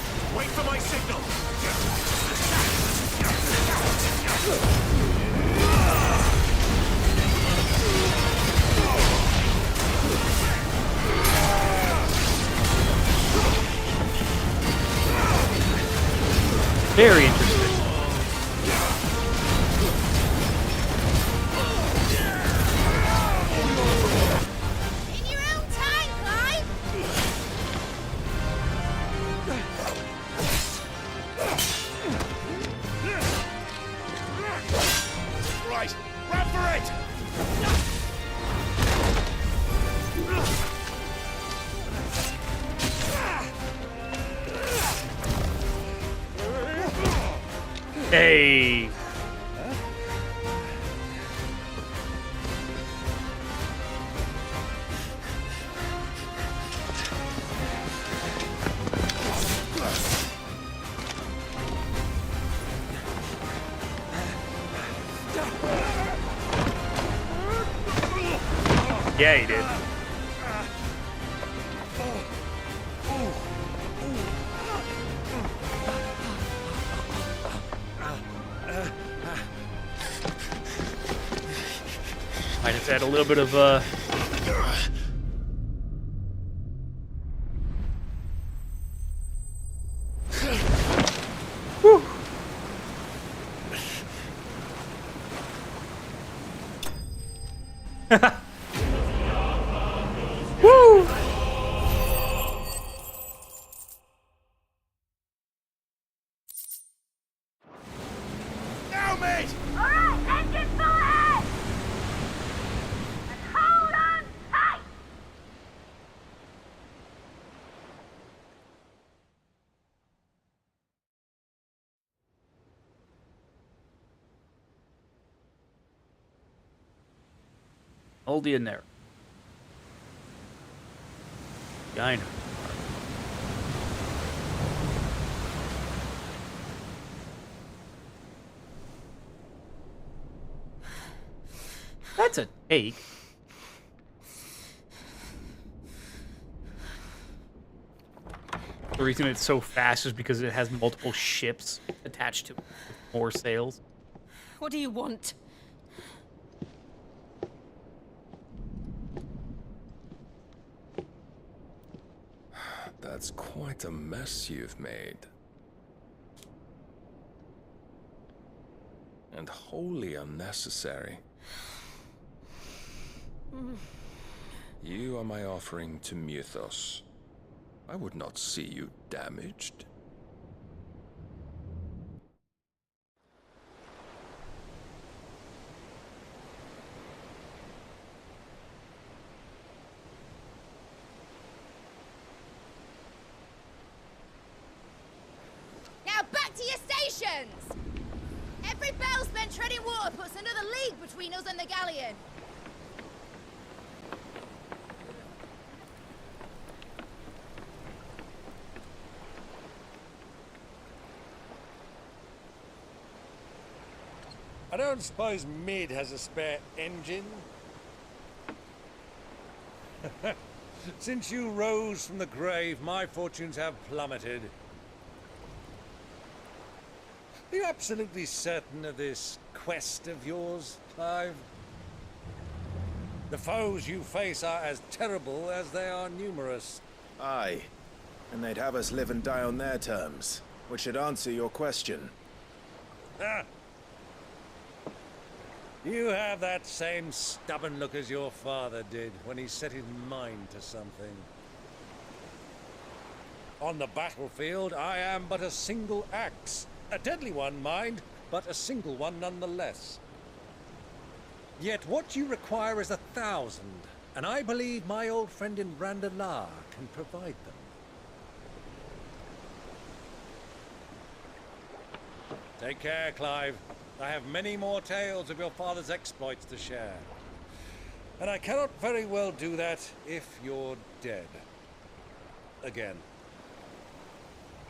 guys! Run for it! Hey. Yeah, he did. I just had a little bit of Whew. Woo! Now, mate! Alright, engine full ahead! And hold on tight! Hold you in there. Yeah, I know. That's a take. The reason it's so fast is because it has multiple ships attached to it with more sails. What do you want? That's quite a mess you've made. And wholly unnecessary. You are my offering to Mythos. I would not see you damaged. Now back to your stations! Every bell spent treading water puts another league between us and the galleon. I don't suppose Mid has a spare engine? Since you rose from the grave, my fortunes have plummeted. Are you absolutely certain of this quest of yours, Clive? The foes you face are as terrible as they are numerous. Aye. And they'd have us live and die on their terms, which should answer your question. Ah. You have that same stubborn look as your father did when he set his mind to something. On the battlefield, I am but a single axe. A deadly one, mind, but a single one nonetheless. Yet what you require is 1,000, and I believe my old friend in Randalar can provide them. Take care, Clive. I have many more tales of your father's exploits to share. And I cannot very well do that if you're dead. Again.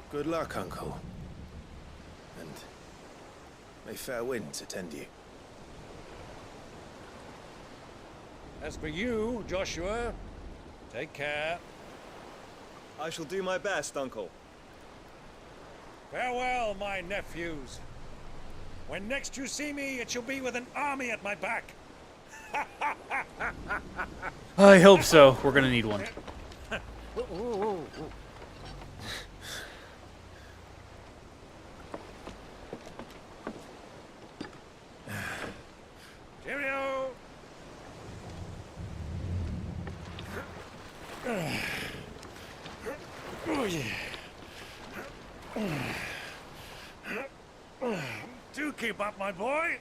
Good luck, Uncle. And may fair winds attend you. As for you, Joshua, take care. I shall do my best, Uncle. Farewell, my nephews. When next you see me, it shall be with an army at my back. I hope so. We're gonna need one. Cheerio! Oh, yeah. Do keep up, my boy.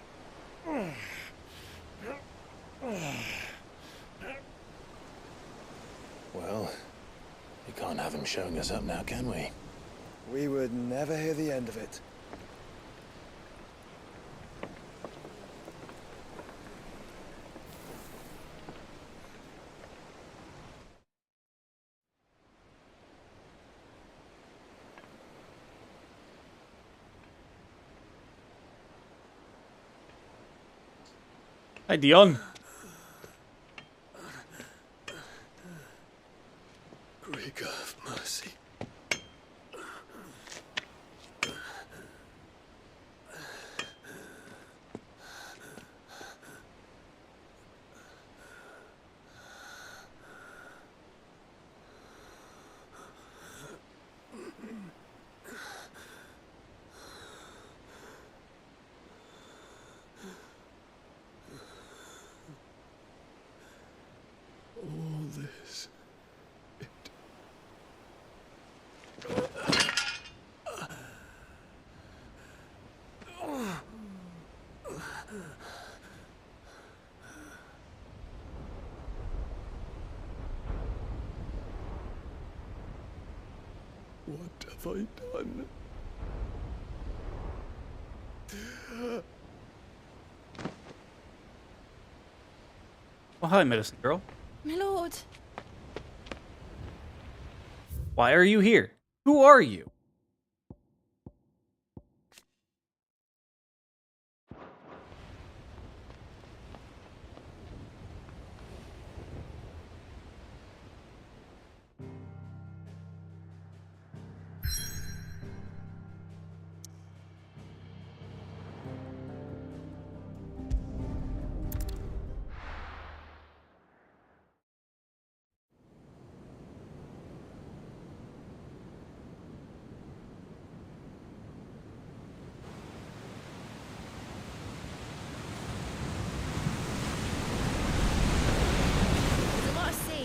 Well, we can't have him showing us up now, can we? We would never hear the end of it. Hi, Dion. Great God of mercy. All this. What have I done? Well, hi, medicine girl. My lord. Why are you here? Who are you?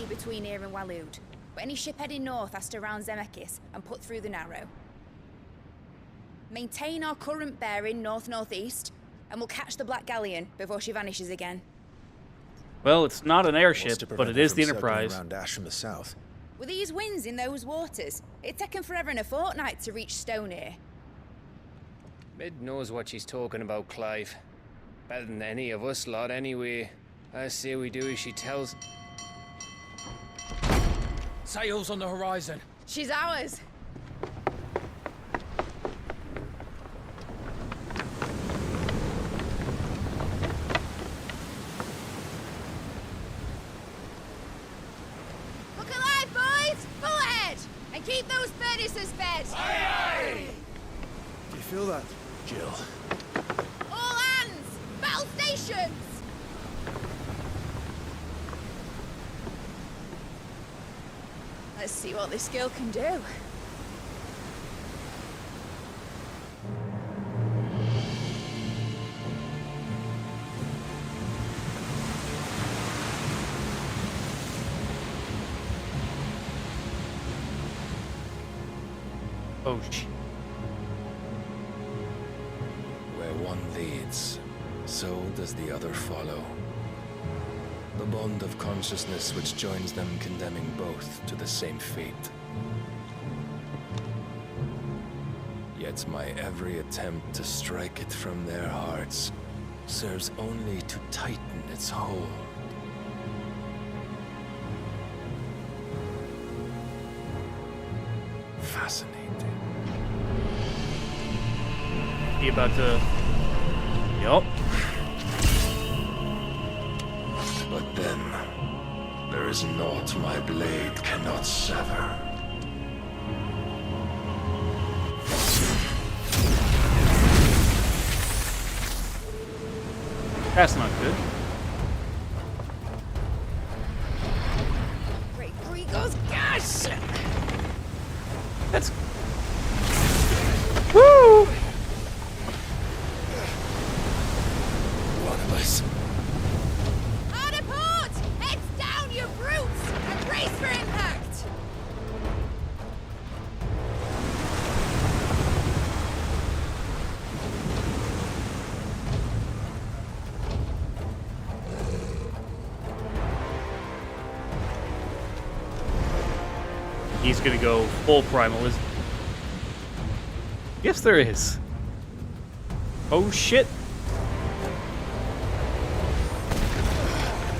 Between here and Waloed, but any ship heading north has to round Zemeckis and put through the Narrow. Maintain our current bearing north-northeast, and we'll catch the Black Galleon before she vanishes again. Well, it's not an What's airship, to but prevent it her is from the circling Enterprise. around Ash from the south. With these winds in those waters, it'd taken forever and a fortnight to reach Stonehere. Mid knows what she's talking about, Clive. Better than any of us lot, anyway. I say we do as she tells. Sails on the horizon. She's ours. Look alive, boys! Full ahead! And keep those furnaces fed! Aye, aye! Do you feel that? Jill. All hands! Battle stations! Let's see what this girl can do. Oh, shit. Where one leads, so does the other follow. The bond of consciousness which joins them condemning both to the same fate. Yet my every attempt to strike it from their hearts serves only to tighten its hold. Fascinating. He about to... Yup. But then, there is naught my blade cannot sever. That's not good. Great Gregor's gosh! That's... Woo! One of us. Hard a port! Heads down, you brutes! And brace for impact! nobody's gonna go full primal, is there? Yes, there is. Oh shit.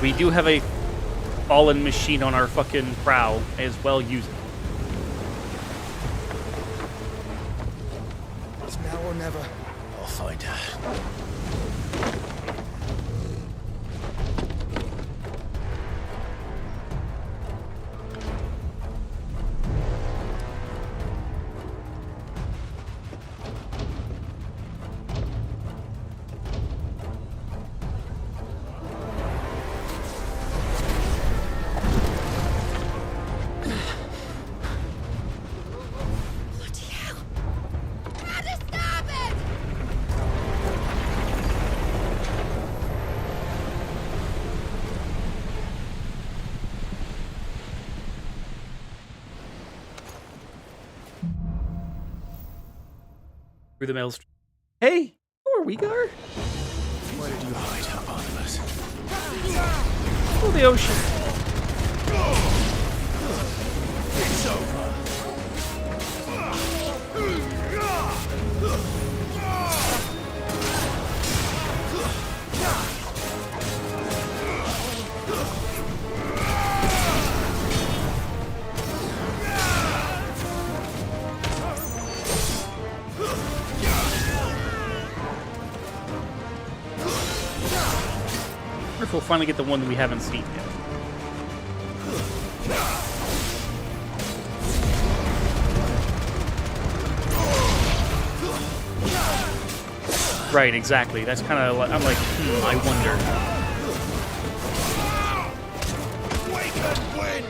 We do have a fallen machine on our fucking prow. May as well use it. It's now or never. I'll find her. Through the maelstrom. Hey, where we go? Where did you hide, Barnabas? Oh, the ocean. It's over. I wonder if we'll finally get the one that we haven't seen yet. Right, exactly. That's kind of like, I'm like, I wonder. Wake and win!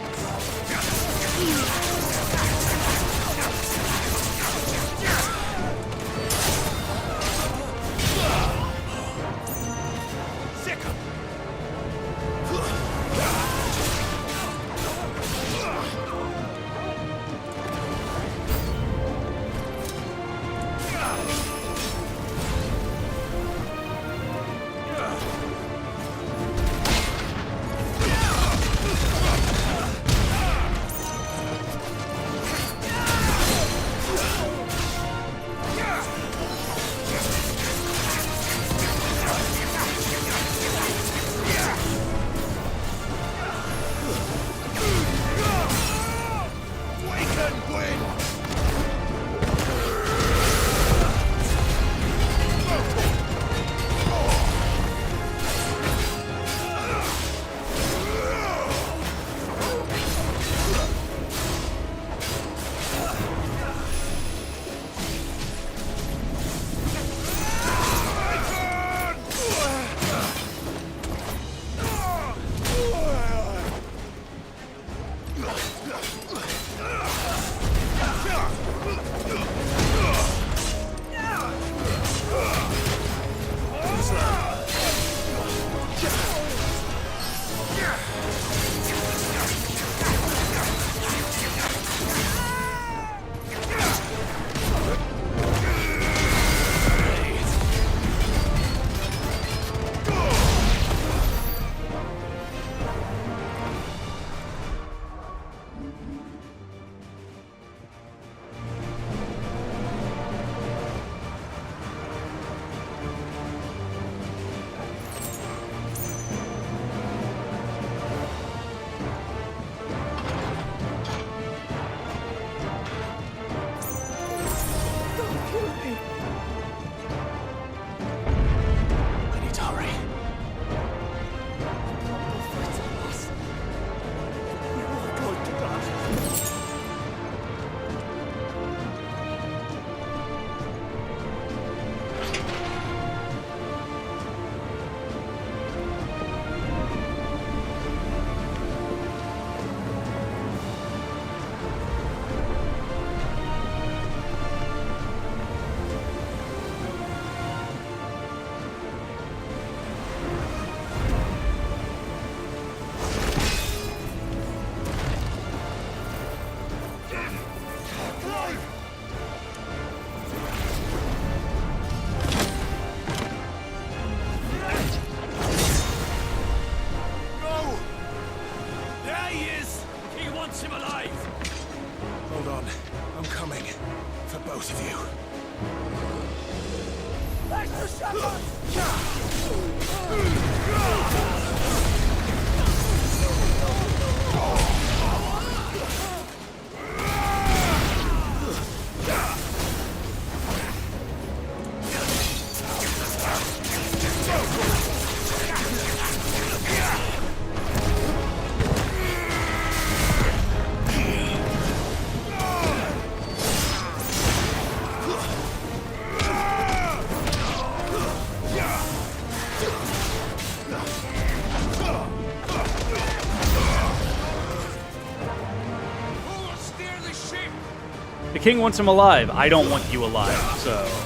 The king wants him alive. I don't want you alive, so...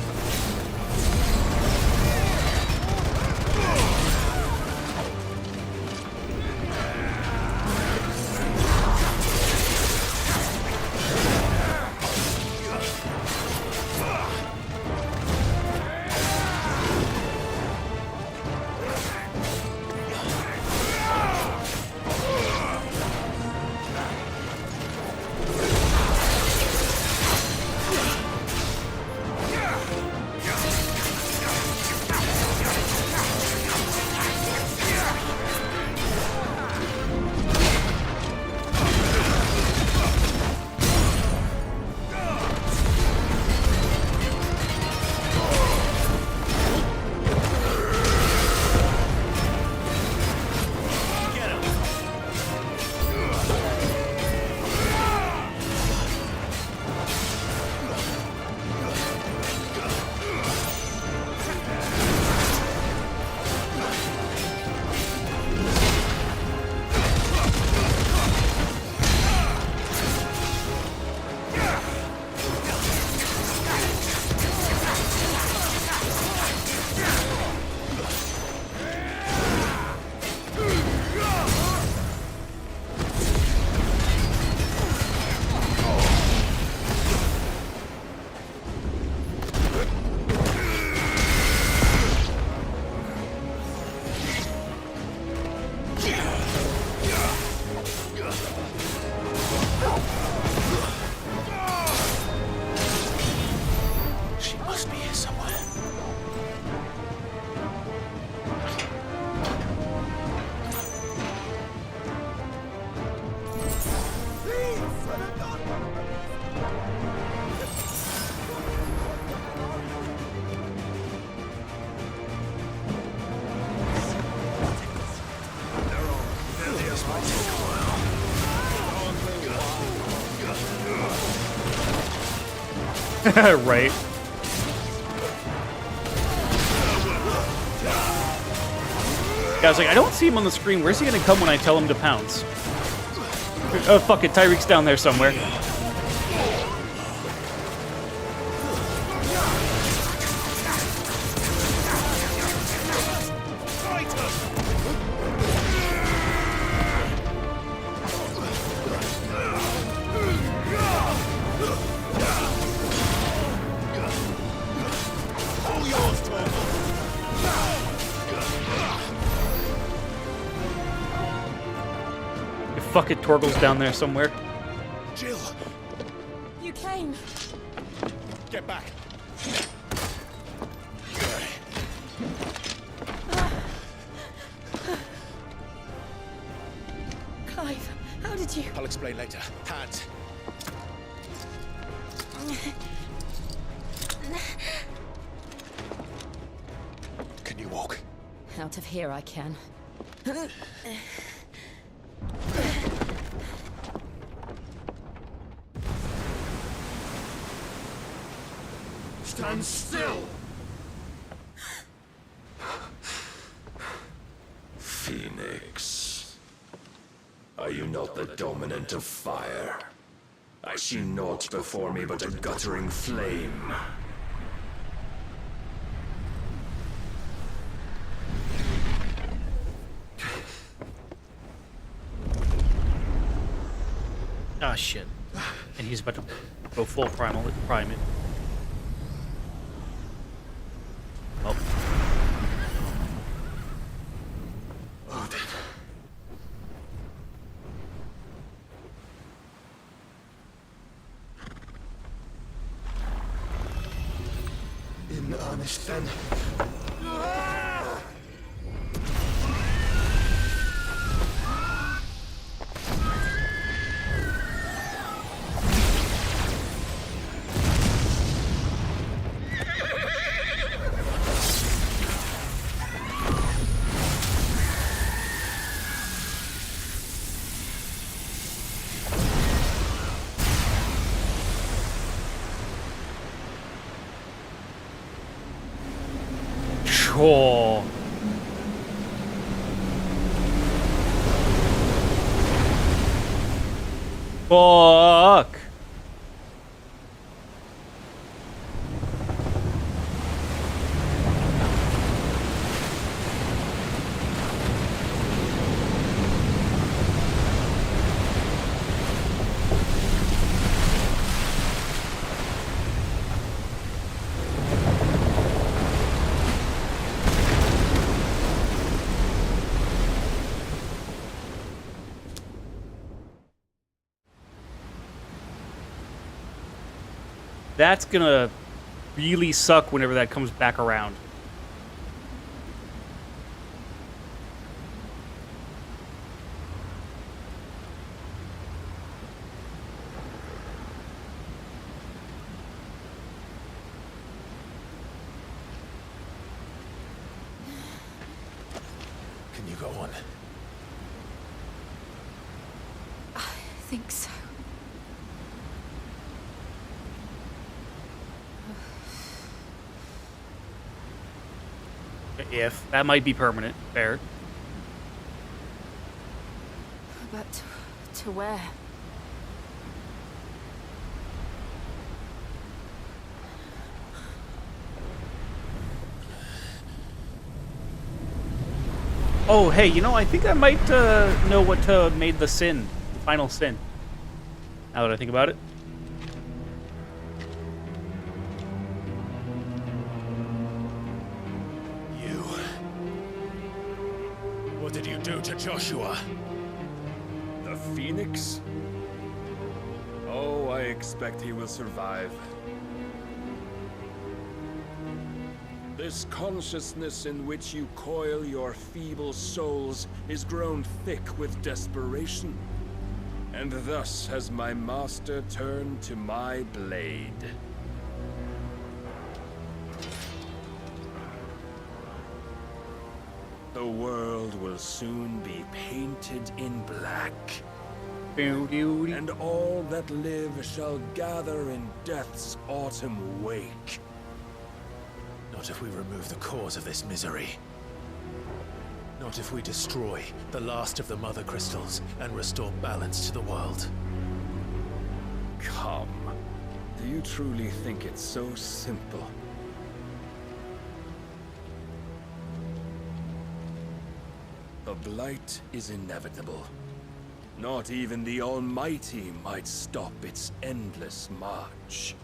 Right. Yeah, I was like, I don't see him on the screen. Where's he gonna come when I tell him to pounce? Oh, fuck it. Tyreek's down there somewhere. Fuck it, Torgal's down there somewhere. Jill! You came. Get back! Clive, how did you... I'll explain later. Hands. Can you walk? Out of here I can. Stand still! Phoenix. Are you not the dominant of fire? I see naught before me but a guttering flame. Ah, shit. And he's about to go full primal with prime it. Oh. Odin. In earnest then. Oh. Fuck. That's gonna really suck whenever that comes back around. Can you go on? I think so. If that might be permanent, fair. But to where? Oh, hey, you know, I think I might know what made the sin, the final sin. Now that I think about it. What did you do to Joshua? The Phoenix? Oh, I expect he will survive. This consciousness in which you coil your feeble souls is grown thick with desperation. And thus has my master turned to my blade. The world will soon be painted in black. And all that live shall gather in death's autumn wake. Not if we remove the cause of this misery. Not if we destroy the last of the Mother Crystals and restore balance to the world. Come. Do you truly think it's so simple? The Blight is inevitable. Not even the Almighty might stop its endless march.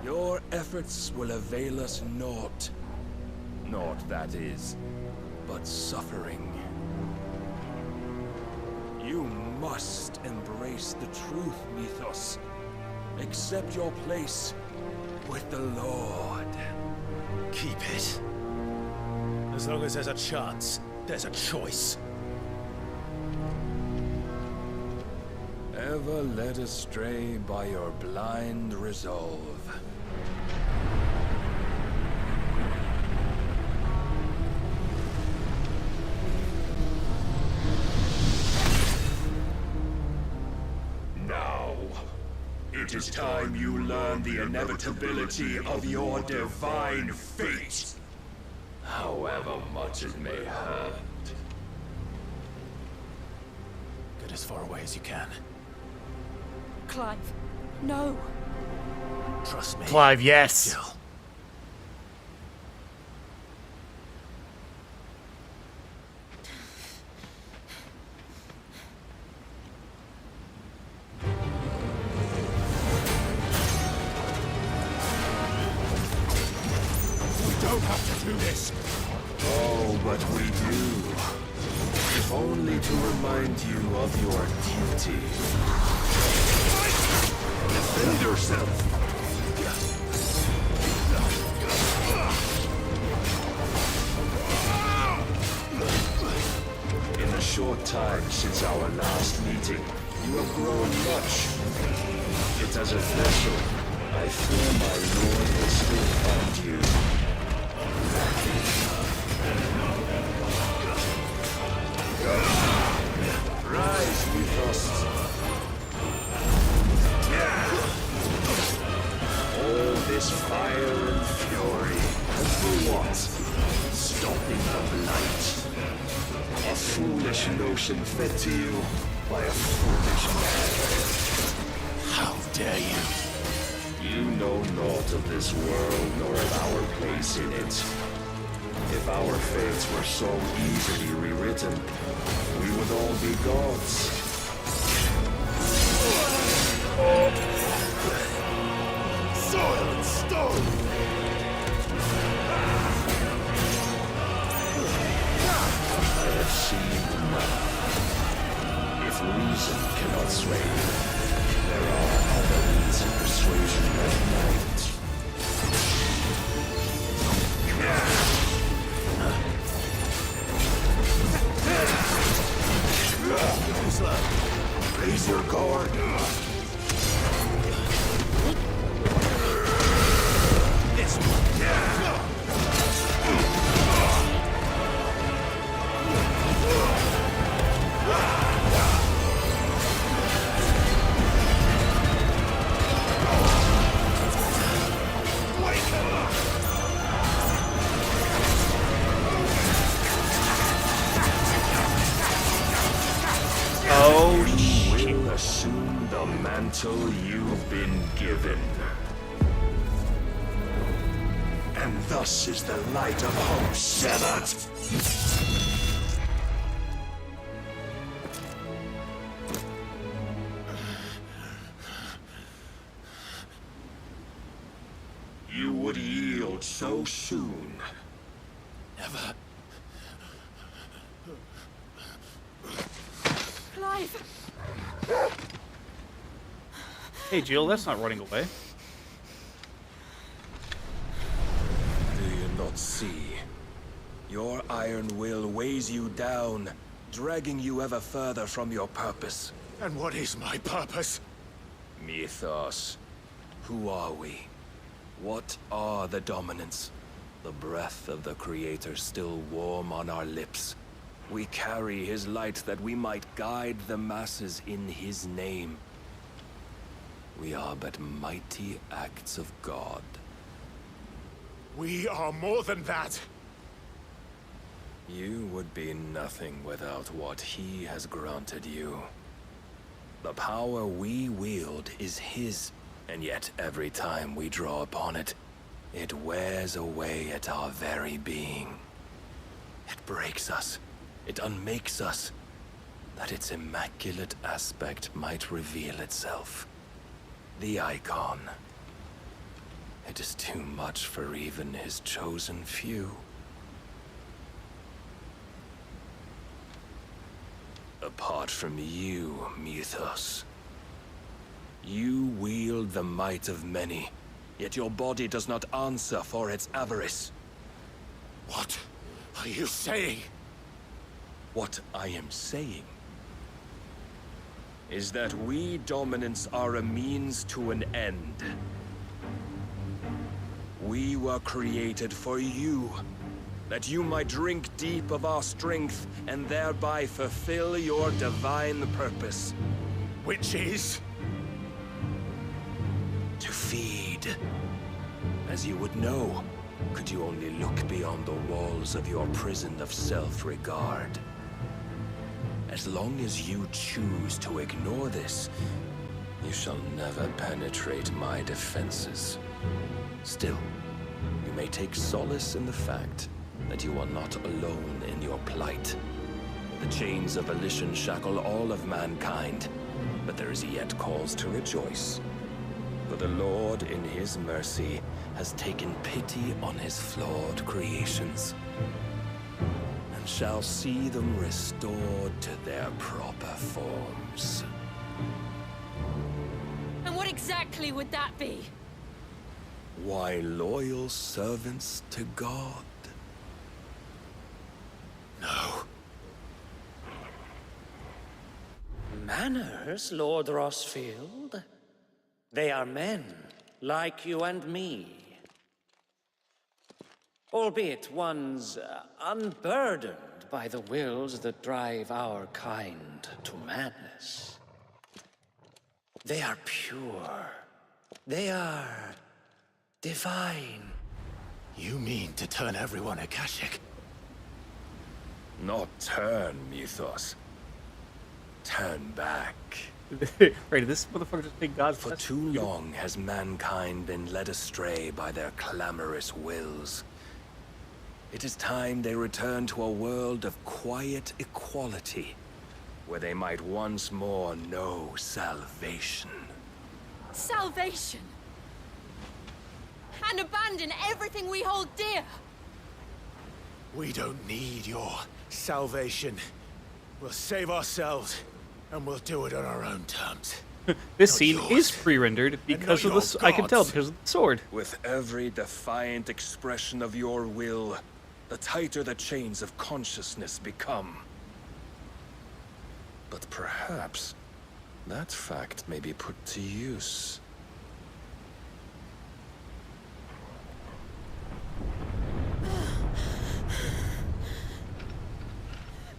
Your efforts will avail us naught. Naught, that is, but suffering. You must embrace the truth, Mythos. Accept your place with the Lord. Keep it. As long as there's a chance, there's a choice. Ever led astray by your blind resolve. Now, it is time you learn the inevitability of your divine fate. However much it may hurt. Get as far away as you can. Clive, no. Trust me. Clive, yes. Jill. We don't have to do this. Oh, but we do. If only to remind you of your duty. Defend yourself! In the short time since our last meeting, you have grown much. Yet as a vessel, I fear my lord will still find you lacking. Rise, Mythos. All this fire and fury foolish notion fed to you by a foolish man. How dare you? You know naught of this world nor of our place in it. If our fates were so easily rewritten, we would all be gods. Soil and stone! I have seen enough. If reason cannot sway you, there are other means of persuasion that might. Raise your guard. This one. Oh, you will assume the mantle you've been given. And thus is the light of hope severed. You would yield so soon. Never. Clive! Hey, Jill, that's not running away. Do you not see? Your iron will weighs you down, dragging you ever further from your purpose. And what is my purpose? Mythos. Who are we? What are the dominants? The breath of the Creator still warm on our lips. We carry his light that we might guide the masses in his name. We are but mighty acts of God. We are more than that. You would be nothing without what he has granted you. The power we wield is his, and yet every time we draw upon it, it wears away at our very being. It breaks us. It unmakes us, that its immaculate aspect might reveal itself. The icon. It is too much for even his chosen few. Apart from you, Mythos. You wield the might of many, yet your body does not answer for its avarice. What are you saying? What I am saying is that we dominants are a means to an end. We were created for you, that you might drink deep of our strength and thereby fulfill your divine purpose. Which is? To feed. As you would know, could you only look beyond the walls of your prison of self-regard. As long as you choose to ignore this, you shall never penetrate my defenses. Still, you may take solace in the fact that you are not alone in your plight. The chains of volition shackle all of mankind, but there is yet cause to rejoice. For the Lord, in his mercy, has taken pity on his flawed creations, and shall see them restored to their proper forms. And what exactly would that be? Why, loyal servants to God. No. Manners, Lord Rossfield? They are men, like you and me. Albeit ones unburdened by the wills that drive our kind to madness. They are pure. They are divine. You mean to turn everyone Akashic? Not turn, Mythos. Turn back. Right, did this motherfucker just take God's For too long has mankind been led astray by their clamorous wills. It is time they return to a world of quiet equality, where they might once more know salvation. Salvation! And abandon everything we hold dear! We don't need your salvation. We'll save ourselves, and we'll do it on our own terms. This scene is pre-rendered because of the. I can tell because of the sword. With every defiant expression of your will, the tighter the chains of consciousness become. But perhaps that fact may be put to use.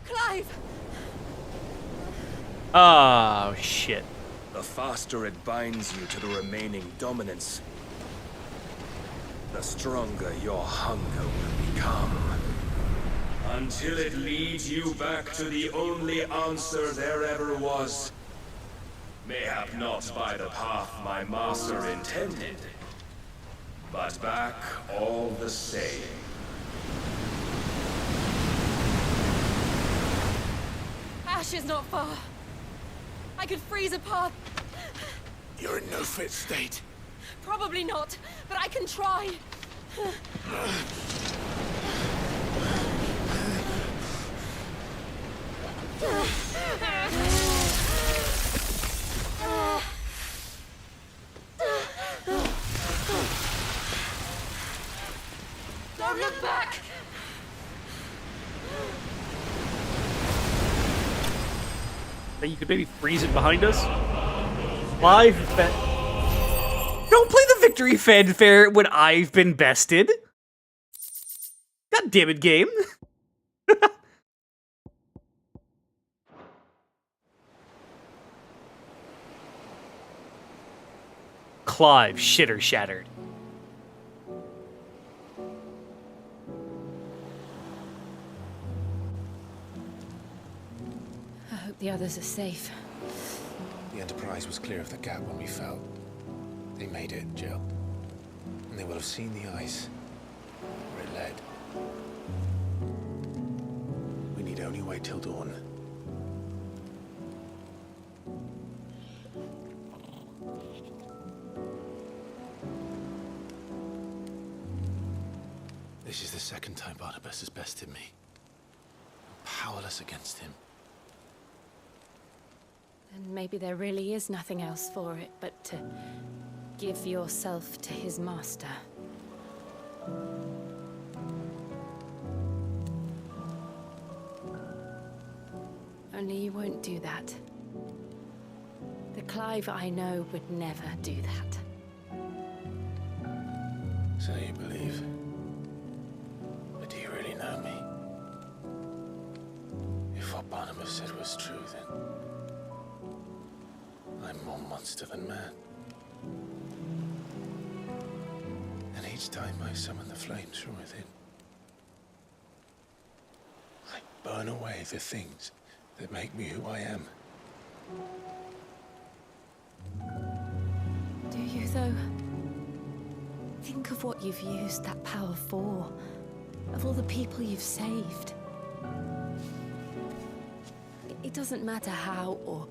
Clive! Oh, shit. The faster it binds you to the remaining dominance, the stronger your hunger will become. Until it leads you back to the only answer there ever was. Mayhap not by the path my master intended, but back all the same. Ash is not far. I could freeze a path. You're in no fit state. Probably not, but I can try. Don't look back! You could maybe freeze it behind us. Live. Don't play the victory fanfare when I've been bested. God damn it, game. Clive, shitter shattered. I hope the others are safe. The Enterprise was clear of the gap when we fell. They made it, Jill. And they will have seen the ice where it led. We need only wait till dawn. This is the second time Barnabas has bested me. I'm powerless against him. And maybe there really is nothing else for it but to give yourself to his master. Only you won't do that. The Clive I know would never do that. So you believe? But do you really know me? If what Barnabas said was true, then I'm more monster than man. And each time I summon the flames from within, I burn away the things that make me who I am. Do you, though? Think of what you've used that power for. Of all the people you've saved. It doesn't matter how or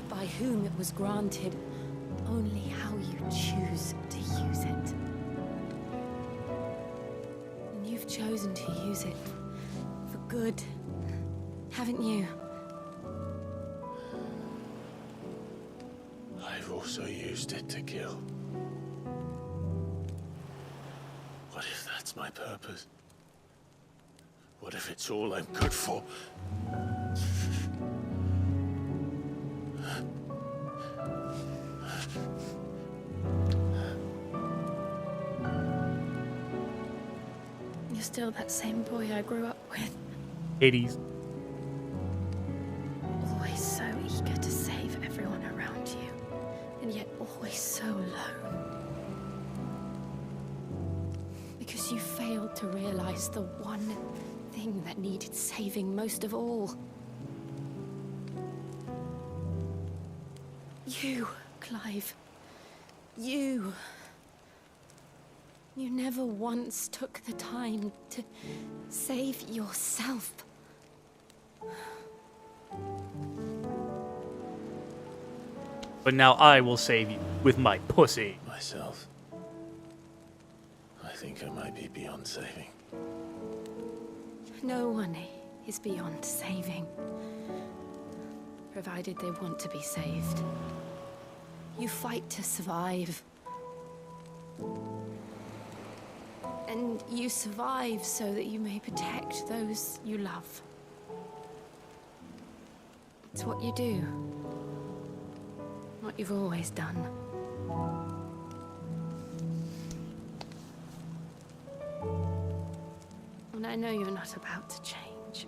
by whom it was granted, only how you choose to use it. And you've chosen to use it for good, haven't you? I've also used it to kill. What if that's my purpose? What if it's all I'm good for? You're still that same boy I grew up with. Hades. Always so eager to save everyone around you, and yet always so alone. Because you failed to realize the one thing thing that needed saving most of all. You, Clive. You. You never once took the time to save yourself. But now I will save you with my pussy. Myself. I think I might be beyond saving. No one is beyond saving, provided they want to be saved. You fight to survive. And you survive so that you may protect those you love. It's what you do. What you've always done. And I know you're not about to change.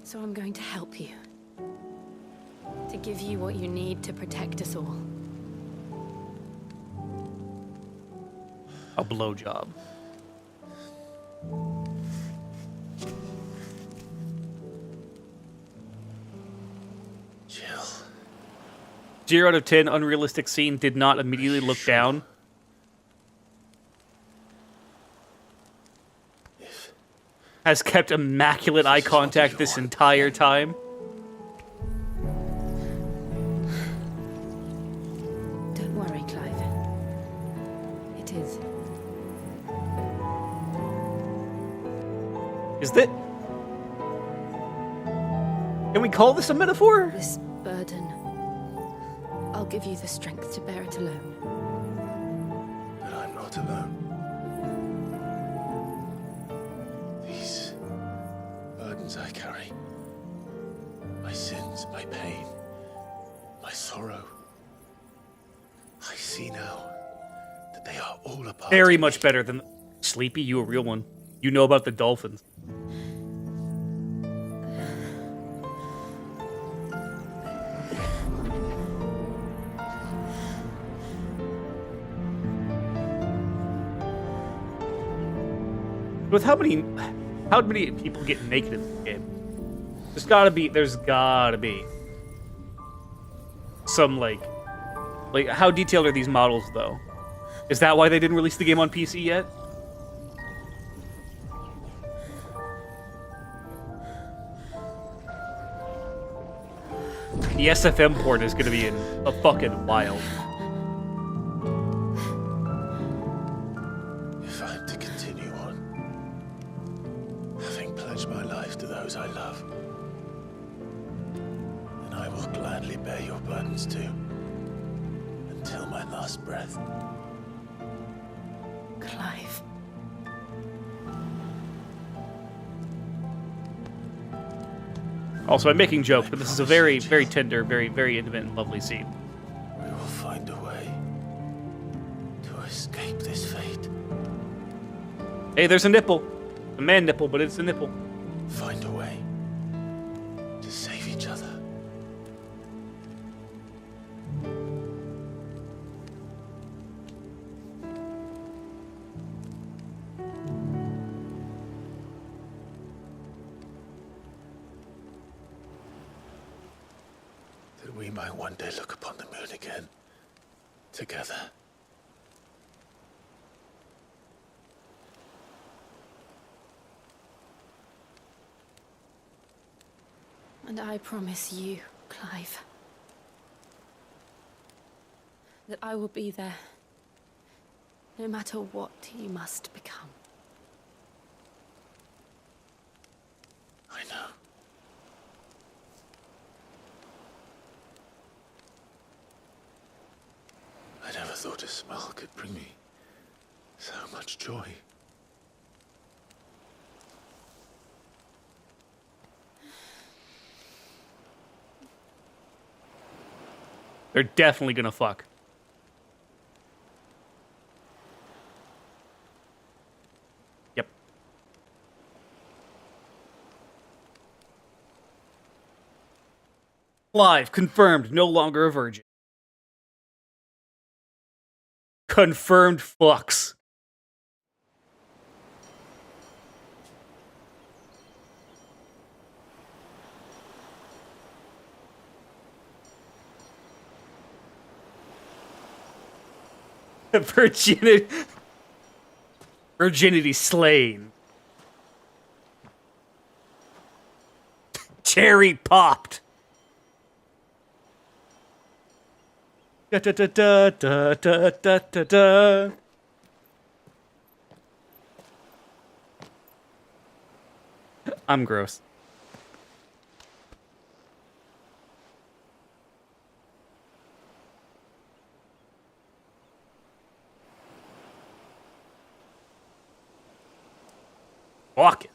So I'm going to help you. To give you what you need to protect us all. A blowjob. Jill. 0 out of 10, unrealistic scene, did not immediately look down. Has kept immaculate eye contact this entire time. Don't worry, Clive. It is. Is that... Can we call this a metaphor? This burden. I'll give you the strength to bear it alone. But I'm not alone. These burdens I carry, my sins, my pain, my sorrow, I see now that they are all a part Very of much better than... Sleepy, you a real one. You know about the dolphins. With how many people get naked in this game? There's gotta be some like how detailed are these models though? Is that why they didn't release the game on PC yet? The SFM port is gonna be a fucking wild. If I'm to continue on, having pledged my life to those I love, then I will gladly bear your burdens too, until my last breath. Clive. Also, I'm making jokes, but this is a very, very tender, very, very intimate and lovely scene. We will find a way to escape this fate. Hey, there's a nipple. A man nipple, but it's a nipple. Find a way to save each other. That we might one day look upon the moon again, together. And I promise you, Clive, that I will be there, no matter what you must become. I know. I never thought a smile could bring me so much joy. They're definitely gonna fuck. Yep. Live, confirmed, no longer a virgin. Confirmed fucks. Virginity slain. Cherry popped. Da da da da da da da da da. I'm gross. Walking.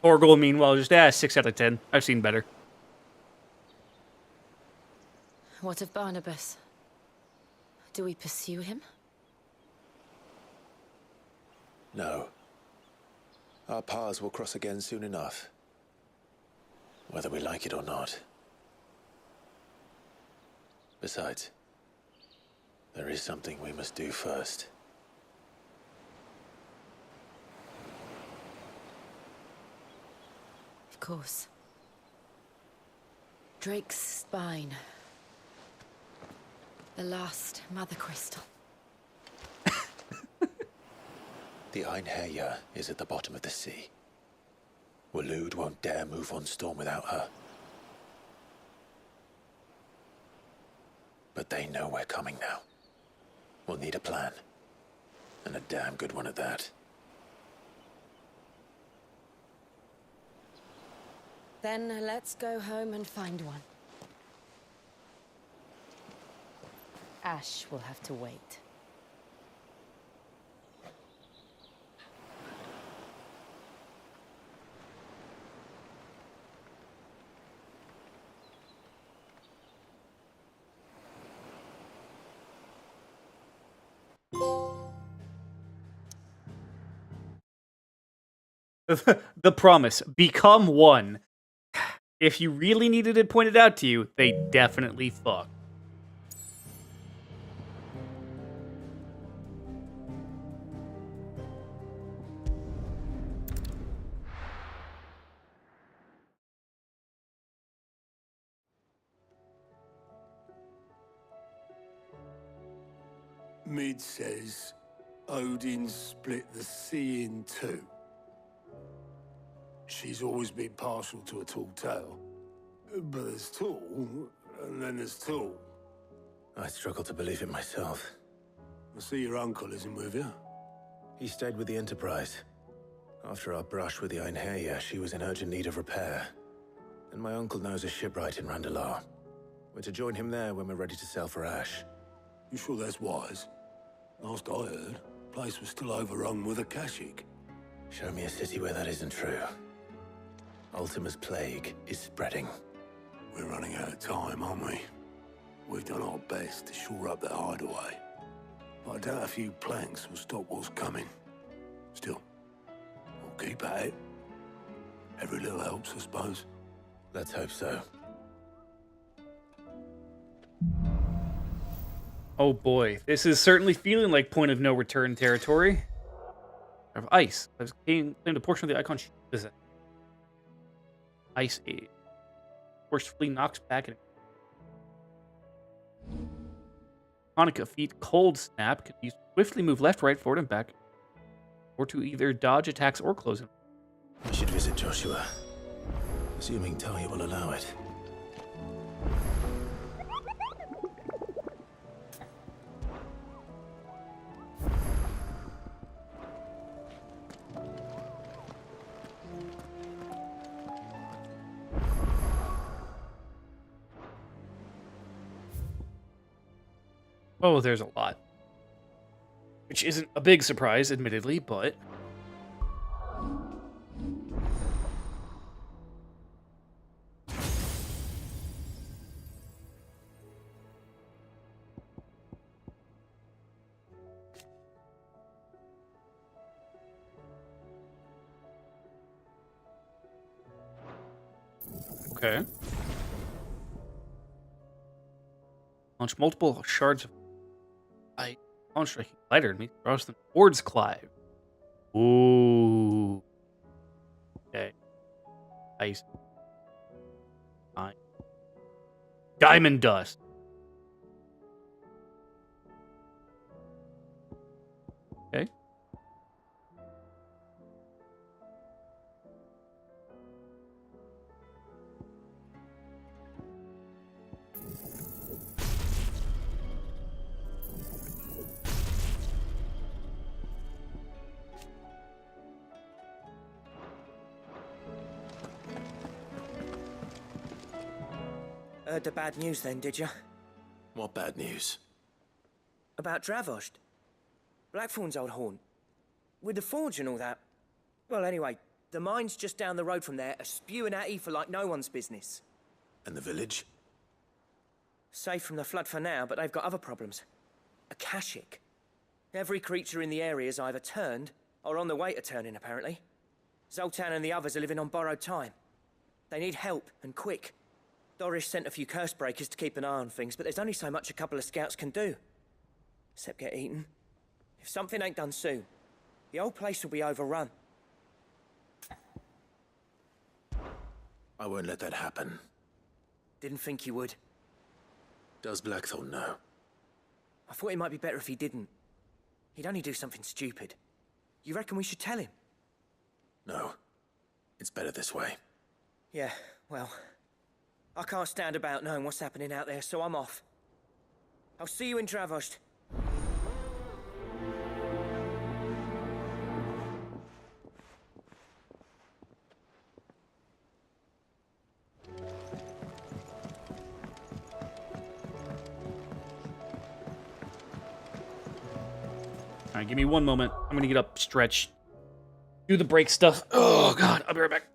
Orgel, meanwhile, just 6 out of 10. I've seen better. What of Barnabas? Do we pursue him? No. Our paths will cross again soon enough. Whether we like it or not. Besides, there is something we must do first. Of course. Drake's spine. The last Mother Crystal. The Einherja is at the bottom of the sea. Waloed won't dare move on Storm without her. But they know we're coming now. We'll need a plan. And a damn good one at that. Then let's go home and find one. Ash will have to wait. The promise. Become one. If you really needed it pointed out to you, they definitely fucked. Mid says Odin split the sea in two. She's always been partial to a tall tale. But there's tall, and then there's tall. I struggle to believe it myself. I see your uncle isn't with you. He stayed with the Enterprise. After our brush with the Einherja, she was in urgent need of repair. And my uncle knows a shipwright in Randalar. We're to join him there when we're ready to sail for Ash. You sure that's wise? Last I heard, the place was still overrun with Akashic. Show me a city where that isn't true. Ultima's plague is spreading. We're running out of time, aren't we? We've done our best to shore up that hideaway. But I doubt a few planks will stop what's coming. Still, we'll keep at it. Every little helps, I suppose. Let's hope so. Oh boy, this is certainly feeling like point of no return territory. Of ice. I've claimed a portion of the icon. Is it? Ice Age. Forcefully knocks back at Hanukkah feat Cold Snap can be swiftly move left, right, forward, and back. Or to either dodge attacks or close them. We should visit Joshua. Assuming Talia will allow it. Oh, there's a lot. Which isn't a big surprise, admittedly, but... Okay. Launch multiple shards of launch striking lighter and make cross them towards Clive. Ooh. Okay. Ice. Fine. Diamond dust. Okay. Heard the bad news then, did you? What bad news? About Dravost. Blackthorn's old haunt. With the forge and all that. Well, anyway, the mines just down the road from there are spewing at ether like no one's business. And the village? Safe from the flood for now, but they've got other problems. Akashic. Every creature in the area is either turned or on the way to turning, apparently. Zoltan and the others are living on borrowed time. They need help, and quick. Doris sent a few curse breakers to keep an eye on things, but there's only so much a couple of scouts can do. Except get eaten. If something ain't done soon, the whole place will be overrun. I won't let that happen. Didn't think you would. Does Blackthorn know? I thought it might be better if he didn't. He'd only do something stupid. You reckon we should tell him? No. It's better this way. Yeah, well, I can't stand about knowing what's happening out there, so I'm off. I'll see you in Dravost. All right, give me one moment. I'm gonna get up, stretch, do the break stuff. Oh God, I'll be right back.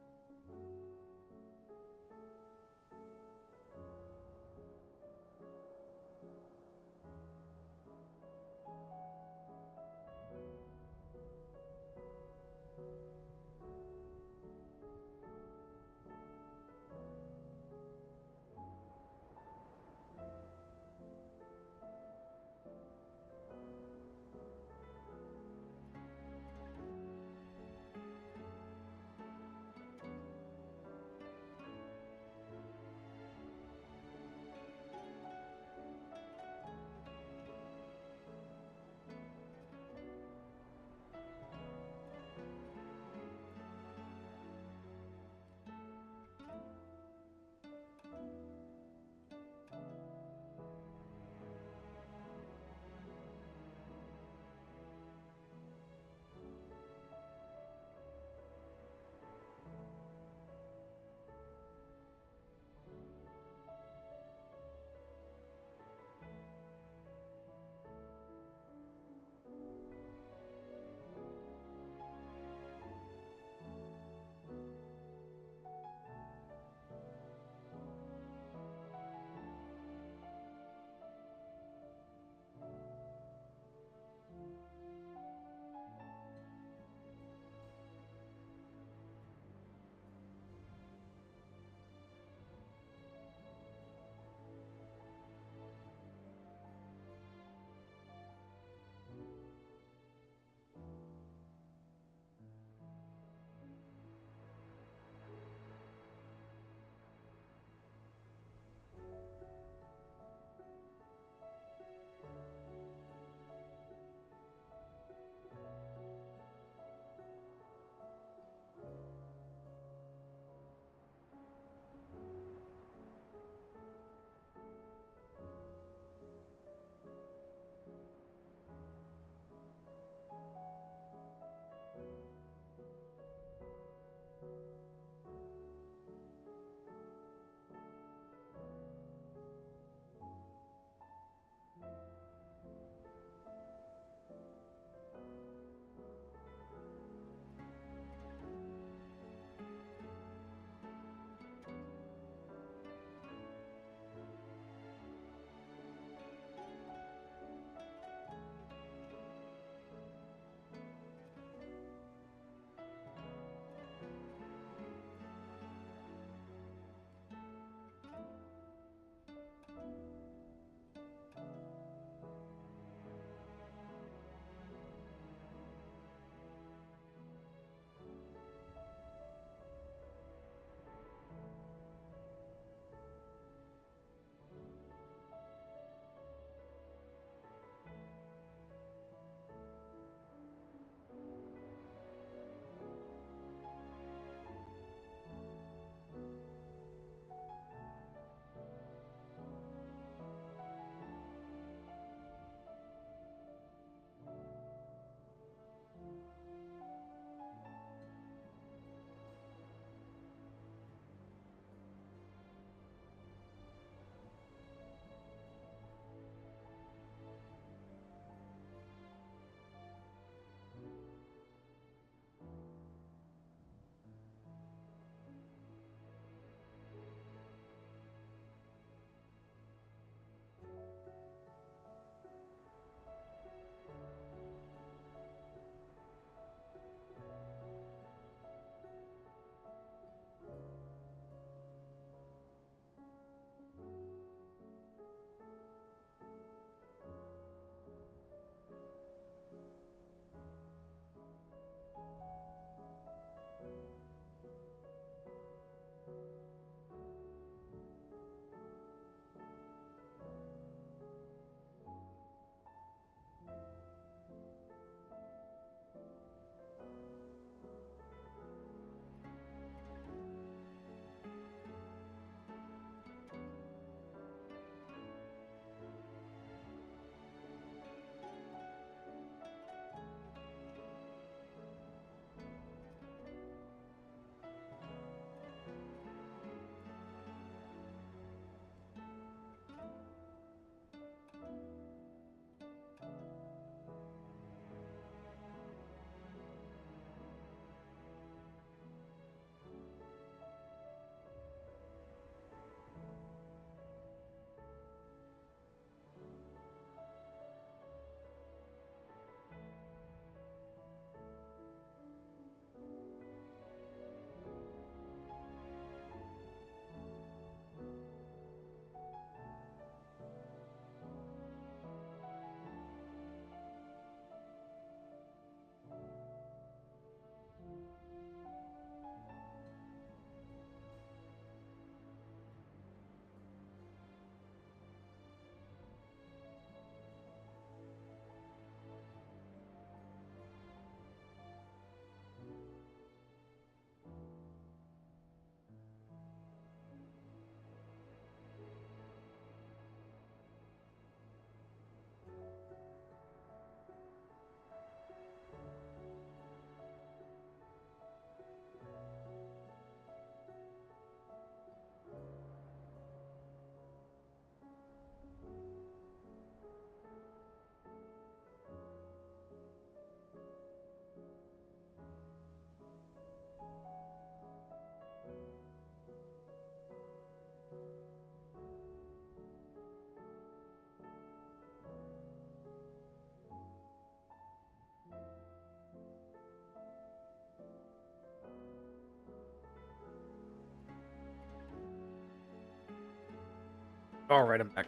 All right, I'm back.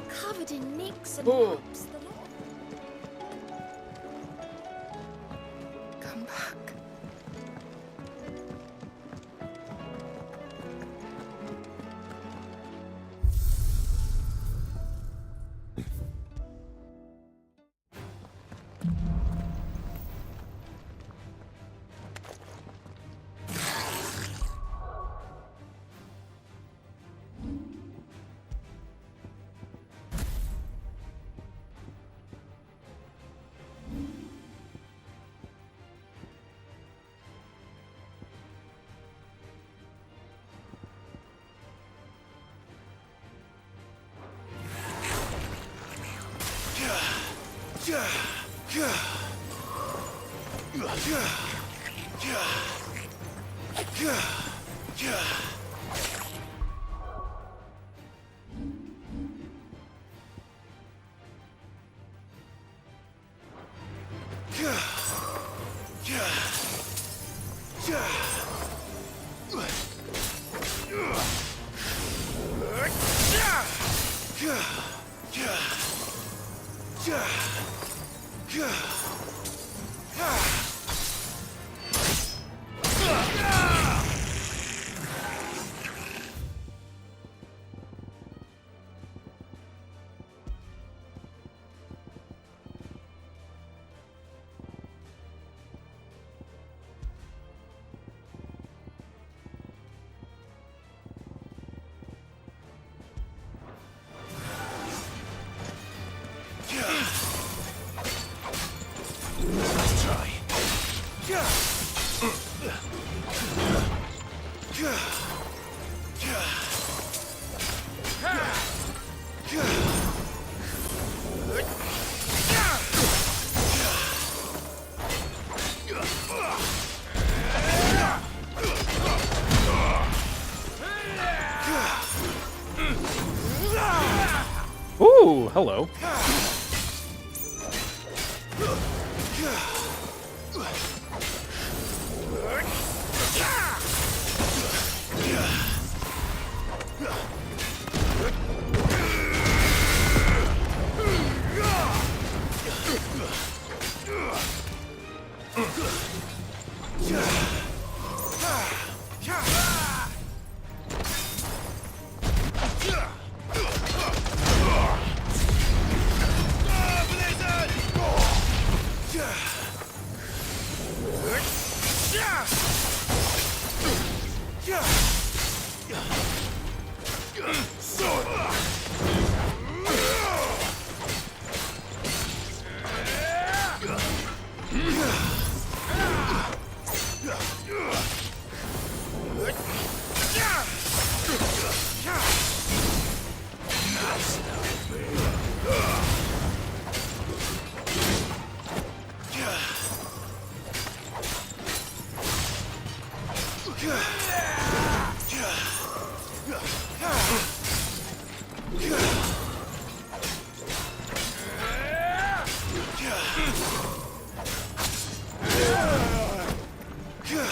Covered in nicks and Oh. bumps. The lot. Come back. Ooh, hello.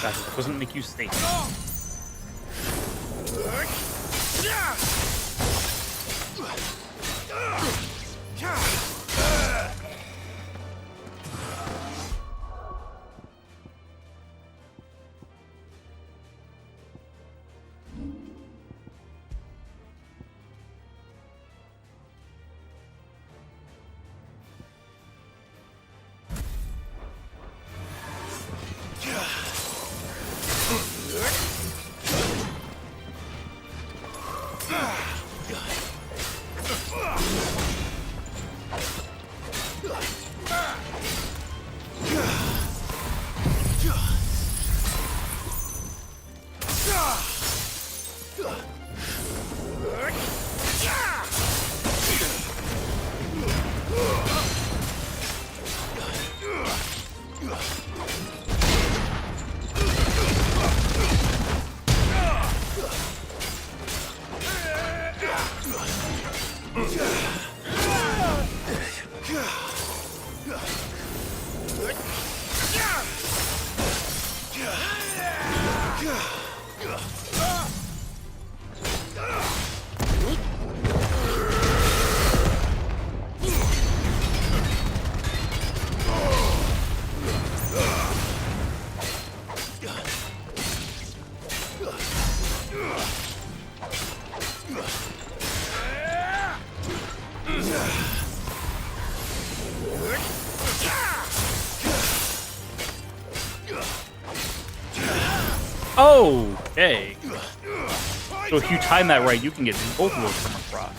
That doesn't make you stay. Okay. So if you time that right, you can get both of those from across.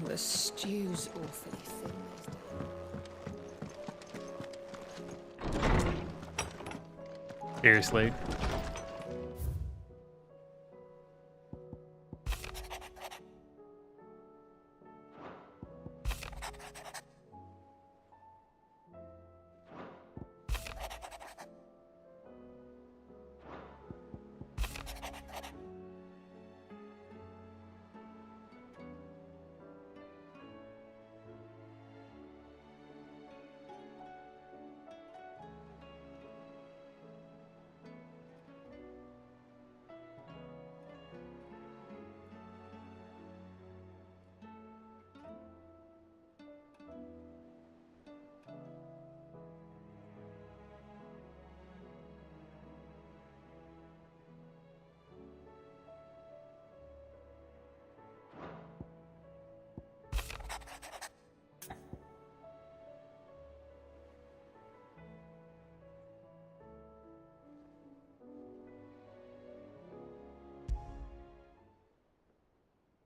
The stew's awfully thin. Seriously.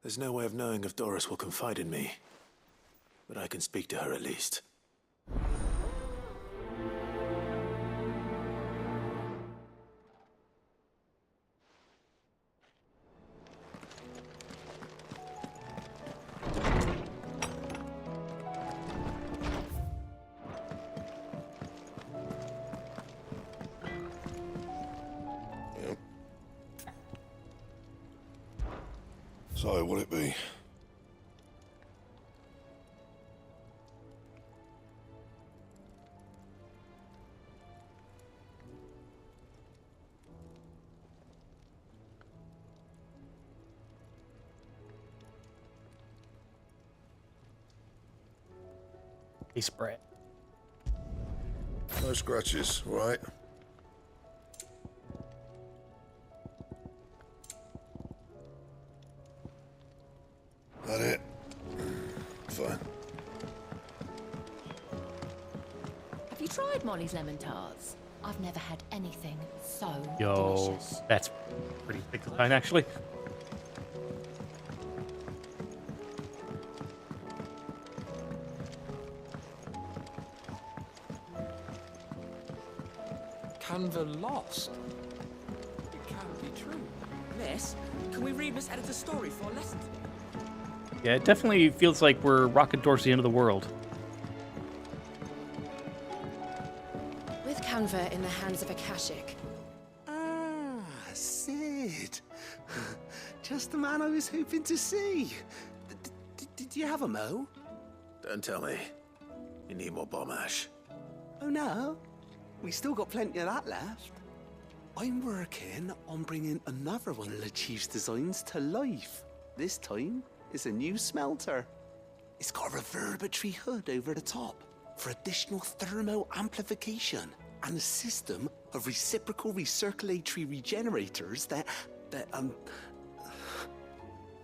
There's no way of knowing if Doris will confide in me, but I can speak to her at least. So, what'll it be? He spread. No scratches, right? That it? Fine. Have you tried Molly's lemon tarts? I've never had anything so Yo, delicious. that's pretty thick design, actually. Canva lost? It can't be true. Miss, can we read Miss Editor's story for a lesson today? Yeah, it definitely feels like we're rocking towards the end of the world. With Canva in the hands of a Akashic. Ah, Sid. Just the man I was hoping to see. Did you have a mo? Don't tell me. You need more bomb ash. Oh no, we still got plenty of that left. I'm working on bringing another one of the Chief's designs to life. This time, it's a new smelter. It's got a reverberatory hood over the top for additional thermo amplification and a system of reciprocal recirculatory regenerators that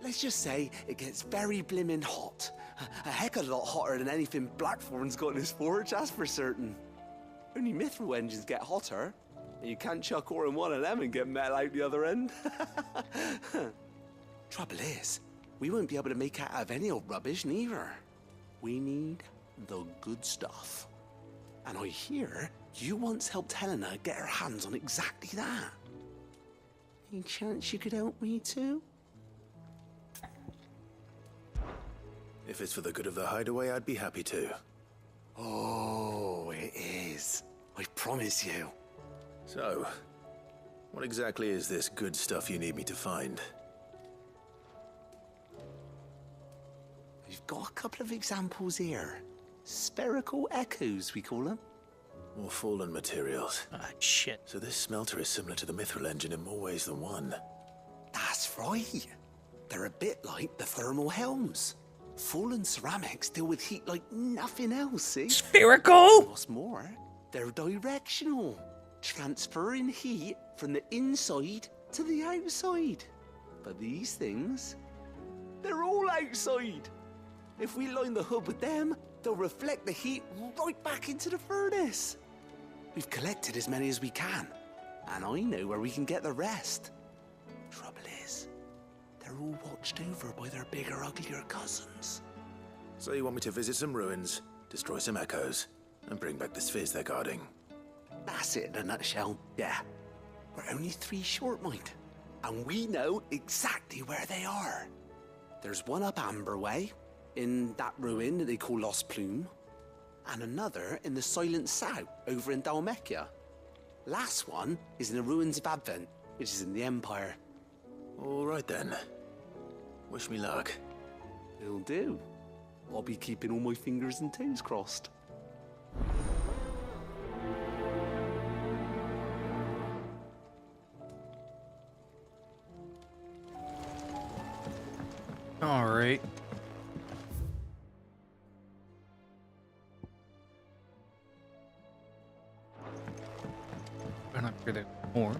let's just say it gets very blimmin' hot. A heck of a lot hotter than anything Blackthorn's got in his forge, that's for certain. Only mithril engines get hotter, and you can't chuck ore in one of them and get metal out the other end. Trouble is, we won't be able to make it out of any old rubbish neither. We need the good stuff. And I hear you once helped Helena get her hands on exactly that. Any chance you could help me too? If it's for the good of the hideaway, I'd be happy to. Oh, it is. I promise you. So, what exactly is this good stuff you need me to find? We've got a couple of examples here. Spherical echoes, we call them. More fallen materials. Ah, shit. So this smelter is similar to the mithril engine in more ways than one. That's right. They're a bit like the thermal helms. Fallen ceramics deal with heat like nothing else, see? Spherical? What's more, they're directional, transferring heat from the inside to the outside. But these things, they're all outside. If we line the hood with them, they'll reflect the heat right back into the furnace. We've collected as many as we can, and I know where we can get the rest. Trouble is, they're all watched over by their bigger, uglier cousins. So you want me to visit some ruins, destroy some echoes, and bring back the spheres they're guarding? That's it in a nutshell, yeah. We're only 3 short, mind, and we know exactly where they are. There's one up Amber Way, in that ruin that they call Lost Plume, and another in the Silent South, over in Dalmekia. Last one is in the ruins of Advent, which is in the Empire. All right then. Wish me luck. It'll do. I'll be keeping all my fingers and toes crossed. All right. I'm not sure there's more.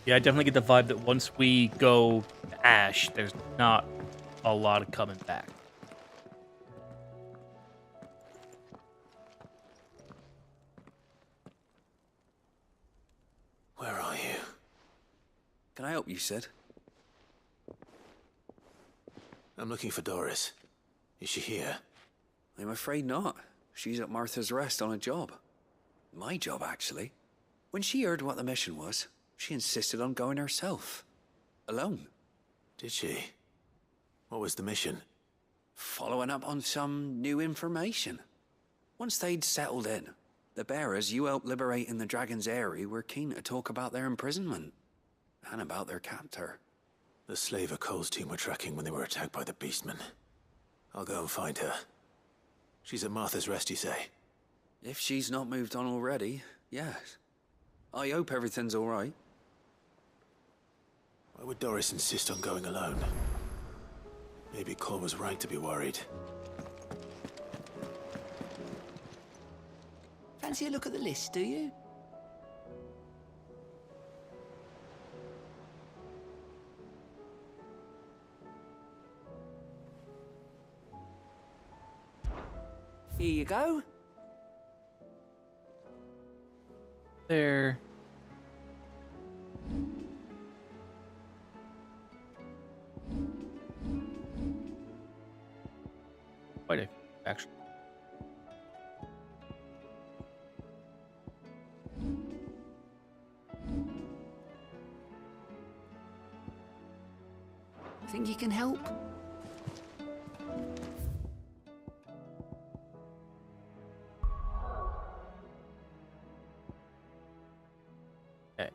Yeah, I definitely get the vibe that once we go to Ash, there's not a lot of coming back. Can I help you, Sid? I'm looking for Doris. Is she here? I'm afraid not. She's at Martha's Rest on a job. My job, actually. When she heard what the mission was, she insisted on going herself. Alone. Did she? What was the mission? Following up on some new information. Once they'd settled in, the bearers you helped liberate in the Dragon's Eyrie were keen to talk about their imprisonment. And about their captor. The slaver Cole's team were tracking when they were attacked by the Beastmen. I'll go and find her. She's at Martha's Rest, you say? If she's not moved on already, yes. I hope everything's all right. Why would Doris insist on going alone? Maybe Cole was right to be worried. Fancy a look at the list, do you? Here you go. There. Quite a few, actually. Think you can help? Okay.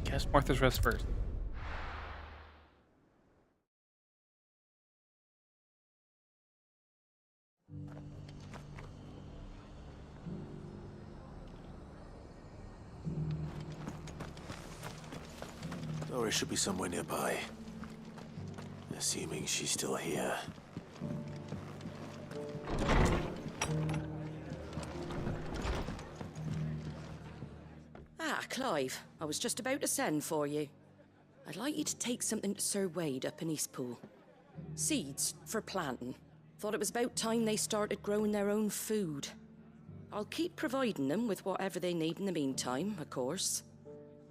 Cast Martha's Rest first. Doris should be somewhere nearby. Assuming she's still here. Ah, Clive. I was just about to send for you. I'd like you to take something to Sir Wade up in Eastpool. Seeds for planting. Thought it was about time they started growing their own food. I'll keep providing them with whatever they need in the meantime, of course.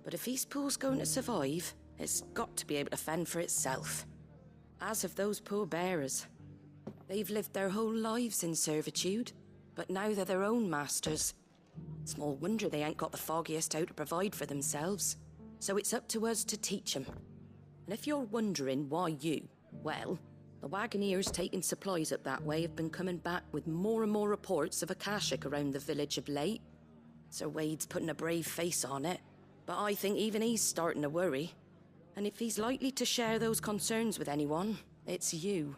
But if Eastpool's going to survive, it's got to be able to fend for itself. As have those poor bearers. They've lived their whole lives in servitude, but now they're their own masters. Small wonder they ain't got the foggiest how to provide for themselves. So it's up to us to teach them. And if you're wondering why you, well, the Wagoneers taking supplies up that way have been coming back with more and more reports of Akashic around the village of late. Sir Wade's putting a brave face on it, but I think even he's starting to worry. And if he's likely to share those concerns with anyone, it's you.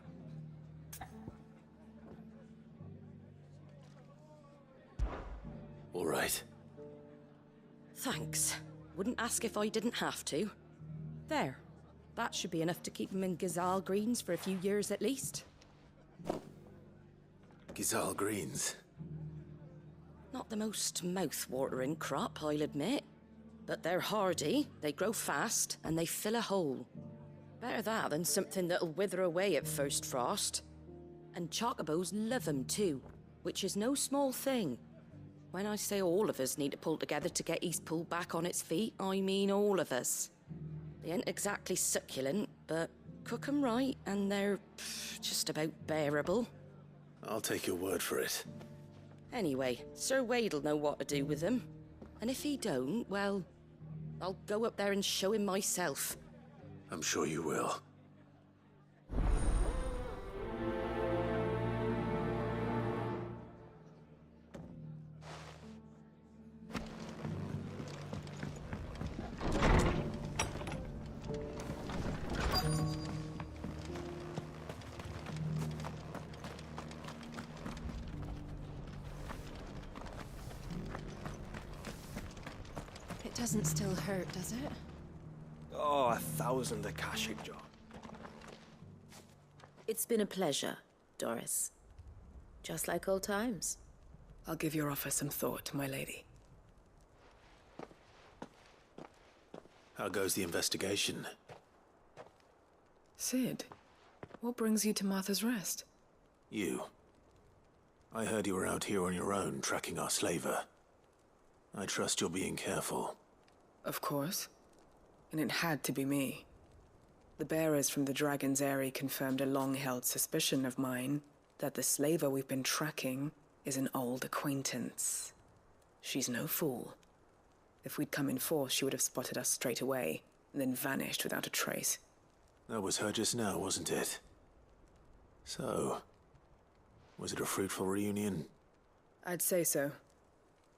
All right. Thanks. Wouldn't ask if I didn't have to. There. That should be enough to keep him in Gazal Greens for a few years at least. Gazal Greens? Not the most mouth-watering crop, I'll admit. But they're hardy, they grow fast, and they fill a hole. Better that than something that'll wither away at first frost. And chocobos love 'em too, which is no small thing. When I say all of us need to pull together to get Eastpool back on its feet, I mean all of us. They ain't exactly succulent, but cook 'em right, and they're just about bearable. I'll take your word for it. Anyway, Sir Wade'll know what to do with them. And if he don't, well, I'll go up there and show him myself. I'm sure you will. It doesn't still hurt, does it? Oh, 1,000 Akashic jar. It's been a pleasure, Doris. Just like old times. I'll give your offer some thought, my lady. How goes the investigation? Sid, what brings you to Martha's Rest? You. I heard you were out here on your own, tracking our slaver. I trust you're being careful. Of course. And it had to be me. The bearers from the Dragon's Eyrie confirmed a long-held suspicion of mine that the slaver we've been tracking is an old acquaintance. She's no fool. If we'd come in force, she would have spotted us straight away, and then vanished without a trace. That was her just now, wasn't it? So, was it a fruitful reunion? I'd say so.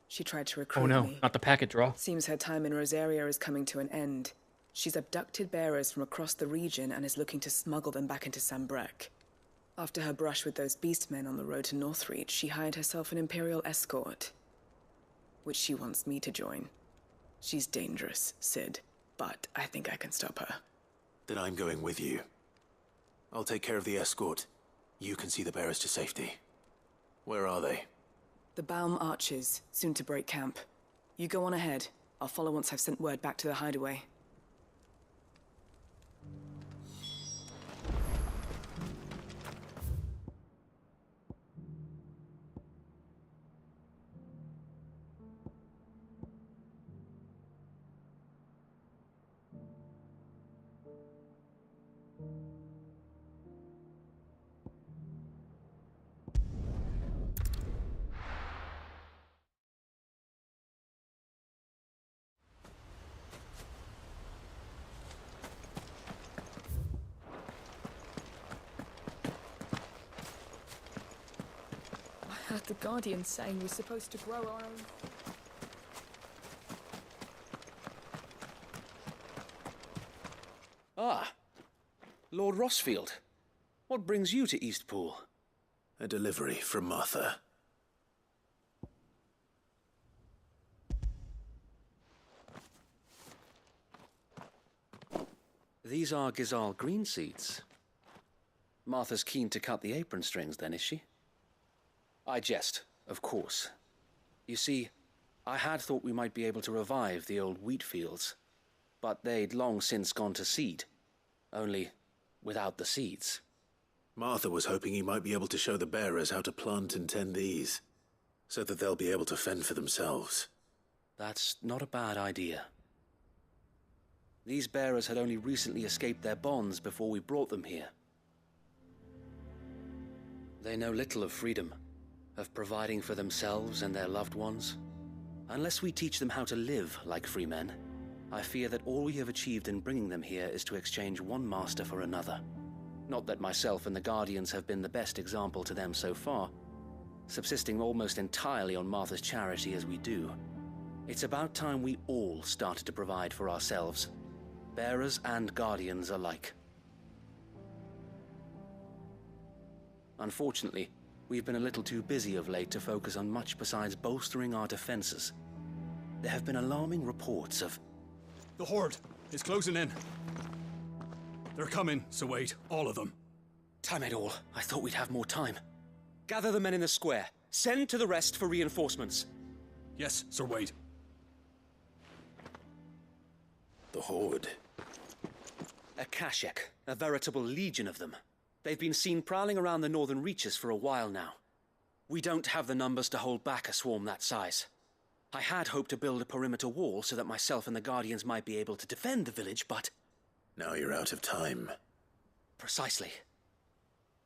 She tried to recruit Oh no, me. not the packet draw. Seems her time in Rosaria is coming to an end. She's abducted bearers from across the region and is looking to smuggle them back into Sambrek. After her brush with those beastmen on the road to Northreach, she hired herself an Imperial escort, which she wants me to join. She's dangerous, Sid, but I think I can stop her. Then I'm going with you. I'll take care of the escort. You can see the bearers to safety. Where are they? The Baum Archers, soon to break camp. You go on ahead. I'll follow once I've sent word back to the hideaway. I heard the Guardian saying we're supposed to grow our own. Ah, Lord Rossfield. What brings you to Eastpool? A delivery from Martha. These are Gizal green seeds. Martha's keen to cut the apron strings, then, is she? I jest, of course. You see, I had thought we might be able to revive the old wheat fields, but they'd long since gone to seed, only without the seeds. Martha was hoping he might be able to show the bearers how to plant and tend these, so that they'll be able to fend for themselves. That's not a bad idea. These bearers had only recently escaped their bonds before we brought them here. They know little of freedom, of providing for themselves and their loved ones. Unless we teach them how to live like free men, I fear that all we have achieved in bringing them here is to exchange one master for another. Not that myself and the Guardians have been the best example to them so far, subsisting almost entirely on Martha's charity as we do. It's about time we all started to provide for ourselves, bearers and Guardians alike. Unfortunately, we've been a little too busy of late to focus on much besides bolstering our defenses. There have been alarming reports of... The Horde is closing in. They're coming, so wait, all of them. Damn it all, I thought we'd have more time. Gather the men in the square. Send to the rest for reinforcements. Yes, Sir Wade. The Horde? A Kashek, a veritable legion of them. They've been seen prowling around the northern reaches for a while now. We don't have the numbers to hold back a swarm that size. I had hoped to build a perimeter wall so that myself and the Guardians might be able to defend the village, but... Now you're out of time. Precisely.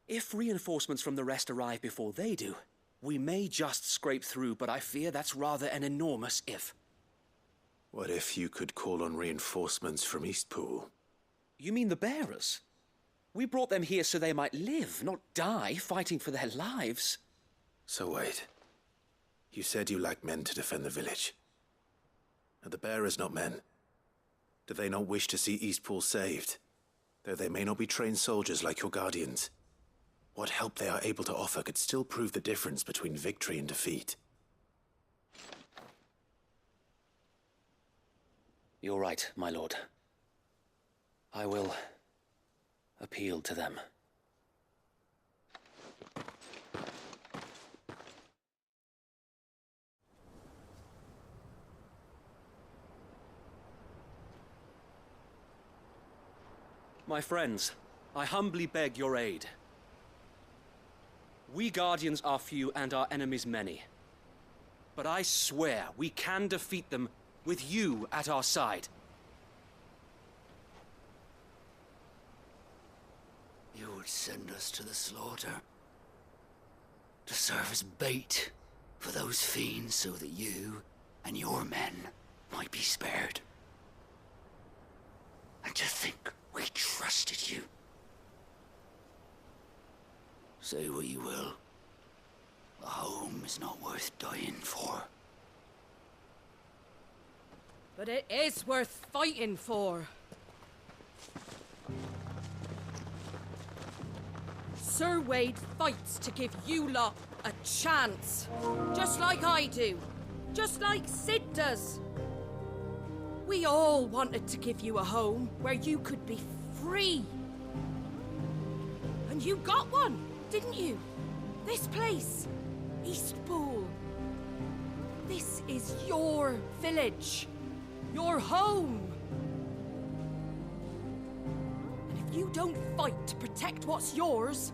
If reinforcements from the rest arrive before they do, we may just scrape through, but I fear that's rather an enormous if. What if you could call on reinforcements from Eastpool? You mean the bearers? We brought them here so they might live, not die, fighting for their lives. So wait. You said you lack men to defend the village. Are the bearers not men? Do they not wish to see Eastpool saved? Though they may not be trained soldiers like your Guardians, what help they are able to offer could still prove the difference between victory and defeat. You're right, my lord. I will appeal to them. My friends, I humbly beg your aid. We Guardians are few and our enemies many. But I swear we can defeat them with you at our side. You would send us to the slaughter, to serve as bait for those fiends so that you and your men might be spared. And to think we trusted you. Say what you will. A home is not worth dying for. But it is worth fighting for. Sir Wade fights to give you lot a chance. Just like I do. Just like Sid does. We all wanted to give you a home where you could be free. And you got one, didn't you? This place, Eastpool. This is your village. Your home. And if you don't fight to protect what's yours,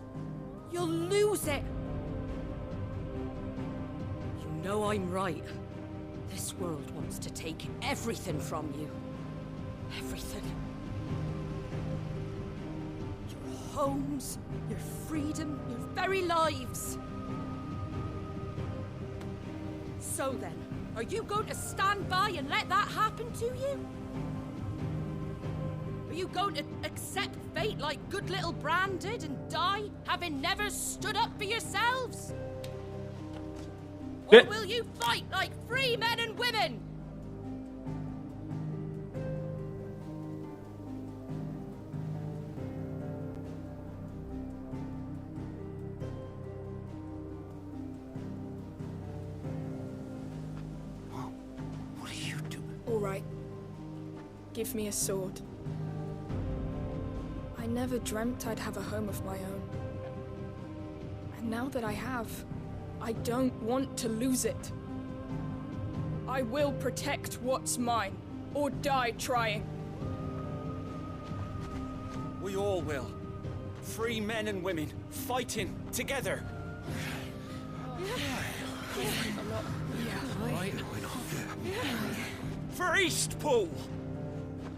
you'll lose it. You know I'm right. This world wants to take everything from you. Everything. Your homes, your freedom, your very lives. So then, are you going to stand by and let that happen to you? Are you going to accept fate like good little Bran did and die, having never stood up for yourselves? Or will you fight like free men and women? What are you doing? All right. Give me a sword. I never dreamt I'd have a home of my own. And now that I have, I don't want to lose it. I will protect what's mine, or die trying. We all will. Free men and women, fighting together. For Eastpool!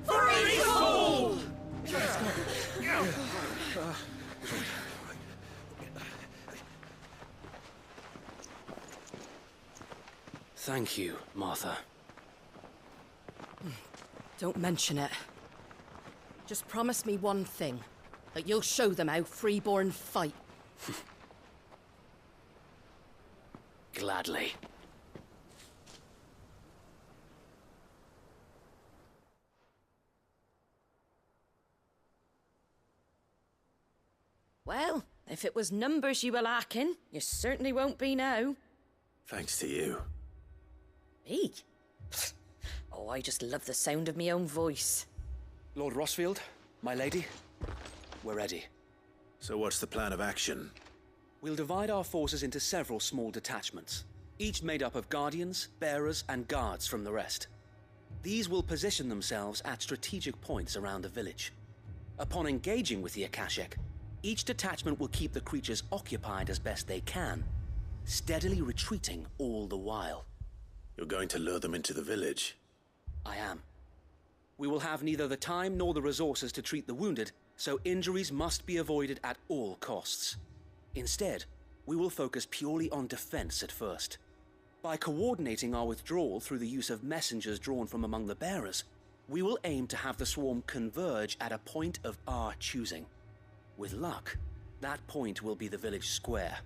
For Eastpool! Thank you, Martha. Don't mention it. Just promise me one thing. That you'll show them how freeborn fight. Gladly. Well, if it was numbers you were lacking, you certainly won't be now. Thanks to you. Me? Oh, I just love the sound of my own voice. Lord Rossfield, my lady, we're ready. So what's the plan of action? We'll divide our forces into several small detachments, each made up of guardians, bearers, and guards from the rest. These will position themselves at strategic points around the village. Upon engaging with the Akashic, each detachment will keep the creatures occupied as best they can, steadily retreating all the while. You're going to lure them into the village? I am. We will have neither the time nor the resources to treat the wounded, so injuries must be avoided at all costs. Instead, we will focus purely on defense at first. By coordinating our withdrawal through the use of messengers drawn from among the bearers, we will aim to have the swarm converge at a point of our choosing. With luck, that point will be the village square,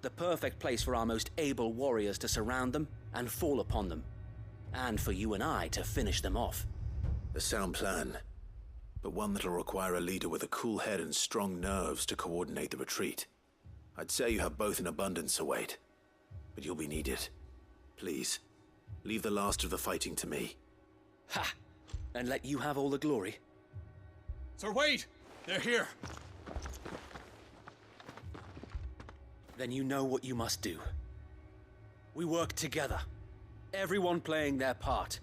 the perfect place for our most able warriors to surround them and fall upon them, and for you and I to finish them off. A sound plan, but one that'll require a leader with a cool head and strong nerves to coordinate the retreat. I'd say you have both in abundance, Sir Wade, but you'll be needed. Please, leave the last of the fighting to me. Ha! And let you have all the glory. Sir Wade! They're here! Then you know what you must do. We work together, everyone playing their part,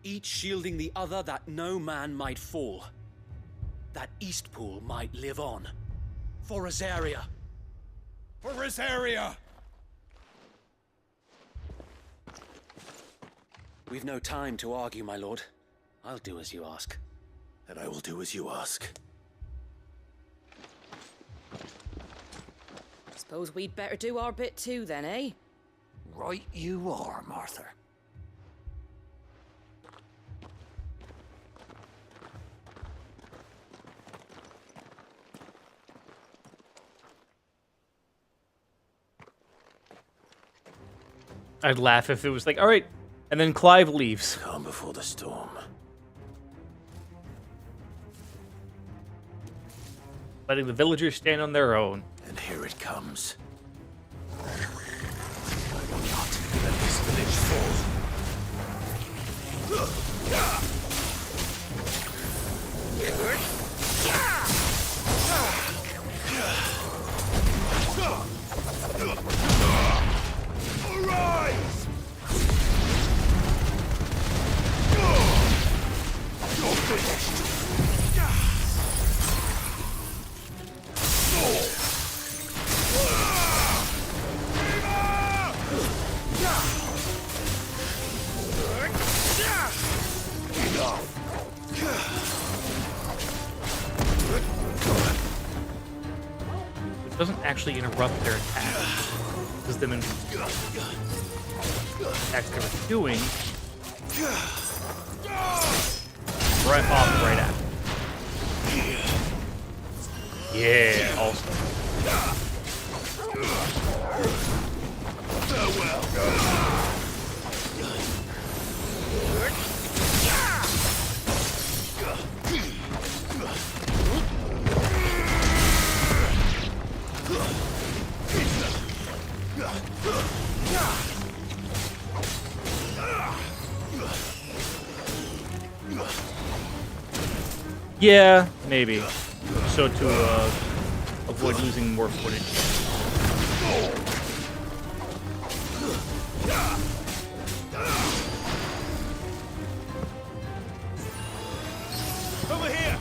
each shielding the other that no man might fall, that Eastpool might live on. For Azaria. For this area! We've no time to argue, my lord. I'll do as you ask. And I will do as you ask. Suppose we'd better do our bit too, then, eh? Right you are, Martha. I'd laugh if it was like, all right, and then Clive leaves. Calm before the storm. Letting the villagers stand on their own. And here it comes. I will not let this village fall. Arise! You're finished! It doesn't actually interrupt their attack. Because them in attacks they were doing right off right after. Yeah, also. Yeah, maybe. So to avoid losing more footage. Over here!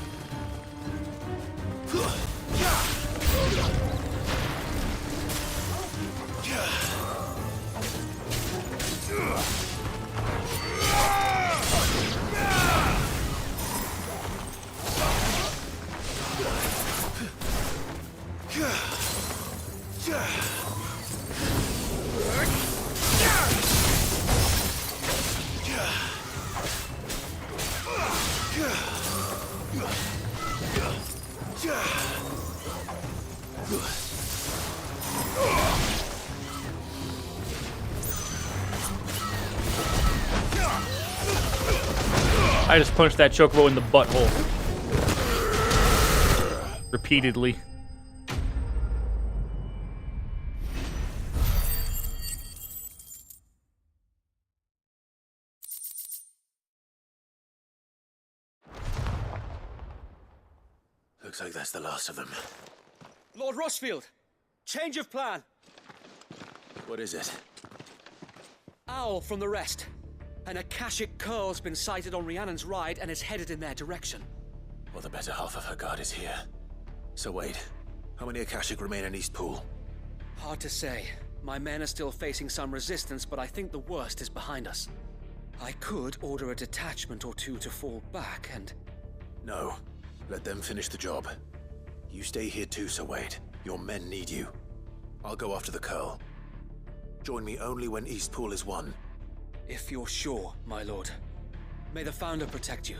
I just punched that chocobo in the butthole. Repeatedly. Looks like that's the last of them. Lord Rossfield, change of plan. What is it? Owl from the rest. An Akashic curl's been sighted on Rhiannon's ride and is headed in their direction. Well, the better half of her guard is here. So wait, how many Akashic remain in East Pool? Hard to say. My men are still facing some resistance, but I think the worst is behind us. I could order a detachment or two to fall back and... No. Let them finish the job. You stay here too, Sir Wade. Your men need you. I'll go after the curl. Join me only when East Pool is won. If you're sure, my lord. May the Founder protect you.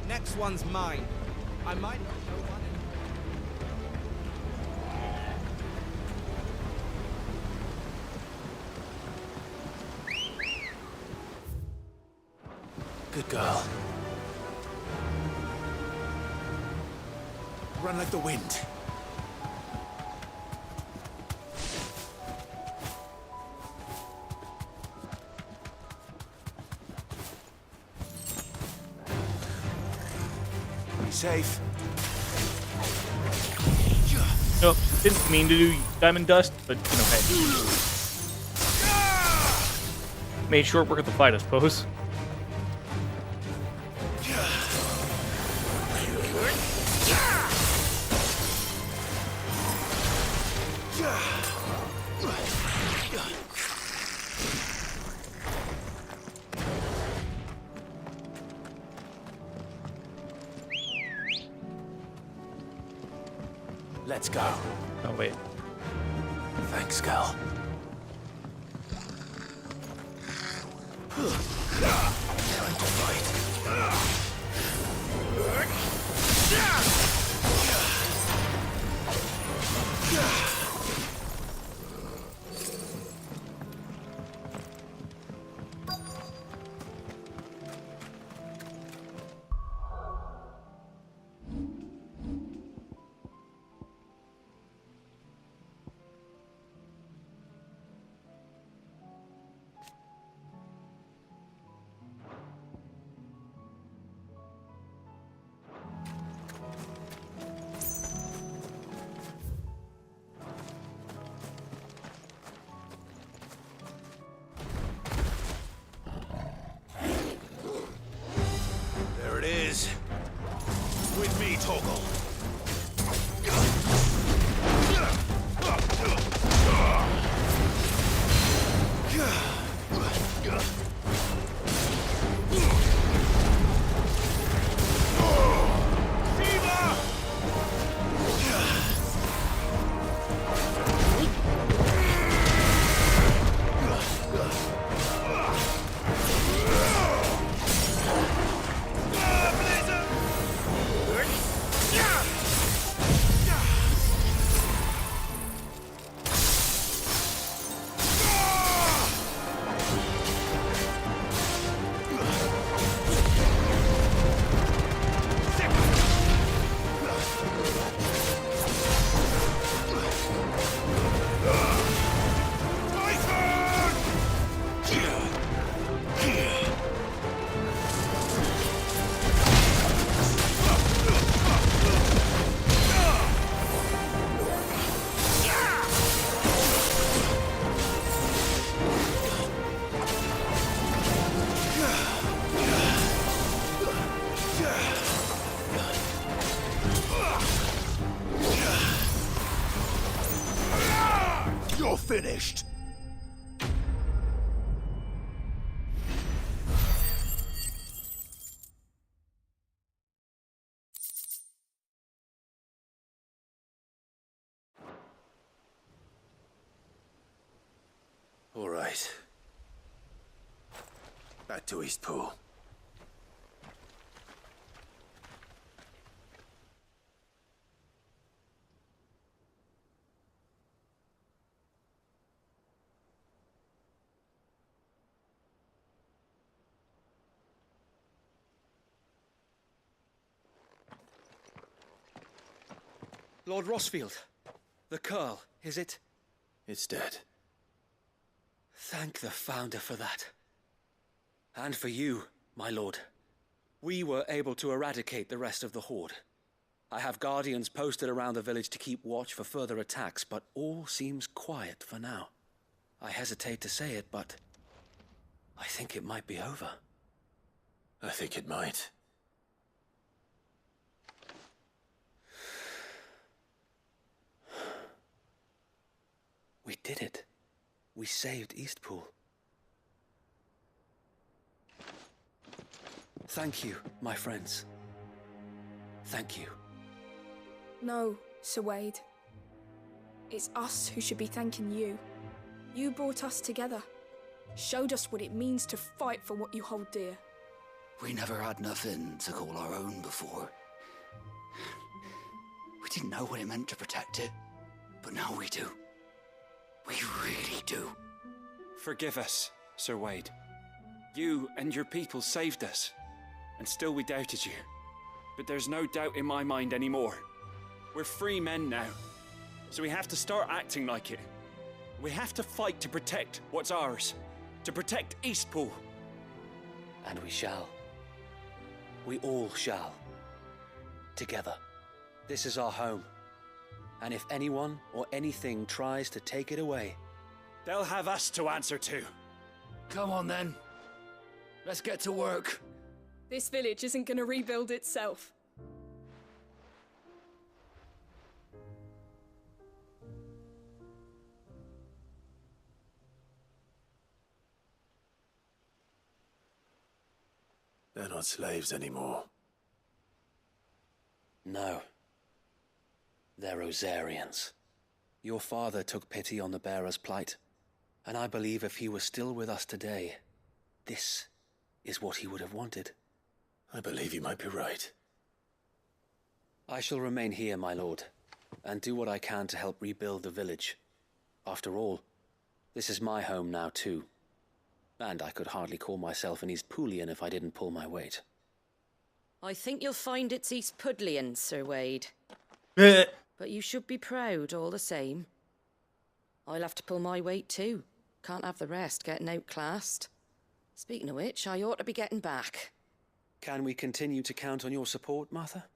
Next one's mine. I might not know one Good girl. Run like the wind. safe. No, didn't mean to do diamond dust, but you know, hey. Made short work of the fight, I suppose. Let's go. Oh, wait. Thanks, Gal. Time to fight. There it is. With me, Toggle. You're finished. All right. Back to Eastpool. Lord Rossfield, the Curl, is it? It's dead. Thank the Founder for that. And for you, my lord. We were able to eradicate the rest of the Horde. I have guardians posted around the village to keep watch for further attacks, but all seems quiet for now. I hesitate to say it, but I think it might be over. I think it might. We did it. We saved Eastpool. Thank you, my friends. Thank you. No, Sir Wade. It's us who should be thanking you. You brought us together. Showed us what it means to fight for what you hold dear. We never had nothing to call our own before. We didn't know what it meant to protect it, but now we do. We really do. Forgive us, Sir Wade. You and your people saved us, and still we doubted you. But there's no doubt in my mind anymore. We're free men now, so we have to start acting like it. We have to fight to protect what's ours, to protect Eastpool. And we shall. We all shall. together. This is our home. And if anyone or anything tries to take it away, they'll have us to answer to. Come on then. Let's get to work. This village isn't gonna rebuild itself. They're not slaves anymore. no. They're Rosarians. Your father took pity on the bearer's plight, and I believe if he were still with us today, this is what he would have wanted. I believe you might be right. I shall remain here, my lord, and do what I can to help rebuild the village. After all, this is my home now too, and I could hardly call myself an East Poolian if I didn't pull my weight. I think you'll find it's East Pudlian, Sir Wade. But you should be proud all the same. I'll have to pull my weight too. Can't have the rest getting outclassed. Speaking of which, I ought to be getting back. Can we continue to count on your support, Martha?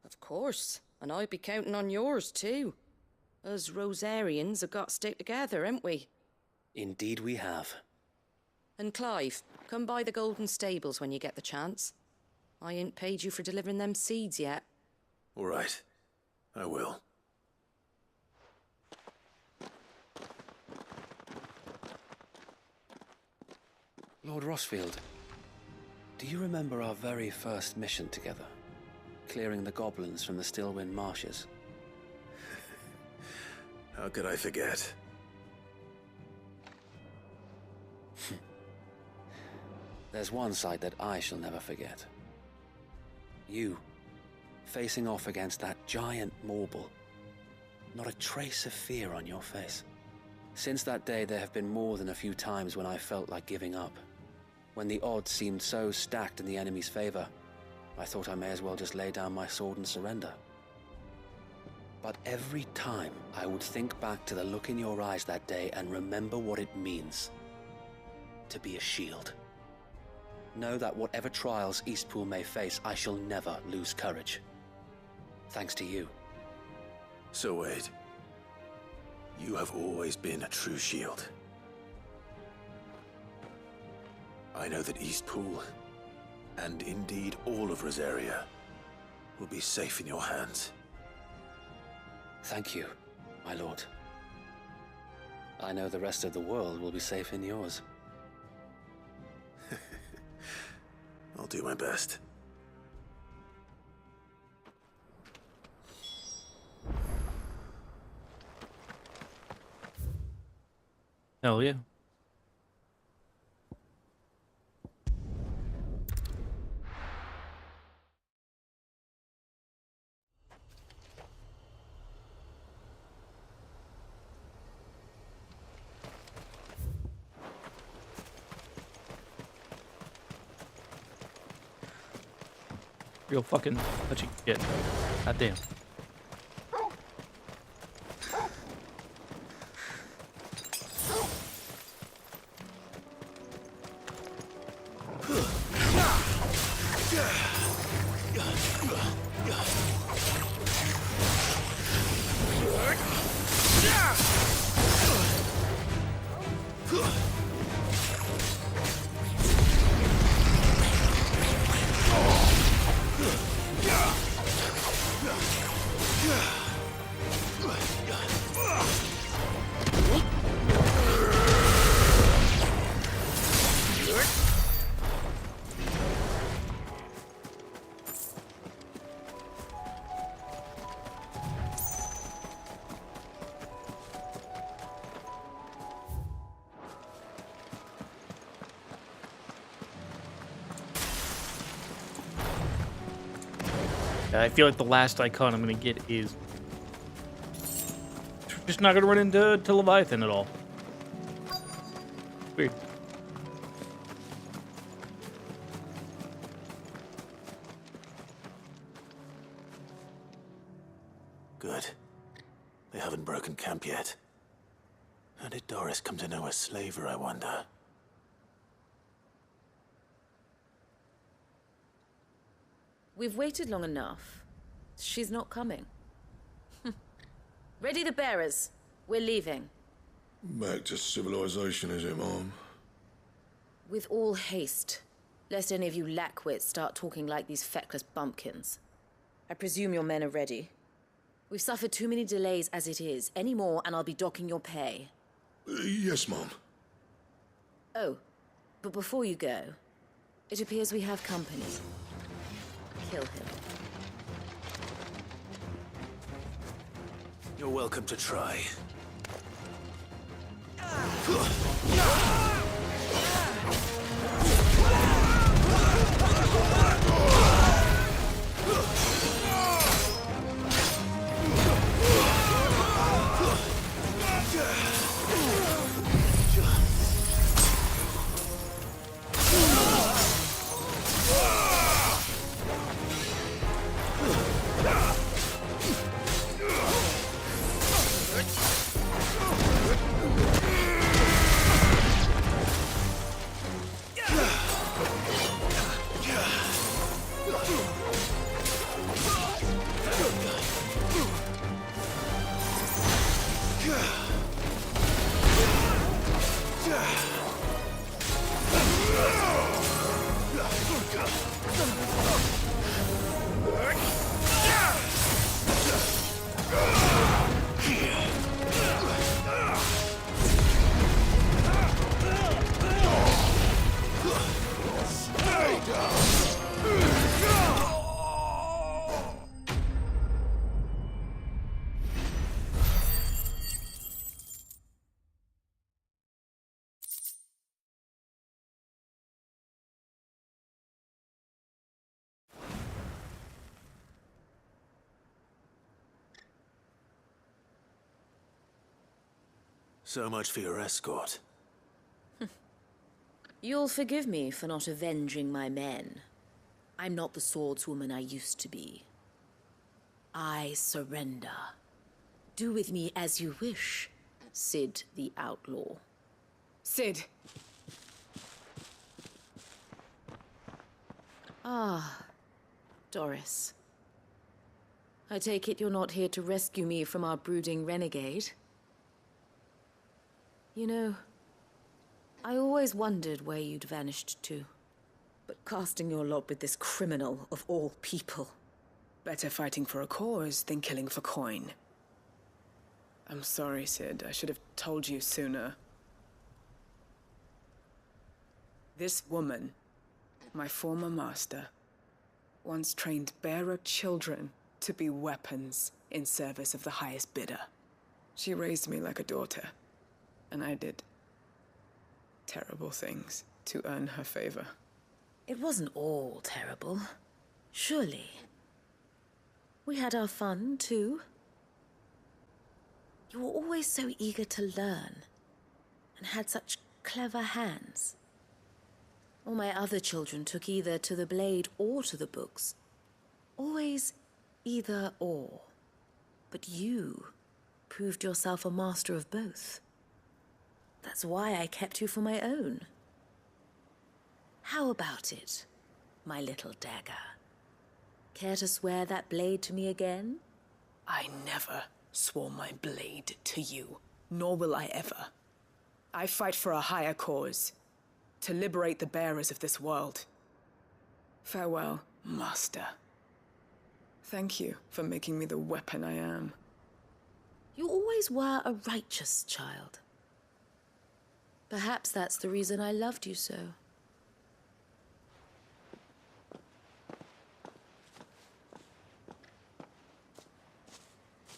Of course, and I'll be counting on yours too. Us Rosarians have got to stick together, haven't we? Indeed we have. And Clive, come by the Golden Stables when you get the chance. I ain't paid you for delivering them seeds yet. All right. I will. Lord Rossfield, do you remember our very first mission together? Clearing the goblins from the Stillwind marshes? How could I forget? There's one sight that I shall never forget. You, facing off against that giant Morble. Not a trace of fear on your face. Since that day, there have been more than a few times when I felt like giving up. When the odds seemed so stacked in the enemy's favor, I thought I may as well just lay down my sword and surrender. But every time I would think back to the look in your eyes that day and remember what it means to be a shield. Know that whatever trials Eastpool may face, I shall never lose courage. Thanks to you. So Wade, you have always been a true shield. I know that Eastpool, and indeed all of Rosaria, will be safe in your hands. Thank you, my lord. I know the rest of the world will be safe in yours. I'll do my best. Hell yeah. Real fucking touchy shit. God damn. I feel like the last icon I'm gonna get is just not gonna run into Leviathan at all. Weird. Good. They haven't broken camp yet. How did Doris come to know a slaver, I wonder? We've waited long enough. She's not coming. Ready the bearers. We're leaving. Back to civilization, is it, Mom? With all haste, lest any of you lackwits start talking like these feckless bumpkins. I presume your men are ready. We've suffered too many delays as it is. Any more, and I'll be docking your pay. Yes, Mom. Oh, but before you go, it appears we have company. Kill him. You're welcome to try. So much for your escort. You'll forgive me for not avenging my men. I'm not the swordswoman I used to be. I surrender. Do with me as you wish, Sid the Outlaw. Sid! Ah, Doris. I take it you're not here to rescue me from our brooding renegade? You know, I always wondered where you'd vanished to. But casting your lot with this criminal of all people. Better fighting for a cause than killing for coin. I'm sorry, Sid. I should have told you sooner. This woman, my former master, once trained bearer children to be weapons in service of the highest bidder. She raised me like a daughter, and I did terrible things to earn her favor. It wasn't all terrible, surely. We had our fun, too. You were always so eager to learn, and had such clever hands. All my other children took either to the blade or to the books. Always either or. But you proved yourself a master of both. That's why I kept you for my own. How about it, my little dagger? Care to swear that blade to me again? I never swore my blade to you, nor will I ever. I fight for a higher cause, to liberate the bearers of this world. Farewell, Master. Thank you for making me the weapon I am. You always were a righteous child. Perhaps that's the reason I loved you so.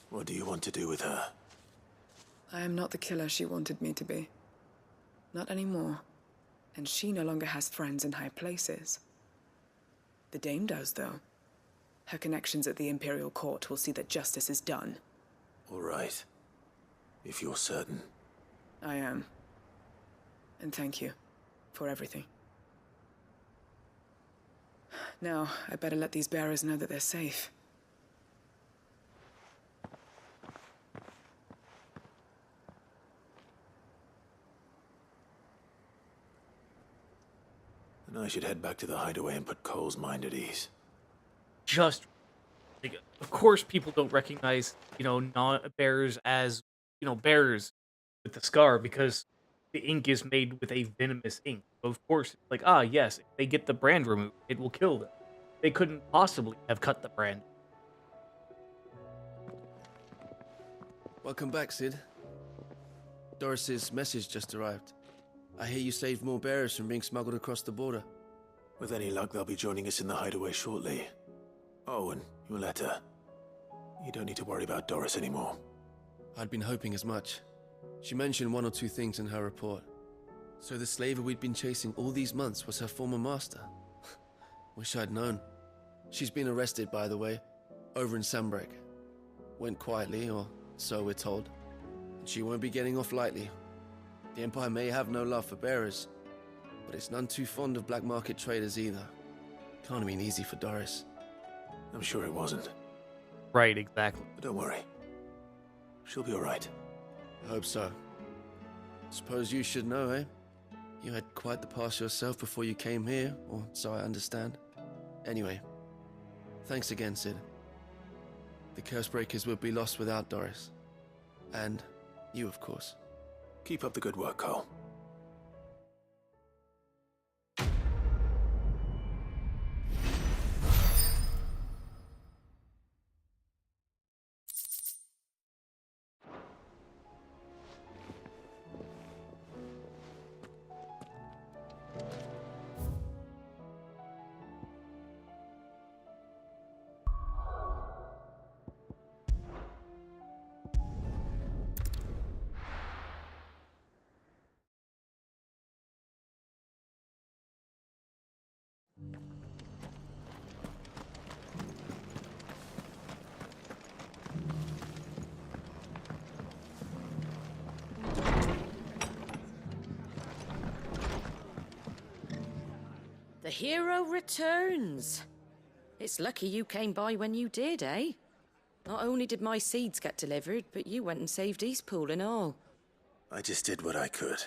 What do you want to do with her? I am not the killer she wanted me to be. Not anymore. And she no longer has friends in high places. The Dame does, though. Her connections at the Imperial Court will see that justice is done. All right. If you're certain. I am. And thank you for everything. Now, I better let these bearers know that they're safe. And I should head back to the hideaway and put Cole's mind at ease. just like, of course people don't recognize, not bears as, bears with the scar because the ink is made with a venomous ink. So of course, it's like, yes, if they get the brand removed, it will kill them. They couldn't possibly have cut the brand. Welcome back, Sid. Doris's message just arrived. I hear you saved more bearers from being smuggled across the border. With any luck, they'll be joining us in the hideaway shortly. Oh, and your letter. You don't need to worry about Doris anymore. I'd been hoping as much. She mentioned one or two things in her report. So the slaver we'd been chasing all these months was her former master. Wish I'd known. She's been arrested, by the way, over in Sandbreak. Went quietly, or so we're told. And she won't be getting off lightly. The Empire may have no love for bearers, but it's none too fond of black market traders either. Can't have been easy for Doris. I'm sure it wasn't. Right, exactly. But don't worry. She'll be alright. I hope so. Suppose you should know, eh? You had quite the past yourself before you came here, or so I understand. Anyway, thanks again, Sid. The Cursebreakers would be lost without Doris. And you, of course. Keep up the good work, Cole. The hero returns. It's lucky you came by when you did, eh? Not only did my seeds get delivered, but you went and saved Eastpool and all. I just did what I could.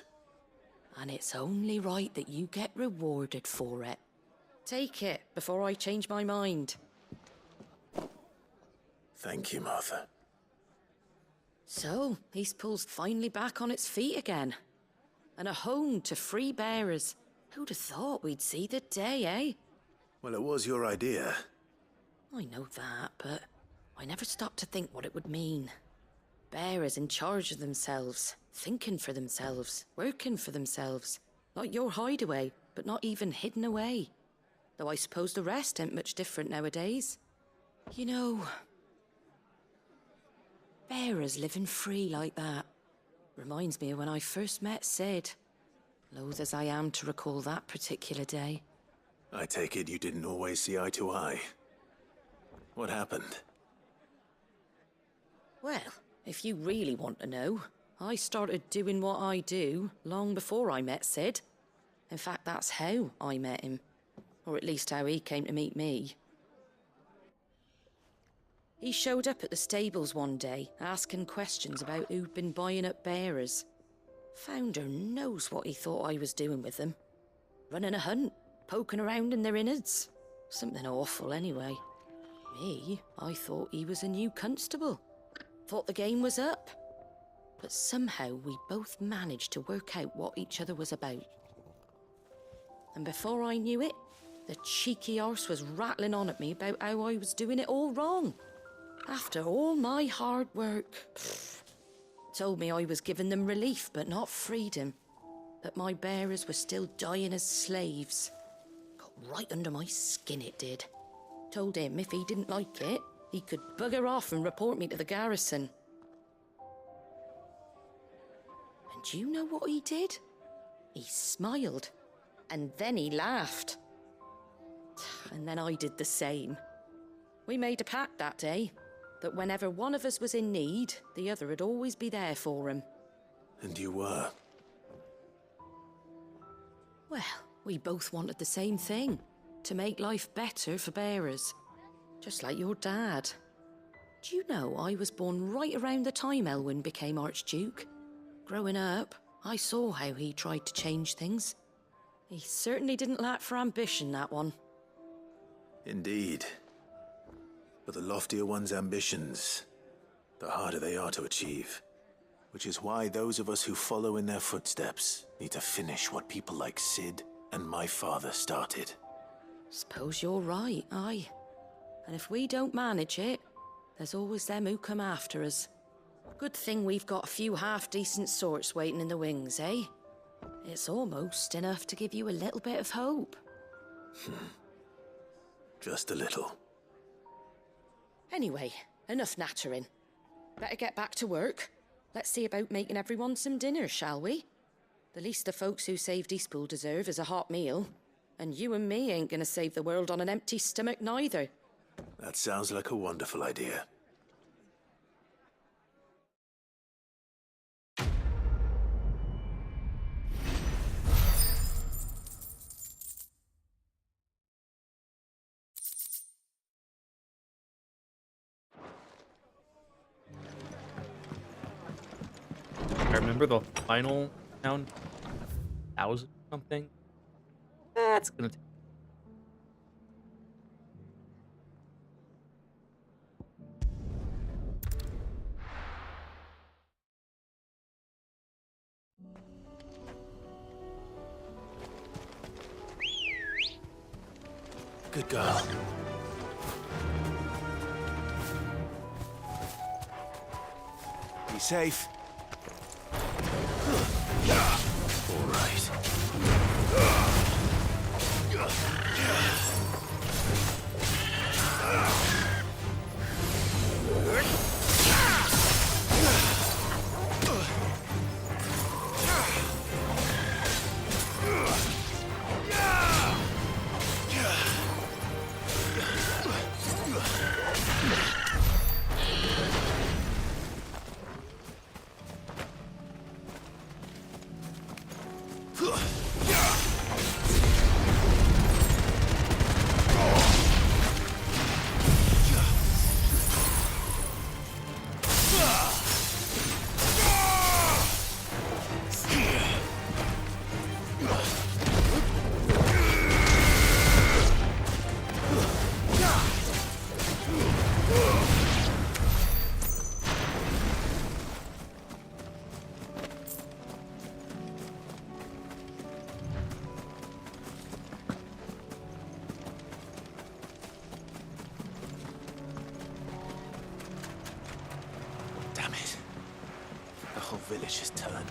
And it's only right that you get rewarded for it. Take it before I change my mind. Thank you, Martha. So, Eastpool's finally back on its feet again. And a home to free bearers. Who'd have thought we'd see the day, eh? Well, it was your idea. I know that, but I never stopped to think what it would mean. Bearers in charge of themselves, thinking for themselves, working for themselves. Like your hideaway, but not even hidden away. Though I suppose the rest ain't much different nowadays. You know, bearers living free like that reminds me of when I first met Sid. Loath as I am to recall that particular day. I take it you didn't always see eye to eye. What happened? Well, if you really want to know, I started doing what I do long before I met Sid. In fact, that's how I met him. Or at least how he came to meet me. He showed up at the stables one day, asking questions about who'd been buying up bearers. Founder knows what he thought I was doing with them. Running a hunt, poking around in their innards. Something awful anyway. Me, I thought he was a new constable. Thought the game was up. But somehow we both managed to work out what each other was about. And before I knew it, the cheeky arse was rattling on at me about how I was doing it all wrong. After all my hard work. Told me I was giving them relief, but not freedom. That my bearers were still dying as slaves. Got right under my skin, it did. Told him if he didn't like it, he could bugger off and report me to the garrison. And do you know what he did? He smiled. And then he laughed. And then I did the same. We made a pact that day. That whenever one of us was in need, the other would always be there for him. And you were? Well, we both wanted the same thing. To make life better for bearers. Just like your dad. Do you know I was born right around the time Elwyn became Archduke? Growing up, I saw how he tried to change things. He certainly didn't lack for ambition, that one. Indeed. But the loftier one's ambitions, the harder they are to achieve. Which is why those of us who follow in their footsteps need to finish what people like Sid and my father started. Suppose you're right, aye. And if we don't manage it, there's always them who come after us. Good thing we've got a few half-decent sorts waiting in the wings, eh? It's almost enough to give you a little bit of hope. Just a little. Anyway, enough nattering. Better get back to work. Let's see about making everyone some dinner, shall we? The least the folks who saved Eastpool deserve is a hot meal. And you and me ain't gonna save the world on an empty stomach neither. That sounds like a wonderful idea. I remember the final count, 1,000 something. That's gonna take. Good girl. Be safe. All right. Village has turned.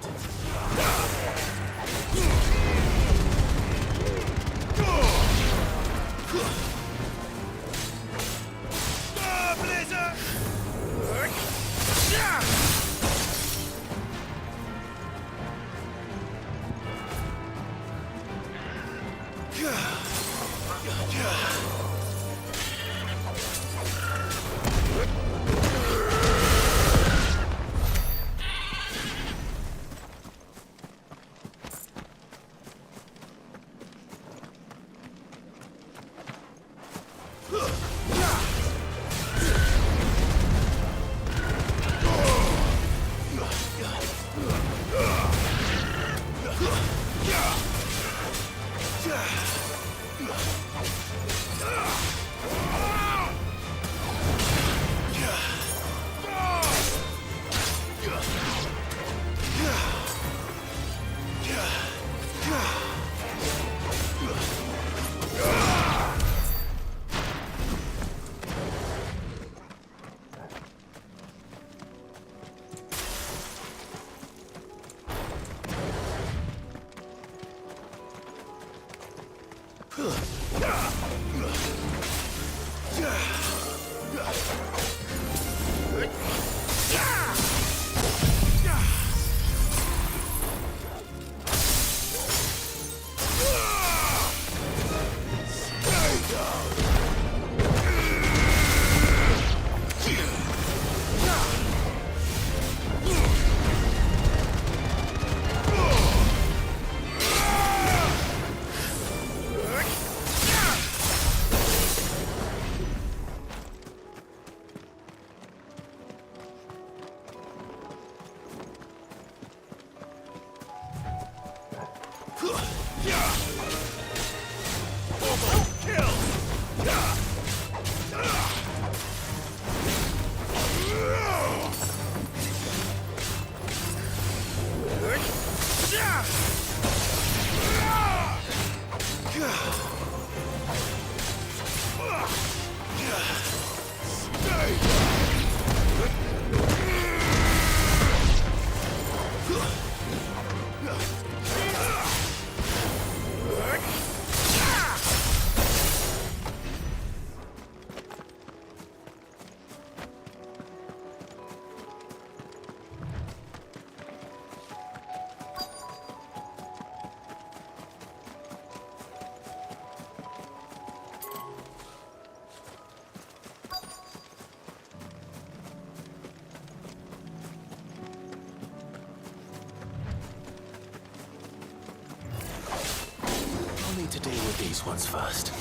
to deal with these ones first.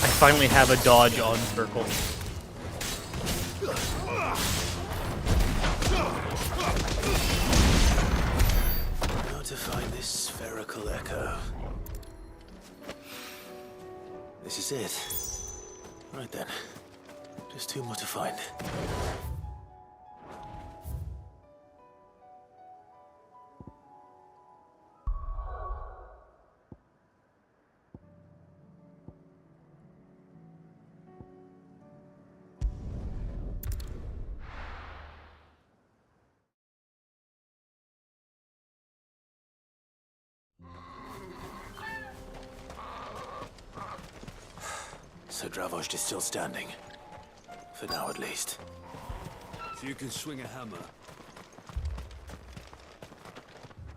I finally have a dodge on circle. Now to find this spherical echo. This is it. Right then. Just two more to find. So Dravost is still standing. For now, at least. So you can swing a hammer.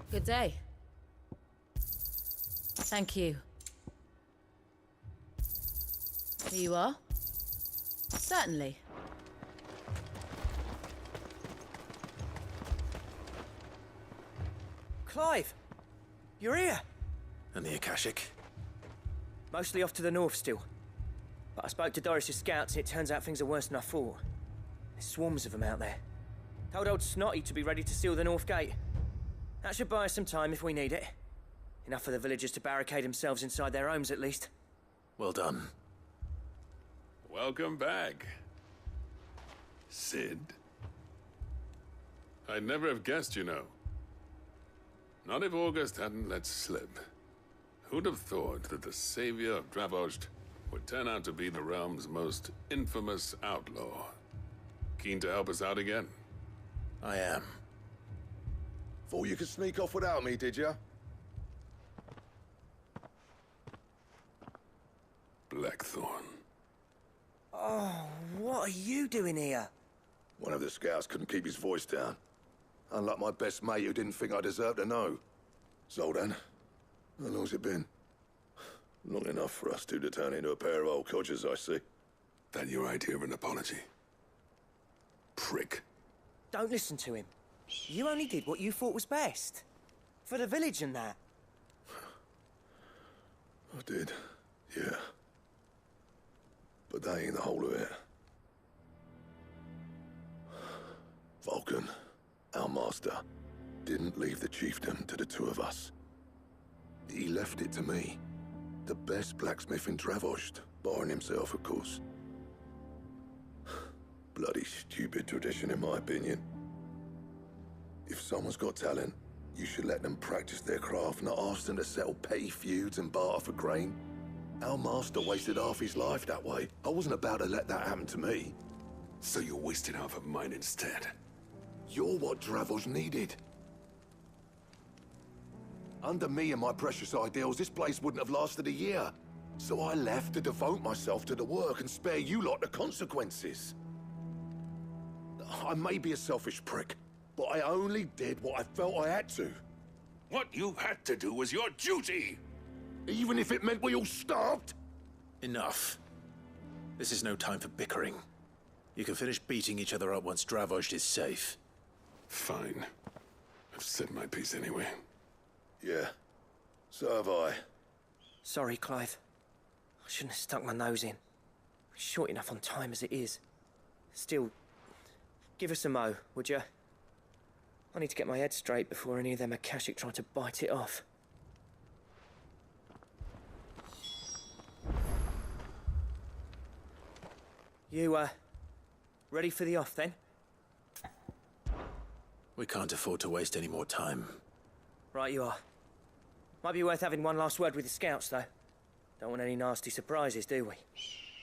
Good day. Thank you. Here you are. Certainly. Clive! You're here! And the Akashic? Mostly off to the north still. But I spoke to Doris's scouts and it turns out things are worse than I thought. There's swarms of them out there. Told old Snotty to be ready to seal the north gate. That should buy us some time if we need it. Enough for the villagers to barricade themselves inside their homes at least. Well done. Welcome back, Sid. I'd never have guessed, you know. Not if August hadn't let slip. Who'd have thought that the savior of Dravost would turn out to be the realm's most infamous outlaw? Keen to help us out again? I am. Thought you could sneak off without me, did ya? Blackthorn. Oh, what are you doing here? One of the scouts couldn't keep his voice down. Unlike my best mate who didn't think I deserved to know. Zoltan, how long's it been? Long enough for us two to turn into a pair of old codgers, I see. That your idea of an apology? Prick. Don't listen to him. You only did what you thought was best. For the village and that. I did, yeah. But that ain't the whole of it. Vulcan, our master, didn't leave the chiefdom to the two of us. He left it to me. The best blacksmith in Dravost, barring himself, of course. Bloody stupid tradition, in my opinion. If someone's got talent, you should let them practice their craft, not ask them to settle petty feuds and barter for grain. Our master wasted half his life that way. I wasn't about to let that happen to me. So you wasted half of mine instead. You're what Dravos needed. Under me and my precious ideals, this place wouldn't have lasted a year. So I left to devote myself to the work and spare you lot the consequences. I may be a selfish prick, but I only did what I felt I had to. What you had to do was your duty! Even if it meant we all starved? Enough. This is no time for bickering. You can finish beating each other up once Dravos is safe. Fine. I've said my piece anyway. Yeah, so have I. Sorry, Clive. I shouldn't have stuck my nose in. We're short enough on time as it is. Still, give us a mo, would you? I need to get my head straight before any of them Akashic try to bite it off. You, ready for the off, then? We can't afford to waste any more time. Right you are. Might be worth having one last word with the scouts, though. Don't want any nasty surprises, do we?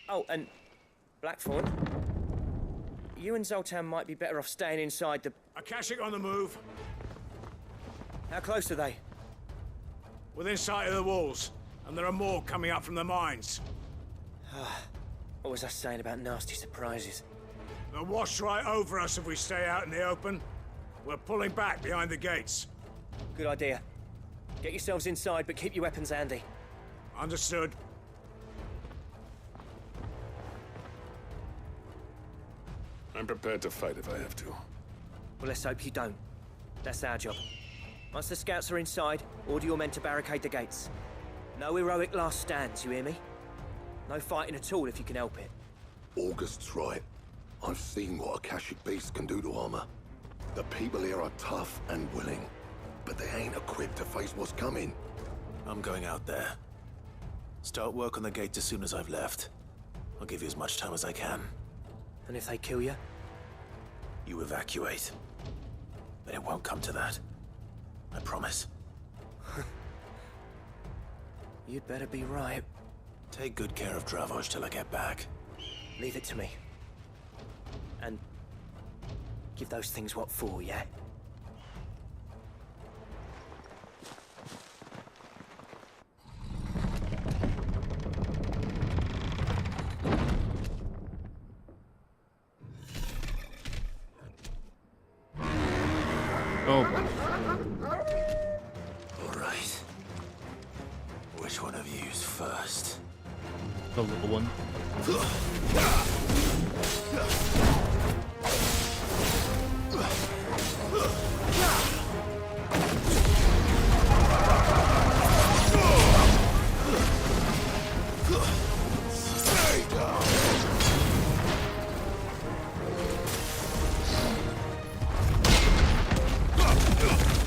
Oh, and Blackthorn, you and Zoltan might be better off staying inside the... Akashic on the move. How close are they? Within sight of the walls, and there are more coming up from the mines. What was I saying about nasty surprises? They'll wash right over us if we stay out in the open. We're pulling back behind the gates. Good idea. Get yourselves inside, but keep your weapons handy. Understood. I'm prepared to fight if I have to. Well, let's hope you don't. That's our job. Once the scouts are inside, order your men to barricade the gates. No heroic last stands, you hear me? No fighting at all if you can help it. August's right. I've seen what Akashic beasts can do to armor. The people here are tough and willing, but they ain't equipped to face what's coming. I'm going out there. Start work on the gate as soon as I've left. I'll give you as much time as I can. And if they kill you? You evacuate. But it won't come to that. I promise. You'd better be right. Take good care of Dravos till I get back. Leave it to me. And give those things what for, yeah? Oh. All right. Which one of you's first? The little one.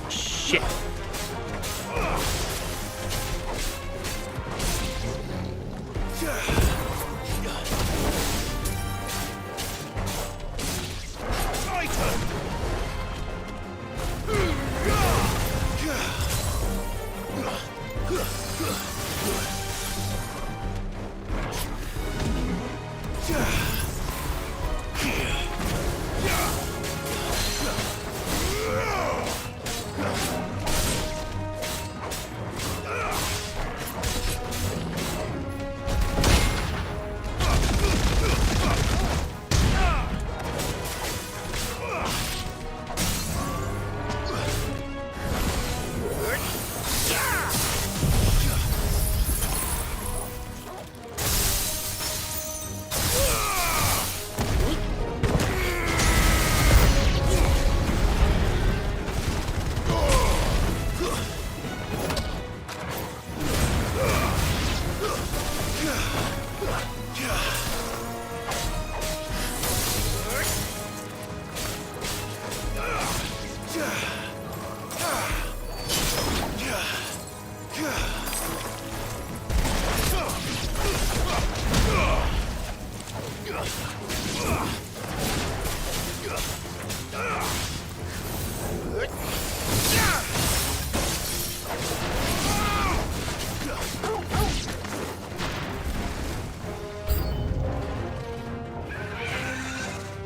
Shit.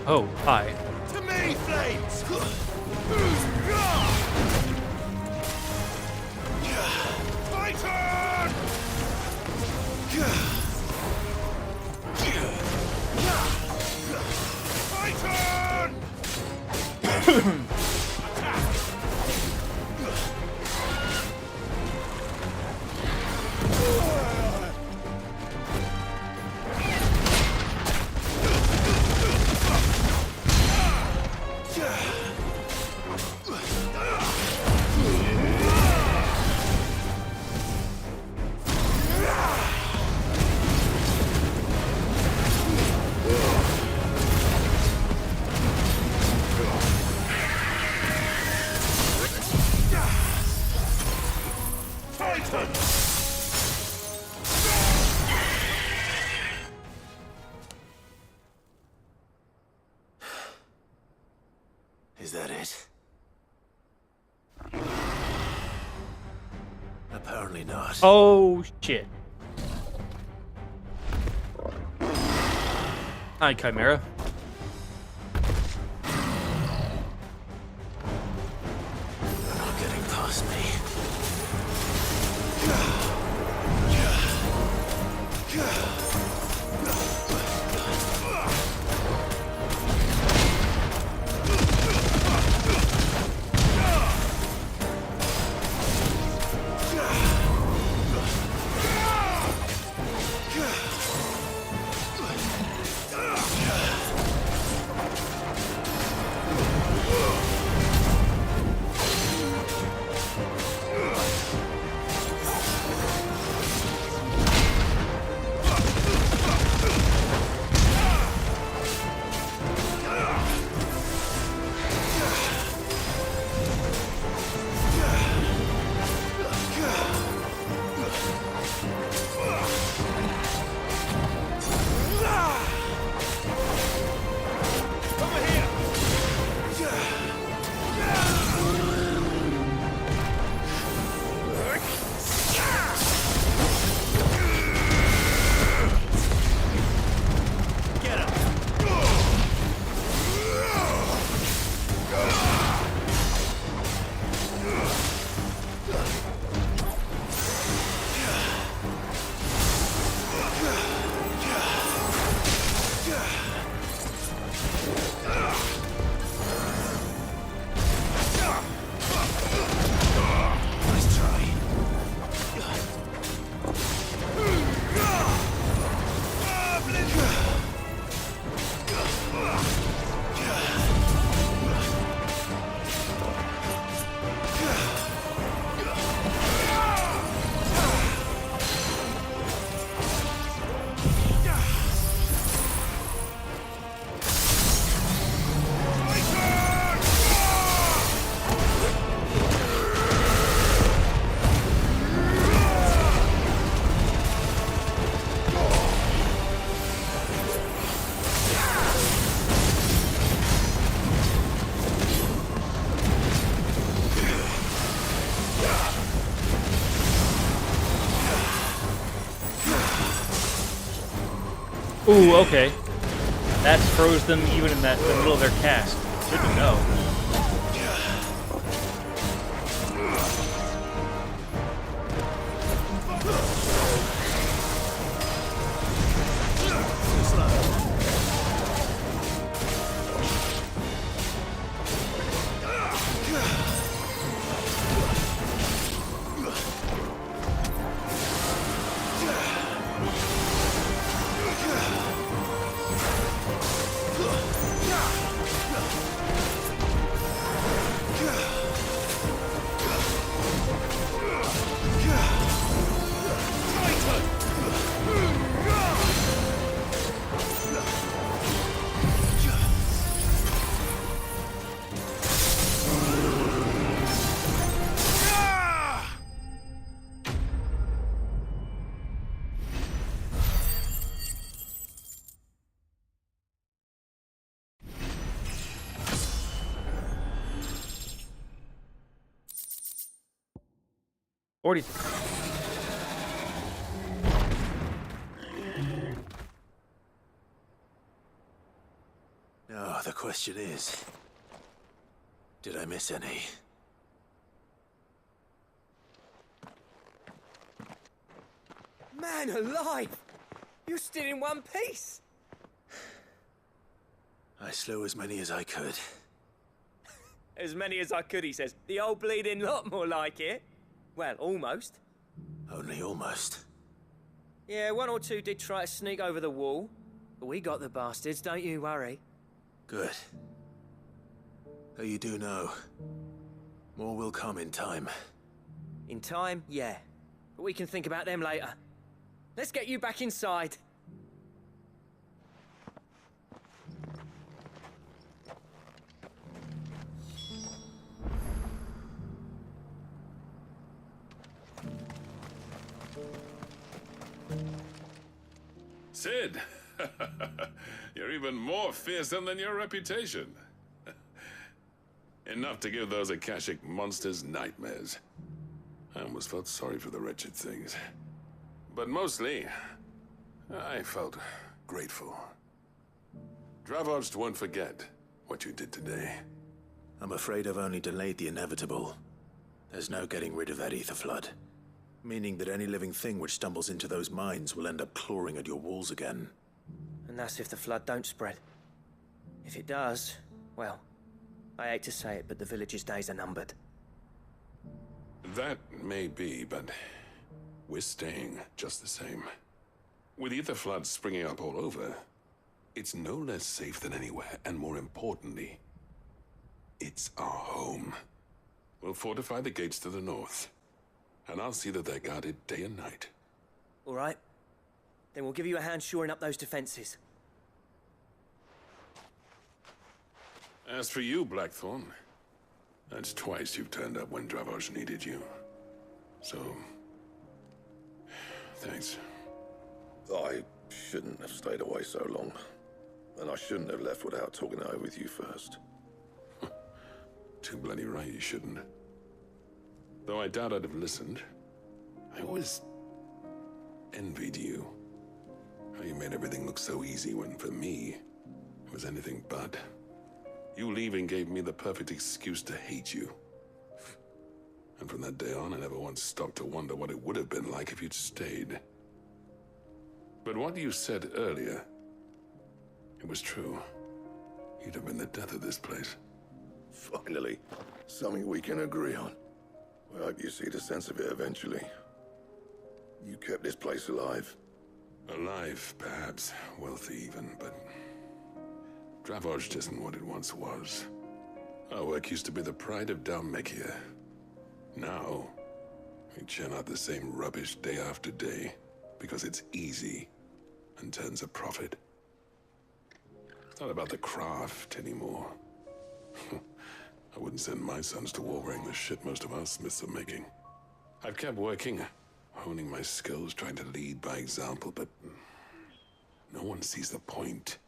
Oh, hi. To me, Flesh! flames! Titan! Titan! Is that it? Apparently not. Oh, shit. Hi, Chimera. You're not getting past me. Ooh, okay. That froze them even in the middle of their cast. Good to know. Now, the question is, Did I miss any? Man alive! You're still in one piece! I slew as many as I could. As many as I could, he says. The old bleeding lot, more like it. Well, almost. Only almost. Yeah, one or two did try to sneak over the wall. But we got the bastards, don't you worry. Good. Though you do know, more will come in time. In time, yeah. But we can think about them later. Let's get you back inside. Sid! You're even more fearsome than your reputation. Enough to give those Akashic monsters nightmares. I almost felt sorry for the wretched things. But mostly, I felt grateful. Dravoged won't forget what you did today. I'm afraid I've only delayed the inevitable. There's no getting rid of that ether flood. Meaning that any living thing which stumbles into those mines will end up clawing at your walls again. And that's if the flood don't spread. If it does, well, I hate to say it, but the village's days are numbered. That may be, but we're staying just the same. With ether floods springing up all over, it's no less safe than anywhere, and more importantly, it's our home. We'll fortify the gates to the north, and I'll see that they're guarded day and night. All right. Then we'll give you a hand shoring up those defenses. As for you, Blackthorn, that's twice you've turned up when Dravos needed you. So, thanks. I shouldn't have stayed away so long. And I shouldn't have left without talking it over with you first. Too bloody right you shouldn't. Though I doubt I'd have listened. I always envied you. How you made everything look so easy when, for me, it was anything but. You leaving gave me the perfect excuse to hate you. And from that day on, I never once stopped to wonder what it would have been like if you'd stayed. But what you said earlier, it was true. You'd have been the death of this place. Finally, something we can agree on. I hope you see the sense of it eventually. You kept this place alive. Alive, perhaps. Wealthy even, but Dravos isn't what it once was. Our work used to be the pride of Dalmekia. Now, we churn out the same rubbish day after day because it's easy and turns a profit. It's not about the craft anymore. I wouldn't send my sons to war wearing the shit most of our smiths are making. I've kept working, honing my skills, trying to lead by example, but no one sees the point.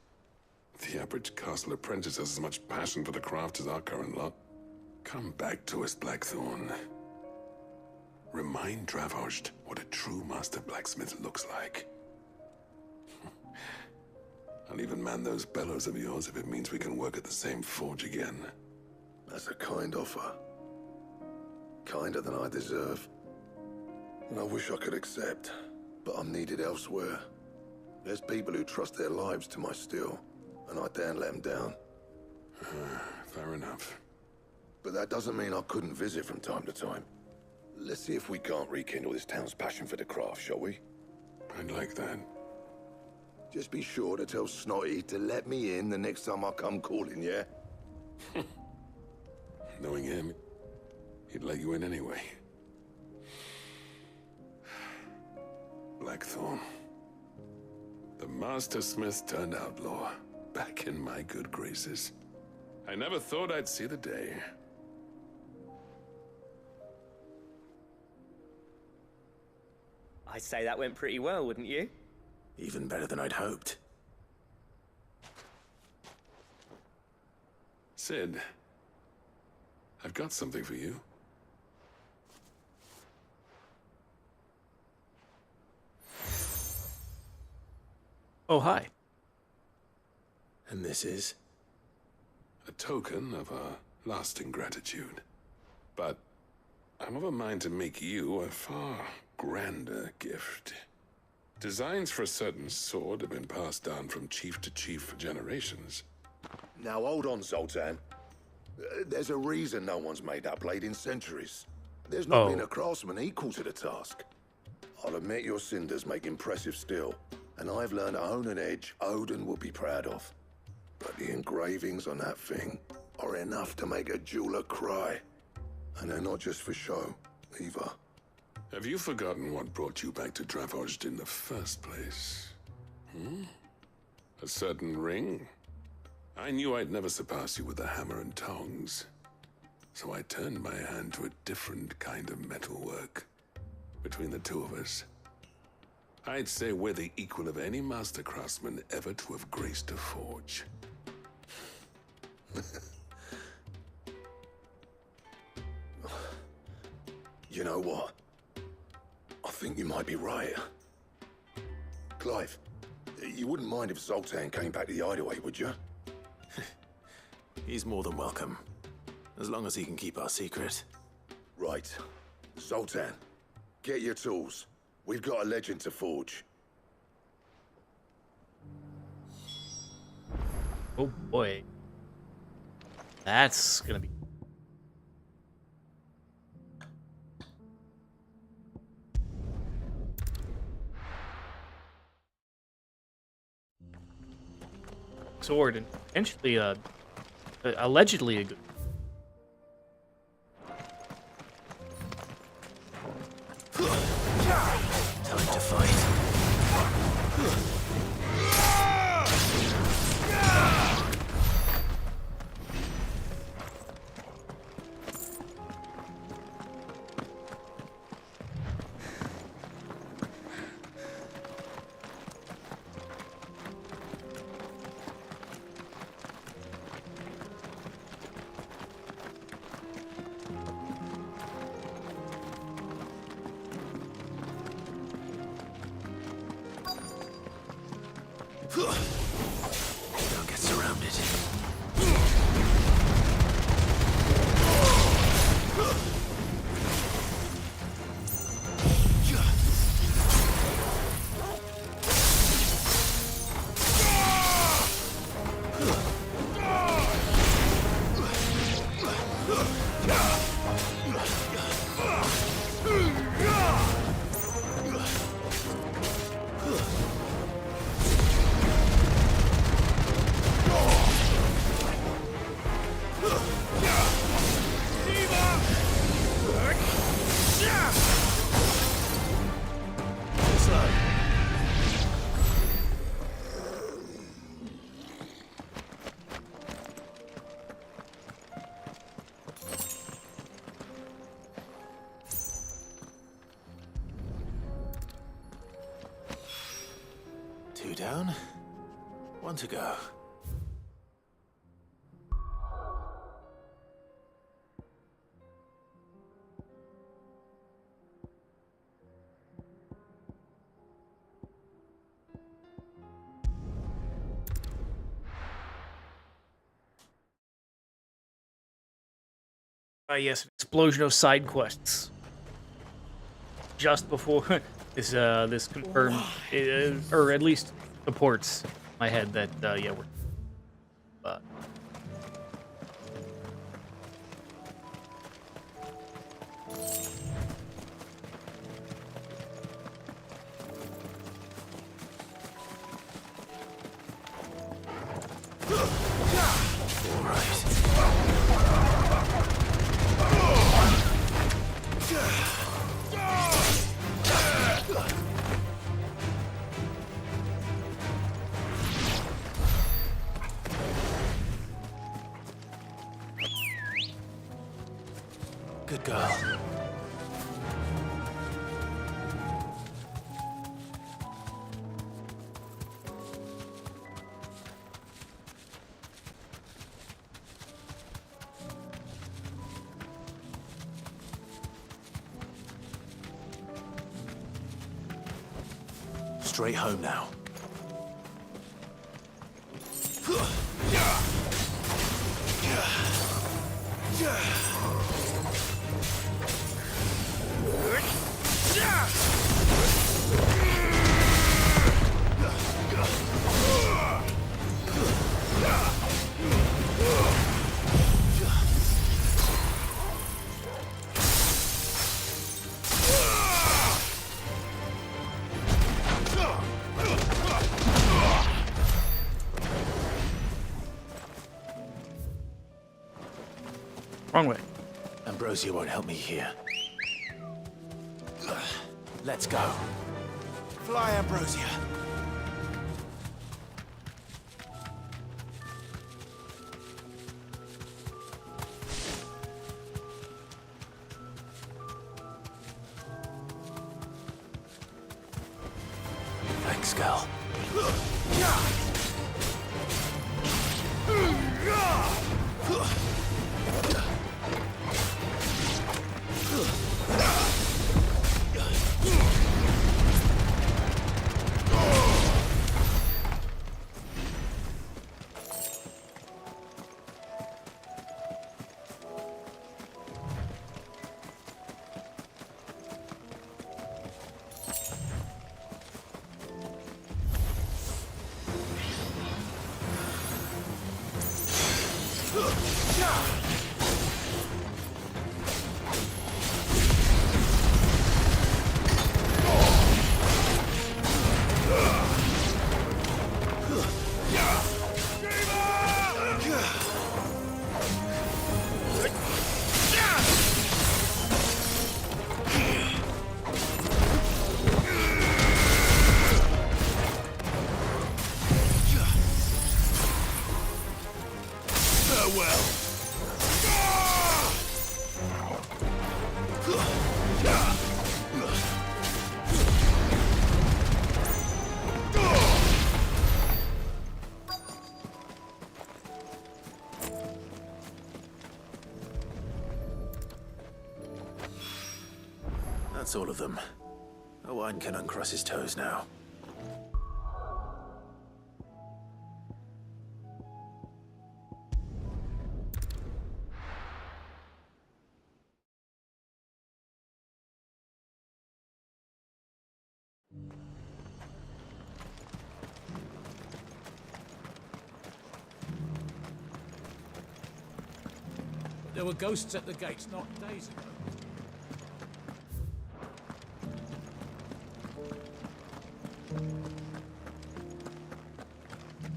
The average castle apprentice has as much passion for the craft as our current lot. Come back to us, Blackthorn. Remind Dravos what a true master blacksmith looks like. I'll even man those bellows of yours if it means we can work at the same forge again. That's a kind offer. Kinder than I deserve. And I wish I could accept, but I'm needed elsewhere. There's people who trust their lives to my steel, and I daren't let them down. Fair enough. But that doesn't mean I couldn't visit from time to time. Let's see if we can't rekindle this town's passion for the craft, shall we? I'd like that. Just be sure to tell Snotty to let me in the next time I come calling, yeah? Knowing him, he'd let you in anyway. Blackthorn. The Master Smith turned outlaw, back in my good graces. I never thought I'd see the day. I'd say that went pretty well, wouldn't you? Even better than I'd hoped. Sid, I've got something for you. Oh, hi. And this is? A token of our lasting gratitude. But I'm of a mind to make you a far grander gift. Designs for a certain sword have been passed down from chief to chief for generations. Now hold on, Zoltan. There's a reason no one's made that blade in centuries. There's not been a craftsman equal to the task. I'll admit your cinders make impressive steel, and I've learned to own an edge Odin will be proud of. But the engravings on that thing are enough to make a jeweler cry. And they're not just for show, either. Have you forgotten what brought you back to Dravojd in the first place? A certain ring? I knew I'd never surpass you with the hammer and tongs. So I turned my hand to a different kind of metalwork. Between the two of us, I'd say we're the equal of any master craftsman ever to have graced a forge. You know what? I think you might be right. Clive, you wouldn't mind if Zoltan came back to the Hideaway, would you? He's more than welcome. As long as he can keep our secret. Right. Zoltan, get your tools. We've got a legend to forge. Oh boy. That's gonna be... sword and potentially allegedly a good... Time to fight. Don't get surrounded. Two down, one to go. Yes, an explosion of side quests. Just before this, this confirmed, or at least supports my head that, yeah, we're... Good girl. Straight home now. Wrong way. Ambrosia won't help me here. Let's go. Fly, Ambrosia. Thanks, girl. That's all of them. Owain can uncross his toes now. There were ghosts at the gates not days ago.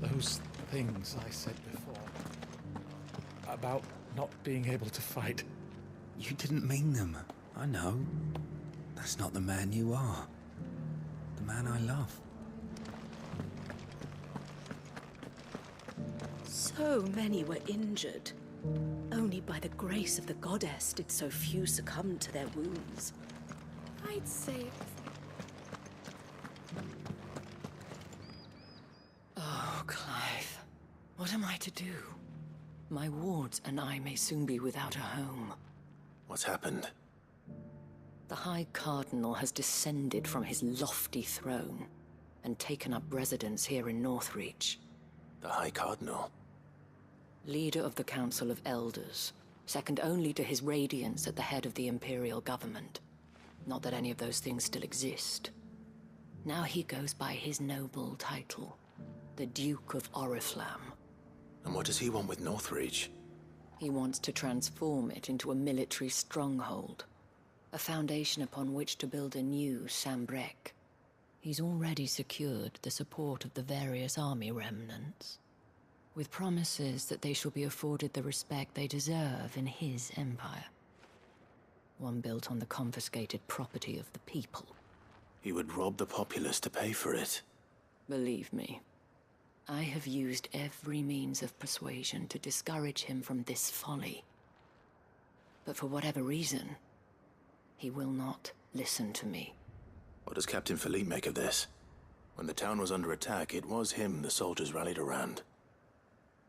Those things I said before about not being able to fight. You didn't mean them. I know. That's not the man you are. The man I love. So many were injured. Only by the grace of the goddess did so few succumb to their wounds. I'd say Oh, Clive. What am I to do? My wards and I may soon be without a home. What's happened? The High Cardinal has descended from his lofty throne and taken up residence here in Northreach. The High Cardinal? Leader of the Council of Elders, second only to his Radiance at the head of the Imperial government. Not that any of those things still exist. Now he goes by his noble title, the Duke of Oriflamme. And what does he want with Northreach? He wants to transform it into a military stronghold, a foundation upon which to build a new Sambrec. He's already secured the support of the various army remnants, with promises that they shall be afforded the respect they deserve in his empire. One built on the confiscated property of the people. He would rob the populace to pay for it. Believe me, I have used every means of persuasion to discourage him from this folly. But for whatever reason, he will not listen to me. What does Captain Philippe make of this? When the town was under attack, it was him the soldiers rallied around.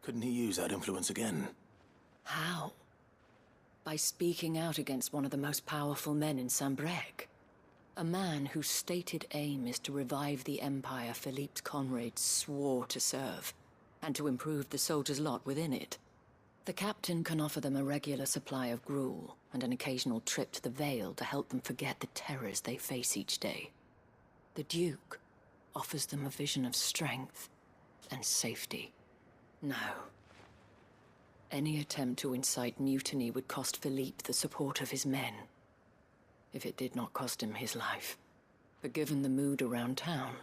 Couldn't he use that influence again? How? By speaking out against one of the most powerful men in Sambrec. A man whose stated aim is to revive the empire Philippe's comrades swore to serve, and to improve the soldiers' lot within it. The captain can offer them a regular supply of gruel, and an occasional trip to the Vale to help them forget the terrors they face each day. The Duke offers them a vision of strength and safety. No. Any attempt to incite mutiny would cost Philippe the support of his men, if it did not cost him his life. But given the mood around town,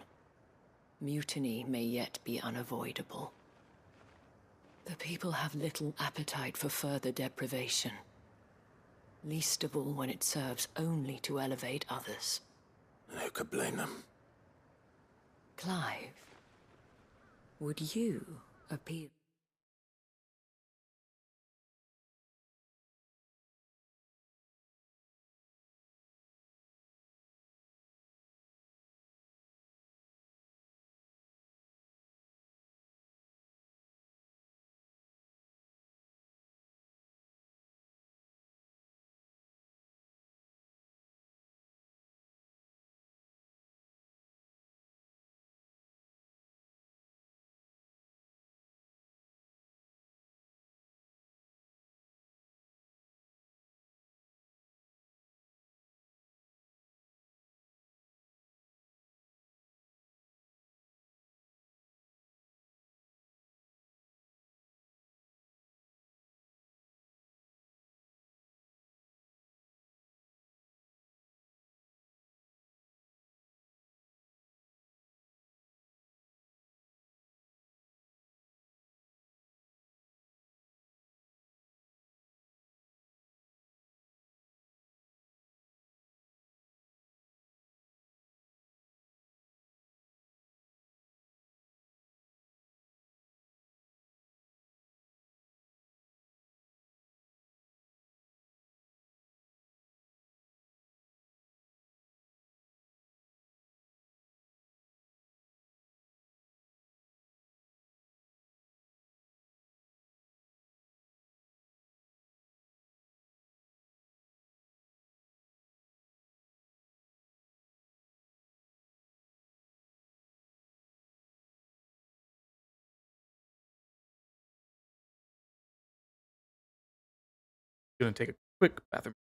mutiny may yet be unavoidable. The people have little appetite for further deprivation, Least of all when it serves only to elevate others. And who could blame them? Clive, would you appeal? Gonna take a quick bathroom.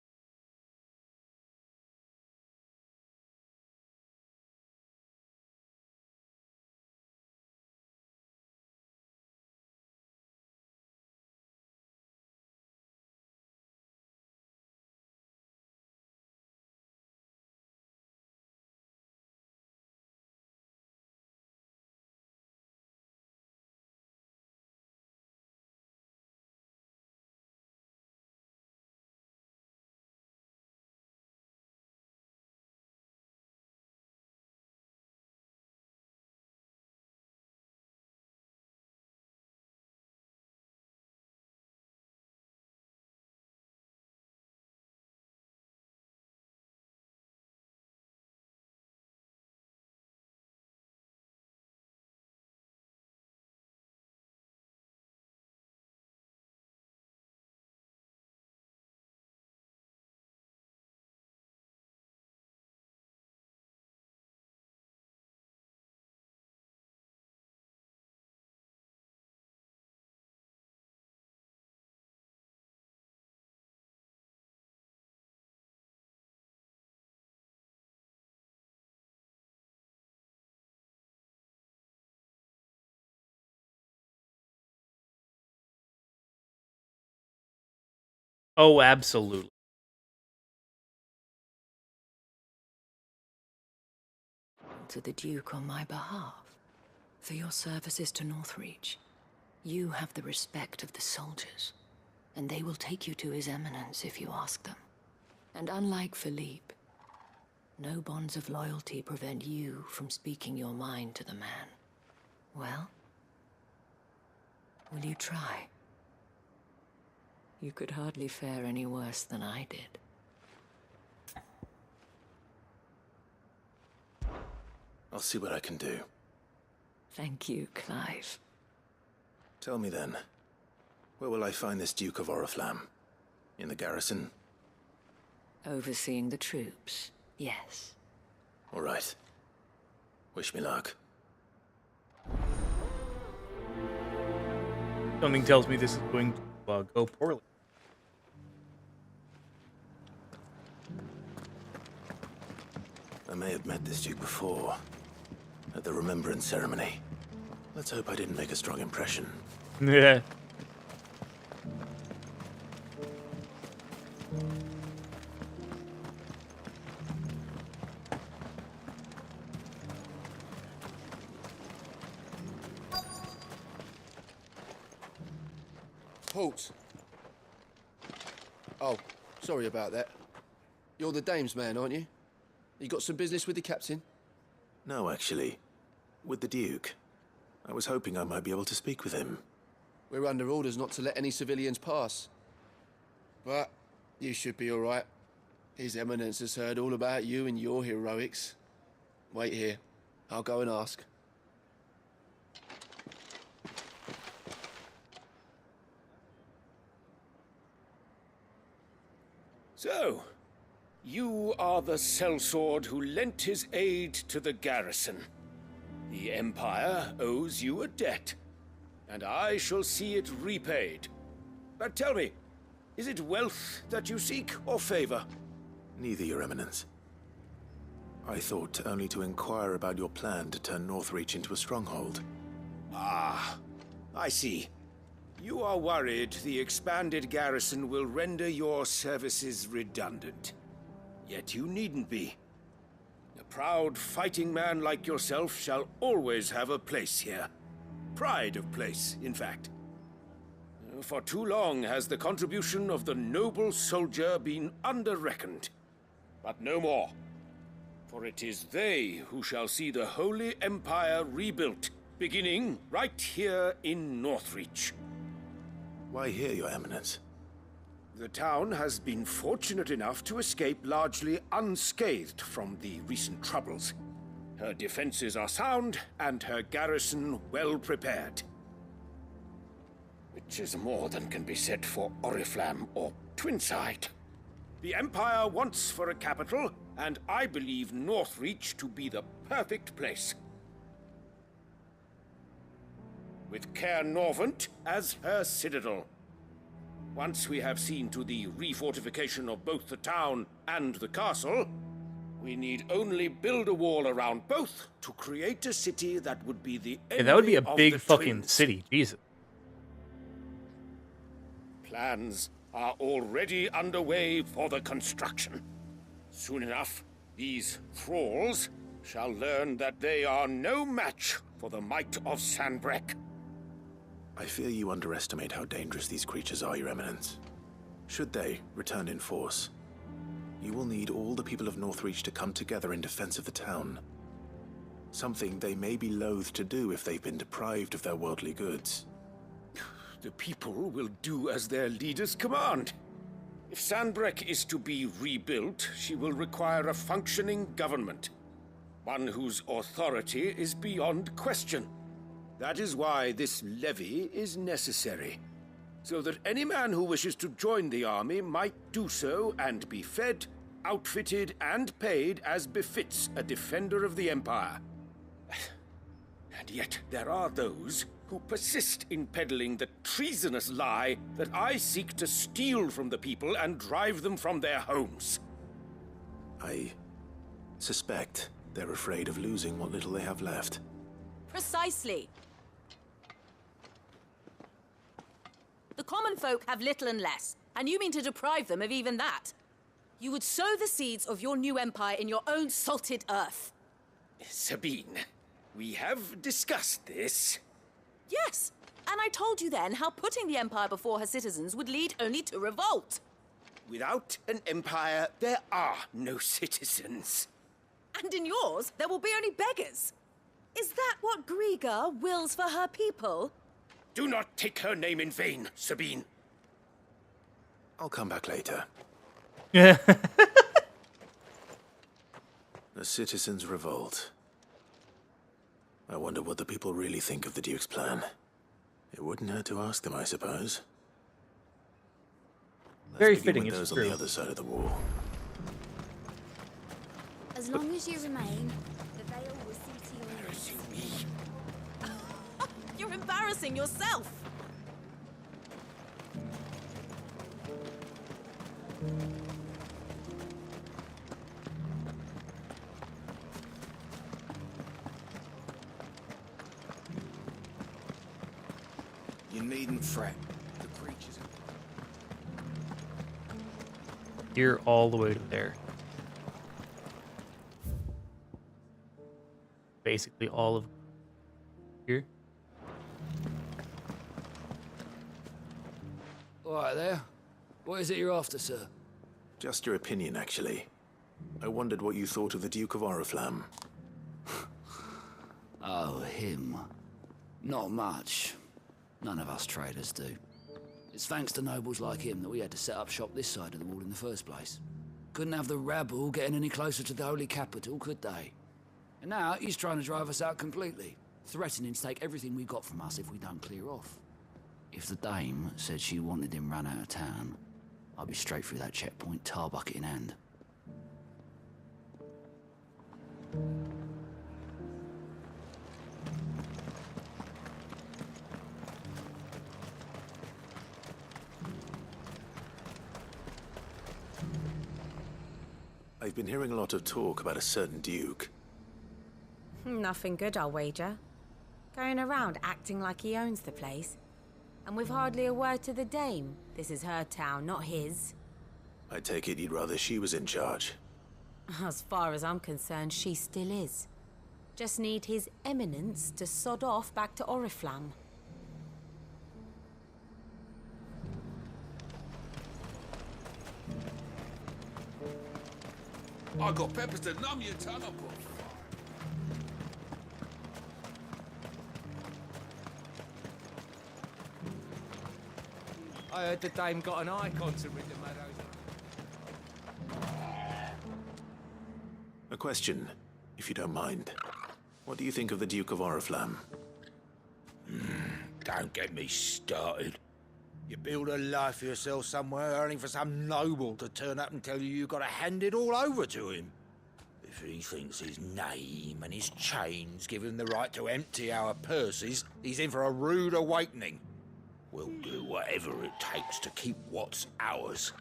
Oh, absolutely. To the Duke on my behalf, for your services to Northreach. You have the respect of the soldiers, and they will take you to His Eminence if you ask them. And unlike Philippe, no bonds of loyalty prevent you from speaking your mind to the man. Well, will you try? You could hardly fare any worse than I did. I'll see what I can do. Thank you, Clive. Tell me then, where will I find this Duke of Oriflamme? In the garrison? Overseeing the troops, yes. All right. Wish me luck. Something tells me this is going to go poorly. I may have met this Duke before, at the Remembrance Ceremony. Let's hope I didn't make a strong impression. Yeah. Halt. Oh, Sorry about that. You're the dame's man, aren't you? You got some business with the captain? No, actually. With the Duke. I was hoping I might be able to speak with him. We're under orders not to let any civilians pass. But you should be all right. His Eminence has heard all about you and your heroics. Wait here. I'll go and ask. So, you are the sellsword who lent his aid to the garrison. The Empire owes you a debt, and I shall see it repaid. But tell me, is it wealth that you seek, or favor? Neither, Your Eminence. I thought only to inquire about your plan to turn Northreach into a stronghold. Ah, I see. You are worried the expanded garrison will render your services redundant. Yet you needn't be. A proud fighting man like yourself shall always have a place here. Pride of place, in fact. For too long has the contribution of the noble soldier been under-reckoned. But no more. For it is they who shall see the Holy Empire rebuilt, beginning right here in Northreach. Why here, Your Eminence? The town has been fortunate enough to escape largely unscathed from the recent troubles. Her defenses are sound, and her garrison well prepared. Which is more than can be said for Oriflamme or Twinside. The Empire wants for a capital, and I believe Northreach to be the perfect place. With Caer Norvent as her citadel. Once we have seen to the refortification of both the town and the castle, we need only build a wall around both to create a city that would be the Yeah, that would be a envy of big the fucking twins. city. Jesus. Plans are already underway for the construction. Soon enough, these thralls shall learn that they are no match for the might of Sanbreque. I fear you underestimate how dangerous these creatures are, Your Eminence. Should they return in force, you will need all the people of Northreach to come together in defense of the town. Something they may be loath to do if they've been deprived of their worldly goods. The people will do as their leaders command. If Sanbreque is to be rebuilt, she will require a functioning government. One whose authority is beyond question. That is why this levy is necessary. So that any man who wishes to join the army might do so and be fed, outfitted, and paid as befits a defender of the Empire. And yet there are those who persist in peddling the treasonous lie that I seek to steal from the people and drive them from their homes. I suspect they're afraid of losing what little they have left. Precisely. The common folk have little and less, and you mean to deprive them of even that. You would sow the seeds of your new empire in your own salted earth. Sabine, we have discussed this. Yes, and I told you then how putting the empire before her citizens would lead only to revolt. Without an empire, there are no citizens. And in yours, there will be only beggars. Is that what Griga wills for her people? Do not take her name in vain, Sabine. I'll come back later. Yeah. The citizens revolt. I wonder what the people really think of the Duke's plan. It wouldn't hurt to ask them, I suppose. Very Let's begin fitting, with it's those on true. the other side of the wall. As long as you remain, the veil will see to your needs. You're embarrassing yourself. You needn't fret. The creatures Here all the way to there. Basically all of here. All right there. What is it you're after, sir? Just your opinion, actually. I wondered what you thought of the Duke of Oriflamme. Oh, him. Not much. None of us traders do. It's thanks to nobles like him that we had to set up shop this side of the wall in the first place. Couldn't have the rabble getting any closer to the holy capital, could they? And now he's trying to drive us out completely, threatening to take everything we got from us if we don't clear off. If the dame said she wanted him run out of town, I'd be straight through that checkpoint, tar bucket in hand. I've been hearing a lot of talk about a certain duke. Nothing good, I'll wager. Going around acting like he owns the place. And with hardly a word to the dame. This is her town, not his. I take it you'd rather she was in charge. As far as I'm concerned, she still is. Just need his eminence to sod off back to Oriflamme. I got peppers to numb your tongue up. I heard the dame got an icon to rid the meadows. A question, if you don't mind. What do you think of the Duke of Oriflamme? Don't get me started. You build a life for yourself somewhere, only for some noble to turn up and tell you you've got to hand it all over to him. If he thinks his name and his chains give him the right to empty our purses, he's in for a rude awakening. We'll do whatever it takes to keep what's ours.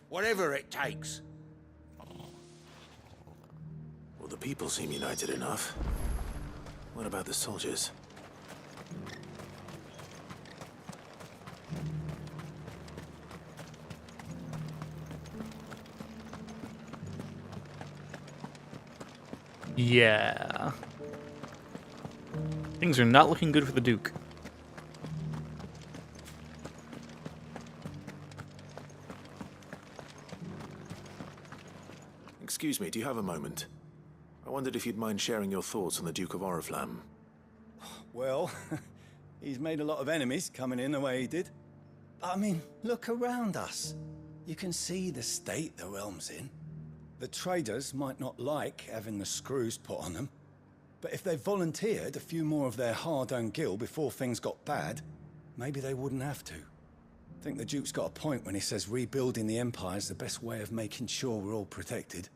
Whatever it takes. Well, the people seem united enough. What about the soldiers? Yeah. Things are not looking good for the Duke. Excuse me, do you have a moment? I wondered if you'd mind sharing your thoughts on the Duke of Oriflamme. Well, he's made a lot of enemies coming in the way he did. I mean, look around us. You can see the state the realm's in. The traders might not like having the screws put on them, but if they volunteered a few more of their hard-earned gil before things got bad, maybe they wouldn't have to. I think the Duke's got a point when he says rebuilding the Empire is the best way of making sure we're all protected.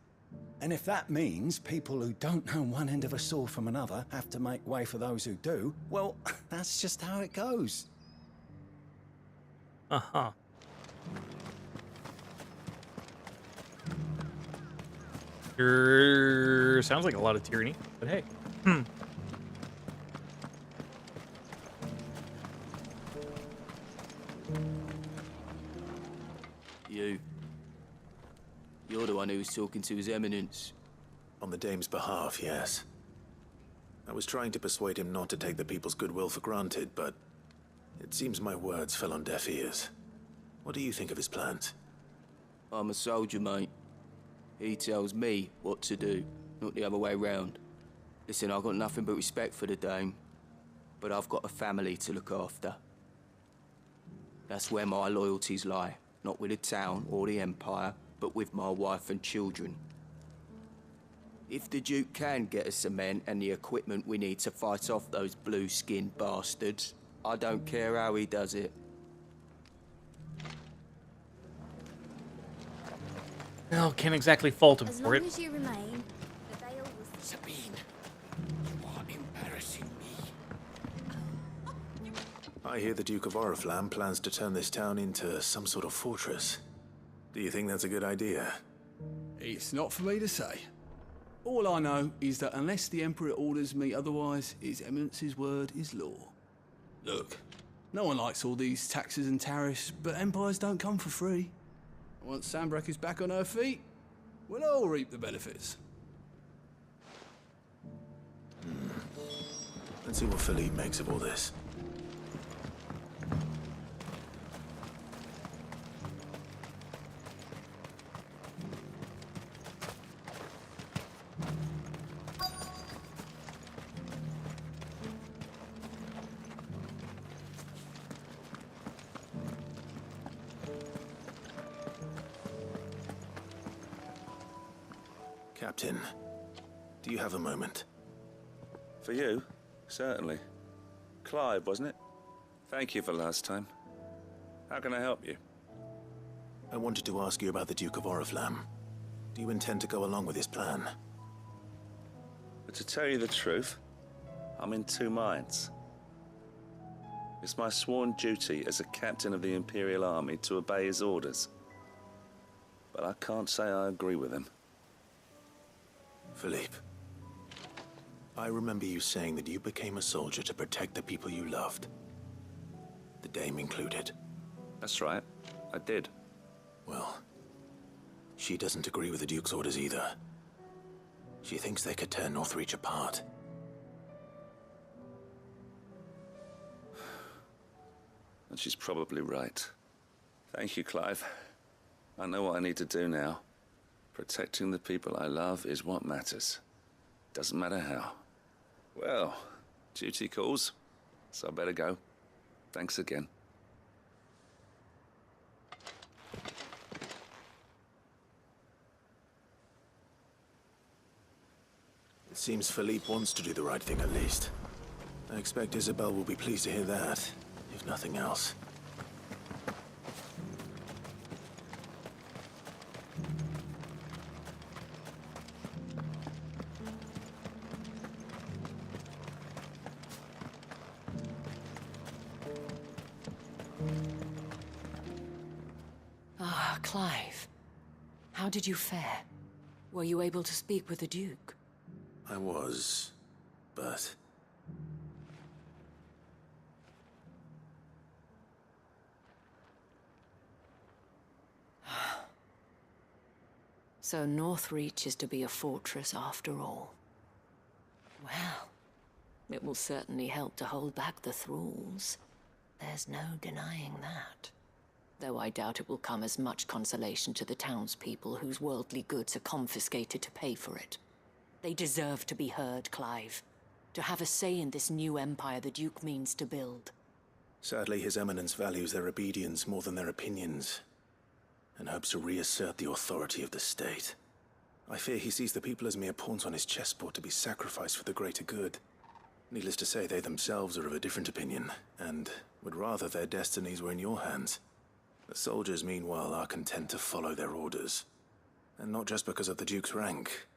And if that means people who don't know one end of a sword from another have to make way for those who do, well, that's just how it goes. Uh-huh. Sure sounds like a lot of tyranny, but hey. You're the one who was talking to His Eminence. On the dame's behalf, yes. I was trying to persuade him not to take the people's goodwill for granted, but it seems my words fell on deaf ears. What do you think of his plans? I'm a soldier, mate. He tells me what to do, not the other way round. Listen, I've got nothing but respect for the dame, but I've got a family to look after. That's where my loyalties lie, not with the town or the Empire, but with my wife and children. If the Duke can get us the men and the equipment we need to fight off those blue-skinned bastards, I don't care how he does it. Well, can't exactly fault him As for long it. as you remain, the veil will... Sabine, you are embarrassing me. I hear the Duke of Oriflamme plans to turn this town into some sort of fortress. Do you think that's a good idea? It's not for me to say. All I know is that unless the Emperor orders me otherwise, His Eminence's word is law. Look, no one likes all these taxes and tariffs, but empires don't come for free. Once Sandbreak is back on her feet, we'll all reap the benefits. Let's see what Philippe makes of all this. Captain, do you have a moment? For you? Certainly. Clive, wasn't it? Thank you for last time. How can I help you? I wanted to ask you about the Duke of Oriflamme. Do you intend to go along with his plan? But to tell you the truth, I'm in two minds. It's my sworn duty as a captain of the Imperial Army to obey his orders. But I can't say I agree with him. Philippe, I remember you saying that you became a soldier to protect the people you loved. The Dame included. That's right, I did. Well, she doesn't agree with the Duke's orders either. She thinks they could tear Northreach apart. And she's probably right. Thank you, Clive. I know what I need to do now. Protecting the people I love is what matters. Doesn't matter how. Well, duty calls, so I better go. Thanks again. It seems Philippe wants to do the right thing at least. I expect Isabel will be pleased to hear that, if nothing else. Ah, Clive. How did you fare? Were you able to speak with the Duke? I was, but... So Northreach is to be a fortress after all. Well, it will certainly help to hold back the thralls. There's no denying that. Though I doubt it will come as much consolation to the townspeople whose worldly goods are confiscated to pay for it. They deserve to be heard, Clive. To have a say in this new empire the Duke means to build. Sadly, His Eminence values their obedience more than their opinions, and hopes to reassert the authority of the state. I fear he sees the people as mere pawns on his chessboard to be sacrificed for the greater good. Needless to say, they themselves are of a different opinion, and would rather their destinies were in your hands. The soldiers, meanwhile, are content to follow their orders. And not just because of the Duke's rank,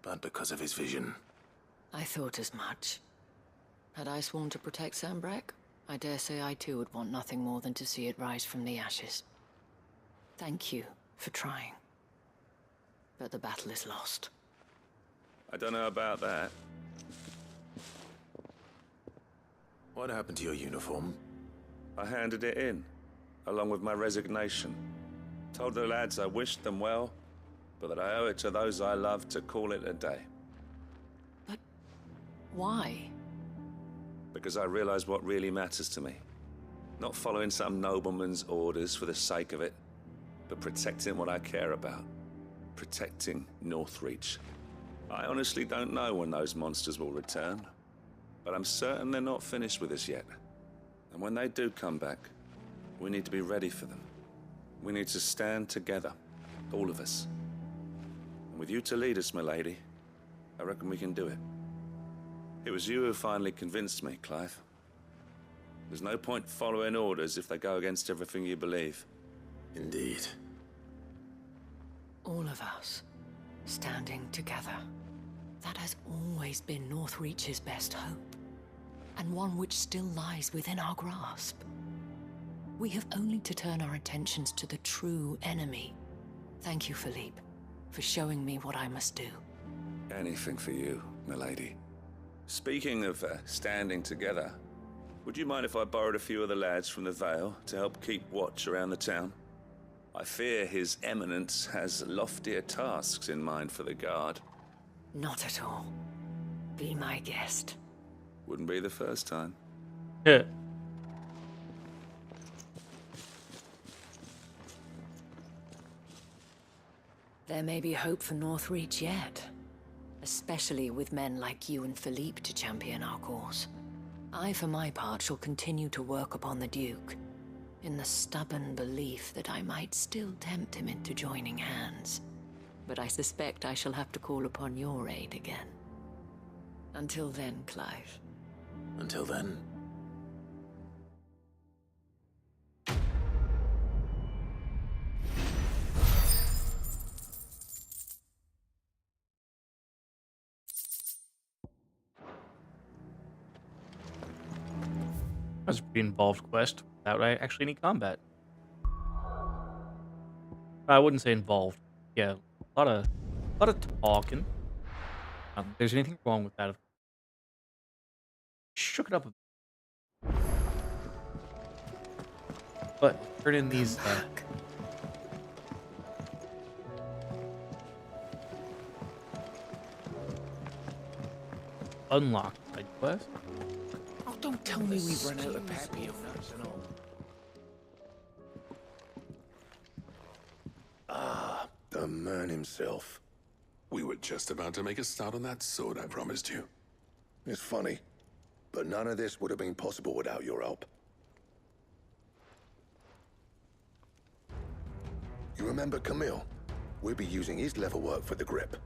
but because of his vision. I thought as much. Had I sworn to protect Sanbreque, I dare say I too would want nothing more than to see it rise from the ashes. Thank you for trying. But the battle is lost. I don't know about that. What happened to your uniform? I handed it in, along with my resignation. Told the lads I wished them well, but that I owe it to those I love to call it a day. But why? Because I realize what really matters to me. Not following some nobleman's orders for the sake of it, but protecting what I care about. Protecting Northreach. I honestly don't know when those monsters will return, but I'm certain they're not finished with us yet. And when they do come back, we need to be ready for them. We need to stand together, all of us. And with you to lead us, milady, I reckon we can do it. It was you who finally convinced me, Clive. There's no point following orders if they go against everything you believe. Indeed. All of us, standing together. That has always been Northreach's best hope, and one which still lies within our grasp. We have only to turn our attentions to the true enemy. Thank you, Philippe, for showing me what I must do. Anything for you, milady. Speaking of standing together, would you mind if I borrowed a few of the lads from the Vale to help keep watch around the town? I fear His Eminence has loftier tasks in mind for the guard. Not at all. Be my guest. Wouldn't be the first time. Yeah. There may be hope for Northreach yet. Especially with men like you and Philippe to champion our cause. I, for my part, shall continue to work upon the Duke, in the stubborn belief that I might still tempt him into joining hands. but I suspect I shall have to call upon your aid again. Until then, Clive. Until then. That was a pretty involved quest without actually any combat. I wouldn't say involved. Yeah, a lot of talking. There's anything wrong with that? Shook it up a bit. But turn in these. Unlocked side quest. Oh, don't tell me we've run out of papillon nuts and all. Ah, the man himself. We were just about to make a start on that sword I promised you. It's funny, but none of this would have been possible without your help. You remember Camille? We'll be using his leather work for the grip.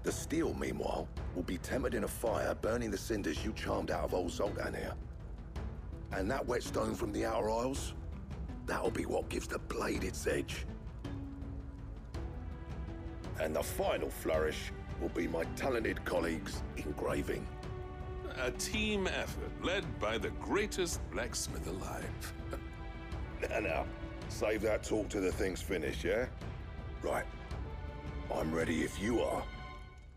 The steel, meanwhile, will be tempered in a fire, burning the cinders you charmed out of old Zoltan here. And that whetstone from the Outer Isles? That'll be what gives the blade its edge. And the final flourish will be my talented colleagues' engraving. A team effort led by the greatest blacksmith alive. Now, save that talk till the thing's finished, yeah? Right. I'm ready if you are.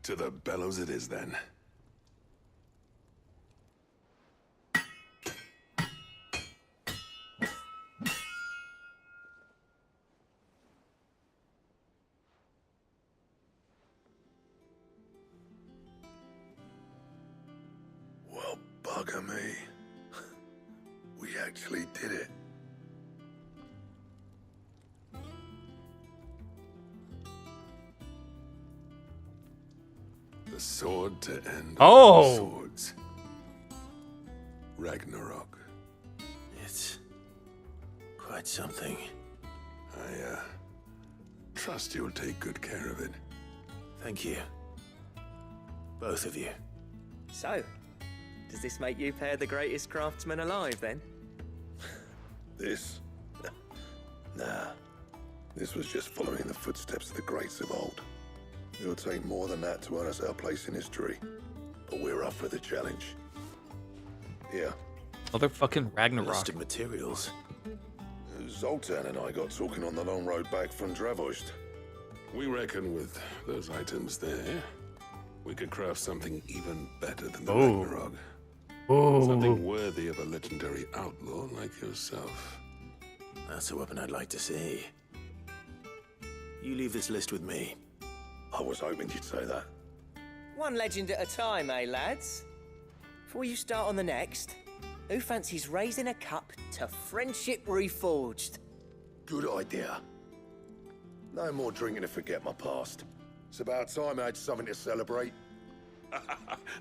To the bellows it is, then. Well, bugger me. We actually did it. The sword to end all swords. Ragnarok. It's quite something. I trust you'll take good care of it. Thank you. Both of you. So, does this make you pair the greatest craftsman alive, then? This? Nah. This was just following the footsteps of the greats of old. It'll take more than that to earn us our place in history. But we're up for the challenge. Here. Motherfucking Ragnarok. List of materials. Zoltan and I got talking on the long road back from Dravost. We reckon with those items there, we could craft something even better than the Ragnarok. Something worthy of a legendary outlaw like yourself. That's a weapon I'd like to see. You leave this list with me. I was hoping you'd say that. One legend at a time, eh, lads? Before you start on the next, who fancies raising a cup to friendship reforged? Good idea. No more drinking to forget my past. It's about time I had something to celebrate.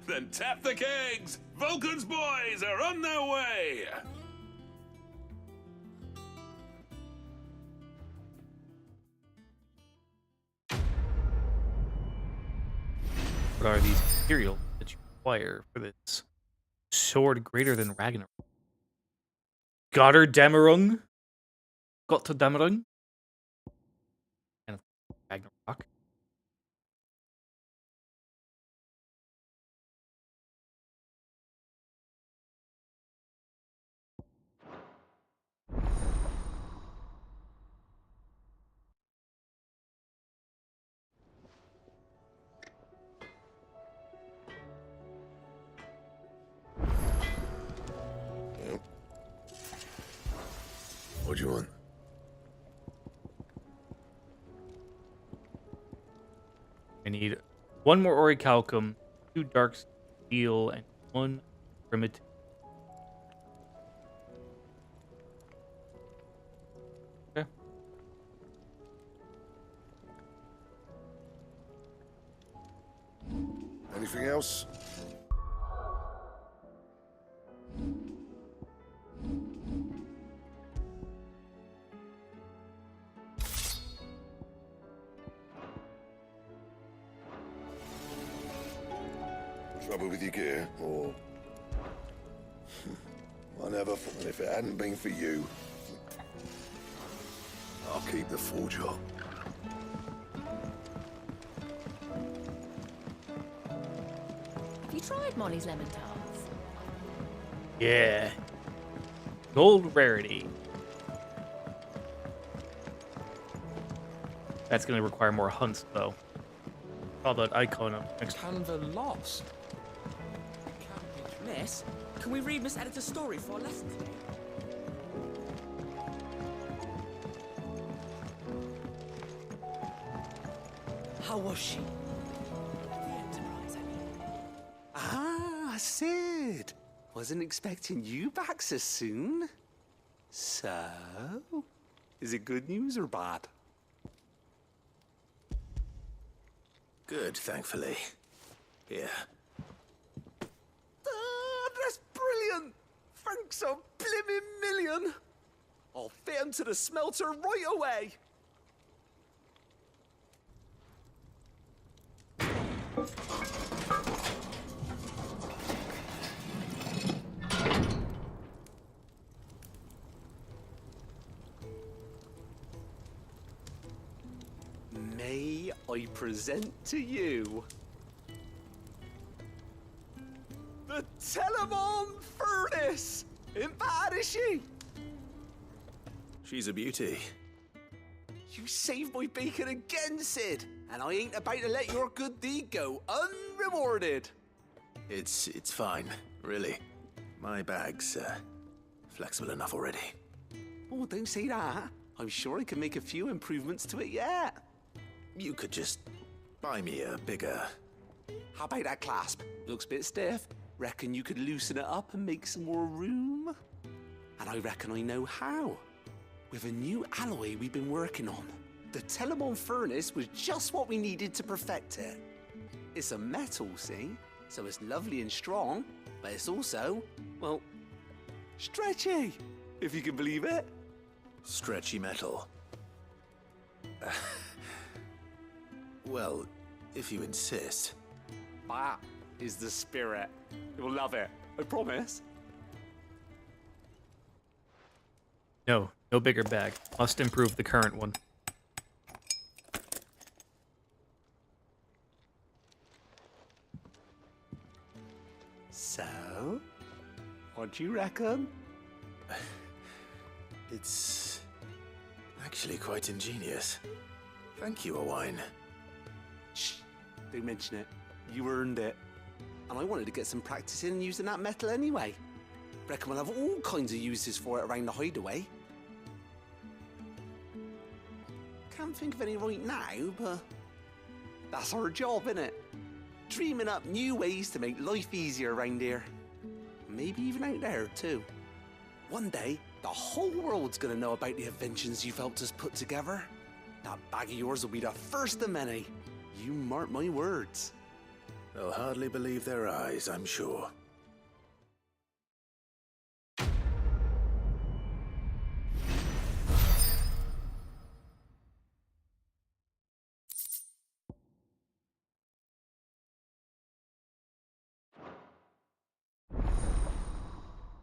Then tap the kegs! Vulcan's boys are on their way! What are these materials that you require for this sword greater than Ragnarok? Gotterdammerung? Gotterdammerung? And Ragnarok. What do you want? I need one more orichalcum, 2 dark steel, and 1 primitive. Okay. Anything else? Trouble with your gear, or... I never thought if it hadn't been for you, I'll keep the forge up. Have you tried Molly's lemon tarts? Yeah. Gold rarity. That's going to require more hunts, though. Saw that icon up next. Canva lost. Miss, can we read Miss Editor's story for our lesson today? How was she? Ah, Sid. Wasn't expecting you back so soon. So, is it good news or bad? Good, thankfully. Here. Ah, that's brilliant. Thanks a blimmin' million. I'll fit him to the smelter right away. May I present to you the Telemon Furnace? Ain't bad, is she? She's a beauty. You saved my bacon again, Sid, and I ain't about to let your good deed go unrewarded. It's fine, really. My bag's flexible enough already. Oh, don't say that. I'm sure I can make a few improvements to it yet. You could just buy me a bigger... How about that clasp? Looks a bit stiff. Reckon you could loosen it up and make some more room? And I reckon I know how. With a new alloy we've been working on. The Telemon Furnace was just what we needed to perfect it. It's a metal, see? So it's lovely and strong, but it's also, well, stretchy, if you can believe it. Stretchy metal. Well, if you insist. That is the spirit. You'll love it, I promise. No bigger bag. Must improve the current one. So, what do you reckon? It's actually quite ingenious. Thank you, Owain. Shh, don't mention it. You earned it. And I wanted to get some practice in using that metal anyway. Reckon we'll have all kinds of uses for it around the hideaway. Can't think of any right now, but that's our job, innit? Dreaming up new ways to make life easier around here. Maybe even out there, too. One day, the whole world's gonna know about the inventions you've helped us put together. That bag of yours will be the first of many. You mark my words. They'll hardly believe their eyes, I'm sure.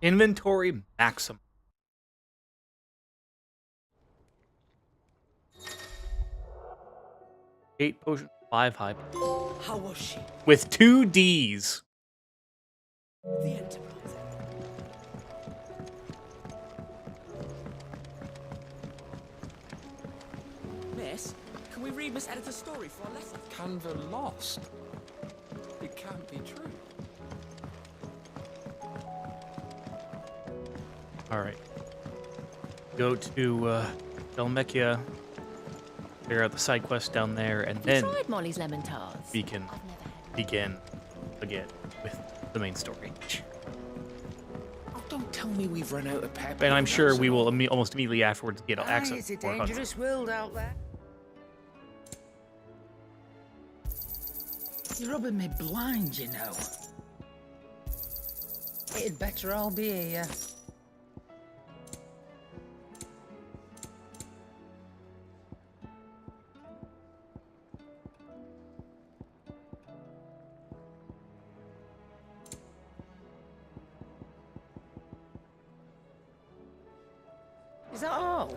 Inventory maximum. Eight potions, 5 high. How was she? With 2 Ds. The Enterprise. Miss, can we read Miss Editor's story for our lesson? Canva lost. It can't be true. Alright. Go to Delmechia. Figure out the side quest down there, and then Tried Molly's lemon tarts. we can begin again with the main story. Oh, don't tell me we've run out of pep. And I'm sure we will almost immediately afterwards get Aye, access it's to a more hunts. dangerous world out there. You're rubbing me blind, you know. It'd better all be here. Is that all?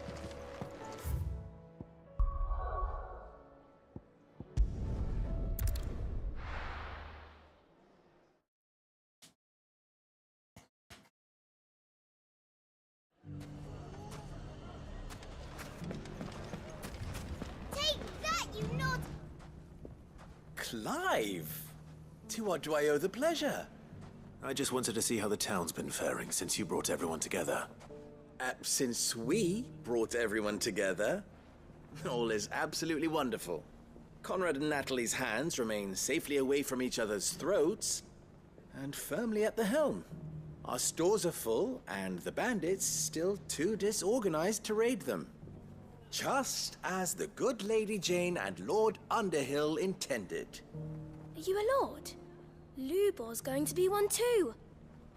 Take that, you nod! Clive! To what do I owe the pleasure? I just wanted to see how the town's been faring since you brought everyone together. Since we brought everyone together, all is absolutely wonderful. Conrad and Natalie's hands remain safely away from each other's throats and firmly at the helm. Our stores are full, and the bandits still too disorganized to raid them. Just as the good Lady Jane and Lord Underhill intended. Are you a lord? Lubor's going to be one too.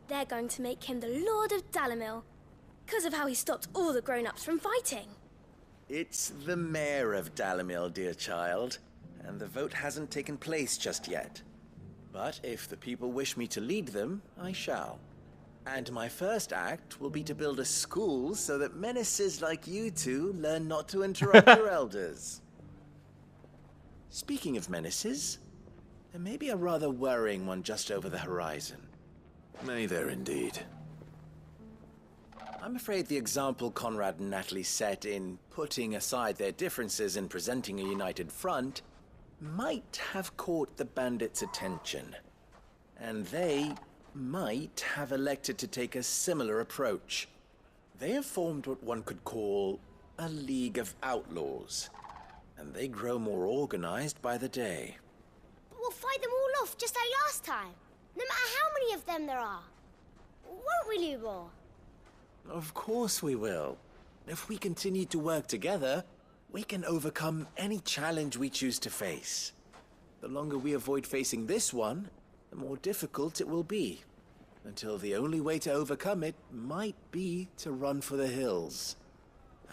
They're going to make him the Lord of Dalimil, because of how he stopped all the grown-ups from fighting. It's the mayor of Dalimil, dear child, and the vote hasn't taken place just yet. But if the people wish me to lead them, I shall. And my first act will be to build a school so that menaces like you two learn not to interrupt your elders. Speaking of menaces, there may be a rather worrying one just over the horizon. May there indeed. I'm afraid the example Conrad and Natalie set in putting aside their differences and presenting a united front might have caught the bandits' attention. And they might have elected to take a similar approach. They have formed what one could call a League of Outlaws, and they grow more organized by the day. But we'll fight them all off just like last time, no matter how many of them there are. Won't we, Lubor? Of course we will. If we continue to work together, we can overcome any challenge we choose to face. The longer we avoid facing this one, the more difficult it will be, until the only way to overcome it might be to run for the hills.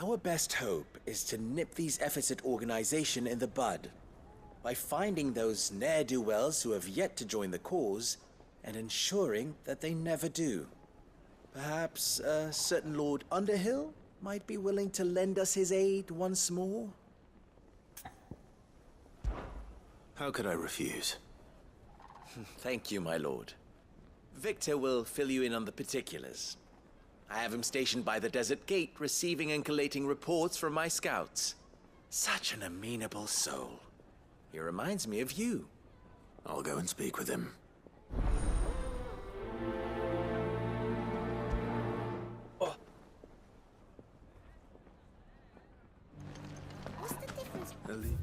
Our best hope is to nip these efforts at organization in the bud, by finding those ne'er-do-wells who have yet to join the cause, and ensuring that they never do. Perhaps a certain Lord Underhill might be willing to lend us his aid once more? How could I refuse? Thank you, my lord. Victor will fill you in on the particulars. I have him stationed by the desert gate, receiving and collating reports from my scouts. Such an amenable soul. He reminds me of you. I'll go and speak with him. What's the difference? Ellie.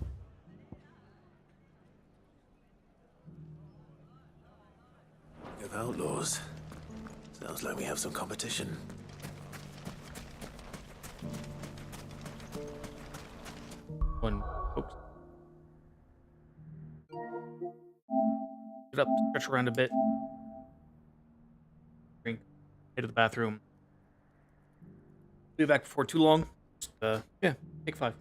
Of outlaws. Sounds like we have some competition. One, folks. Get up, stretch around a bit. Drink. Head to the bathroom. Be back before too long. Just, yeah, take 5.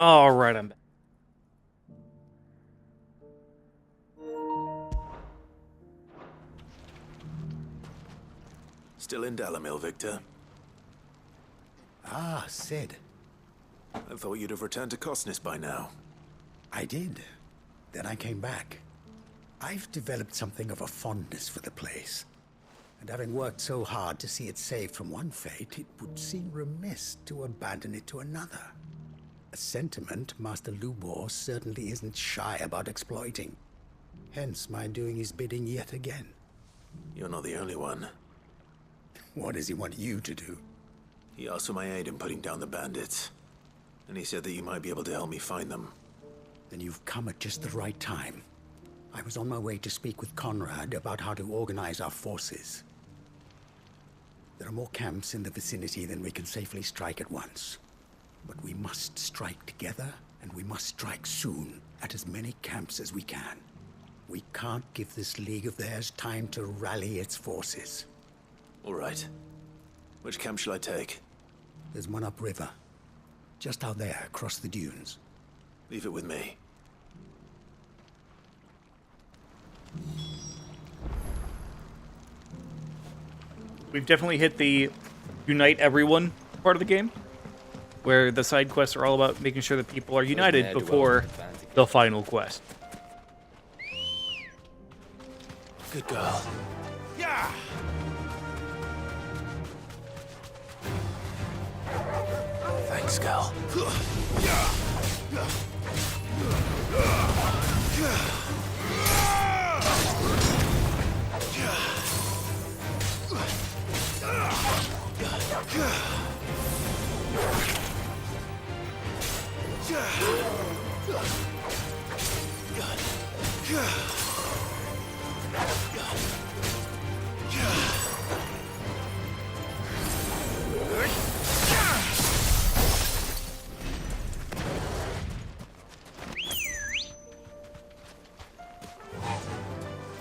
All right, I'm back. Still in Dalamil, Victor? Ah, Sid. I thought you'd have returned to Cosnis by now. I did. Then I came back. I've developed something of a fondness for the place. And having worked so hard to see it saved from one fate, it would seem remiss to abandon it to another. A sentiment Master Lubor certainly isn't shy about exploiting. Hence my doing his bidding yet again. You're not the only one. What does he want you to do? He asked for my aid in putting down the bandits. And he said that you might be able to help me find them. Then you've come at just the right time. I was on my way to speak with Conrad about how to organize our forces. There are more camps in the vicinity than we can safely strike at once. But we must strike together, and we must strike soon at as many camps as we can. We can't give this league of theirs time to rally its forces. All right. Which camp shall I take? There's one upriver. Just out there, across the dunes. Leave it with me. We've definitely hit the unite everyone part of the game, where the side quests are all about making sure that people are united before the final quest. Good girl. Yeah! Thanks, Gal.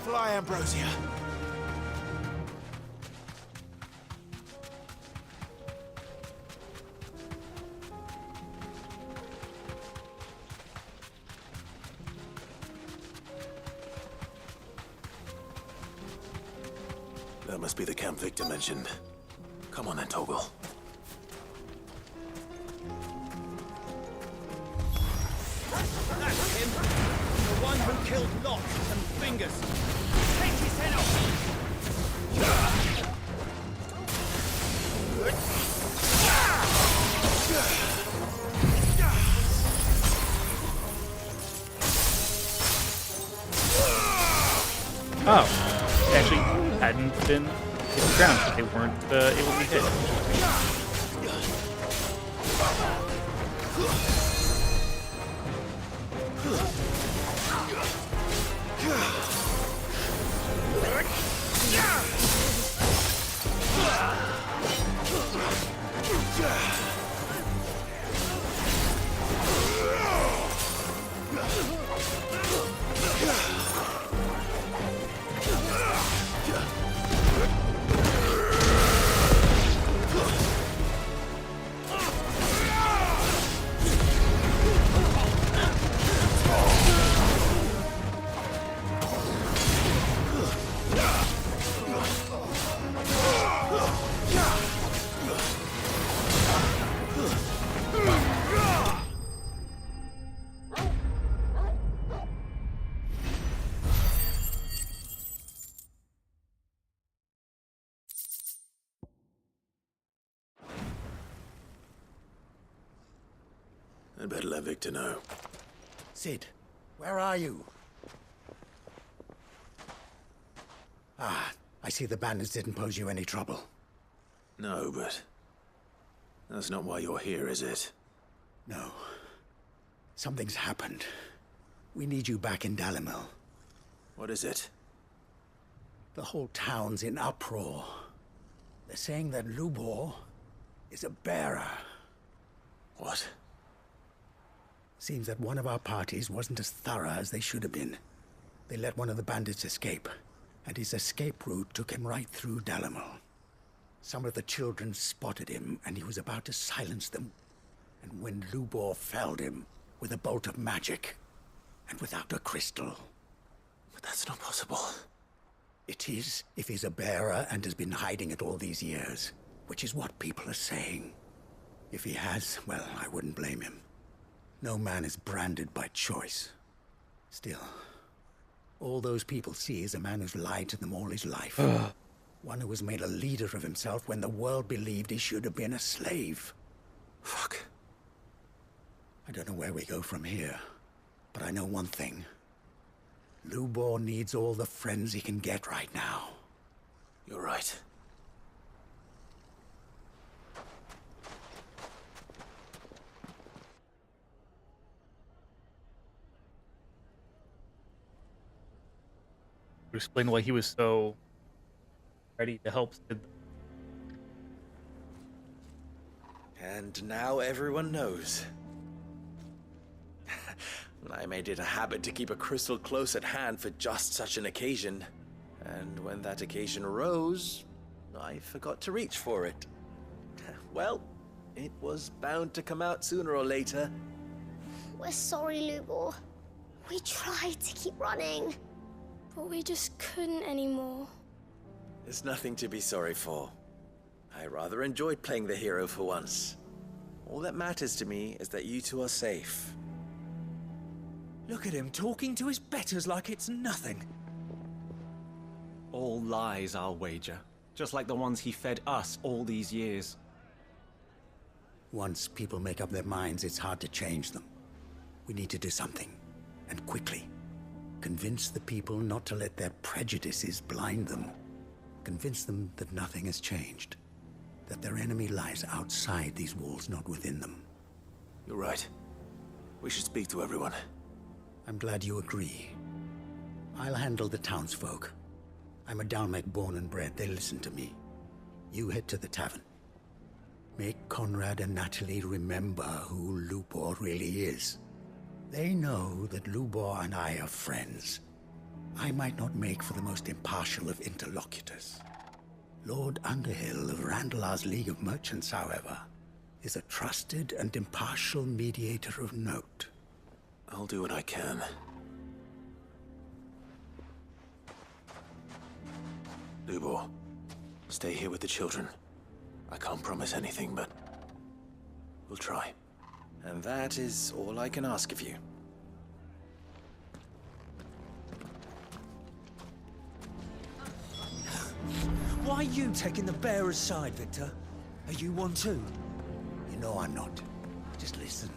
Fly, Ambrosia. That must be the camp Victor mentioned. Come on then, Toggle. That's him. The one who killed Locke and Fingers. Take his head off. Oh, they actually hadn't been hit the ground, but they weren't able to be hit. I'd better let Victor know. Sid, where are you? Ah, I see the bandits didn't pose you any trouble. No, but that's not why you're here, is it? No. Something's happened. We need you back in Dalamil. What is it? The whole town's in uproar. They're saying that Lubor is a bearer. What? Seems that one of our parties wasn't as thorough as they should have been. They let one of the bandits escape, and his escape route took him right through Dalamil. Some of the children spotted him, and he was about to silence them. And when Lubor felled him with a bolt of magic, and without a crystal. But that's not possible. It is, if he's a bearer and has been hiding it all these years, which is what people are saying. If he has, well, I wouldn't blame him. No man is branded by choice. Still, all those people see is a man who's lied to them all his life. One who has made a leader of himself when the world believed he should have been a slave. Fuck. I don't know where we go from here, but I know one thing. Lubor needs all the friends he can get right now. You're right. Explain why he was so ready to help Sid. And now everyone knows. I made it a habit to keep a crystal close at hand for just such an occasion. And when that occasion arose, I forgot to reach for it. Well, it was bound to come out sooner or later. We're sorry, Lubor. We tried to keep running, but we just couldn't anymore. There's nothing to be sorry for. I rather enjoyed playing the hero for once. All that matters to me is that you two are safe. Look at him talking to his betters like it's nothing. All lies, I'll wager. Just like the ones he fed us all these years. Once people make up their minds, it's hard to change them. We need to do something, and quickly. Convince the people not to let their prejudices blind them. Convince them that nothing has changed. That their enemy lies outside these walls, not within them. You're right. We should speak to everyone. I'm glad you agree. I'll handle the townsfolk. I'm a Dalmec born and bred. They listen to me. You head to the tavern. Make Conrad and Natalie remember who Lubor really is. They know that Lubor and I are friends. I might not make for the most impartial of interlocutors. Lord Underhill of Randalar's League of Merchants, however, is a trusted and impartial mediator of note. I'll do what I can. Lubor, stay here with the children. I can't promise anything, but we'll try. And that is all I can ask of you. Why are you taking the bearer's side, Victor? Are you one too? You know I'm not. Just listen.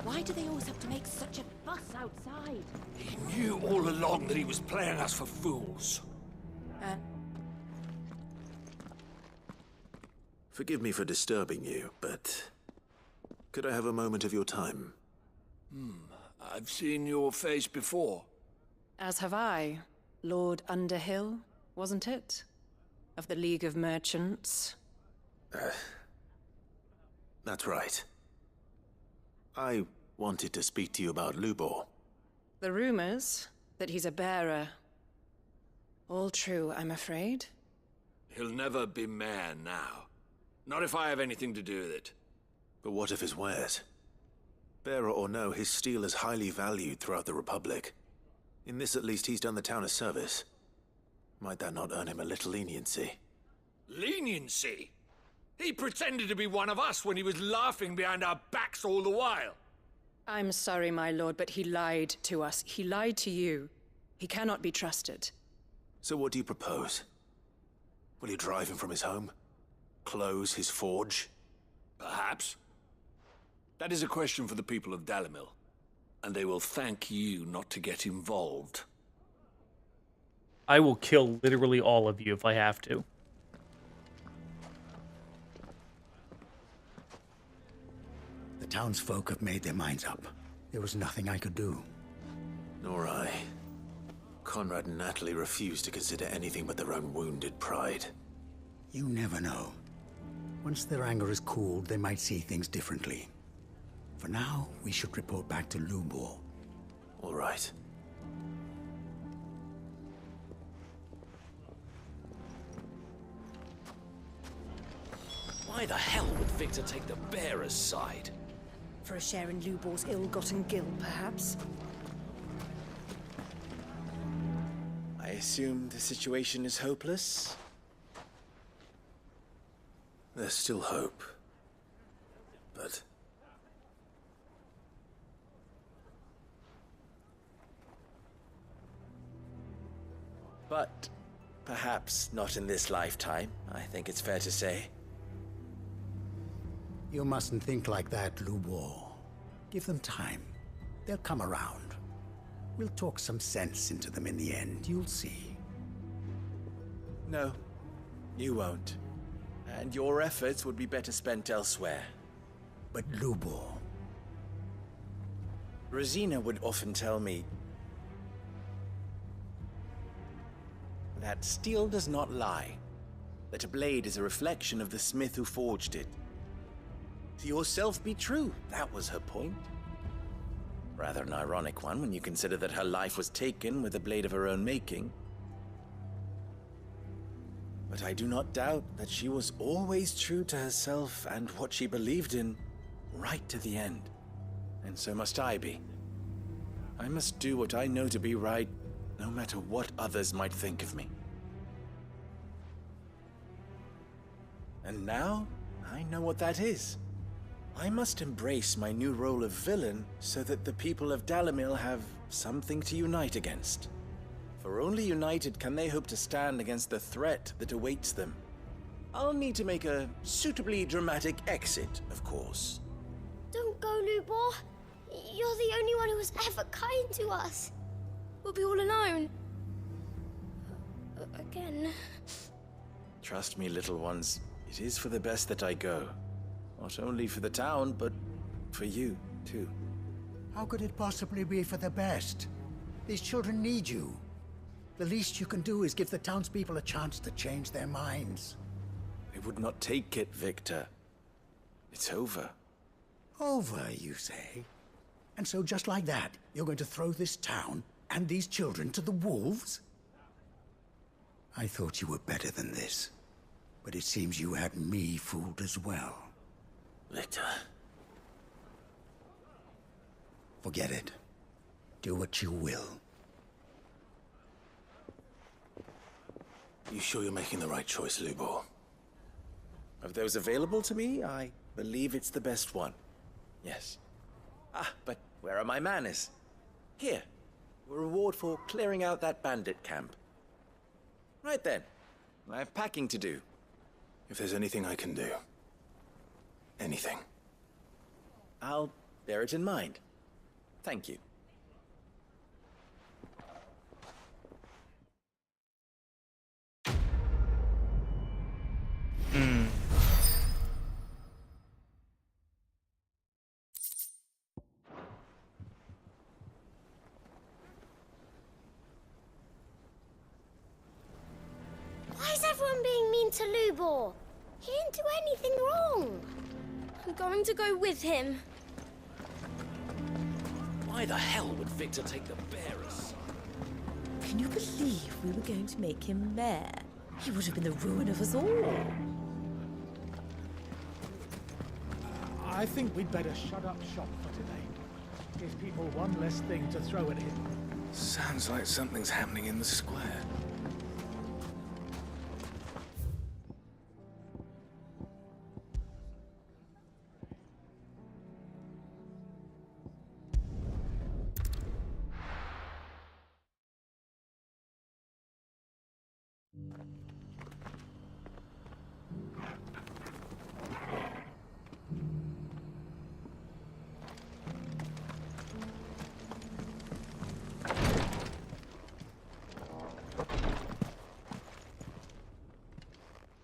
Why do they always have to make such a fuss outside? He knew all along that he was playing us for fools. Forgive me for disturbing you, but could I have a moment of your time? I've seen your face before. As have I. Lord Underhill, wasn't it? Of the League of Merchants. That's right. I wanted to speak to you about Lubor. The rumors that he's a bearer. All true, I'm afraid. He'll never be mayor now. Not if I have anything to do with it. But what of his wares? Bearer or no, his steel is highly valued throughout the Republic. In this, at least, he's done the town a service. Might that not earn him a little leniency? Leniency? He pretended to be one of us when he was laughing behind our backs all the while. I'm sorry, my lord, but he lied to us. He lied to you. He cannot be trusted. So what do you propose? Will you drive him from his home? Close his forge? Perhaps. That is a question for the people of Dalimil. And they will thank you not to get involved. I will kill literally all of you if I have to. The townsfolk have made their minds up. There was nothing I could do. Nor I. Conrad and Natalie refused to consider anything but their own wounded pride. You never know. Once their anger is cooled, they might see things differently. For now, we should report back to Lubor. All right. Why the hell would Victor take the bearer's side? For a share in Lubor's ill-gotten guilt, perhaps? I assume the situation is hopeless? There's still hope. But perhaps not in this lifetime, I think it's fair to say. You mustn't think like that, Lubor. Give them time. They'll come around. We'll talk some sense into them in the end, you'll see. No, you won't. And your efforts would be better spent elsewhere. But Lubor... Rosina would often tell me that steel does not lie, that a blade is a reflection of the smith who forged it. To yourself be true, that was her point. Rather an ironic one when you consider that her life was taken with a blade of her own making. But I do not doubt that she was always true to herself and what she believed in, right to the end. And so must I be. I must do what I know to be right, no matter what others might think of me. And now, I know what that is. I must embrace my new role of villain so that the people of Dalimil have something to unite against. For only united can they hope to stand against the threat that awaits them. I'll need to make a suitably dramatic exit, of course. Don't go, Lubor. You're the only one who was ever kind to us. We'll be all alone. Again. Trust me, little ones. It is for the best that I go. Not only for the town, but for you, too. How could it possibly be for the best? These children need you. The least you can do is give the townspeople a chance to change their minds. I would not take it, Victor. It's over. Over, you say? And so just like that, you're going to throw this town and these children to the wolves? I thought you were better than this. But it seems you had me fooled as well. Victor. Forget it. Do what you will. You sure you're making the right choice, Lubor? Of those available to me, I believe it's the best one. Yes. Ah, but where are my manners? Here. A reward for clearing out that bandit camp. Right then. I have packing to do. If there's anything I can do. Anything. I'll bear it in mind. Thank you. Why is everyone being mean to Lubor? He didn't do anything wrong. I'm going to go with him. Why the hell would Victor take the bearer's side? Can you believe we were going to make him mayor? He would have been the ruin of us all. I think we'd better shut up shop for today. Give people one less thing to throw at him. Sounds like something's happening in the square.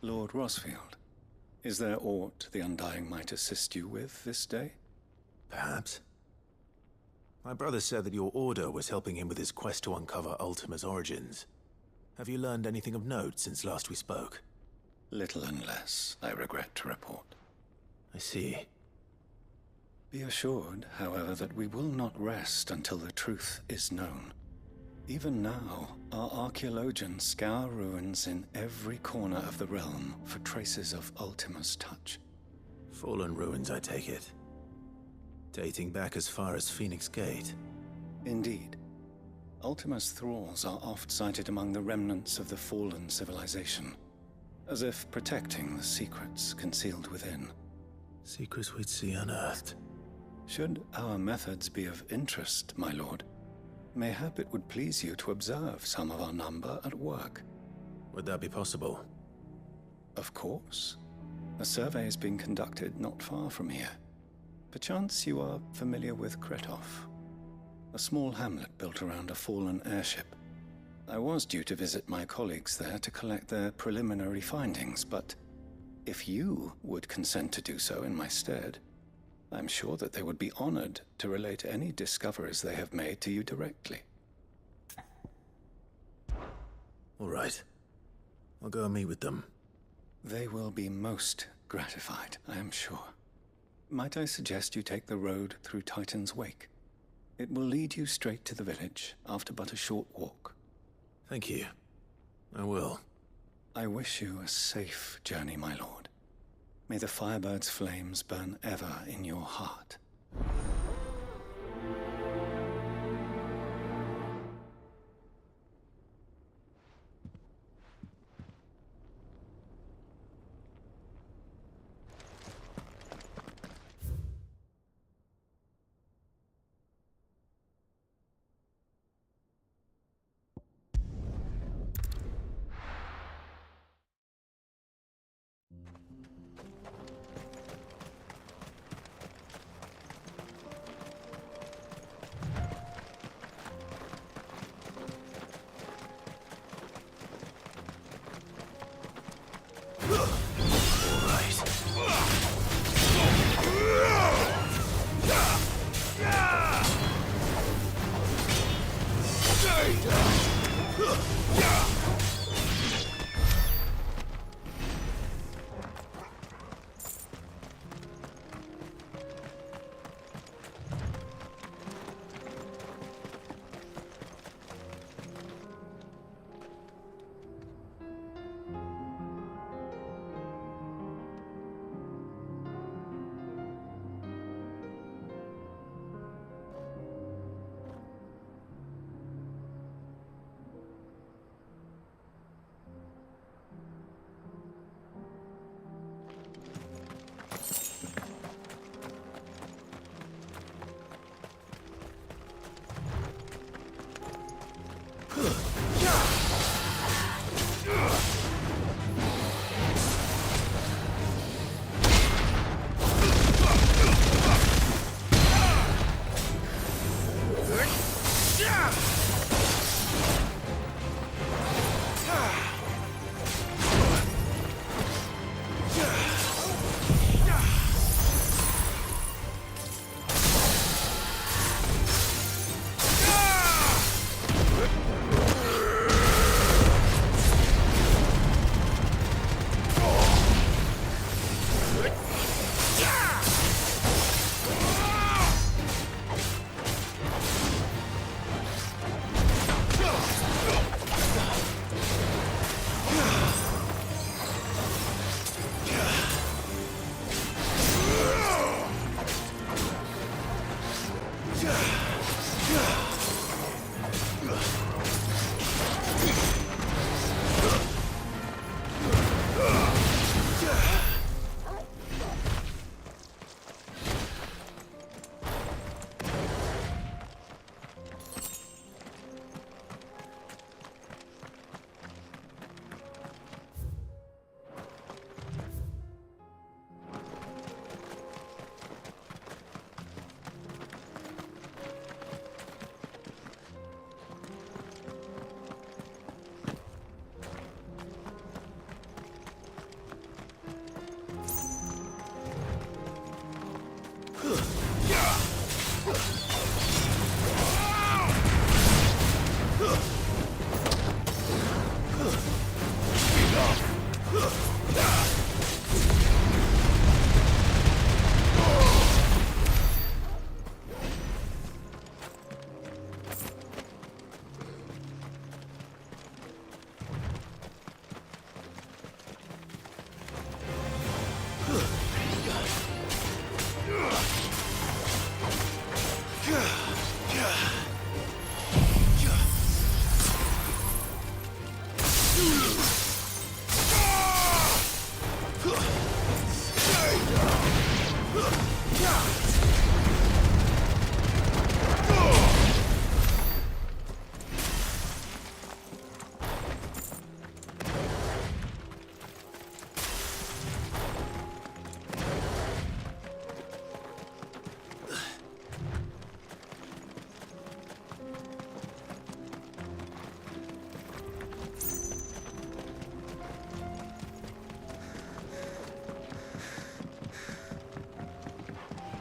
Lord Rosfield, is there aught the Undying might assist you with this day? Perhaps. My brother said that your order was helping him with his quest to uncover Ultima's origins. Have you learned anything of note since last we spoke? Little unless, I regret to report. I see. Be assured, however, that we will not rest until the truth is known. Even now, our archaeologians scour ruins in every corner of the realm for traces of Ultima's touch. Fallen ruins, I take it. Dating back as far as Phoenix Gate. Indeed. Ultima's thralls are oft sighted among the remnants of the fallen civilization, as if protecting the secrets concealed within. Secrets we'd see unearthed. Should our methods be of interest, my lord, mayhap it would please you to observe some of our number at work. Would that be possible? Of course. A survey is being conducted not far from here. Perchance you are familiar with Kretov, a small hamlet built around a fallen airship. I was due to visit my colleagues there to collect their preliminary findings, but if you would consent to do so in my stead, I'm sure that they would be honored to relate any discoveries they have made to you directly. All right. I'll go and meet with them. They will be most gratified, I am sure. Might I suggest you take the road through Titan's Wake? It will lead you straight to the village after but a short walk. Thank you. I will. I wish you a safe journey, my lord. May the Firebird's flames burn ever in your heart.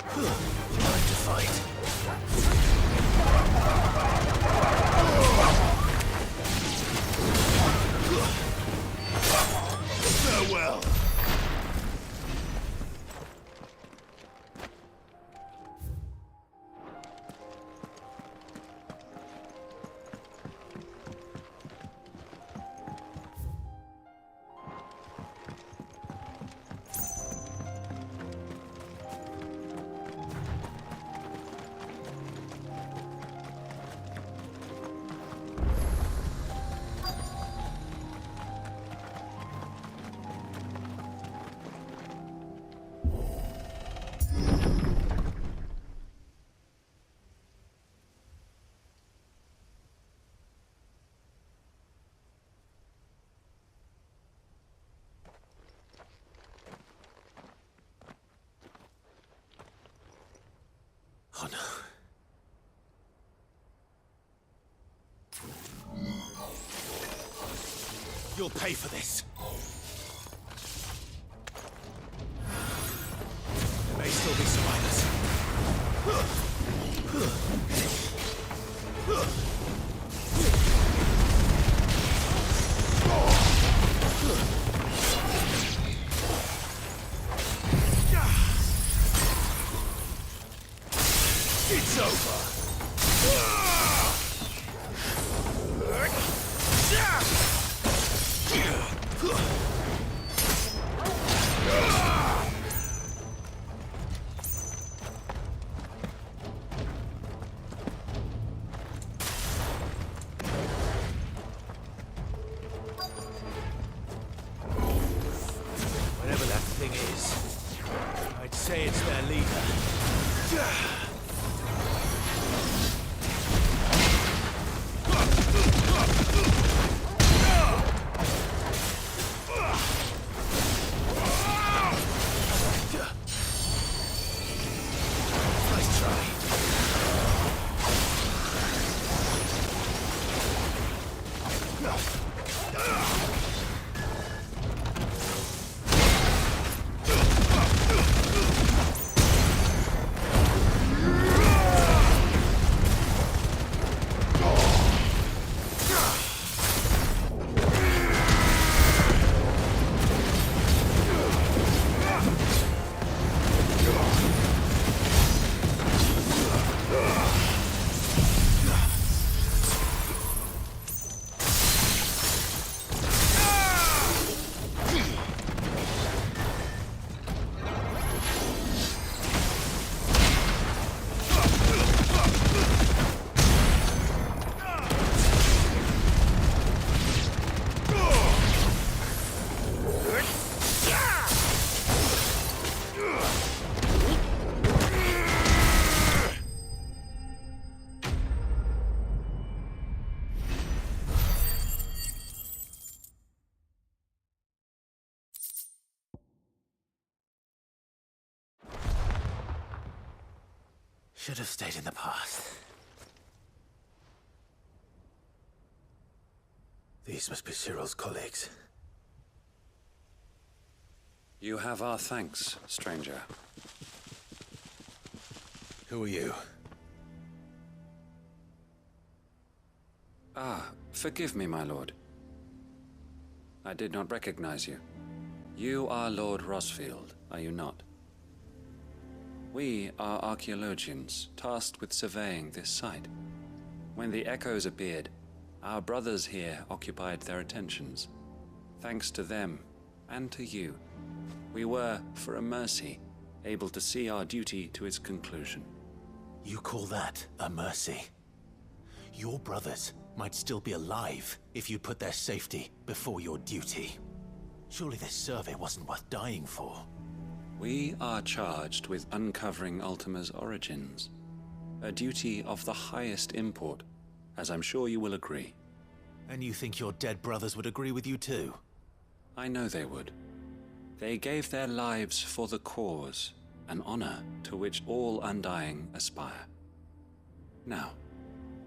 Time to fight. Farewell. Oh no. You'll pay for this. There may still be survivors. It's over. Whatever that thing is, I'd say it's their leader. Nice try. Should have stayed in the path. These must be Cyril's colleagues. You have our thanks, stranger. Who are you? Ah, forgive me, my lord. I did not recognize you. You are Lord Rosfield, are you not? We are archaeologians, tasked with surveying this site. When the echoes appeared, our brothers here occupied their attentions. Thanks to them, and to you, we were, for a mercy, able to see our duty to its conclusion. You call that a mercy? Your brothers might still be alive if you put their safety before your duty. Surely this survey wasn't worth dying for. We are charged with uncovering Ultima's origins. A duty of the highest import, as I'm sure you will agree. And you think your dead brothers would agree with you too? I know they would. They gave their lives for the cause, an honor to which all Undying aspire. Now,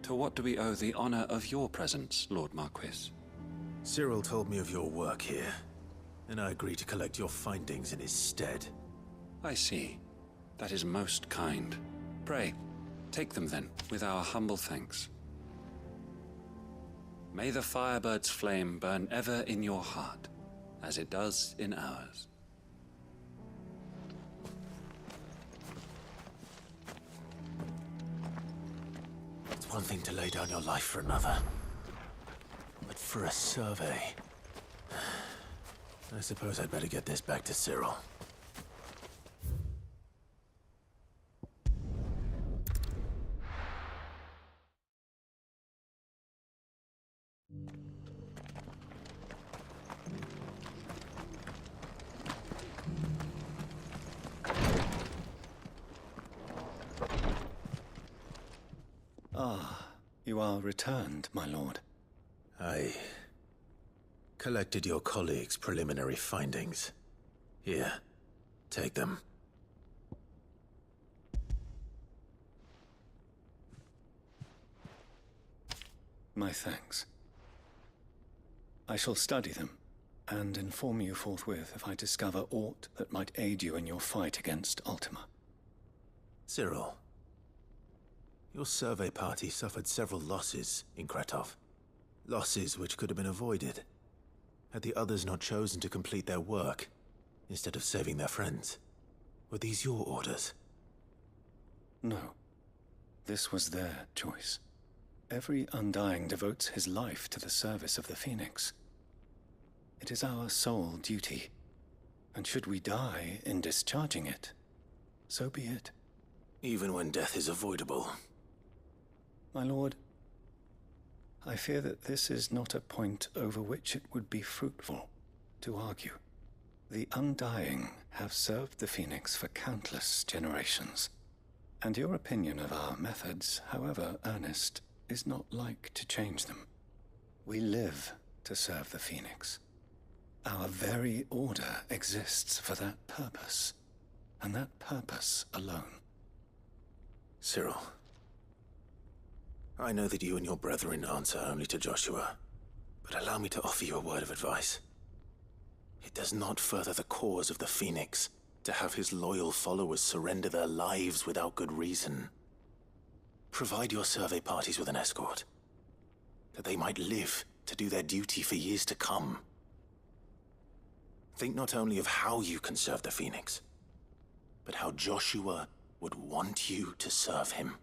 to what do we owe the honor of your presence, Lord Marquis? Cyril told me of your work here, and I agreed to collect your findings in his stead. I see. That is most kind. Pray, take them then, with our humble thanks. May the Firebird's flame burn ever in your heart, as it does in ours. It's one thing to lay down your life for another, but for a survey... I suppose I'd better get this back to Cyril. Ah, you are returned, my lord. I collected your colleagues' preliminary findings. Here, take them. My thanks. I shall study them, and inform you forthwith if I discover aught that might aid you in your fight against Ultima. Cyril, your survey party suffered several losses in Kretov. Losses which could have been avoided, had the others not chosen to complete their work, instead of saving their friends. Were these your orders? No. This was their choice. Every Undying devotes his life to the service of the Phoenix. It is our sole duty, and should we die in discharging it, so be it. Even when death is avoidable. My lord, I fear that this is not a point over which it would be fruitful to argue. The Undying have served the Phoenix for countless generations, and your opinion of our methods, however earnest, is not like to change them. We live to serve the Phoenix. Our very order exists for that purpose, and that purpose alone. Cyril, I know that you and your brethren answer only to Joshua, but allow me to offer you a word of advice. It does not further the cause of the Phoenix to have his loyal followers surrender their lives without good reason. Provide your survey parties with an escort, that they might live to do their duty for years to come. Think not only of how you can serve the Phoenix, but how Joshua would want you to serve him.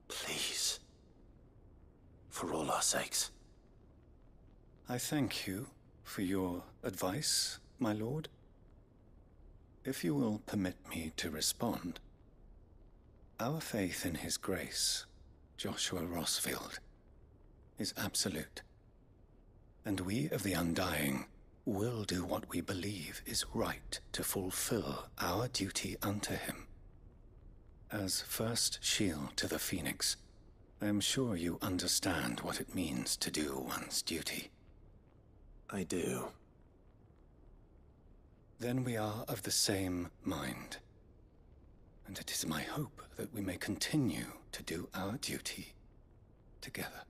Please. For all our sakes. I thank you for your advice, my lord. If you will permit me to respond, our faith in his grace, Joshua Rossfield, is absolute. And we of the Undying will do what we believe is right to fulfill our duty unto him. As first shield to the Phoenix, I am sure you understand what it means to do one's duty. I do. Then we are of the same mind. And it is my hope that we may continue to do our duty together.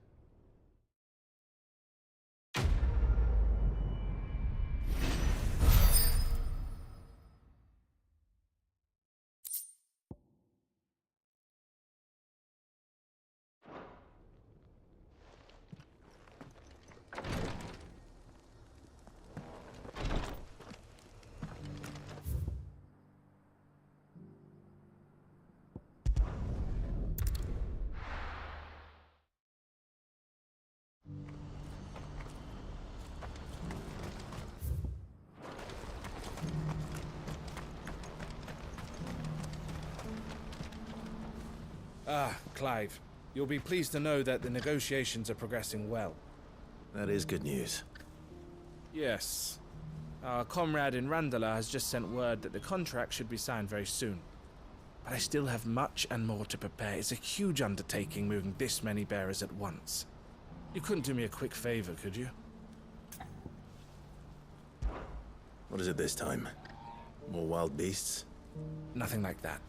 Ah, Clive. You'll be pleased to know that the negotiations are progressing well. That is good news. Yes. Our comrade in Randala has just sent word that the contract should be signed very soon. But I still have much and more to prepare. It's a huge undertaking moving this many bearers at once. You couldn't do me a quick favor, could you? What is it this time? More wild beasts? Nothing like that.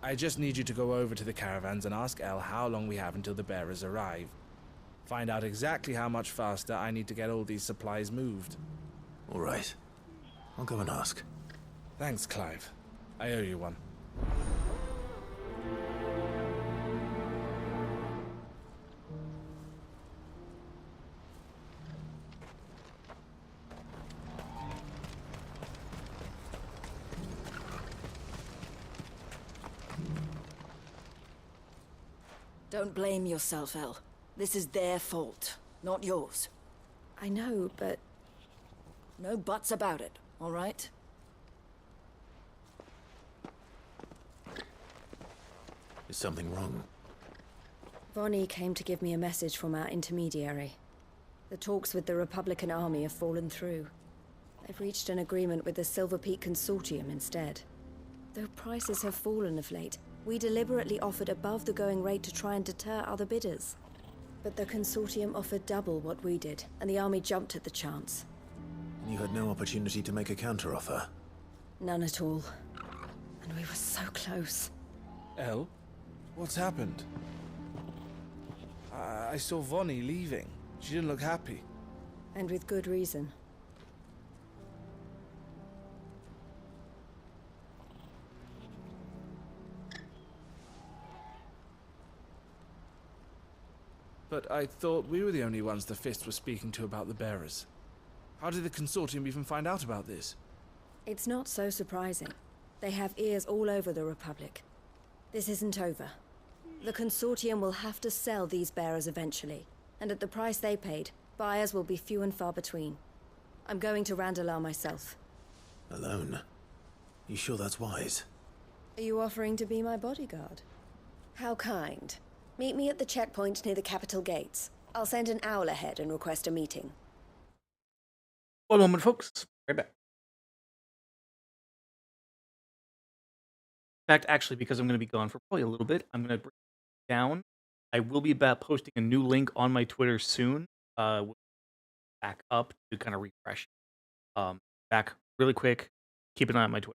I just need you to go over to the caravans and ask El how long we have until the bearers arrive. Find out exactly how much faster I need to get all these supplies moved. All right. I'll go and ask. Thanks, Clive. I owe you one. Don't blame yourself, El. This is their fault, not yours. I know, but... No buts about it, all right? Is something wrong? Vonnie came to give me a message from our intermediary. The talks with the Republican Army have fallen through. They've reached an agreement with the Silver Peak Consortium instead. Though prices have fallen of late, we deliberately offered above the going rate to try and deter other bidders. But the Consortium offered double what we did, and the Army jumped at the chance. And you had no opportunity to make a counteroffer? None at all. And we were so close. El? What's happened? I saw Vonnie leaving. She didn't look happy. And with good reason. But I thought we were the only ones the Fist was speaking to about the bearers. How did the Consortium even find out about this? It's not so surprising. They have ears all over the Republic. This isn't over. The Consortium will have to sell these bearers eventually, and at the price they paid, buyers will be few and far between. I'm going to Randalar myself. Alone? You sure that's wise? Are you offering to be my bodyguard? How kind. Meet me at the checkpoint near the capital gates. I'll send an owl ahead and request a meeting. One moment, folks. Right back. In fact, actually, because I'm going to be gone for probably a little bit, I'm going to bring it down. I will be posting a new link on my Twitter soon. Back up to kind of refresh. Back really quick. Keep an eye on my Twitter.